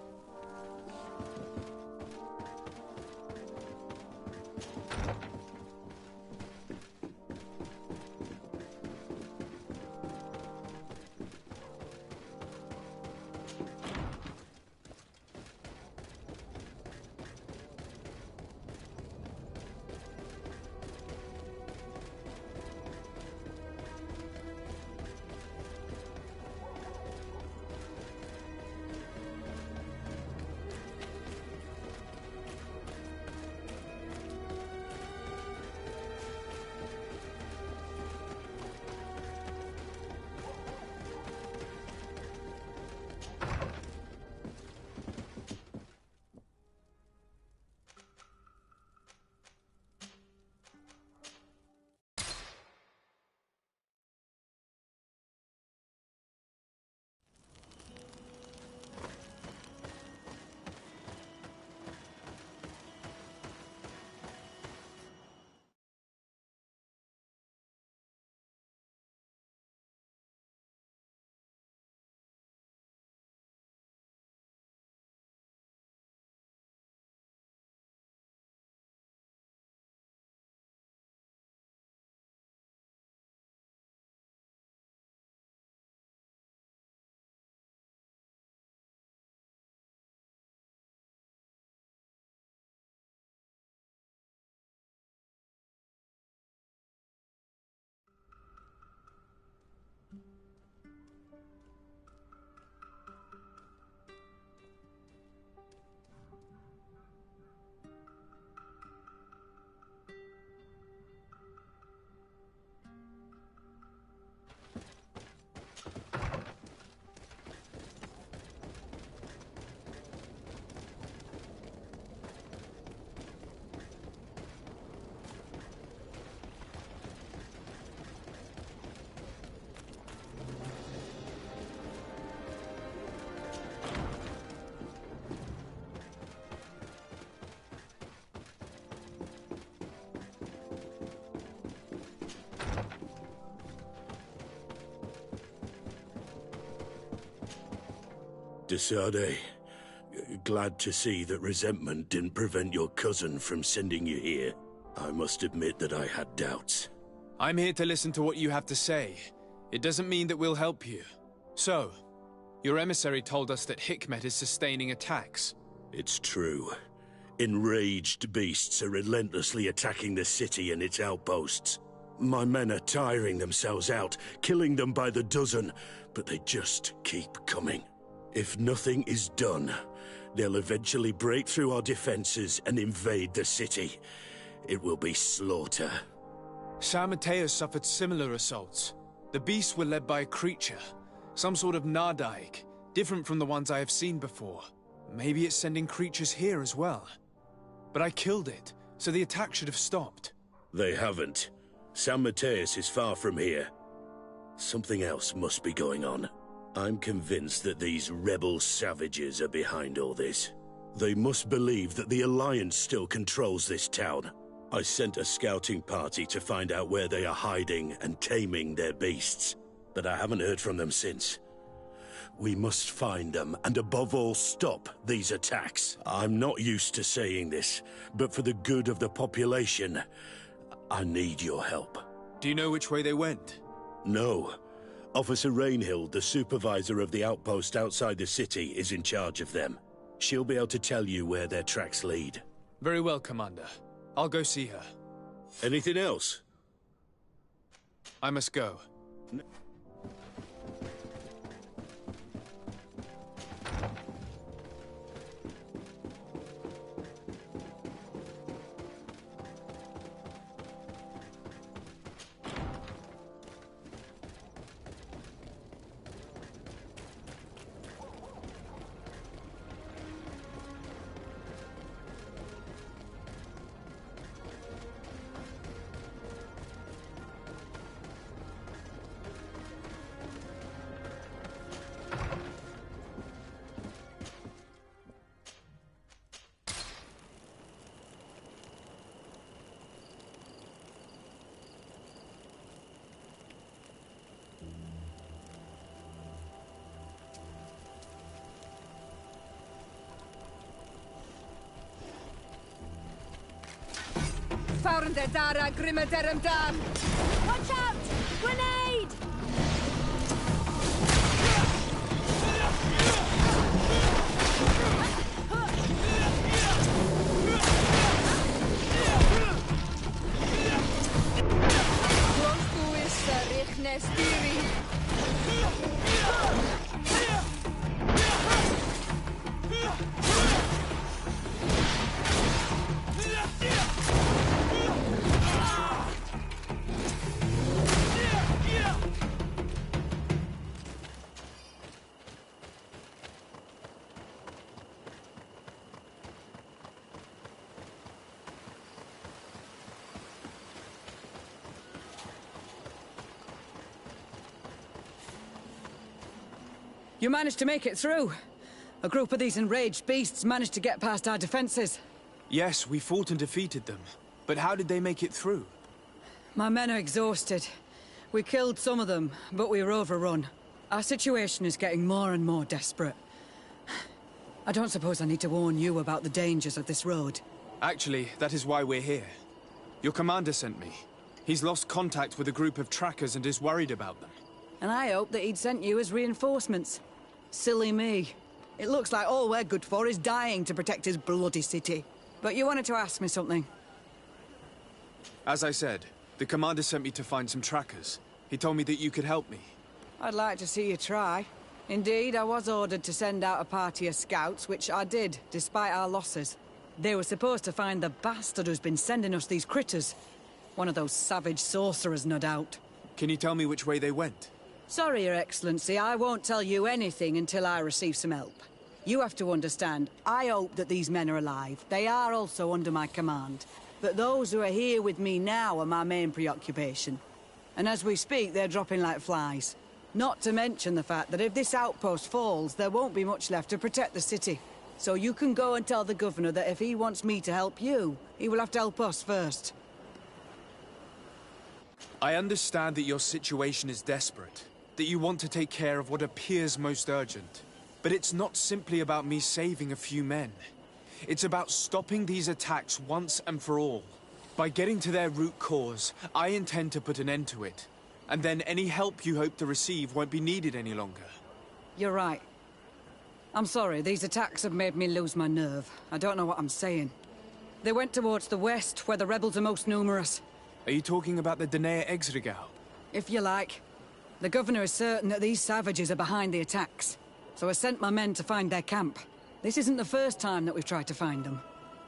Desade, glad to see that resentment didn't prevent your cousin from sending you here. I must admit that I had doubts. I'm here to listen to what you have to say. It doesn't mean that we'll help you. So, your emissary told us that Hikmet is sustaining attacks. It's true. Enraged beasts are relentlessly attacking the city and its outposts. My men are tiring themselves out, killing them by the dozen, but they just keep coming. If nothing is done, they'll eventually break through our defenses and invade the city. It will be slaughter. San Mateus suffered similar assaults. The beasts were led by a creature, some sort of Nardaig, different from the ones I have seen before. Maybe it's sending creatures here as well. But I killed it, so the attack should have stopped. They haven't. San Mateus is far from here. Something else must be going on. I'm convinced that these rebel savages are behind all this. They must believe that the Alliance still controls this town. I sent a scouting party to find out where they are hiding and taming their beasts, but I haven't heard from them since. We must find them, and above all, stop these attacks. I'm not used to saying this, but for the good of the population, I need your help. Do you know which way they went? No. Officer Rainhill, the supervisor of the outpost outside the city, is in charge of them. She'll be able to tell you where their tracks lead. Very well, Commander. I'll go see her. Anything else? I must go. Found the Dara Grimaderum Dam! Watch out! Grenade! Close to is Richnestiri. You managed to make it through. A group of these enraged beasts managed to get past our defenses. Yes, we fought and defeated them. But how did they make it through? My men are exhausted. We killed some of them, but we were overrun. Our situation is getting more and more desperate. I don't suppose I need to warn you about the dangers of this road. Actually, that is why we're here. Your commander sent me. He's lost contact with a group of trackers and is worried about them. And I hoped that he'd sent you as reinforcements. Silly me. It looks like all we're good for is dying to protect his bloody city. But you wanted to ask me something. As I said, the commander sent me to find some trackers. He told me that you could help me. I'd like to see you try. Indeed, I was ordered to send out a party of scouts, which I did, despite our losses. They were supposed to find the bastard who's been sending us these critters. One of those savage sorcerers, no doubt. Can you tell me which way they went? Sorry, Your Excellency, I won't tell you anything until I receive some help. You have to understand, I hope that these men are alive. They are also under my command. But those who are here with me now are my main preoccupation. And as we speak, they're dropping like flies. Not to mention the fact that if this outpost falls, there won't be much left to protect the city. So you can go and tell the governor that if he wants me to help you, he will have to help us first. I understand that your situation is desperate, that you want to take care of what appears most urgent. But it's not simply about me saving a few men. It's about stopping these attacks once and for all. By getting to their root cause, I intend to put an end to it. And then any help you hope to receive won't be needed any longer. You're right. I'm sorry, these attacks have made me lose my nerve. I don't know what I'm saying. They went towards the west, where the rebels are most numerous. Are you talking about the Danae Exregau? If you like. The governor is certain that these savages are behind the attacks. So I sent my men to find their camp. This isn't the first time that we've tried to find them.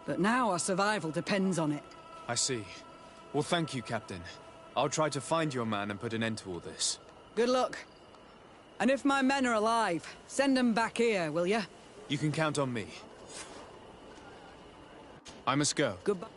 But now our survival depends on it. I see. Well, thank you, Captain. I'll try to find your man and put an end to all this. Good luck. And if my men are alive, send them back here, will you? You can count on me. I must go. Goodbye.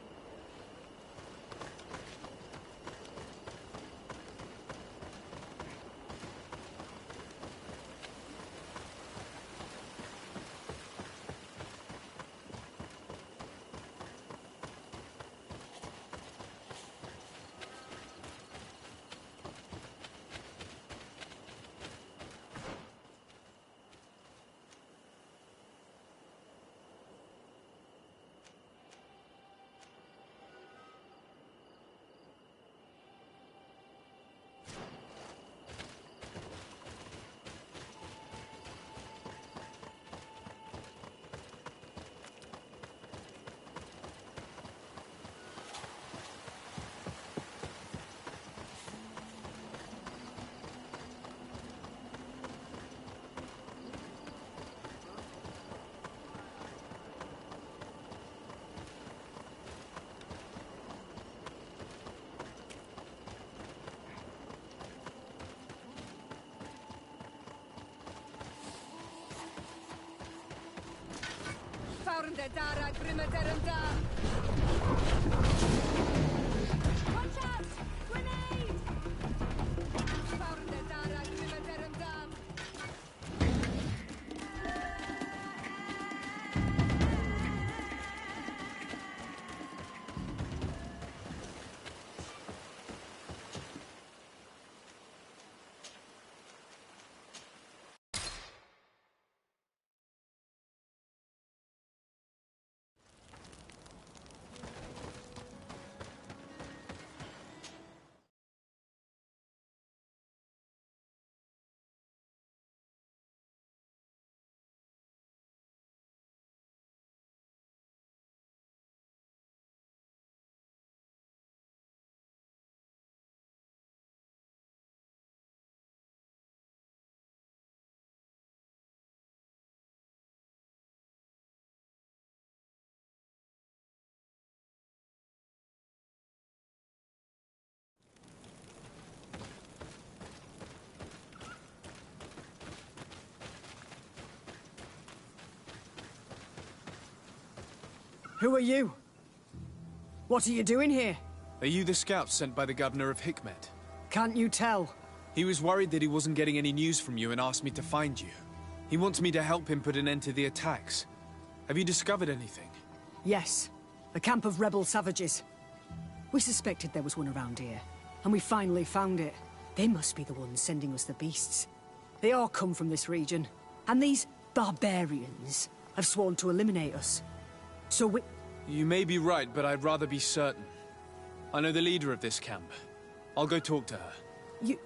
Watch out! Grenade! Who are you? What are you doing here? Are you the scouts sent by the governor of Hikmet? Can't you tell? He was worried that he wasn't getting any news from you and asked me to find you. He wants me to help him put an end to the attacks. Have you discovered anything? Yes. A camp of rebel savages. We suspected there was one around here, and we finally found it. They must be the ones sending us the beasts. They all come from this region, and these barbarians have sworn to eliminate us. So we... You may be right, but I'd rather be certain. I know the leader of this camp. I'll go talk to her. You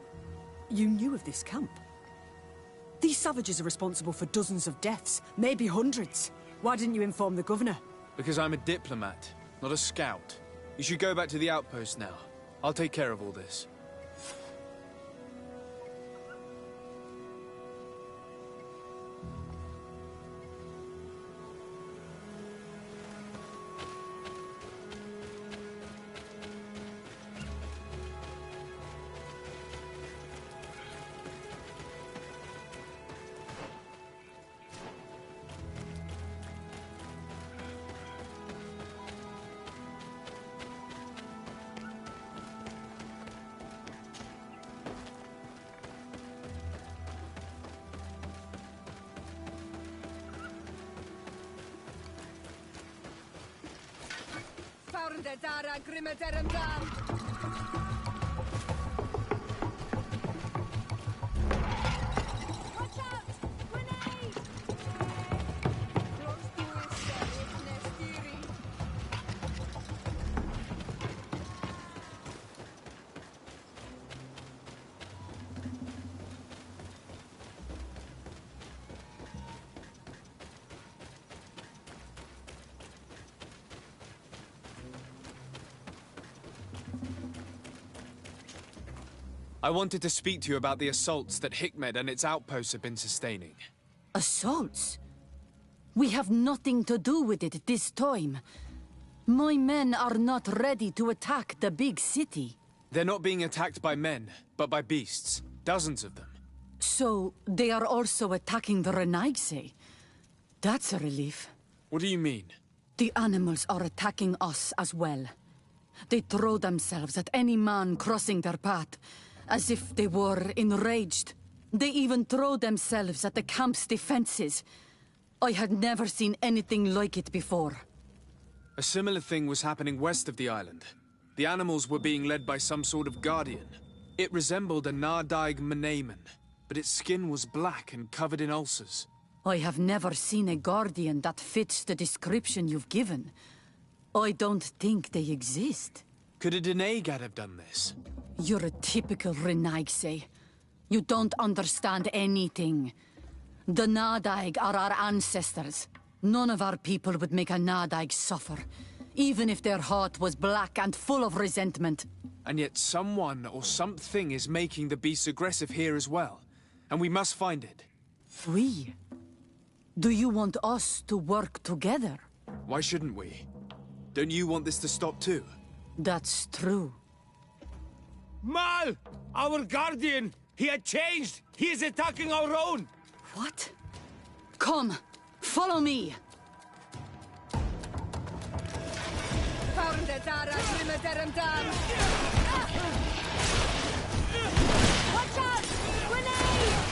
knew of this camp? These savages are responsible for dozens of deaths, maybe hundreds. Why didn't you inform the governor? Because I'm a diplomat, not a scout. You should go back to the outpost now. I'll take care of all this. I wanted to speak to you about the assaults that Hikmet and its outposts have been sustaining. Assaults? We have nothing to do with it this time. My men are not ready to attack the big city. They're not being attacked by men, but by beasts. Dozens of them. So, they are also attacking the Renaigse. That's a relief. What do you mean? The animals are attacking us as well. They throw themselves at any man crossing their path, as if they were enraged. They even throw themselves at the camp's defenses. I had never seen anything like it before. A similar thing was happening west of the island. The animals were being led by some sort of guardian. It resembled a Nardaig Meneman, but its skin was black and covered in ulcers. I have never seen a guardian that fits the description you've given. I don't think they exist. Could a Denegad have done this? You're a typical Renaigse. You don't understand anything. The Nardaig are our ancestors. None of our people would make a Nardaig suffer, even if their heart was black and full of resentment. And yet someone or something is making the beasts aggressive here as well. And we must find it. We? Do you want us to work together? Why shouldn't we? Don't you want this to stop too? That's true. Mal! Our guardian! He had changed! He is attacking our own! What? Come! Follow me! Watch out! Grenade!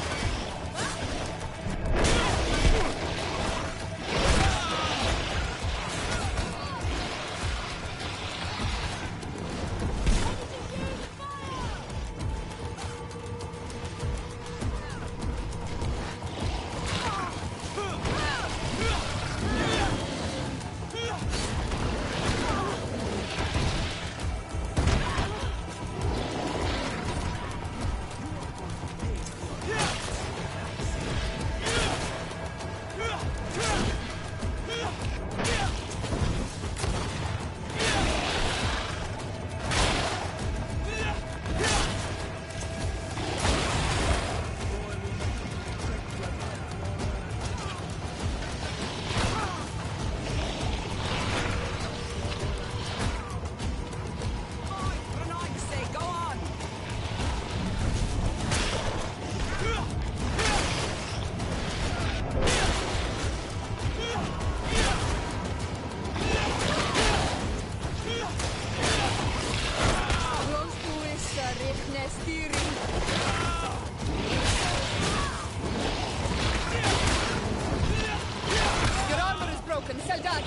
Your armor is broken, Soldat!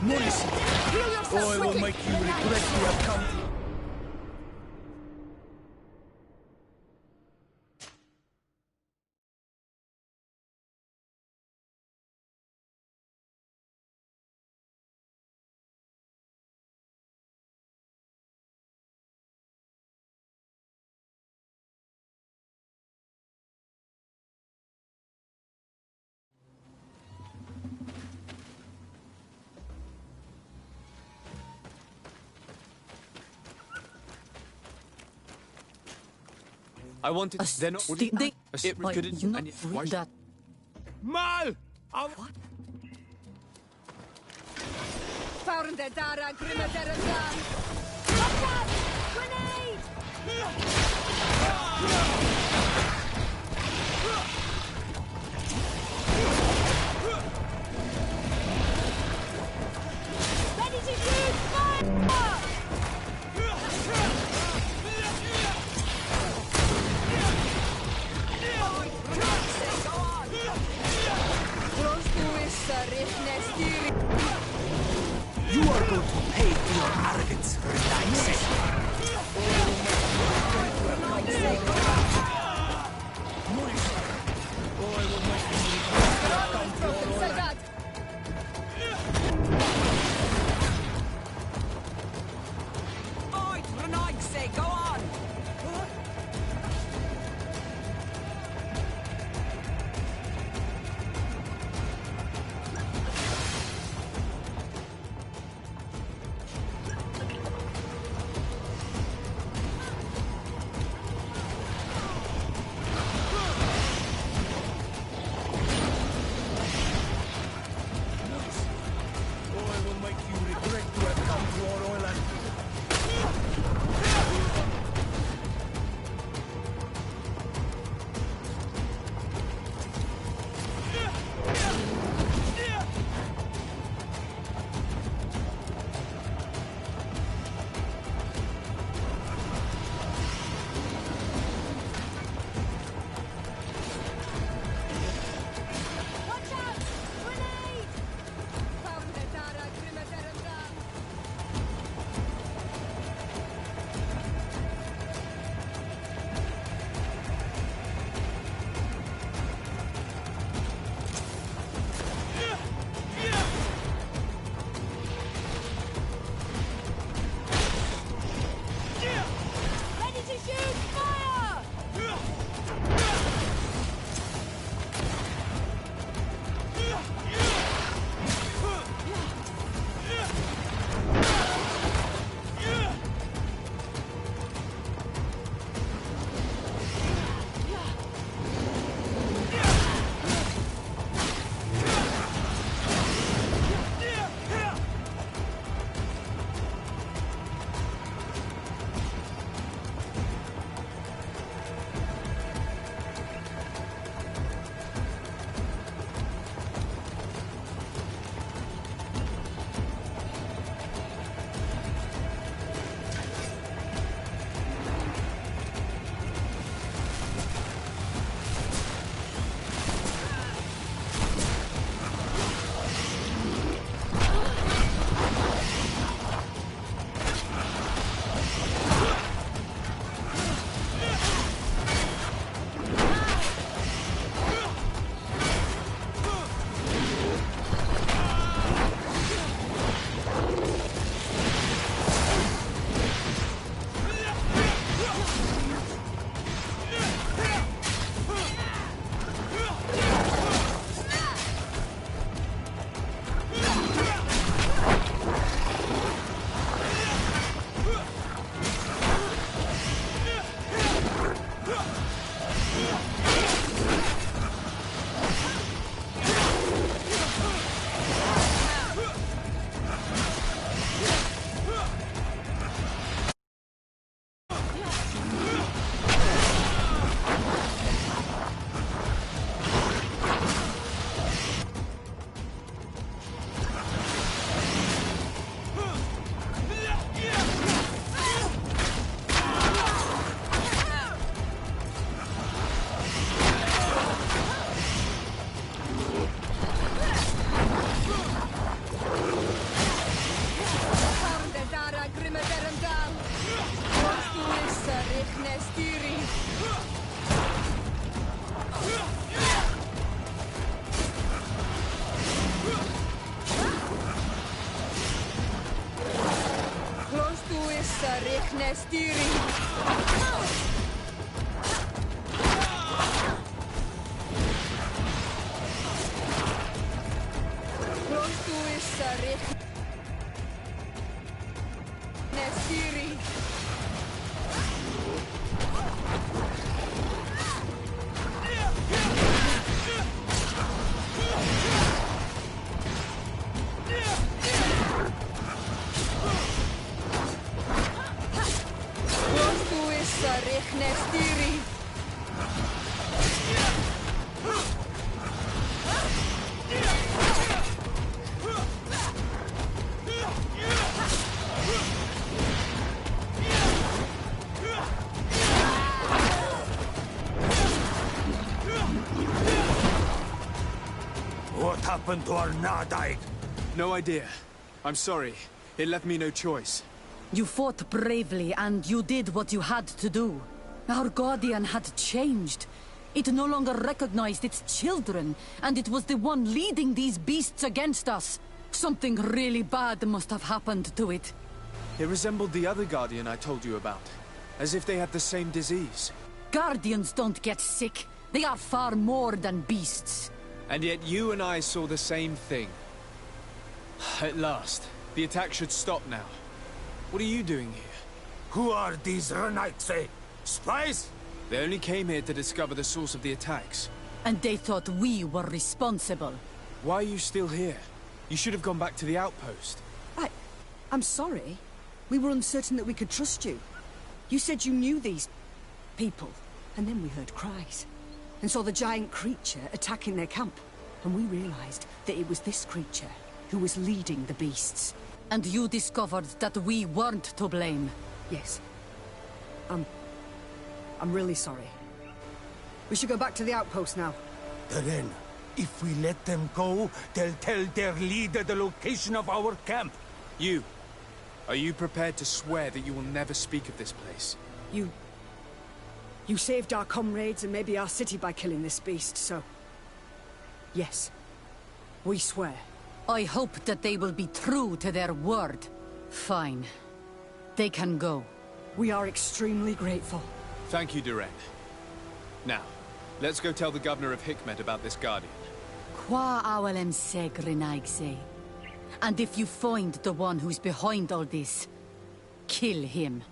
Morris, Heal yourself I will quickly. make you regret you have come. I wanted. They're not. It couldn't. You not read that? Mal! Found the Dara Grimaderandan! Watch out! Grenade! Ready to shoot! Fire! You are going to pay for your arrogance, relax. What happened to our Nadaig? No idea. I'm sorry. It left me no choice. You fought bravely, and you did what you had to do. Our Guardian had changed. It no longer recognized its children, and it was the one leading these beasts against us. Something really bad must have happened to it. It resembled the other Guardian I told you about. As if they had the same disease. Guardians don't get sick. They are far more than beasts. And yet you and I saw the same thing. At last. The attack should stop now. What are you doing here? Who are these Renaitse? Spies? They only came here to discover the source of the attacks. And they thought we were responsible. Why are you still here? You should have gone back to the outpost. I'm sorry. We were uncertain that we could trust you. You said you knew these people, and then we heard cries, and saw the giant creature attacking their camp. And we realized that it was this creature who was leading the beasts. And you discovered that we weren't to blame. Yes. I'm really sorry. We should go back to the outpost now. Then, if we let them go, they'll tell their leader the location of our camp. Are you prepared to swear that you will never speak of this place? You saved our comrades and maybe our city by killing this beast, so... Yes. We swear. I hope that they will be true to their word. Fine. They can go. We are extremely grateful. Thank you, Duren. Now, let's go tell the governor of Hikmet about this Guardian. Qua awalem seg renaigse. And if you find the one who's behind all this, kill him.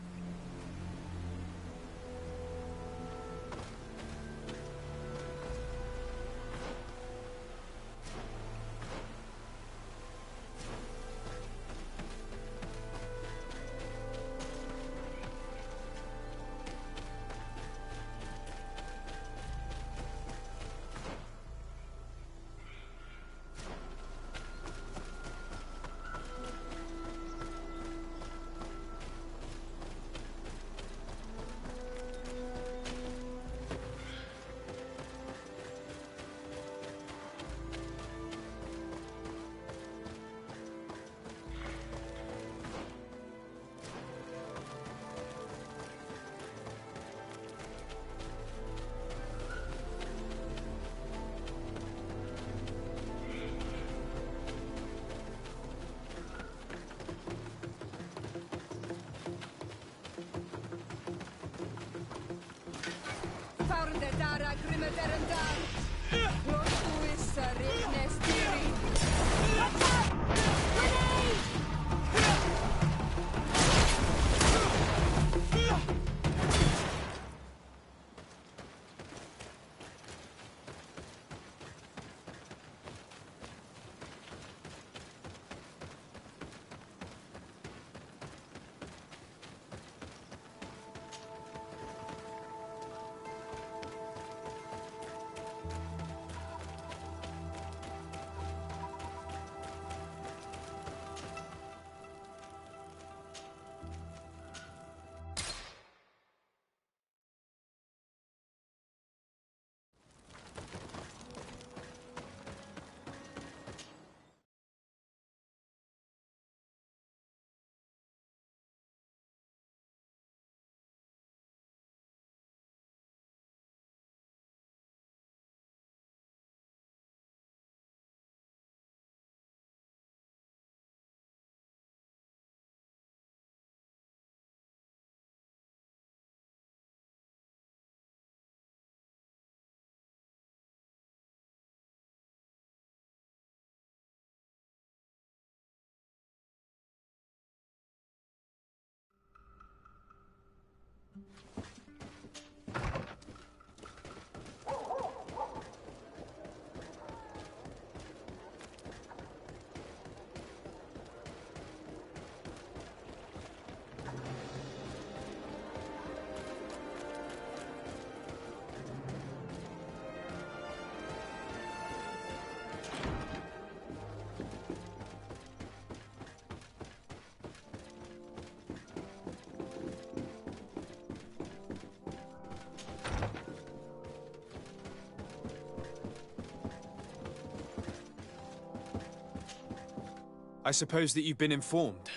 I suppose that you've been informed.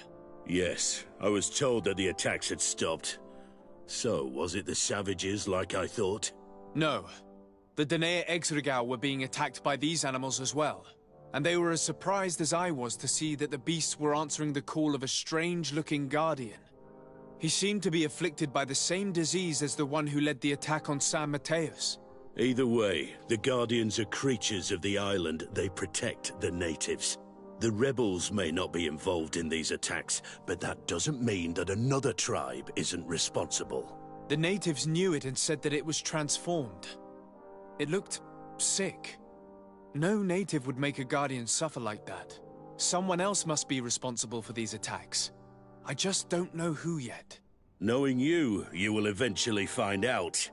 Yes, I was told that the attacks had stopped. So, was it the savages like I thought? No. The Danae Exregao were being attacked by these animals as well. And they were as surprised as I was to see that the beasts were answering the call of a strange-looking guardian. He seemed to be afflicted by the same disease as the one who led the attack on San Mateus. Either way, the Guardians are creatures of the island. They protect the natives. The rebels may not be involved in these attacks, but that doesn't mean that another tribe isn't responsible. The natives knew it and said that it was transformed. It looked sick. No native would make a guardian suffer like that. Someone else must be responsible for these attacks. I just don't know who yet. Knowing you, you will eventually find out.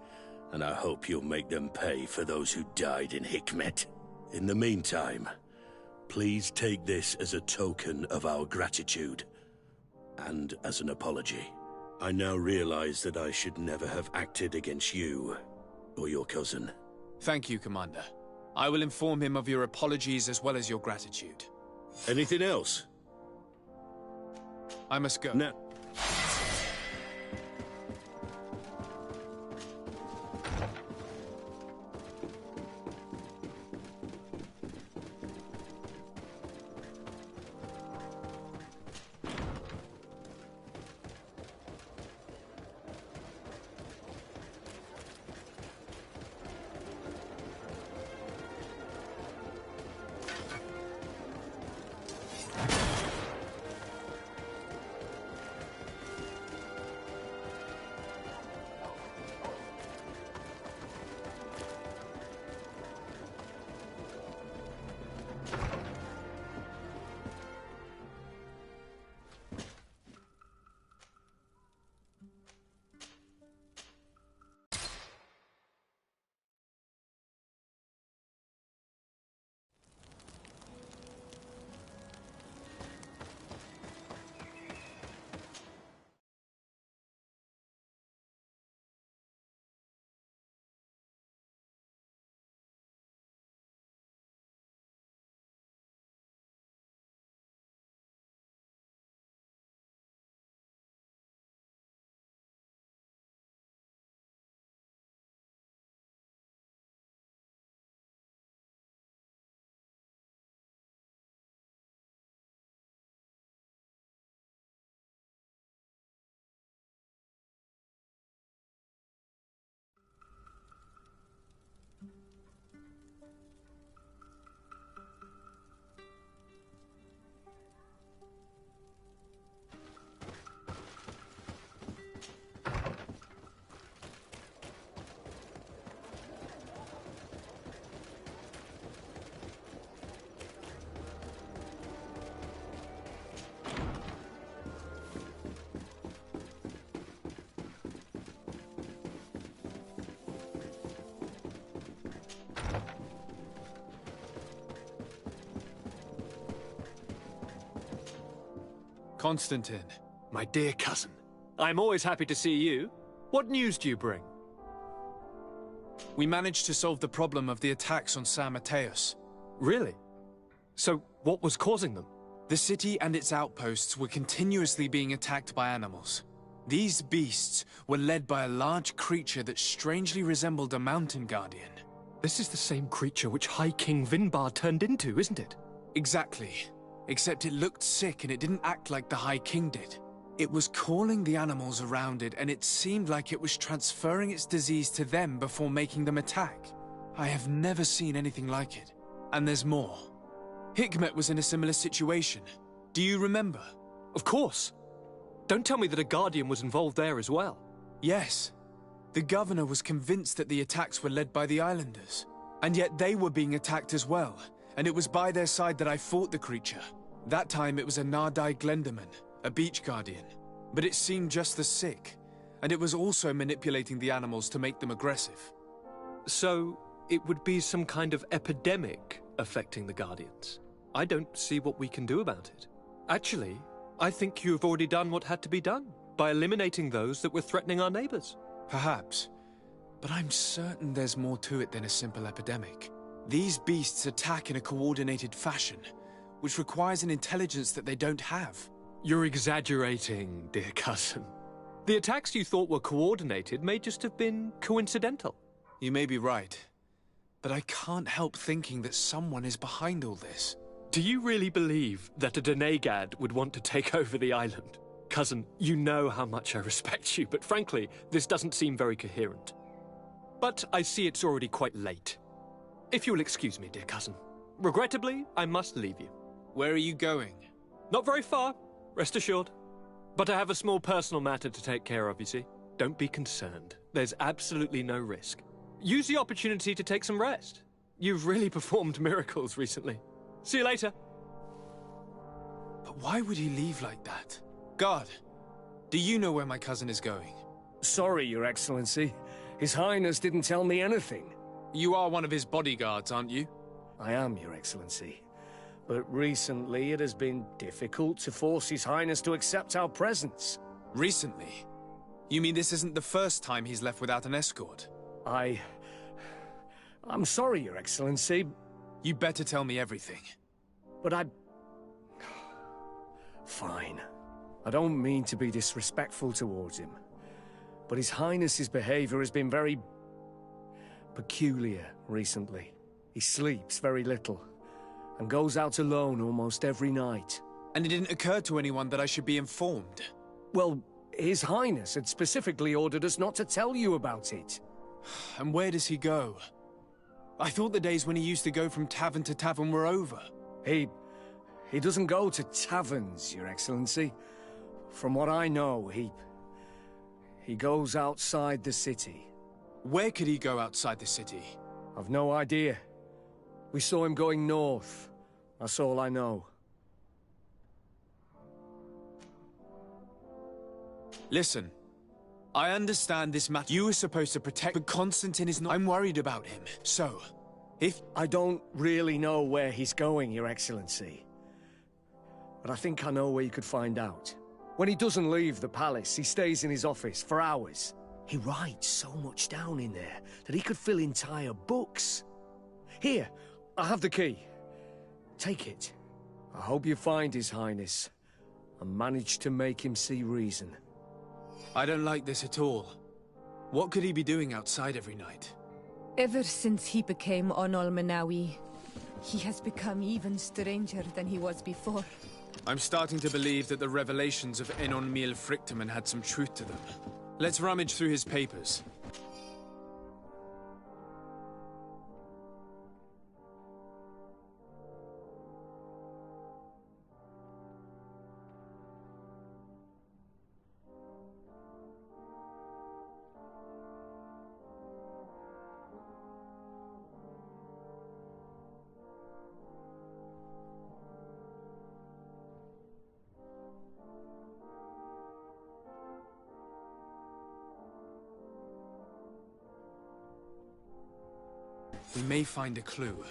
And I hope you'll make them pay for those who died in Hikmet. In the meantime, please take this as a token of our gratitude. And as an apology. I now realize that I should never have acted against you or your cousin. Thank you, Commander. I will inform him of your apologies as well as your gratitude. Anything else? I must go. No. Constantine. My dear cousin, I'm always happy to see you. What news do you bring? We managed to solve the problem of the attacks on San Mateus. Really? So, what was causing them? The city and its outposts were continuously being attacked by animals. These beasts were led by a large creature that strangely resembled a mountain guardian. This is the same creature which High King Vinbar turned into, isn't it? Exactly. Except it looked sick and it didn't act like the High King did. It was calling the animals around it, and it seemed like it was transferring its disease to them before making them attack. I have never seen anything like it. And there's more. Hikmet was in a similar situation. Do you remember? Of course. Don't tell me that a Guardian was involved there as well. Yes. The governor was convinced that the attacks were led by the islanders. And yet they were being attacked as well. And it was by their side that I fought the creature. That time it was a Nardai Glenderman, a beach guardian. But it seemed just as sick. And it was also manipulating the animals to make them aggressive. So, it would be some kind of epidemic affecting the Guardians. I don't see what we can do about it. Actually, I think you've already done what had to be done, by eliminating those that were threatening our neighbors. Perhaps. But I'm certain there's more to it than a simple epidemic. These beasts attack in a coordinated fashion. which requires an intelligence that they don't have. You're exaggerating, dear cousin. The attacks you thought were coordinated may just have been coincidental. You may be right, but I can't help thinking that someone is behind all this. Do you really believe that a Denegad would want to take over the island? Cousin, you know how much I respect you, but frankly, this doesn't seem very coherent. But I see it's already quite late. If you'll excuse me, dear cousin. Regrettably, I must leave you. Where are you going? Not very far, rest assured. But I have a small personal matter to take care of, you see. Don't be concerned. There's absolutely no risk. Use the opportunity to take some rest. You've really performed miracles recently. See you later. But why would he leave like that? Guard, do you know where my cousin is going? Sorry, Your Excellency. His Highness didn't tell me anything. You are one of his bodyguards, aren't you? I am, Your Excellency. But recently it has been difficult to force His Highness to accept our presence. Recently? You mean this isn't the first time he's left without an escort? I'm sorry, Your Excellency. You better tell me everything. But Fine. I don't mean to be disrespectful towards him. But His Highness's behavior has been very peculiar recently. He sleeps very little, and goes out alone almost every night. And it didn't occur to anyone that I should be informed? Well, His Highness had specifically ordered us not to tell you about it. And where does he go? I thought the days when he used to go from tavern to tavern were over. He doesn't go to taverns, Your Excellency. From what I know, he goes outside the city. Where could he go outside the city? I've no idea. We saw him going north. That's all I know. Listen, I understand this matter. You were supposed to protect, but Constantine is not. I'm worried about him. So, if... I don't really know where he's going, Your Excellency. But I think I know where you could find out. When he doesn't leave the palace, he stays in his office for hours. He writes so much down in there that he could fill entire books. Here, I have the key. Take it. I hope you find His Highness and manage to make him see reason. I don't like this at all. What could he be doing outside every night? Ever since he became Onol Manawi, he has become even stranger than he was before. I'm starting to believe that the revelations of Enon Miel Frictamen had some truth to them. Let's rummage through his papers. We may find a clue.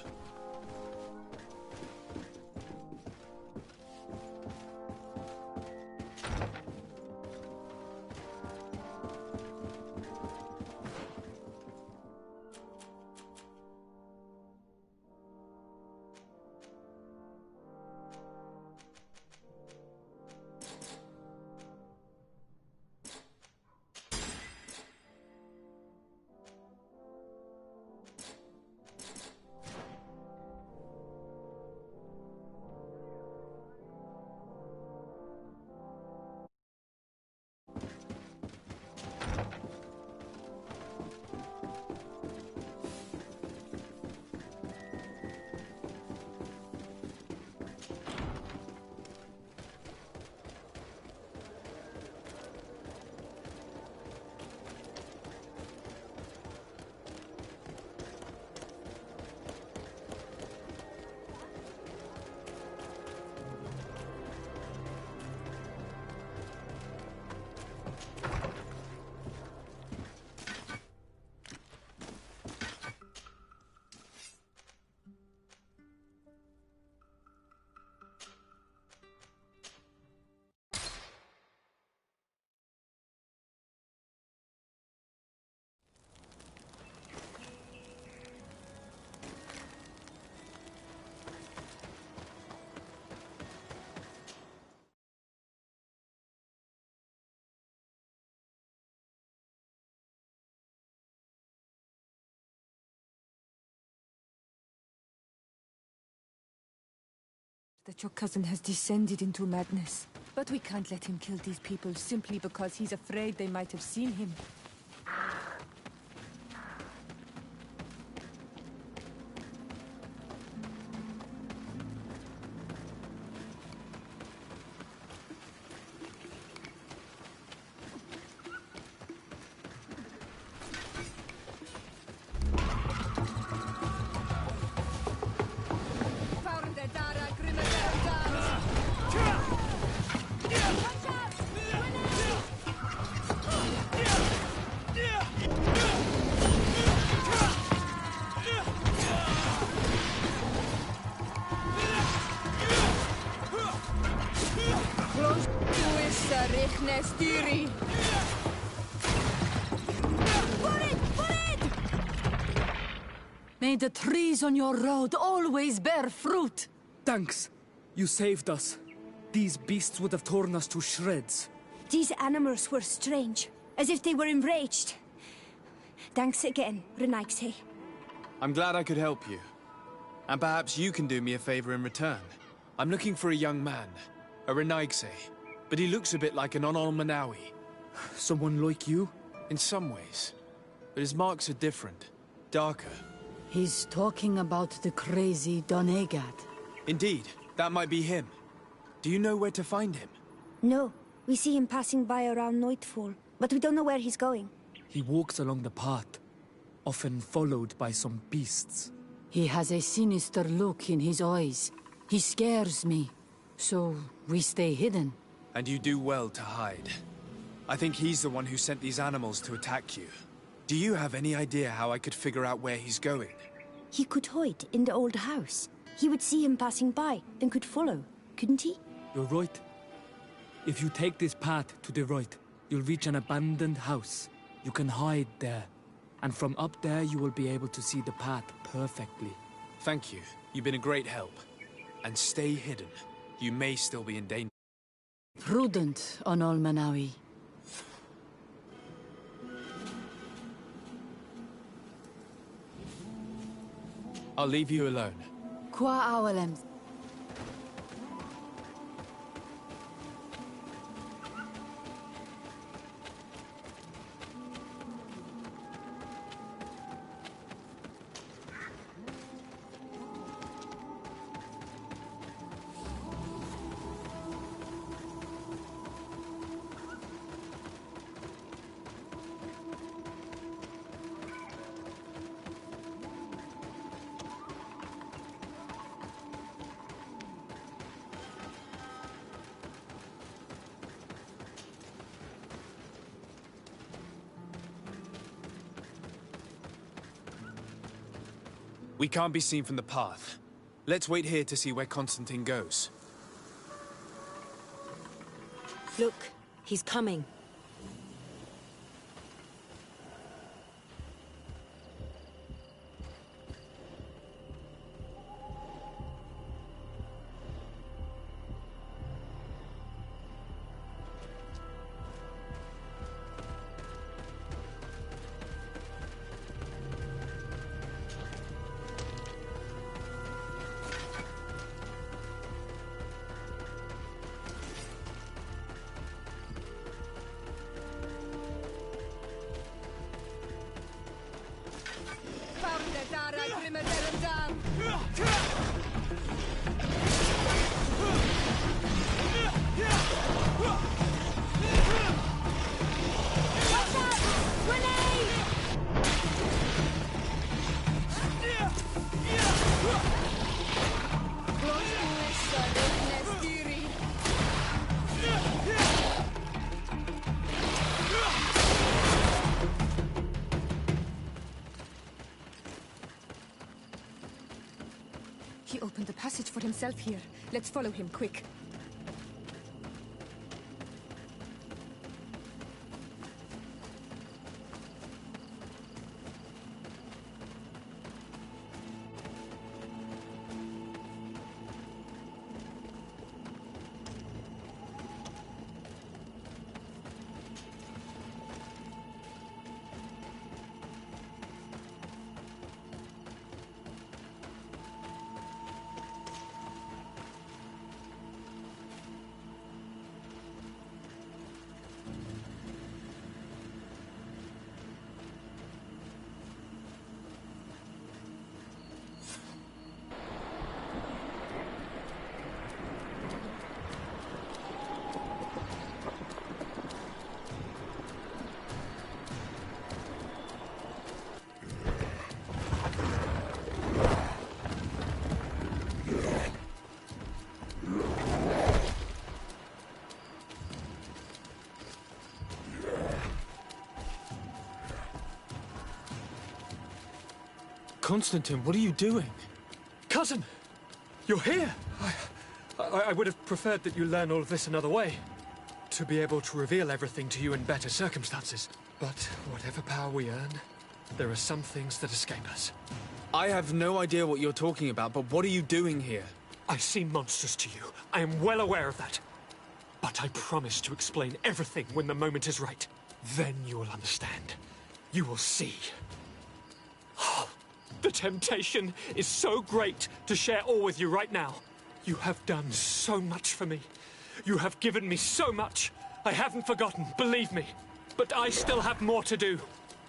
that your cousin has descended into madness. But we can't let him kill these people simply because he's afraid they might have seen him. May the trees on your road always bear fruit! Thanks. You saved us. These beasts would have torn us to shreds. These animals were strange, as if they were enraged. Thanks again, Renaigse. I'm glad I could help you. And perhaps you can do me a favor in return. I'm looking for a young man, a Renaigse, but he looks a bit like an Onol Manawi. Someone like you? In some ways. But his marks are different, darker. He's talking about the crazy Donegad. Indeed, that might be him. Do you know where to find him? No, we see him passing by around nightfall, but we don't know where he's going. He walks along the path, often followed by some beasts. He has a sinister look in his eyes. He scares me, so we stay hidden. And you do well to hide. I think he's the one who sent these animals to attack you. Do you have any idea how I could figure out where he's going? He could hide in the old house. He would see him passing by, then could follow, couldn't he? You're right. If you take this path to the right, you'll reach an abandoned house. You can hide there. And from up there, you will be able to see the path perfectly. Thank you. You've been a great help. And stay hidden. You may still be in danger. Prudent, Onol Manawi. I'll leave you alone. Qua awalem. We can't be seen from the path. Let's wait here to see where Constantine goes. Look, he's coming. He opened the passage for himself here. Let's follow him, quick. Constantine, what are you doing? Cousin! You're here! I would have preferred that you learn all of this another way. To be able to reveal everything to you in better circumstances. But whatever power we earn, there are some things that escape us. I have no idea what you're talking about, but what are you doing here? I seem monstrous to you. I am well aware of that. But I promise to explain everything when the moment is right. Then you will understand. You will see. Oh, the temptation is so great to share all with you right now. You have done so much for me. You have given me so much. I haven't forgotten, believe me. But I still have more to do.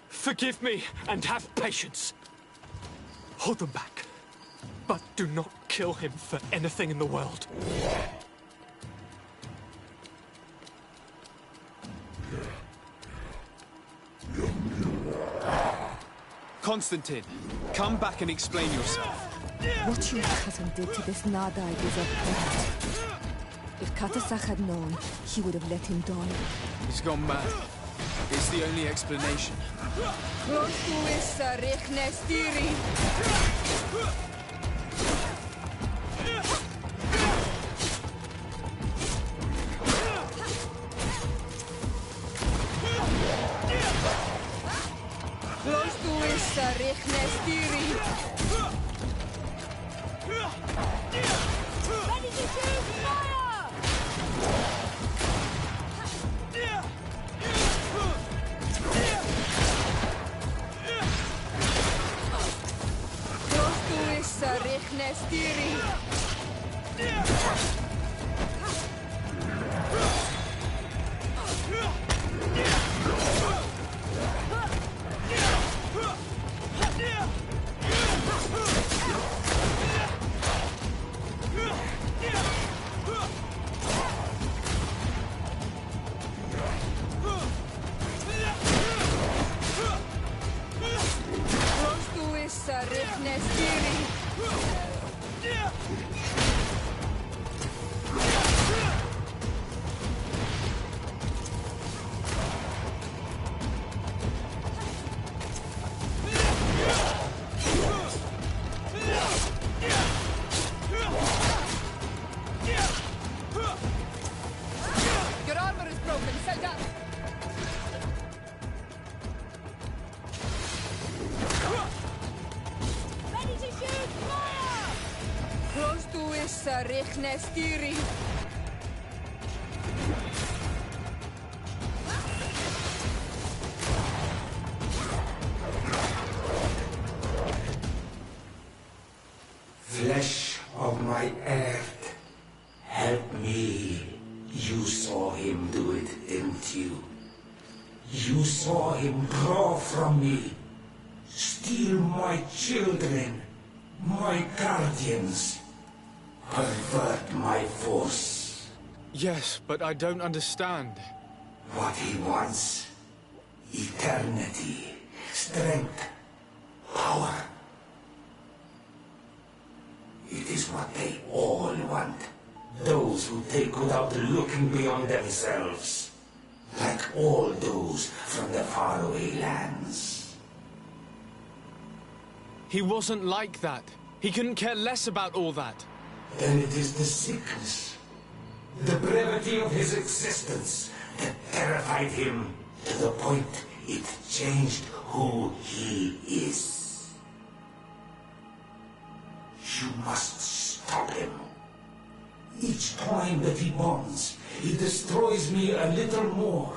Forgive me and have patience. Hold them back. But do not kill him for anything in the world. Constantine, come back and explain yourself. What your cousin did to this Nada is abhorrent. If Katasach had known, he would have let him die. He's gone mad. It's the only explanation. Flesh of my earth, help me. You saw him do it, didn't you? You saw him draw from me, steal my children, my guardians, pervert my force. Yes, but I don't understand. What he wants, eternity, strength, power. It is what they all want. Those who take without looking beyond themselves. Like all those from the faraway lands. He wasn't like that. He couldn't care less about all that. Then it is the sickness, the brevity of his existence that terrified him to the point it changed who he is. You must stop him. Each time that he bonds, he destroys me a little more.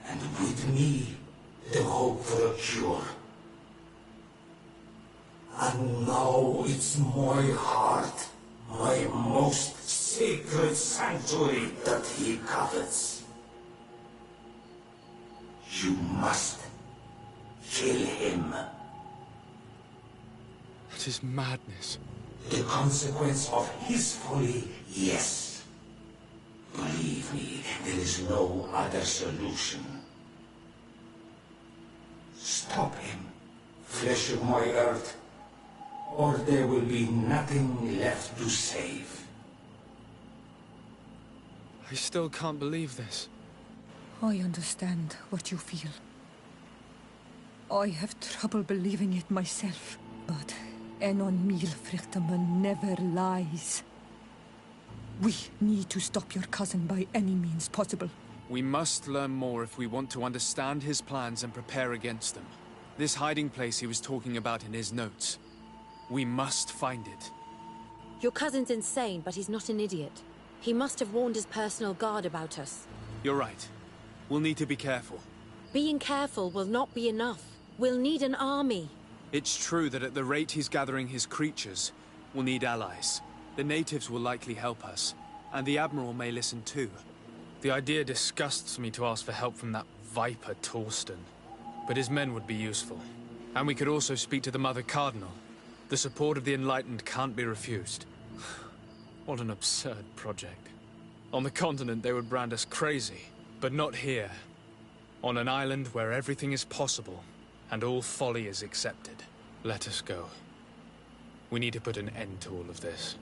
And with me, the hope for a cure. And now it's my heart, my most sacred sanctuary that he covets. You must kill him. That is madness. The consequence of his folly, yes. Believe me, there is no other solution. Stop him, flesh of my earth, or there will be nothing left to save. I still can't believe this. I understand what you feel. I have trouble believing it myself. But Enon Milfrichteman never lies. We need to stop your cousin by any means possible. We must learn more if we want to understand his plans and prepare against them. This hiding place he was talking about in his notes. We must find it. Your cousin's insane, but he's not an idiot. He must have warned his personal guard about us. You're right. We'll need to be careful. Being careful will not be enough. We'll need an army. It's true that at the rate he's gathering his creatures, we'll need allies. The natives will likely help us, and the Admiral may listen too. The idea disgusts me to ask for help from that viper Torsten, but his men would be useful. And we could also speak to the Mother Cardinal. The support of the Enlightened can't be refused. What an absurd project. On the continent they would brand us crazy, but not here. On an island where everything is possible, and all folly is accepted. Let us go. We need to put an end to all of this.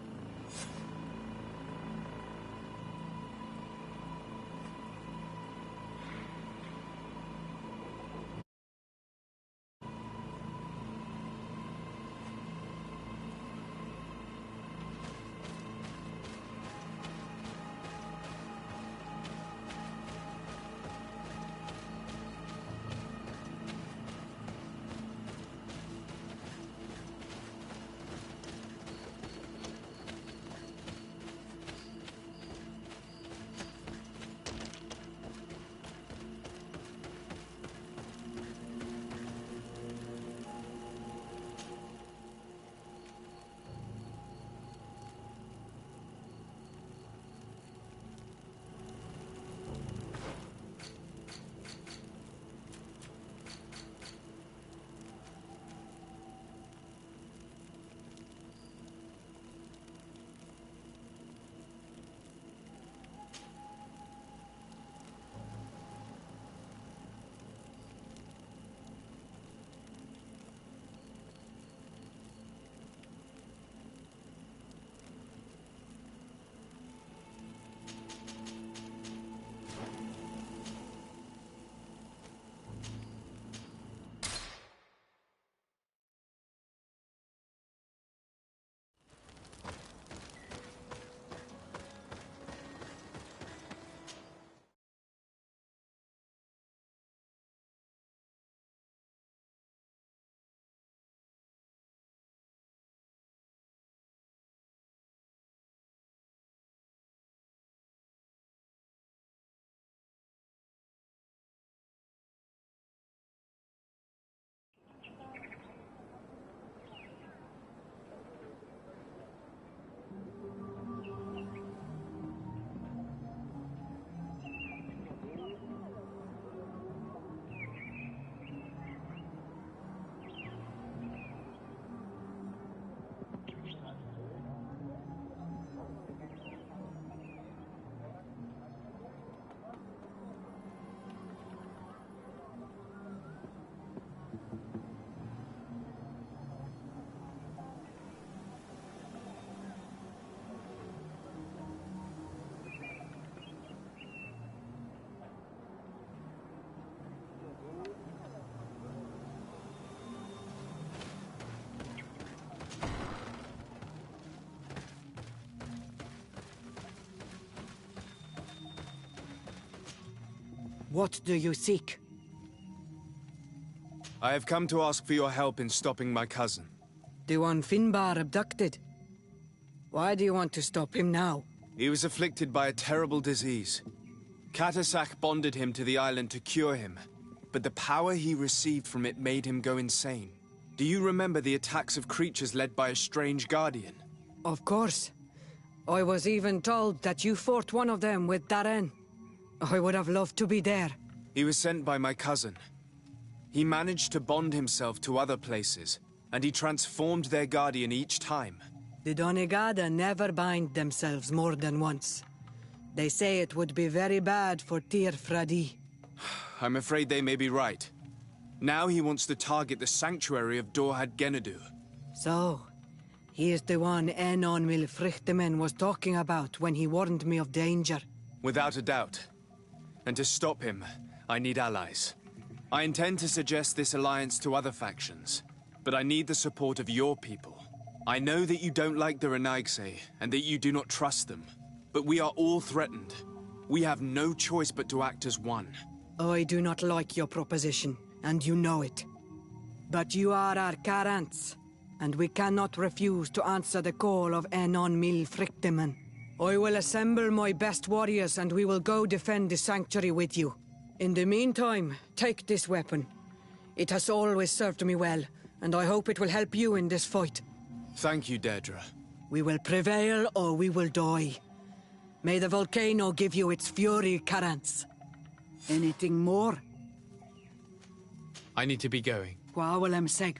What do you seek? I have come to ask for your help in stopping my cousin. The one Finbar abducted. Why do you want to stop him now? He was afflicted by a terrible disease. Katasak bonded him to the island to cure him, but the power he received from it made him go insane. Do you remember the attacks of creatures led by a strange guardian? Of course. I was even told that you fought one of them with Darren. I would have loved to be there. He was sent by my cousin. He managed to bond himself to other places, and he transformed their guardian each time. The Donegada never bind themselves more than once. They say it would be very bad for Tyr Fradi. I'm afraid they may be right. Now he wants to target the sanctuary of Dorhad Genadu. So, he is the one Enon Milfrichtemen was talking about when he warned me of danger. Without a doubt. And to stop him, I need allies. I intend to suggest this alliance to other factions. but I need the support of your people. I know that you don't like the Renaigse, and that you do not trust them. But we are all threatened. We have no choice but to act as one. I do not like your proposition, and you know it. But you are our Karants, and we cannot refuse to answer the call of Enon Mil Frichteman. I will assemble my best warriors, and we will go defend the sanctuary with you. In the meantime, take this weapon. It has always served me well, and I hope it will help you in this fight. Thank you, Deirdre. We will prevail or we will die. May the volcano give you its fury, Karants. Anything more? I need to be going. Qua will seg.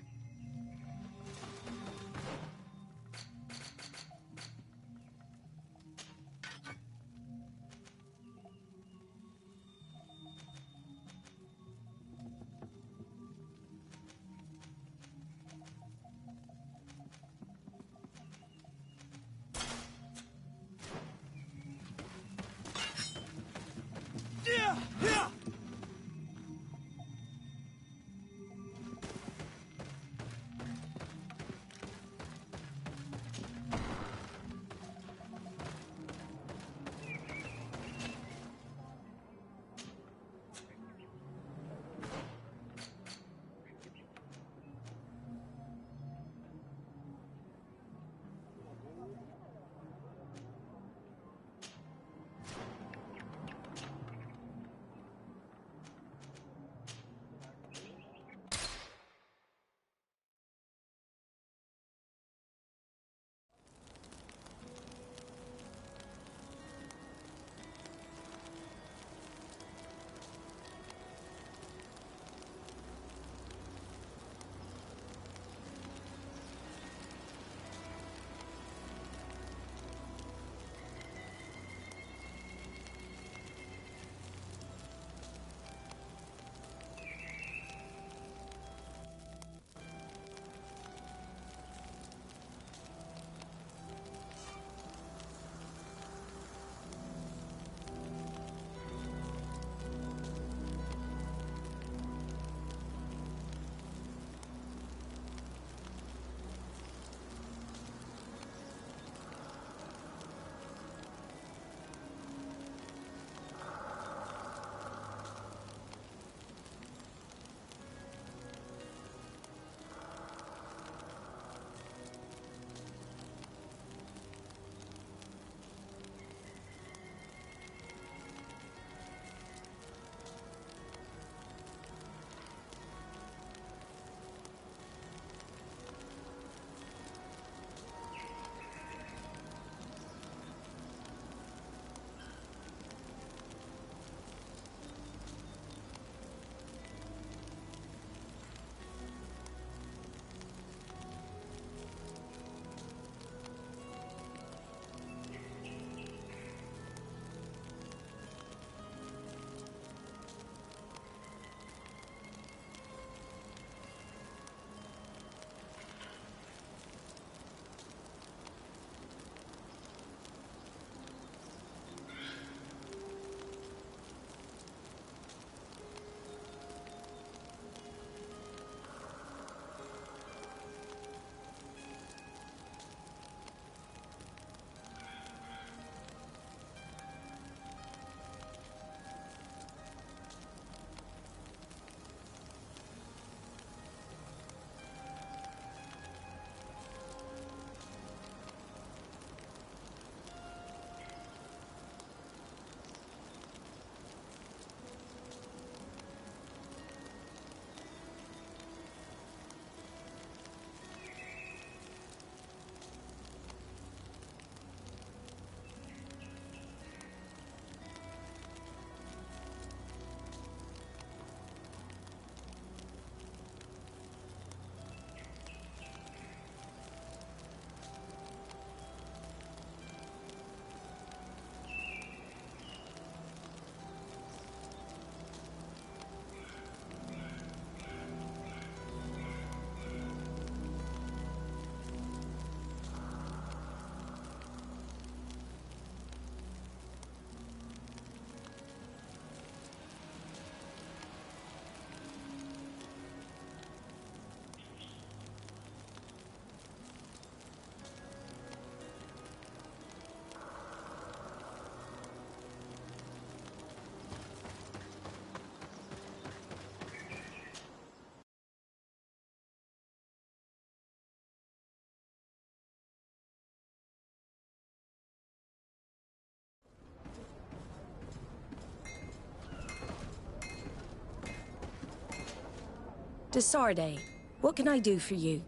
Desarde, what can I do for you?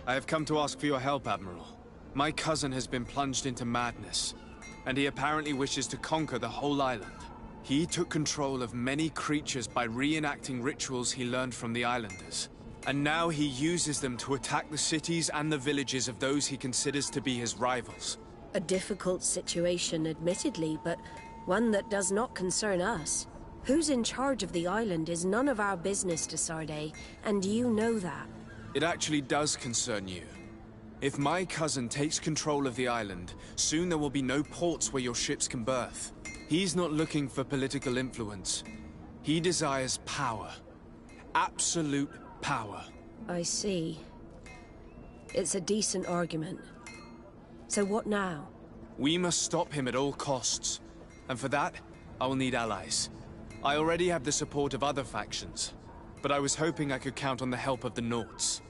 I have come to ask for your help, Admiral. My cousin has been plunged into madness, and he apparently wishes to conquer the whole island. He took control of many creatures by reenacting rituals he learned from the islanders. And now he uses them to attack the cities and the villages of those he considers to be his rivals. A difficult situation, admittedly, but one that does not concern us. Who's in charge of the island is none of our business, Desarde, and you know that. It actually does concern you. If my cousin takes control of the island, soon there will be no ports where your ships can berth. He's not looking for political influence. He desires power. Absolute power. I see. It's a decent argument. So what now? We must stop him at all costs. And for that, I will need allies. I already have the support of other factions, but I was hoping I could count on the help of the Norts.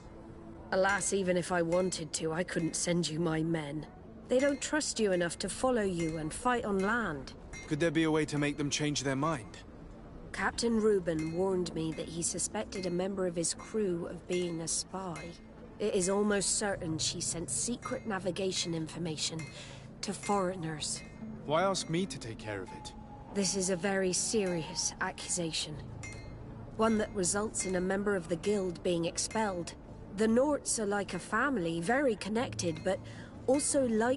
Alas, even if I wanted to, I couldn't send you my men. They don't trust you enough to follow you and fight on land. Could there be a way to make them change their mind? Captain Reuben warned me that he suspected a member of his crew of being a spy. It is almost certain she sent secret navigation information to foreigners. Why ask me to take care of it? This is a very serious accusation. One that results in a member of the guild being expelled. The Norts are like a family, very connected, but also like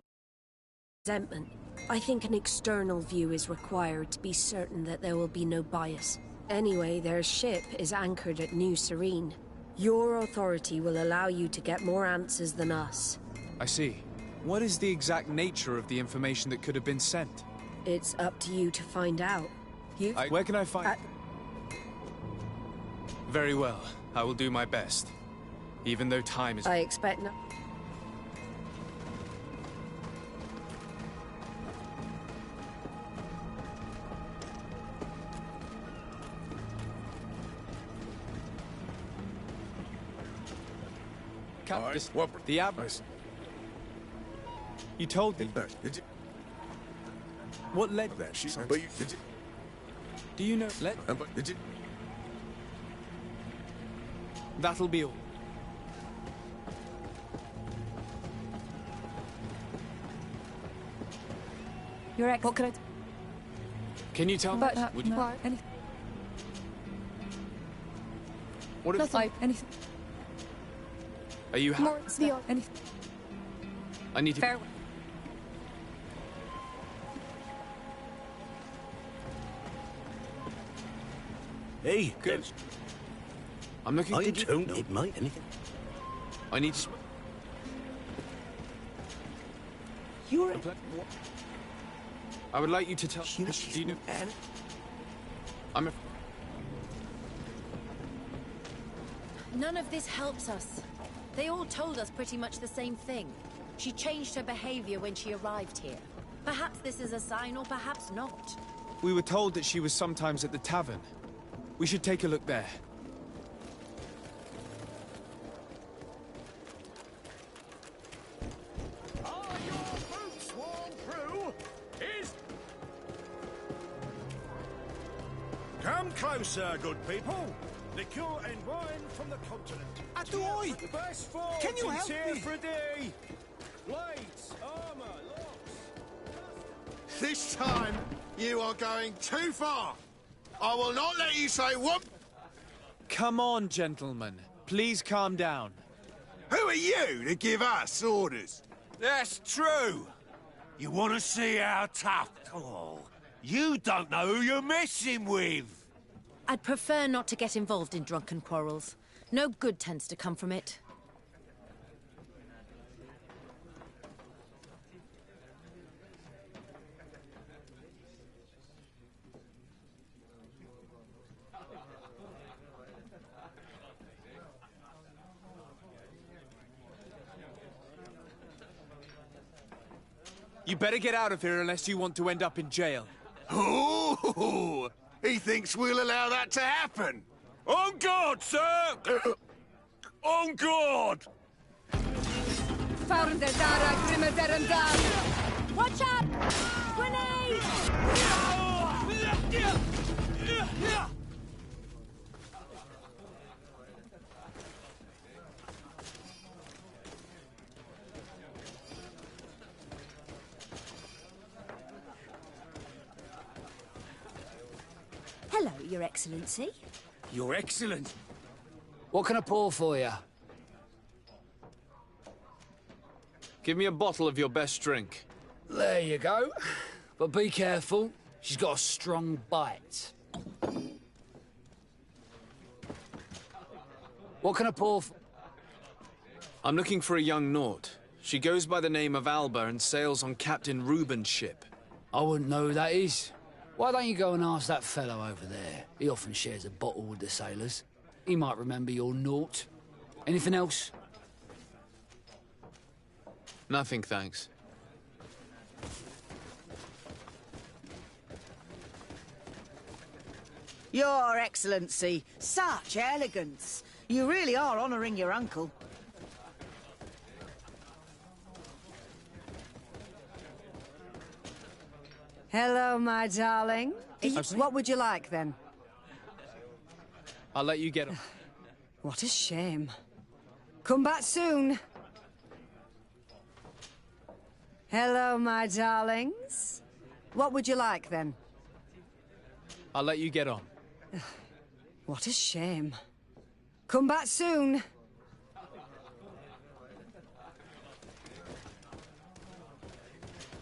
resentment. I think an external view is required to be certain that there will be no bias. Anyway, their ship is anchored at New Serene. Your authority will allow you to get more answers than us. I see. What is the exact nature of the information that could have been sent? It's up to you to find out. Where can I find... Very well. I will do my best. Even though time is... I expect no... The Admiral. You told me. Did you? What led that? Do you know? Did you? That'll be all. What could I... Can you tell me? Would you? Anything. What if... Anything. Are you happy? Anything. I need to... Farewell. Hey, good. I'm looking... I don't need mate, anything. I need to... You're... I would like you to tell... Do you know... I'm a... None of this helps us. They all told us pretty much the same thing. She changed her behavior when she arrived here. Perhaps this is a sign, or perhaps not. We were told that she was sometimes at the tavern. We should take a look there. Are your boots worn through? Come closer, good people. Liquor and wine from the continent. Adoy! The best forge Can you help here me? for a day. Blades, armor, locks. This time, you are going too far. I will not let you say whoop. Come on, gentlemen. Please calm down. Who are you to give us orders? That's true. You want to see how tough? Oh, you don't know who you're messing with. I'd prefer not to get involved in drunken quarrels. No good tends to come from it. You better get out of here unless you want to end up in jail. Oh, he thinks we'll allow that to happen. On guard, sir! On guard! Watch out! Grenade! Your Excellency. Your Excellent. What can I pour for you? Give me a bottle of your best drink. There you go. But be careful. She's got a strong bite. What can I pour for... I'm looking for a young Naut. She goes by the name of Alba and sails on Captain Reuben's ship. I wouldn't know who that is. Why don't you go and ask that fellow over there? He often shares a bottle with the sailors. He might remember your Naut. Anything else? Nothing, thanks. Your Excellency, such elegance. You really are honouring your uncle. Hello, my darling. What would you like, then? I'll let you get on. What a shame. Come back soon. Hello, my darlings. What would you like, then? I'll let you get on. What a shame. Come back soon.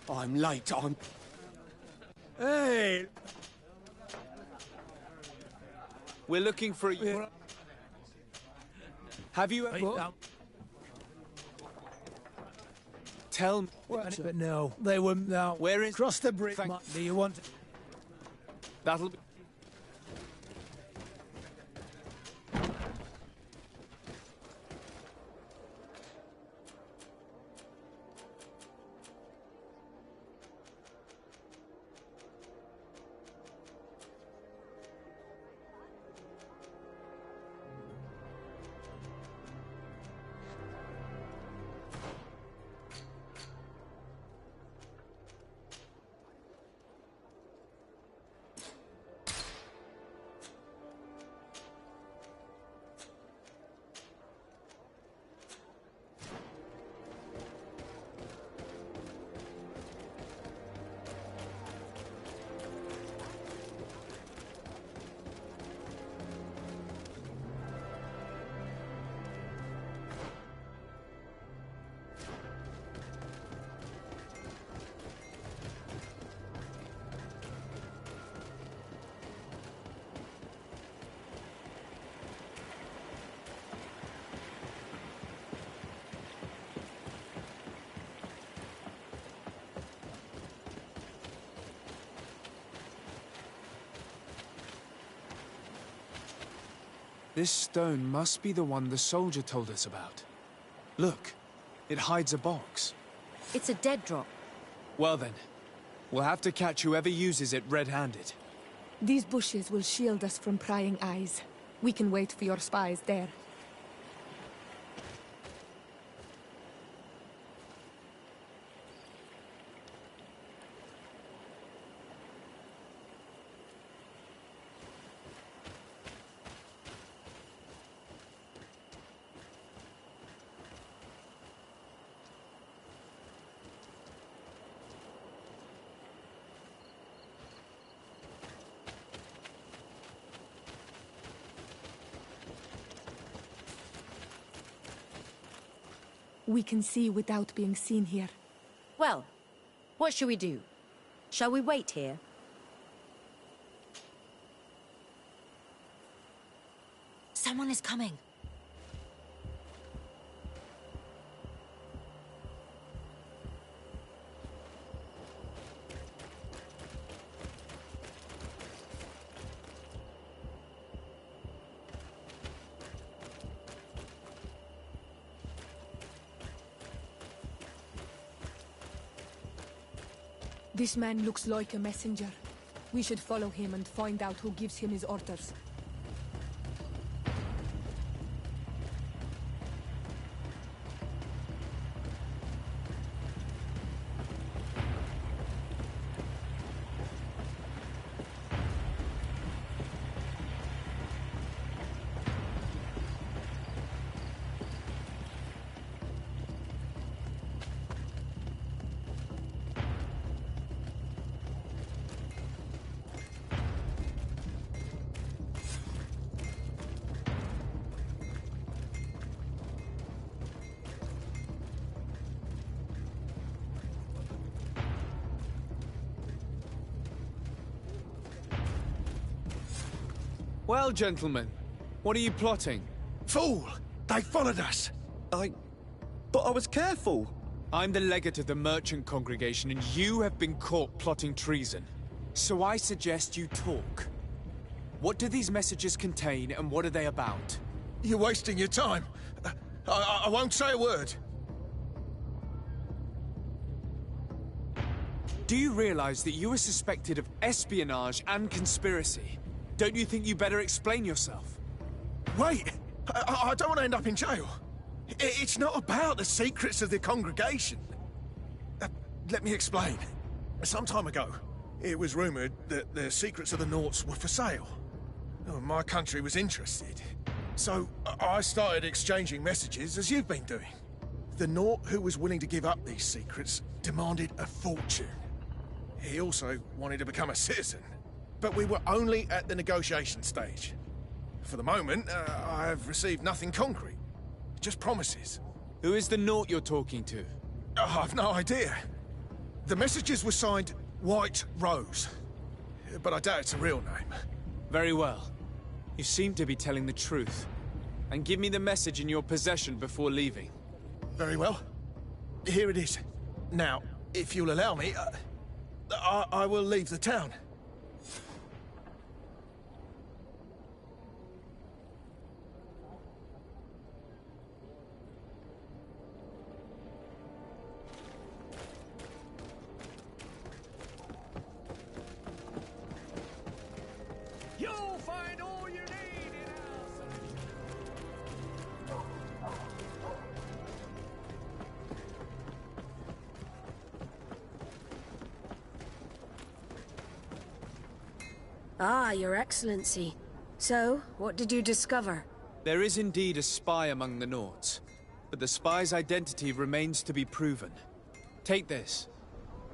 I'm late. Hey! We're looking for you. Have you ever... Tell me... But no, they wouldn't now. Where is... Cross the bridge. Do you want... That'll be... This stone must be the one the soldier told us about. Look, it hides a box. It's a dead drop. Well then, we'll have to catch whoever uses it red-handed. These bushes will shield us from prying eyes. We can wait for your spies there. We can see without being seen here. Well, what should we do? Shall we wait here? Someone is coming. This man looks like a messenger. We should follow him and find out who gives him his orders. Well, gentlemen, what are you plotting? Fool! They followed us! But I was careful. I'm the legate of the merchant congregation, and you have been caught plotting treason. So I suggest you talk. What do these messages contain, and what are they about? You're wasting your time. I won't say a word. Do you realize that you are suspected of espionage and conspiracy? Don't you think you better explain yourself? Wait! I don't want to end up in jail. It's not about the secrets of the congregation. Let me explain. Some time ago, it was rumored that the secrets of the Nauts were for sale. My country was interested. So I started exchanging messages as you've been doing. The Naut who was willing to give up these secrets demanded a fortune. He also wanted to become a citizen. But we were only at the negotiation stage. For the moment, I've received nothing concrete. Just promises. Who is the Naut you're talking to? I've no idea. The messages were signed White Rose. But I doubt it's a real name. Very well. You seem to be telling the truth. And give me the message in your possession before leaving. Very well. Here it is. Now, if you'll allow me, I will leave the town. You'll find all you need in Ah, Your Excellency. So, what did you discover? There is indeed a spy among the Nauts, but the spy's identity remains to be proven. Take this.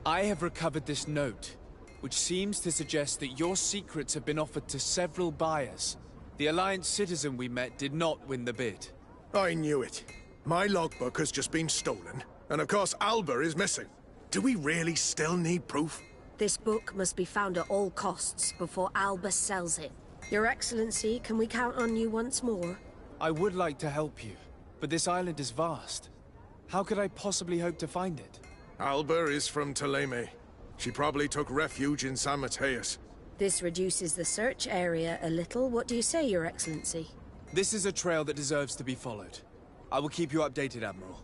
I have recovered this note, which seems to suggest that your secrets have been offered to several buyers. The Alliance citizen we met did not win the bid. I knew it. My logbook has just been stolen, and of course Alba is missing. Do we really still need proof? This book must be found at all costs before Alba sells it. Your Excellency, can we count on you once more? I would like to help you, but this island is vast. How could I possibly hope to find it? Alba is from Teleme. She probably took refuge in San Mateus. This reduces the search area a little. What do you say, Your Excellency? This is a trail that deserves to be followed. I will keep you updated, Admiral.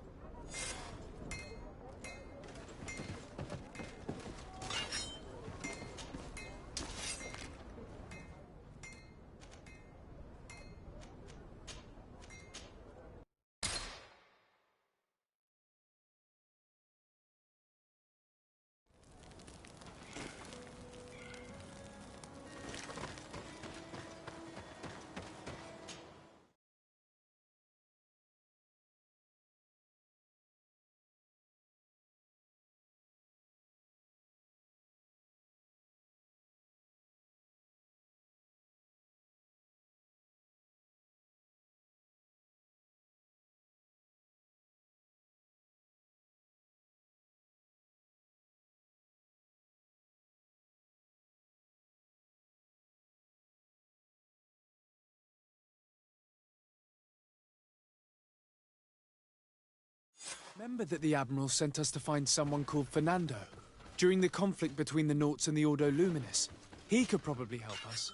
Remember that the Admiral sent us to find someone called Fernando during the conflict between the Nauts and the Ordo Luminis. He could probably help us.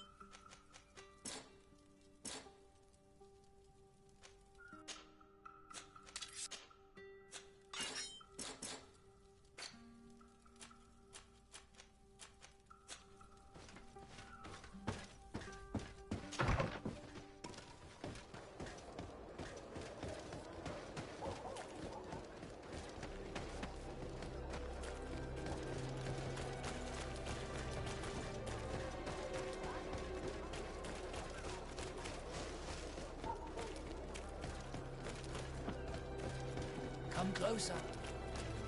Come closer.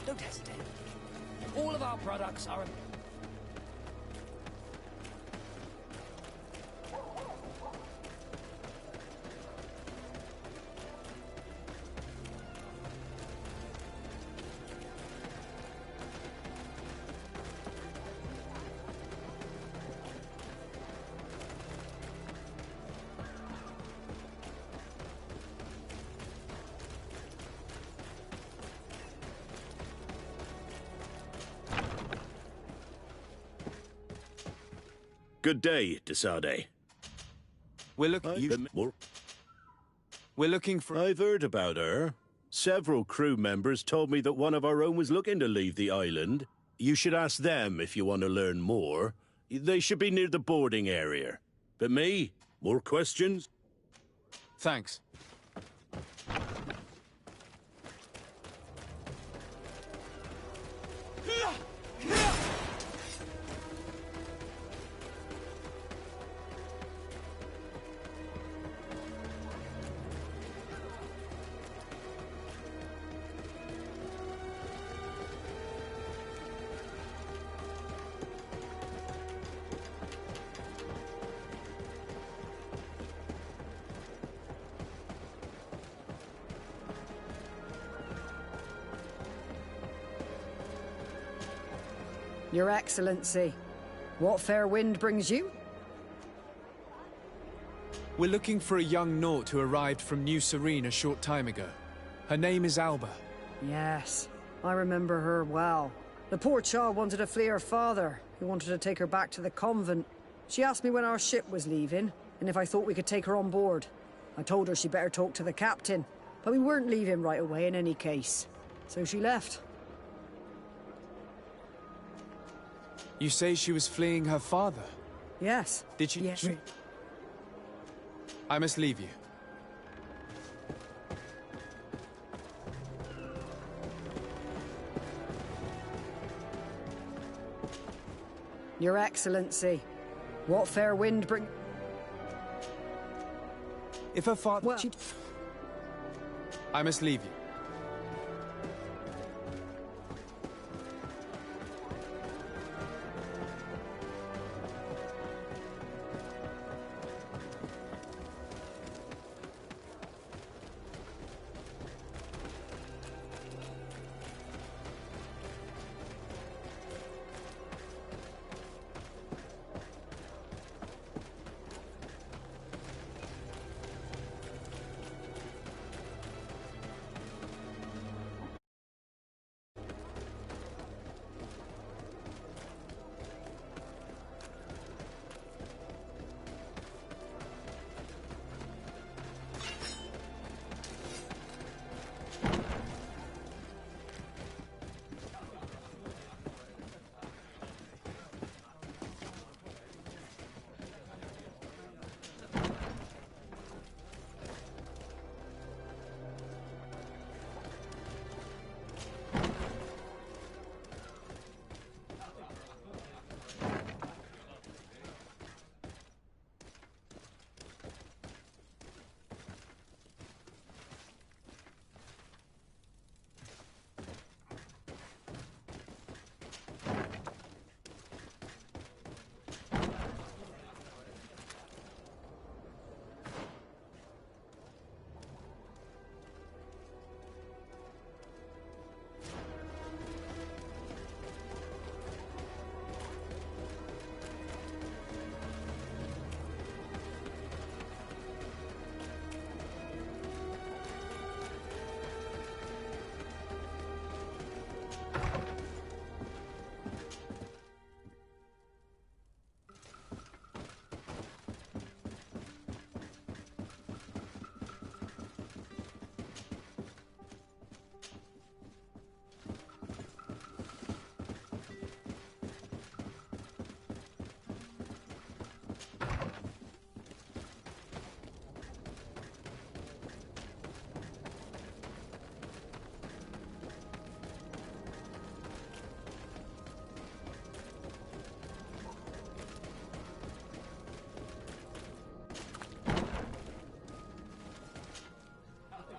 Don't hesitate. All of our products are... Good day, Desade. We're looking for... I've heard about her. Several crew members told me that one of our own was looking to leave the island. You should ask them if you want to learn more. They should be near the boarding area. But me? More questions? Thanks. Your Excellency, what fair wind brings you? We're looking for a young Naut who arrived from New Serene a short time ago. Her name is Alba. Yes, I remember her well. The poor child wanted to flee her father, who wanted to take her back to the convent. She asked me when our ship was leaving, and if I thought we could take her on board. I told her she'd better talk to the captain, but we weren't leaving right away in any case. So she left. You say she was fleeing her father? Yes. Did she? Yes. I must leave you. Your Excellency, what fair wind bring... If her father... Well... I must leave you.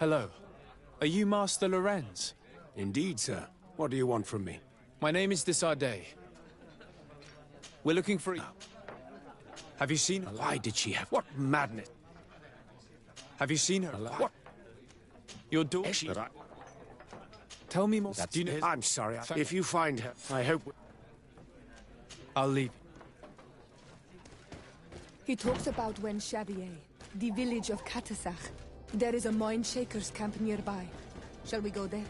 Hello. Are you Master Lorenz? Indeed, sir. What do you want from me? My name is Desade. We're looking for... Have you seen her? Why did she have... What madness? Have you seen her? What? Your daughter... Tell me more. Do you know... I'm sorry. If you find her, I hope... I'll leave. He talks about Wen Shabier, the village of Katasach. There is a mine shaker's camp nearby. Shall we go there?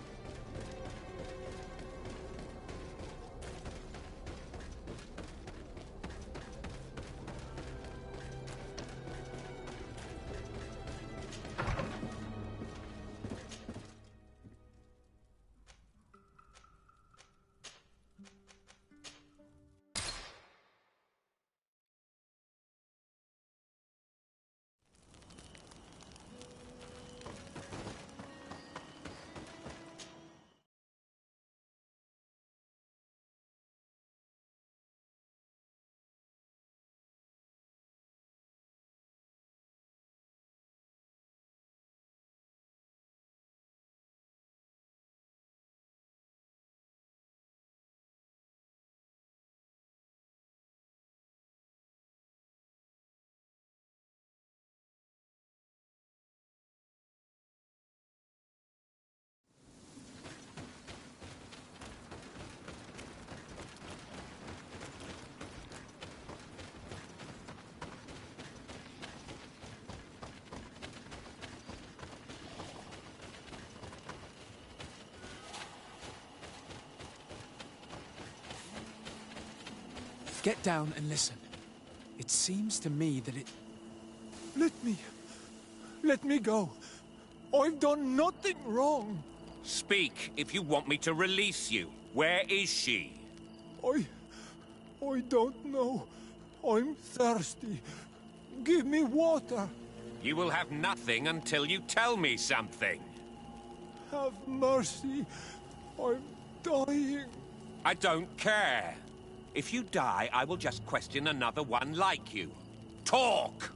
Get down and listen. It seems to me that it... Let me go. I've done nothing wrong. Speak if you want me to release you. Where is she? I don't know. I'm thirsty. Give me water. You will have nothing until you tell me something. Have mercy. I'm dying. I don't care. If you die, I will just question another one like you. Talk!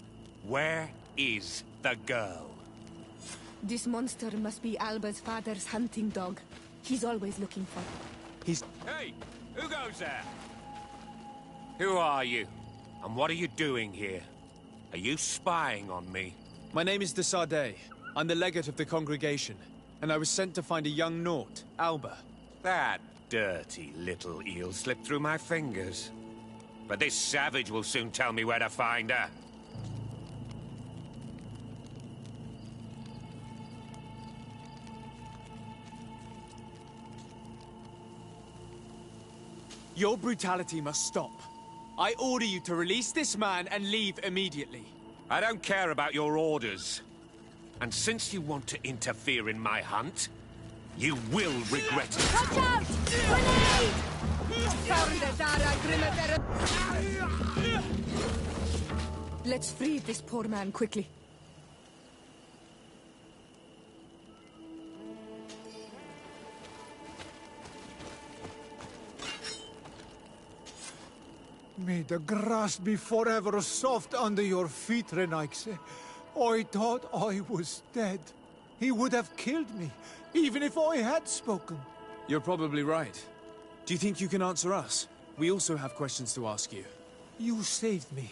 Where is the girl? This monster must be Alba's father's hunting dog. He's always looking for her. Hey! Who goes there? Who are you? And what are you doing here? Are you spying on me? My name is de Sardet. I'm the legate of the congregation, and I was sent to find a young Naut, Alba. That dirty little eel slipped through my fingers. But this savage will soon tell me where to find her. Your brutality must stop. I order you to release this man and leave immediately. I don't care about your orders. And since you want to interfere in my hunt, you will regret it. Watch out! Grenade! Let's free this poor man quickly. May the grass be forever soft under your feet, Renaigse. I thought I was dead. He would have killed me, even if I had spoken. You're probably right. Do you think you can answer us? We also have questions to ask you. You saved me.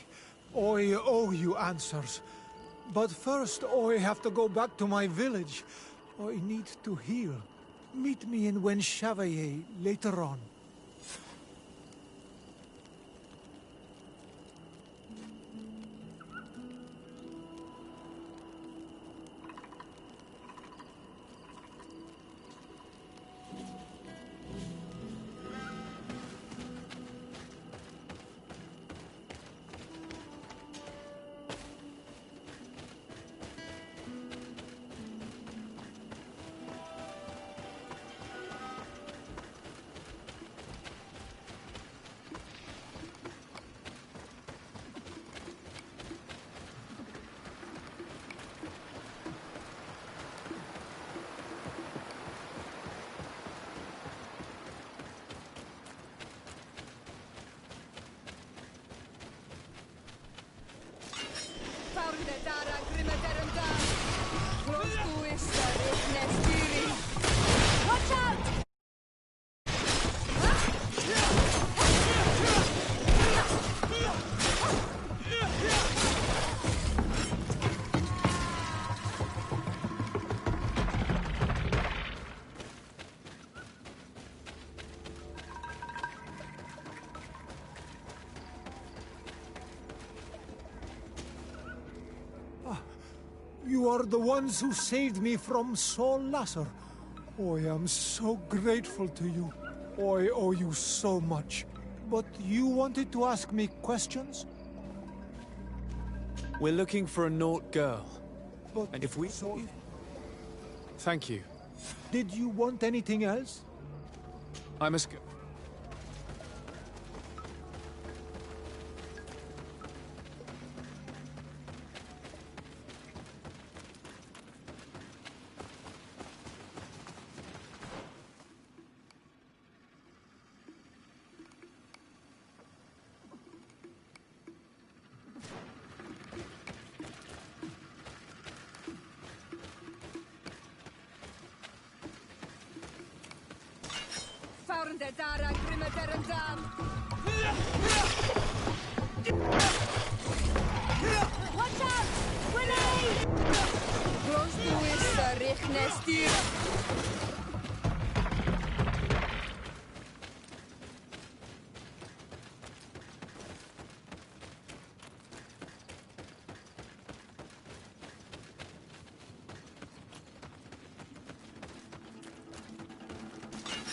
I owe you answers. But first, I have to go back to my village. I need to heal. Meet me in Wen Chevalier later on. Watch out! You are the ones who saved me from Saul Lasser. I am so grateful to you. I owe you so much. But you wanted to ask me questions? We're looking for a Naut girl. But and if we... Thank you. Did you want anything else? I must go. Watch out! Grenade! Close to it, Richnestir.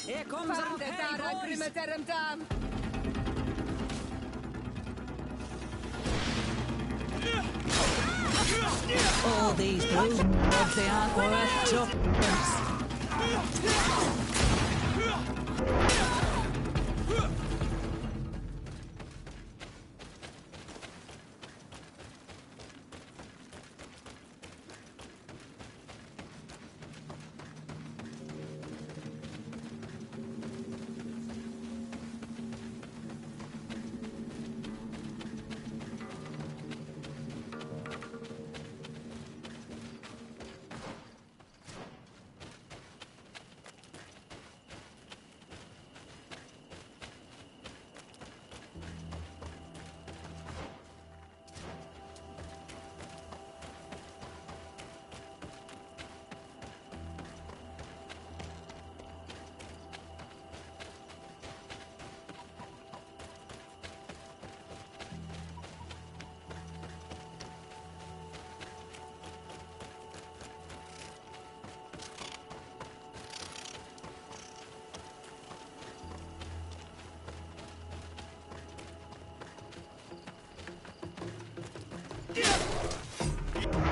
Here comes our pay, boys! All these blowjobs, they aren't worth tuppence.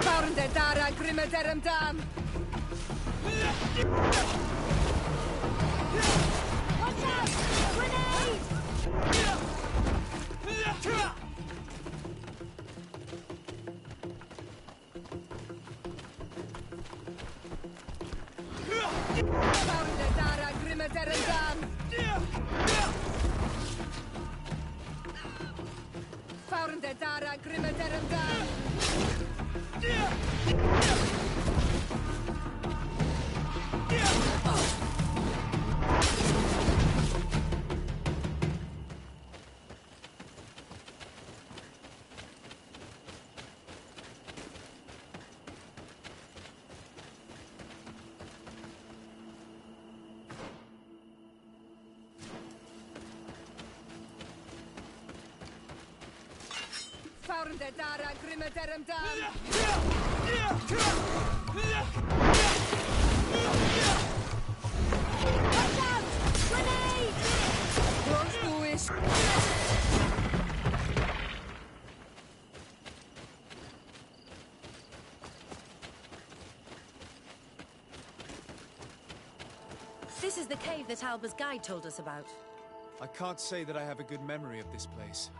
Found Dara Grimadaram Dam! Watch out! Grenade! Found Dara Grimadaram Dam! Found Dara Grimadaram Dam! Found Dara Grimadaram Dam! Watch out! Grenade! Don't do it! This is the cave that Alba's guide told us about. I can't say that I have a good memory of this place.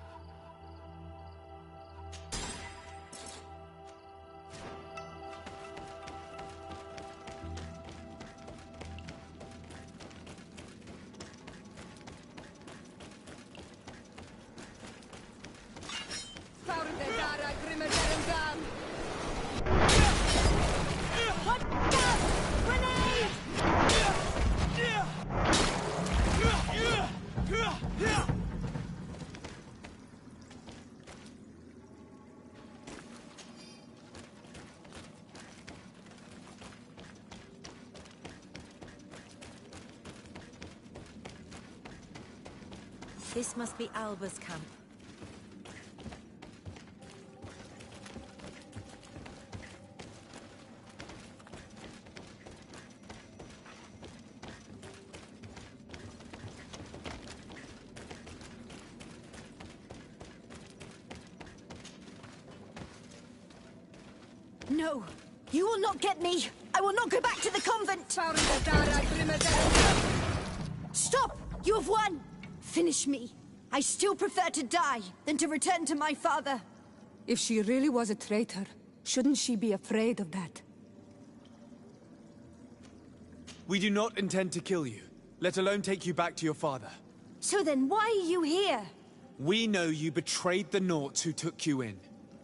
This must be Alba's camp. No! You will not get me! I will not go back to the convent! Stop! You have won! Finish me. I still prefer to die than to return to my father. If she really was a traitor, shouldn't she be afraid of that? We do not intend to kill you, let alone take you back to your father. So then why are you here? We know you betrayed the Nauts who took you in.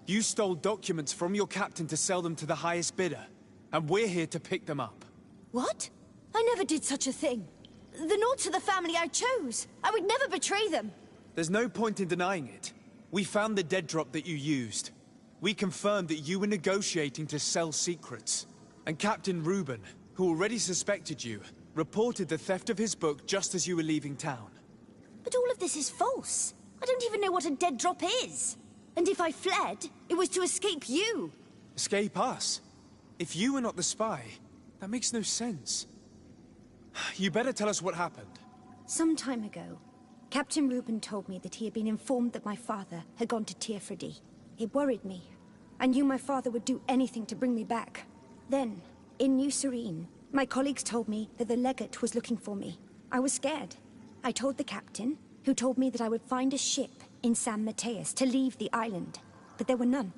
You stole documents from your captain to sell them to the highest bidder, and we're here to pick them up. What? I never did such a thing. The Nauts are the family I chose. I would never betray them. There's no point in denying it. We found the dead drop that you used. We confirmed that you were negotiating to sell secrets. And Captain Reuben, who already suspected you, reported the theft of his book just as you were leaving town. But all of this is false. I don't even know what a dead drop is. And if I fled, it was to escape you. Escape us? If you were not the spy, that makes no sense. You better tell us what happened. Some time ago, Captain Reuben told me that he had been informed that my father had gone to Teerfredi. It worried me. I knew my father would do anything to bring me back. Then, in New Serene, my colleagues told me that the legate was looking for me. I was scared. I told the captain, who told me that I would find a ship in San Mateus to leave the island. But there were none.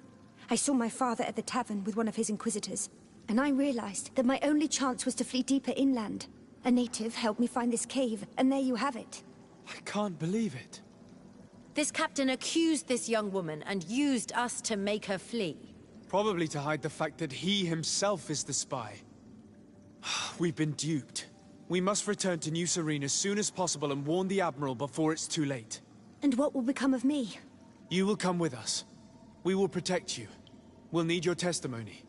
I saw my father at the tavern with one of his inquisitors, and I realized that my only chance was to flee deeper inland. A native helped me find this cave, and there you have it. I can't believe it. This captain accused this young woman and used us to make her flee. Probably to hide the fact that he himself is the spy. We've been duped. We must return to New Serene as soon as possible and warn the Admiral before it's too late. And what will become of me? You will come with us. We will protect you. We'll need your testimony.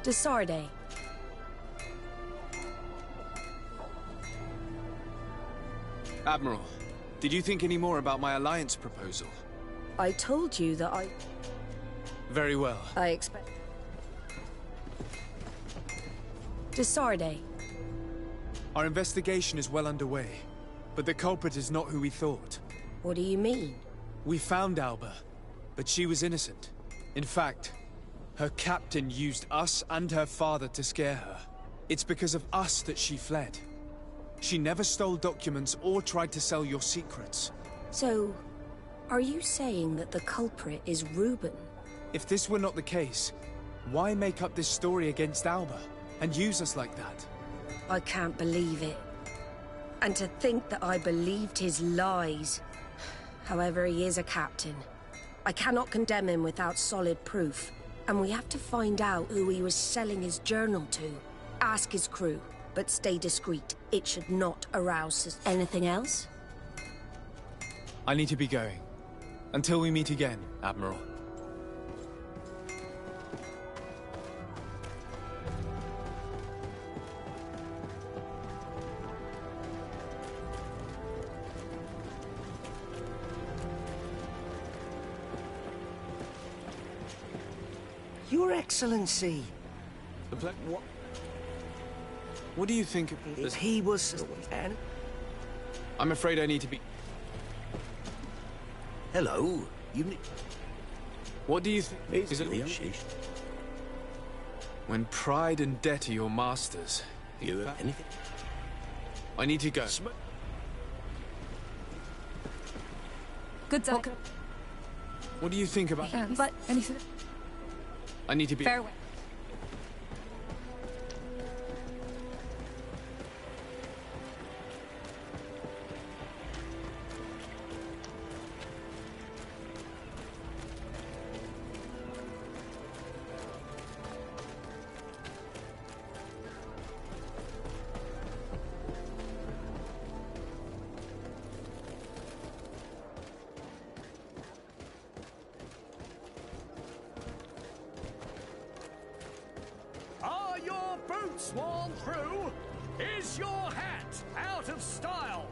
Desarde. Admiral, did you think any more about my alliance proposal? I told you that I... Very well. I expect... Desarde. Our investigation is well underway, but the culprit is not who we thought. What do you mean? We found Alba, but she was innocent. In fact, her captain used us and her father to scare her. It's because of us that she fled. She never stole documents or tried to sell your secrets. So, are you saying that the culprit is Reuben? If this were not the case, why make up this story against Alba and use us like that? I can't believe it. And to think that I believed his lies. However, he is a captain. I cannot condemn him without solid proof. And we have to find out who he was selling his journal to. Ask his crew, but stay discreet. It should not arouse anything else? I need to be going. Until we meet again, Admiral. Your Excellency. What do you think of If he was... I'm afraid I need to be... Hello. What do you think? Is it... When pride and debt are your masters... anything? I need to go. Good day. What do you think about... But anything... I need to be... Farewell. Are your boots worn through? Is your hat out of style?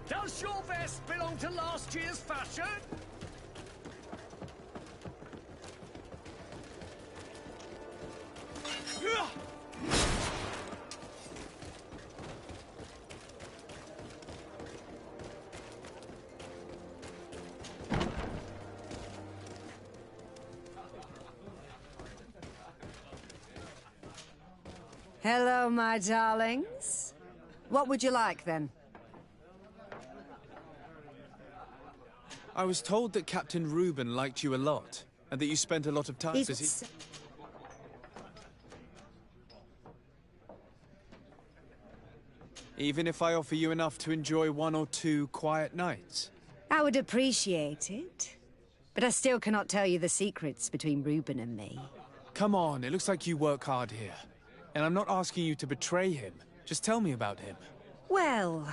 Does your vest belong to last year's fashion? Hello, my darlings. What would you like, then? I was told that Captain Reuben liked you a lot, and that you spent a lot of time... Does he... Even if I offer you enough to enjoy 1 or 2 quiet nights? I would appreciate it. But I still cannot tell you the secrets between Reuben and me. Come on, it looks like you work hard here. And I'm not asking you to betray him. Just tell me about him. Well,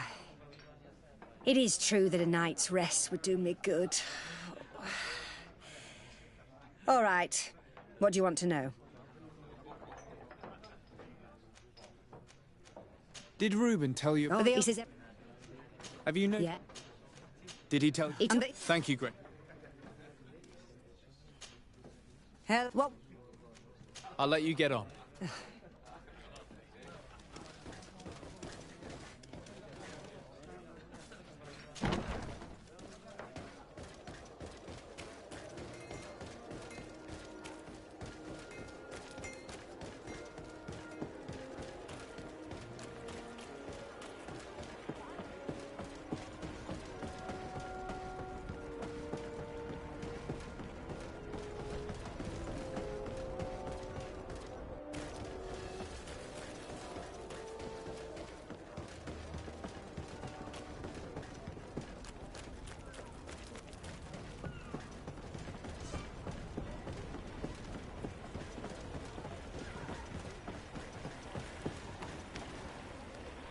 it is true that a night's rest would do me good. All right. What do you want to know? Did Reuben tell you... Oh, he says... Have you known... Yeah. Did he tell... Thank you, Greg. What? I'll let you get on.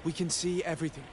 We can see everything.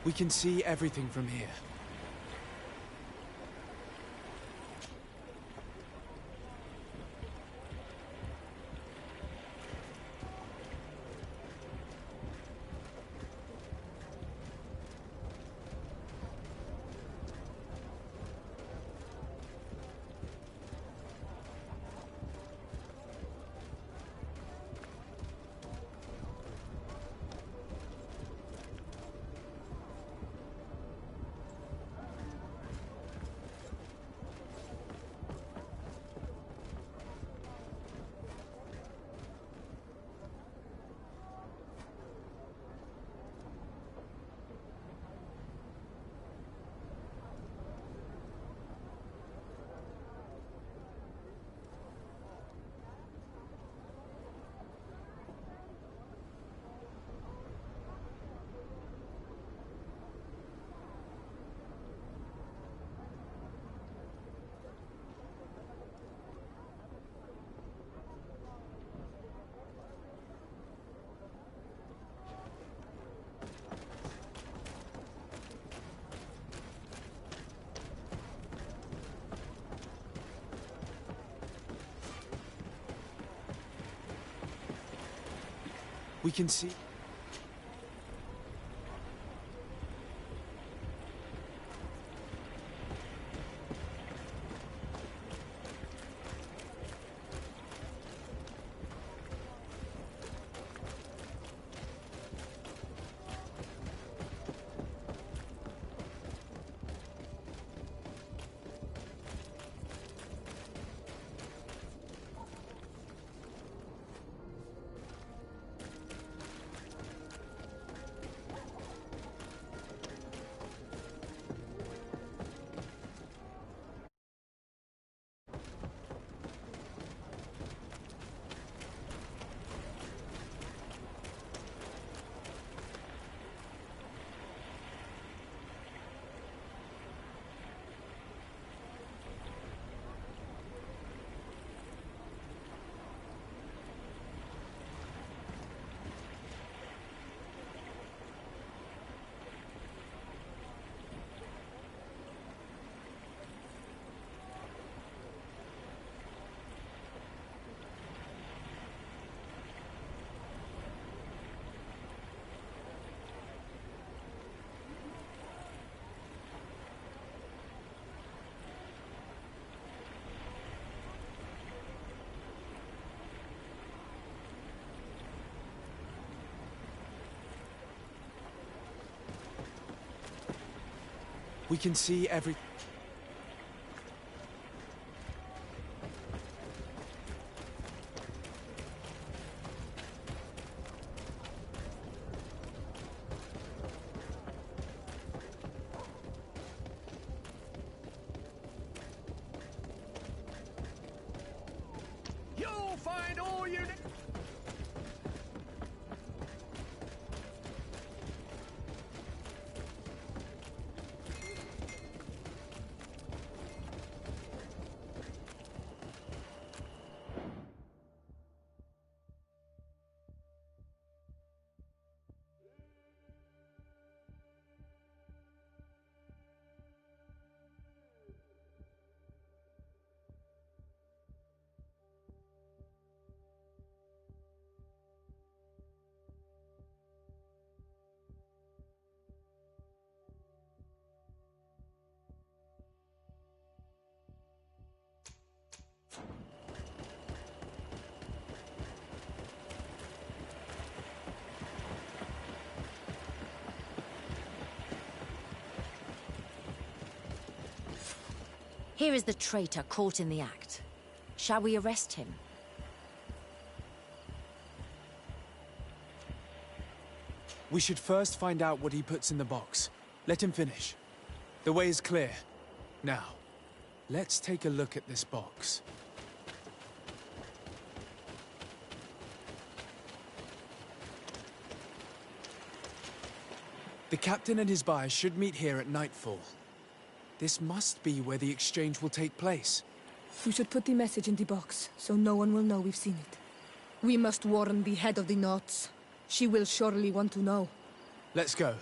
We can see everything from here. We can see... We can see every... You'll find all you need. Here is the traitor caught in the act. Shall we arrest him? We should first find out what he puts in the box. Let him finish. The way is clear. Now, let's take a look at this box. The captain and his buyer should meet here at nightfall. This must be where the exchange will take place. You should put the message in the box, so no one will know we've seen it. We must warn the head of the Knots. She will surely want to know. Let's go.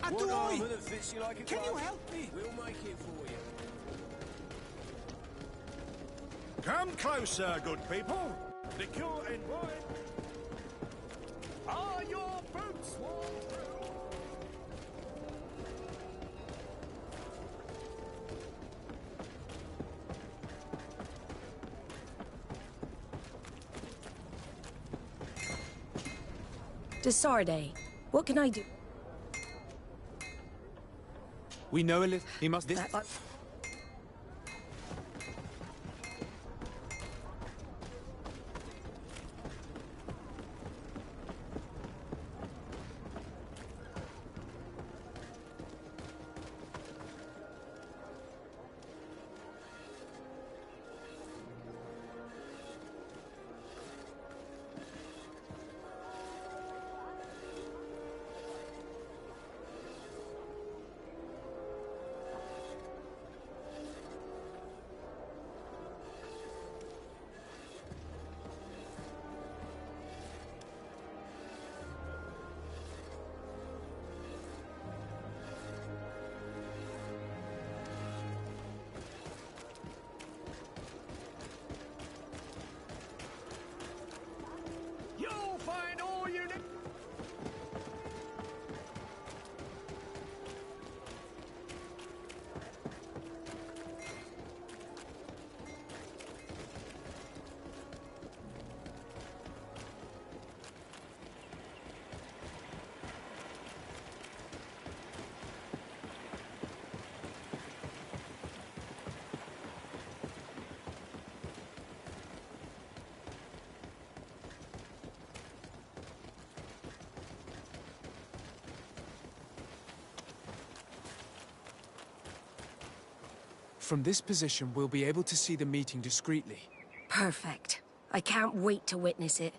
What Adoy! armor that fits you like a Can you glove? help me? We'll make it for you. Come closer, good people. Liquor and wine. Are your boots worn through? Desarde, what can I do? We know a little. He must. This. You'll find all you need. From this position, we'll be able to see the meeting discreetly. Perfect. I can't wait to witness it.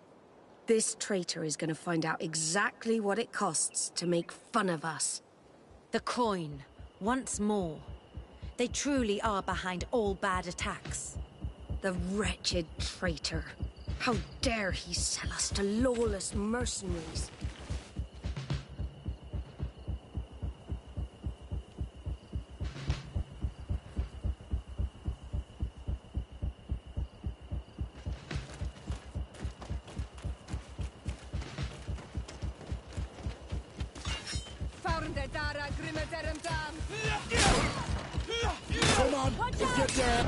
This traitor is gonna find out exactly what it costs to make fun of us. The coin, once more. They truly are behind all bad attacks. The wretched traitor. How dare he sell us to lawless mercenaries? Come on, if you dare!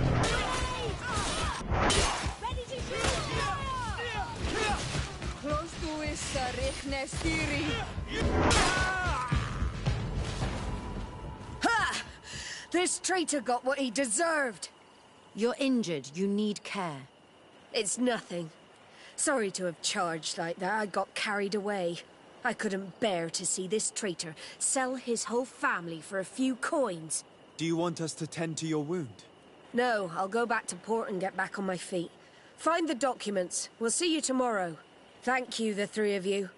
Ready to shoot! Close to is Stiri. Ha! This traitor got what he deserved. You're injured. You need care. It's nothing. Sorry to have charged like that. I got carried away. I couldn't bear to see this traitor sell his whole family for a few coins. Do you want us to tend to your wound? No, I'll go back to port and get back on my feet. Find the documents. We'll see you tomorrow. Thank you, the three of you.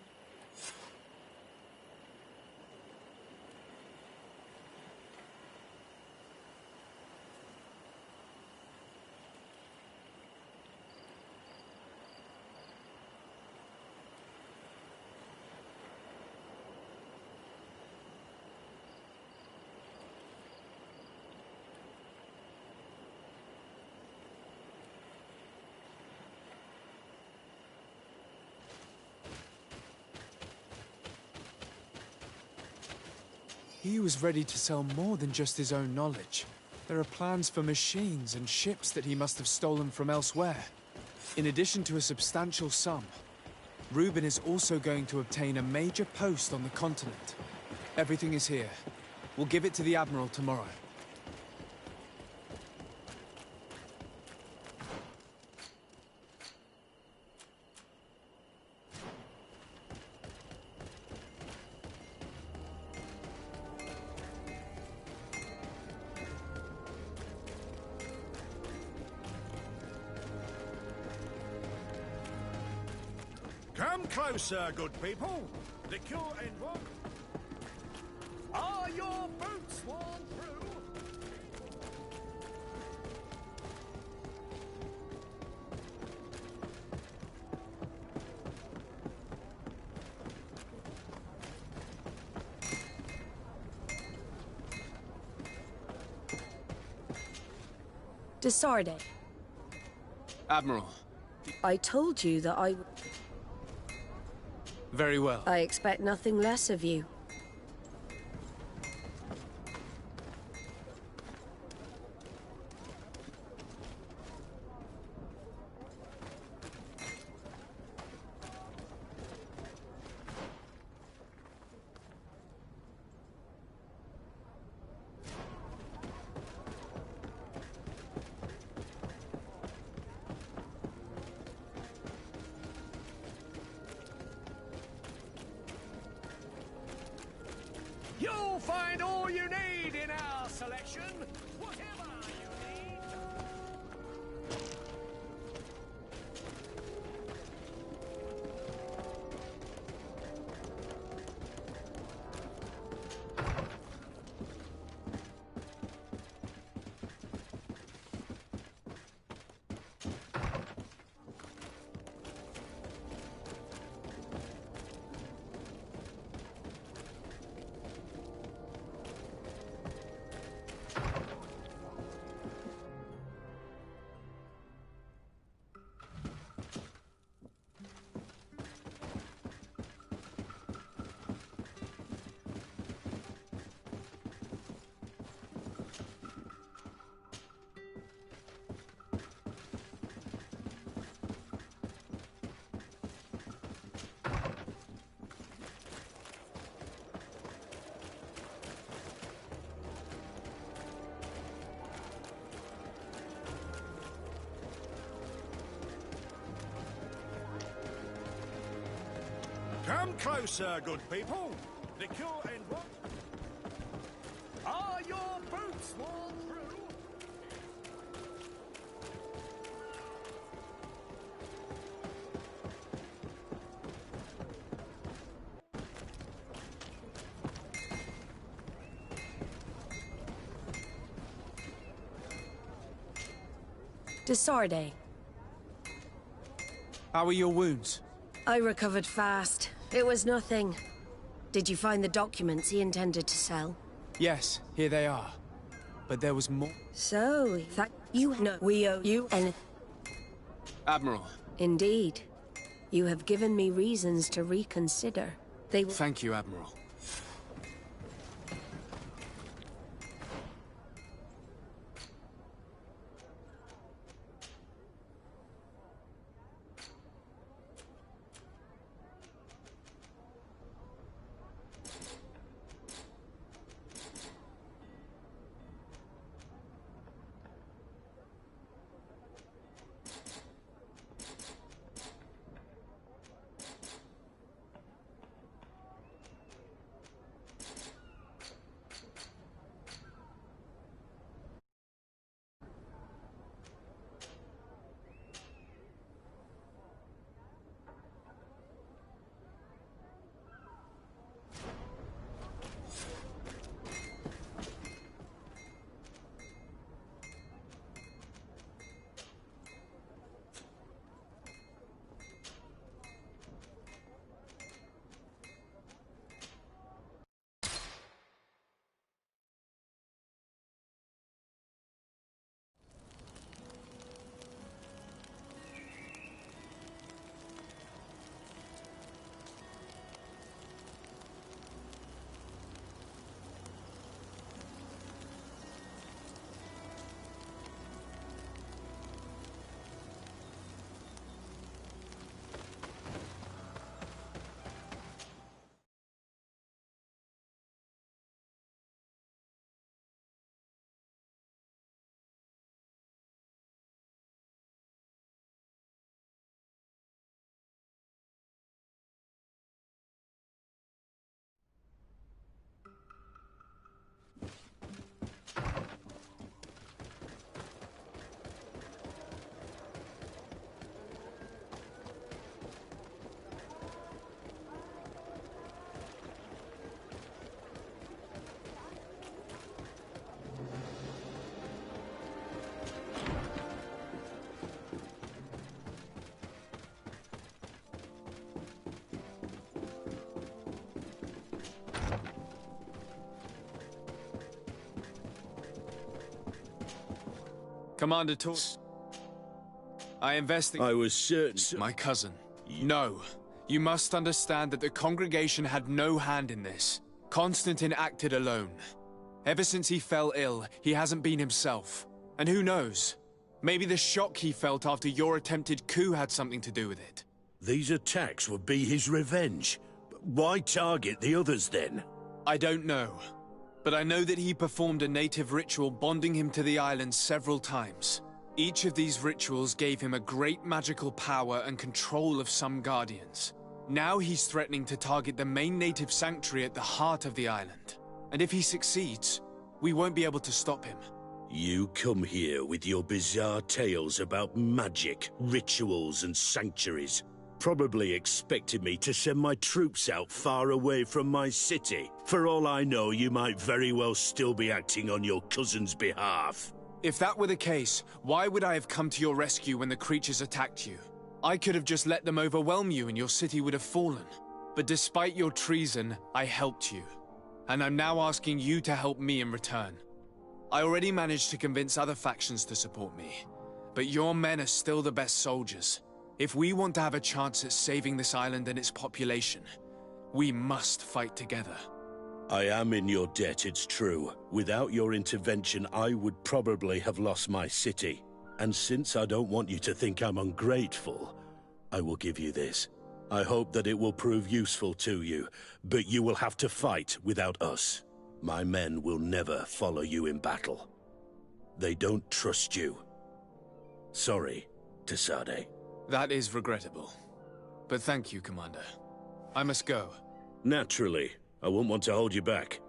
He was ready to sell more than just his own knowledge. There are plans for machines and ships that he must have stolen from elsewhere. In addition to a substantial sum, Reuben is also going to obtain a major post on the continent. Everything is here. We'll give it to the Admiral tomorrow. Come closer, good people. Liquor and wine. Are your boots worn through? Desarde. Admiral. I told you that I... Very well. I expect nothing less of you. You'll find all you need in our selection, whatever you need. Come closer, good people. Liquor and what? Are your boots worn through? Desarde. How are your wounds? I recovered fast. It was nothing. Did you find the documents he intended to sell? Yes, here they are. But there was more. So, that you know we owe you anything. Admiral. Indeed. You have given me reasons to reconsider. They will... Thank you, Admiral. Commander I I was certain... My cousin. No. You must understand that the congregation had no hand in this. Constantine acted alone. Ever since he fell ill, he hasn't been himself. And who knows? Maybe the shock he felt after your attempted coup had something to do with it. These attacks would be his revenge. Why target the others then? I don't know. But I know that he performed a native ritual bonding him to the island several times. Each of these rituals gave him a great magical power and control of some guardians. Now he's threatening to target the main native sanctuary at the heart of the island. And if he succeeds, we won't be able to stop him. You come here with your bizarre tales about magic, rituals, and sanctuaries. Probably expected me to send my troops out far away from my city. For all I know, you might very well still be acting on your cousin's behalf. If that were the case, why would I have come to your rescue when the creatures attacked you? I could have just let them overwhelm you and your city would have fallen. But despite your treason, I helped you. And I'm now asking you to help me in return. I already managed to convince other factions to support me. But your men are still the best soldiers. If we want to have a chance at saving this island and its population, we must fight together. I am in your debt, it's true. Without your intervention, I would probably have lost my city. And since I don't want you to think I'm ungrateful, I will give you this. I hope that it will prove useful to you, but you will have to fight without us. My men will never follow you in battle. They don't trust you. Sorry, Tesade. That is regrettable. But thank you, Commander. I must go. Naturally. I won't want to hold you back.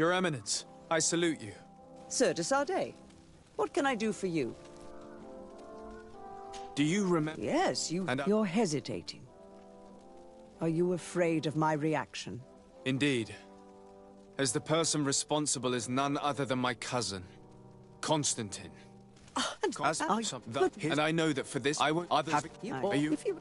Your Eminence, I salute you. Sir de Sardet, what can I do for you? Do you remember? Yes, you're hesitating. Are you afraid of my reaction? Indeed. As the person responsible is none other than my cousin. Constantine. but- And I know that for this, I won't. Others. Are you? If you...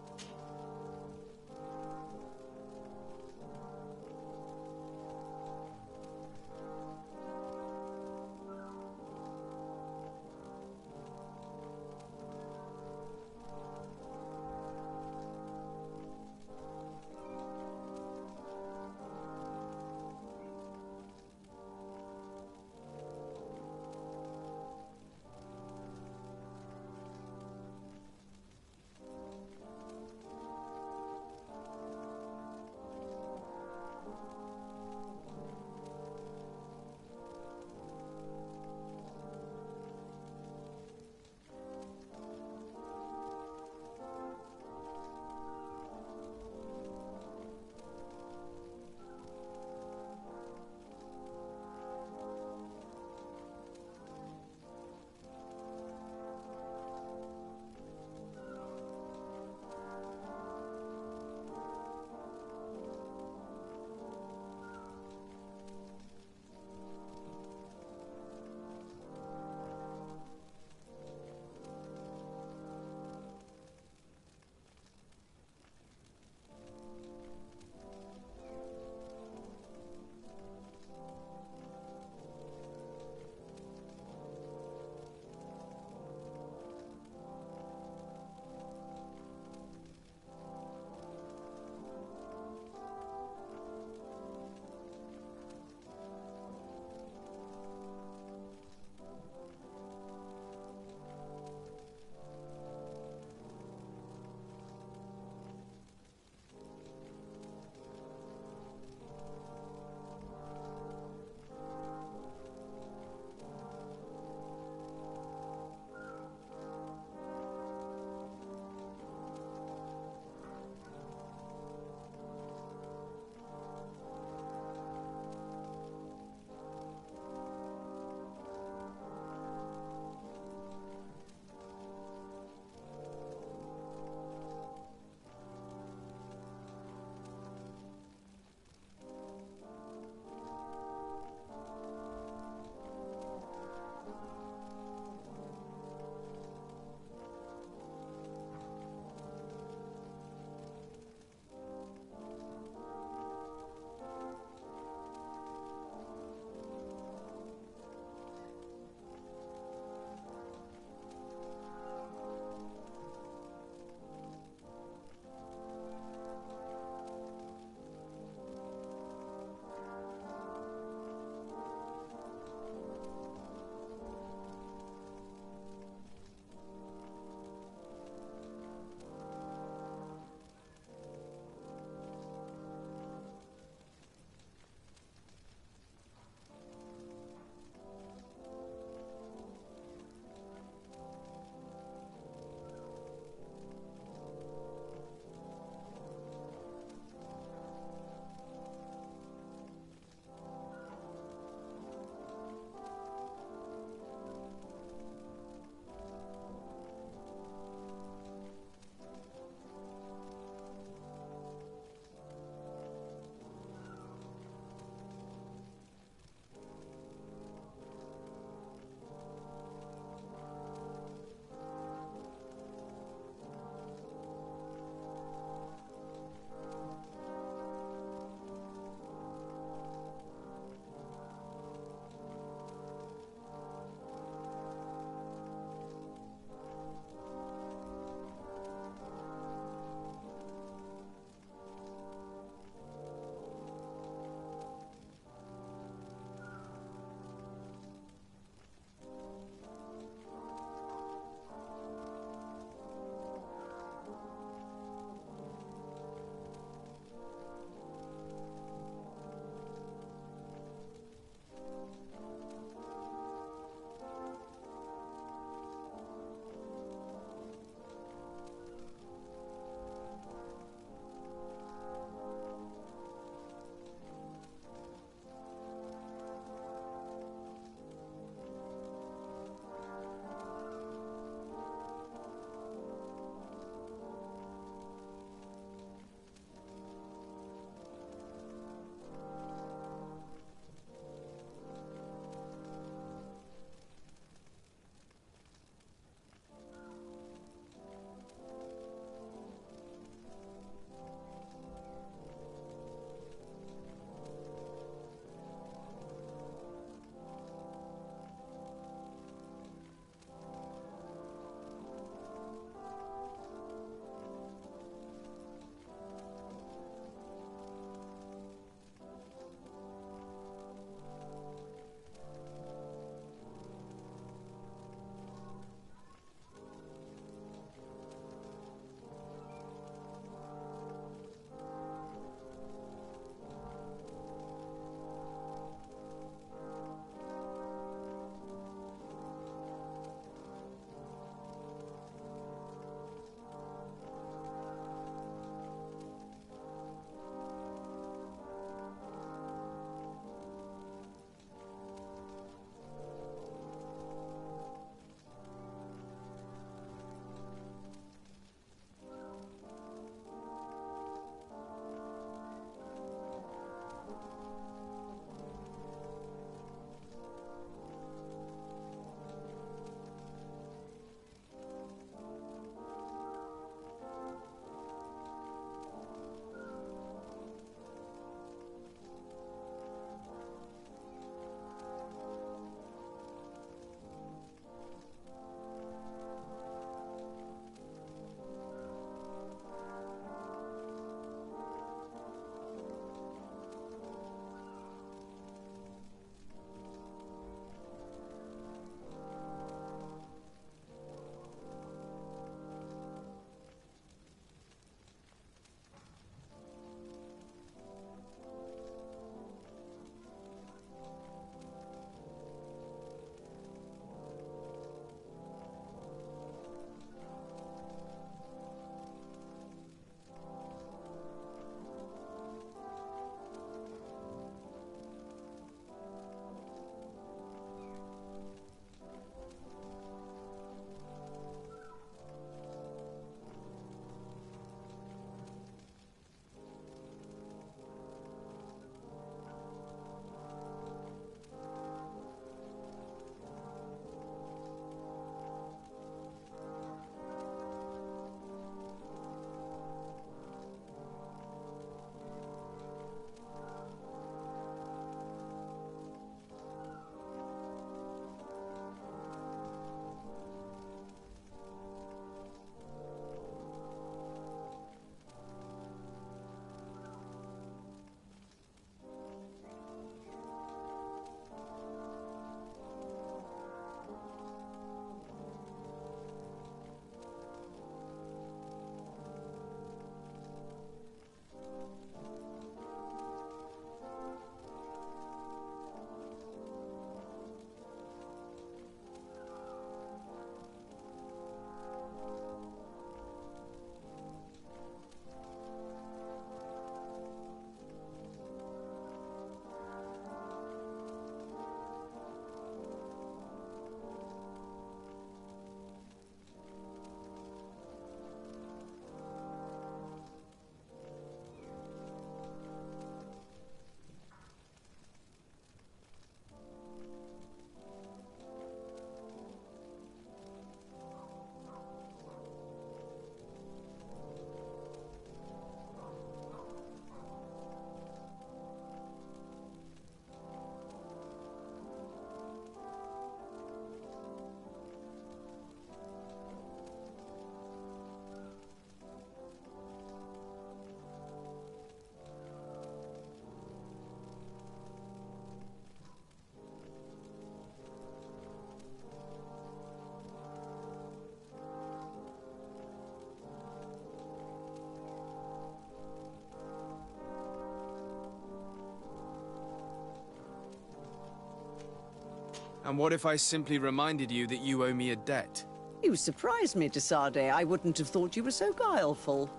And what if I simply reminded you that you owe me a debt? You surprised me, de Sardet. I wouldn't have thought you were so guileful.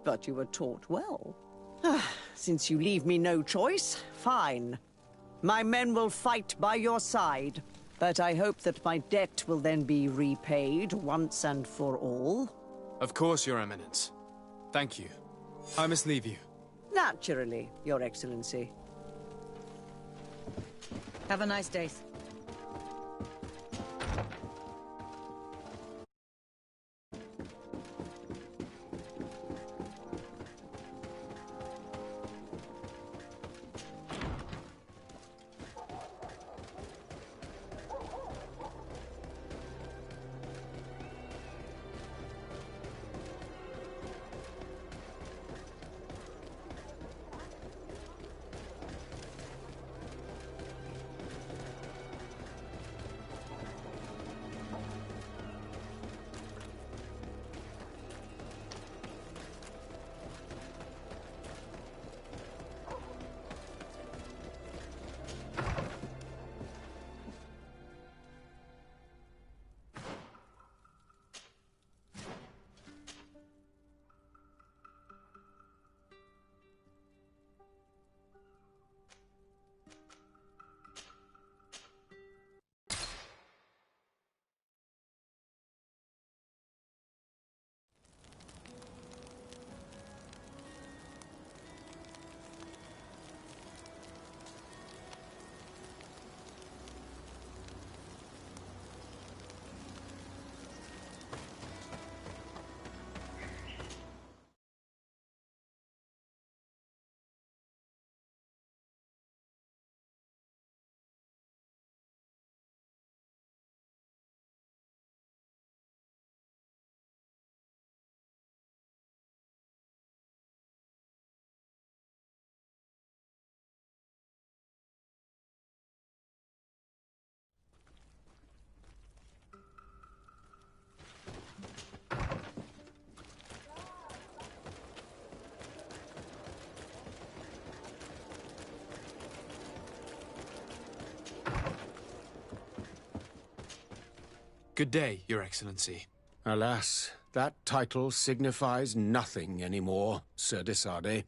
But you were taught well. Since you leave me no choice, fine. My men will fight by your side. But I hope that my debt will then be repaid once and for all. Of course, Your Eminence. Thank you. I must leave you. Naturally, Your Excellency. Have a nice day. Good day, Your Excellency. Alas, that title signifies nothing anymore, Sir de Sardet.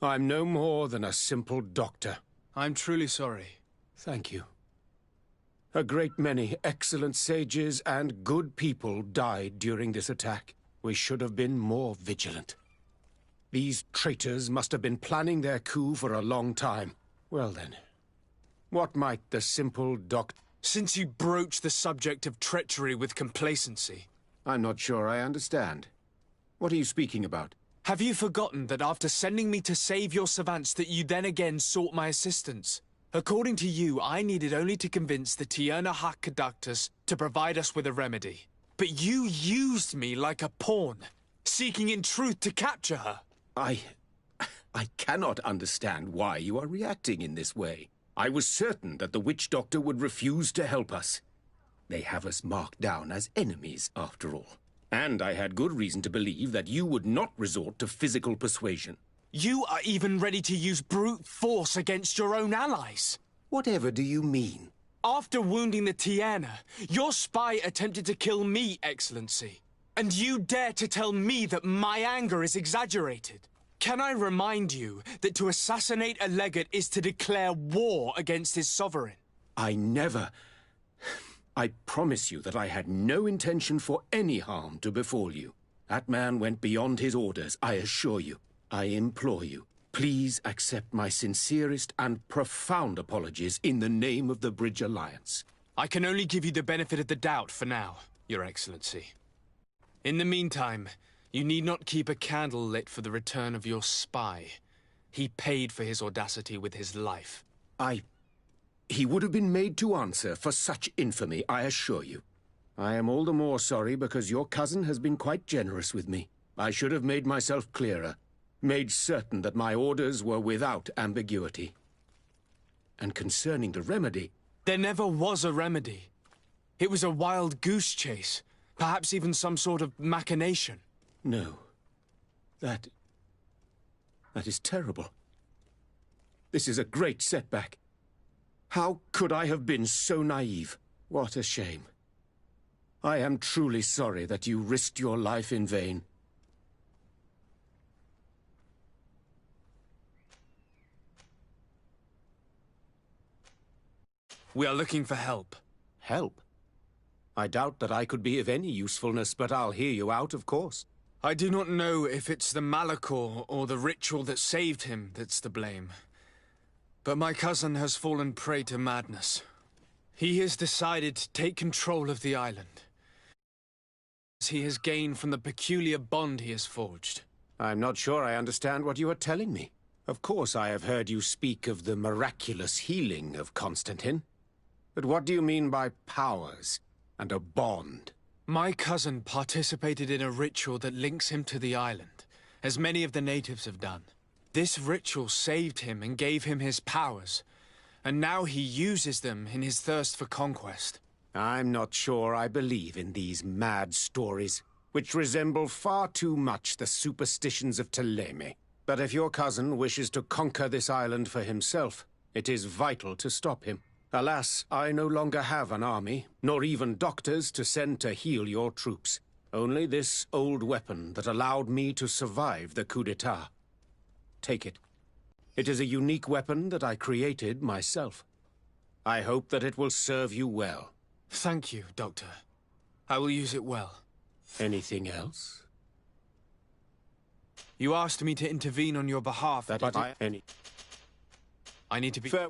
I'm no more than a simple doctor. I'm truly sorry. Thank you. A great many excellent sages and good people died during this attack. We should have been more vigilant. These traitors must have been planning their coup for a long time. Well then, what might the simple doctor... Since you broach the subject of treachery with complacency... I'm not sure I understand. What are you speaking about? Have you forgotten that after sending me to save your savants that you then again sought my assistance? According to you, I needed only to convince the Tierna Hac Conductus to provide us with a remedy. But you used me like a pawn, seeking in truth to capture her. I cannot understand why you are reacting in this way. I was certain that the witch doctor would refuse to help us. They have us marked down as enemies, after all. And I had good reason to believe that you would not resort to physical persuasion. You are even ready to use brute force against your own allies. Whatever do you mean? After wounding the Tierna, your spy attempted to kill me, Excellency. And you dare to tell me that my anger is exaggerated. Can I remind you that to assassinate a legate is to declare war against his sovereign? I never... I promise you that I had no intention for any harm to befall you. That man went beyond his orders, I assure you. I implore you, please accept my sincerest and profound apologies in the name of the Bridge Alliance. I can only give you the benefit of the doubt for now, Your Excellency. In the meantime, you need not keep a candle lit for the return of your spy. He paid for his audacity with his life. He would have been made to answer for such infamy, I assure you. I am all the more sorry because your cousin has been quite generous with me. I should have made myself clearer, made certain that my orders were without ambiguity. And concerning the remedy... There never was a remedy. It was a wild goose chase, perhaps even some sort of machination. No. That is terrible. This is a great setback. How could I have been so naive? What a shame. I am truly sorry that you risked your life in vain. We are looking for help. Help? I doubt that I could be of any usefulness, but I'll hear you out, of course. I do not know if it's the Malachor or the ritual that saved him that's to blame. But my cousin has fallen prey to madness. He has decided to take control of the island. He has gained from the peculiar bond he has forged. I'm not sure I understand what you are telling me. Of course I have heard you speak of the miraculous healing of Constantine. But what do you mean by powers and a bond? My cousin participated in a ritual that links him to the island, as many of the natives have done. This ritual saved him and gave him his powers, and now he uses them in his thirst for conquest. I'm not sure I believe in these mad stories, which resemble far too much the superstitions of Ptolemy. But if your cousin wishes to conquer this island for himself, it is vital to stop him. Alas, I no longer have an army, nor even doctors to send to heal your troops. Only this old weapon that allowed me to survive the coup d'etat. Take it. It is a unique weapon that I created myself. I hope that it will serve you well. Thank you, Doctor. I will use it well. Anything else? You asked me to intervene on your behalf, I need to be... Fair...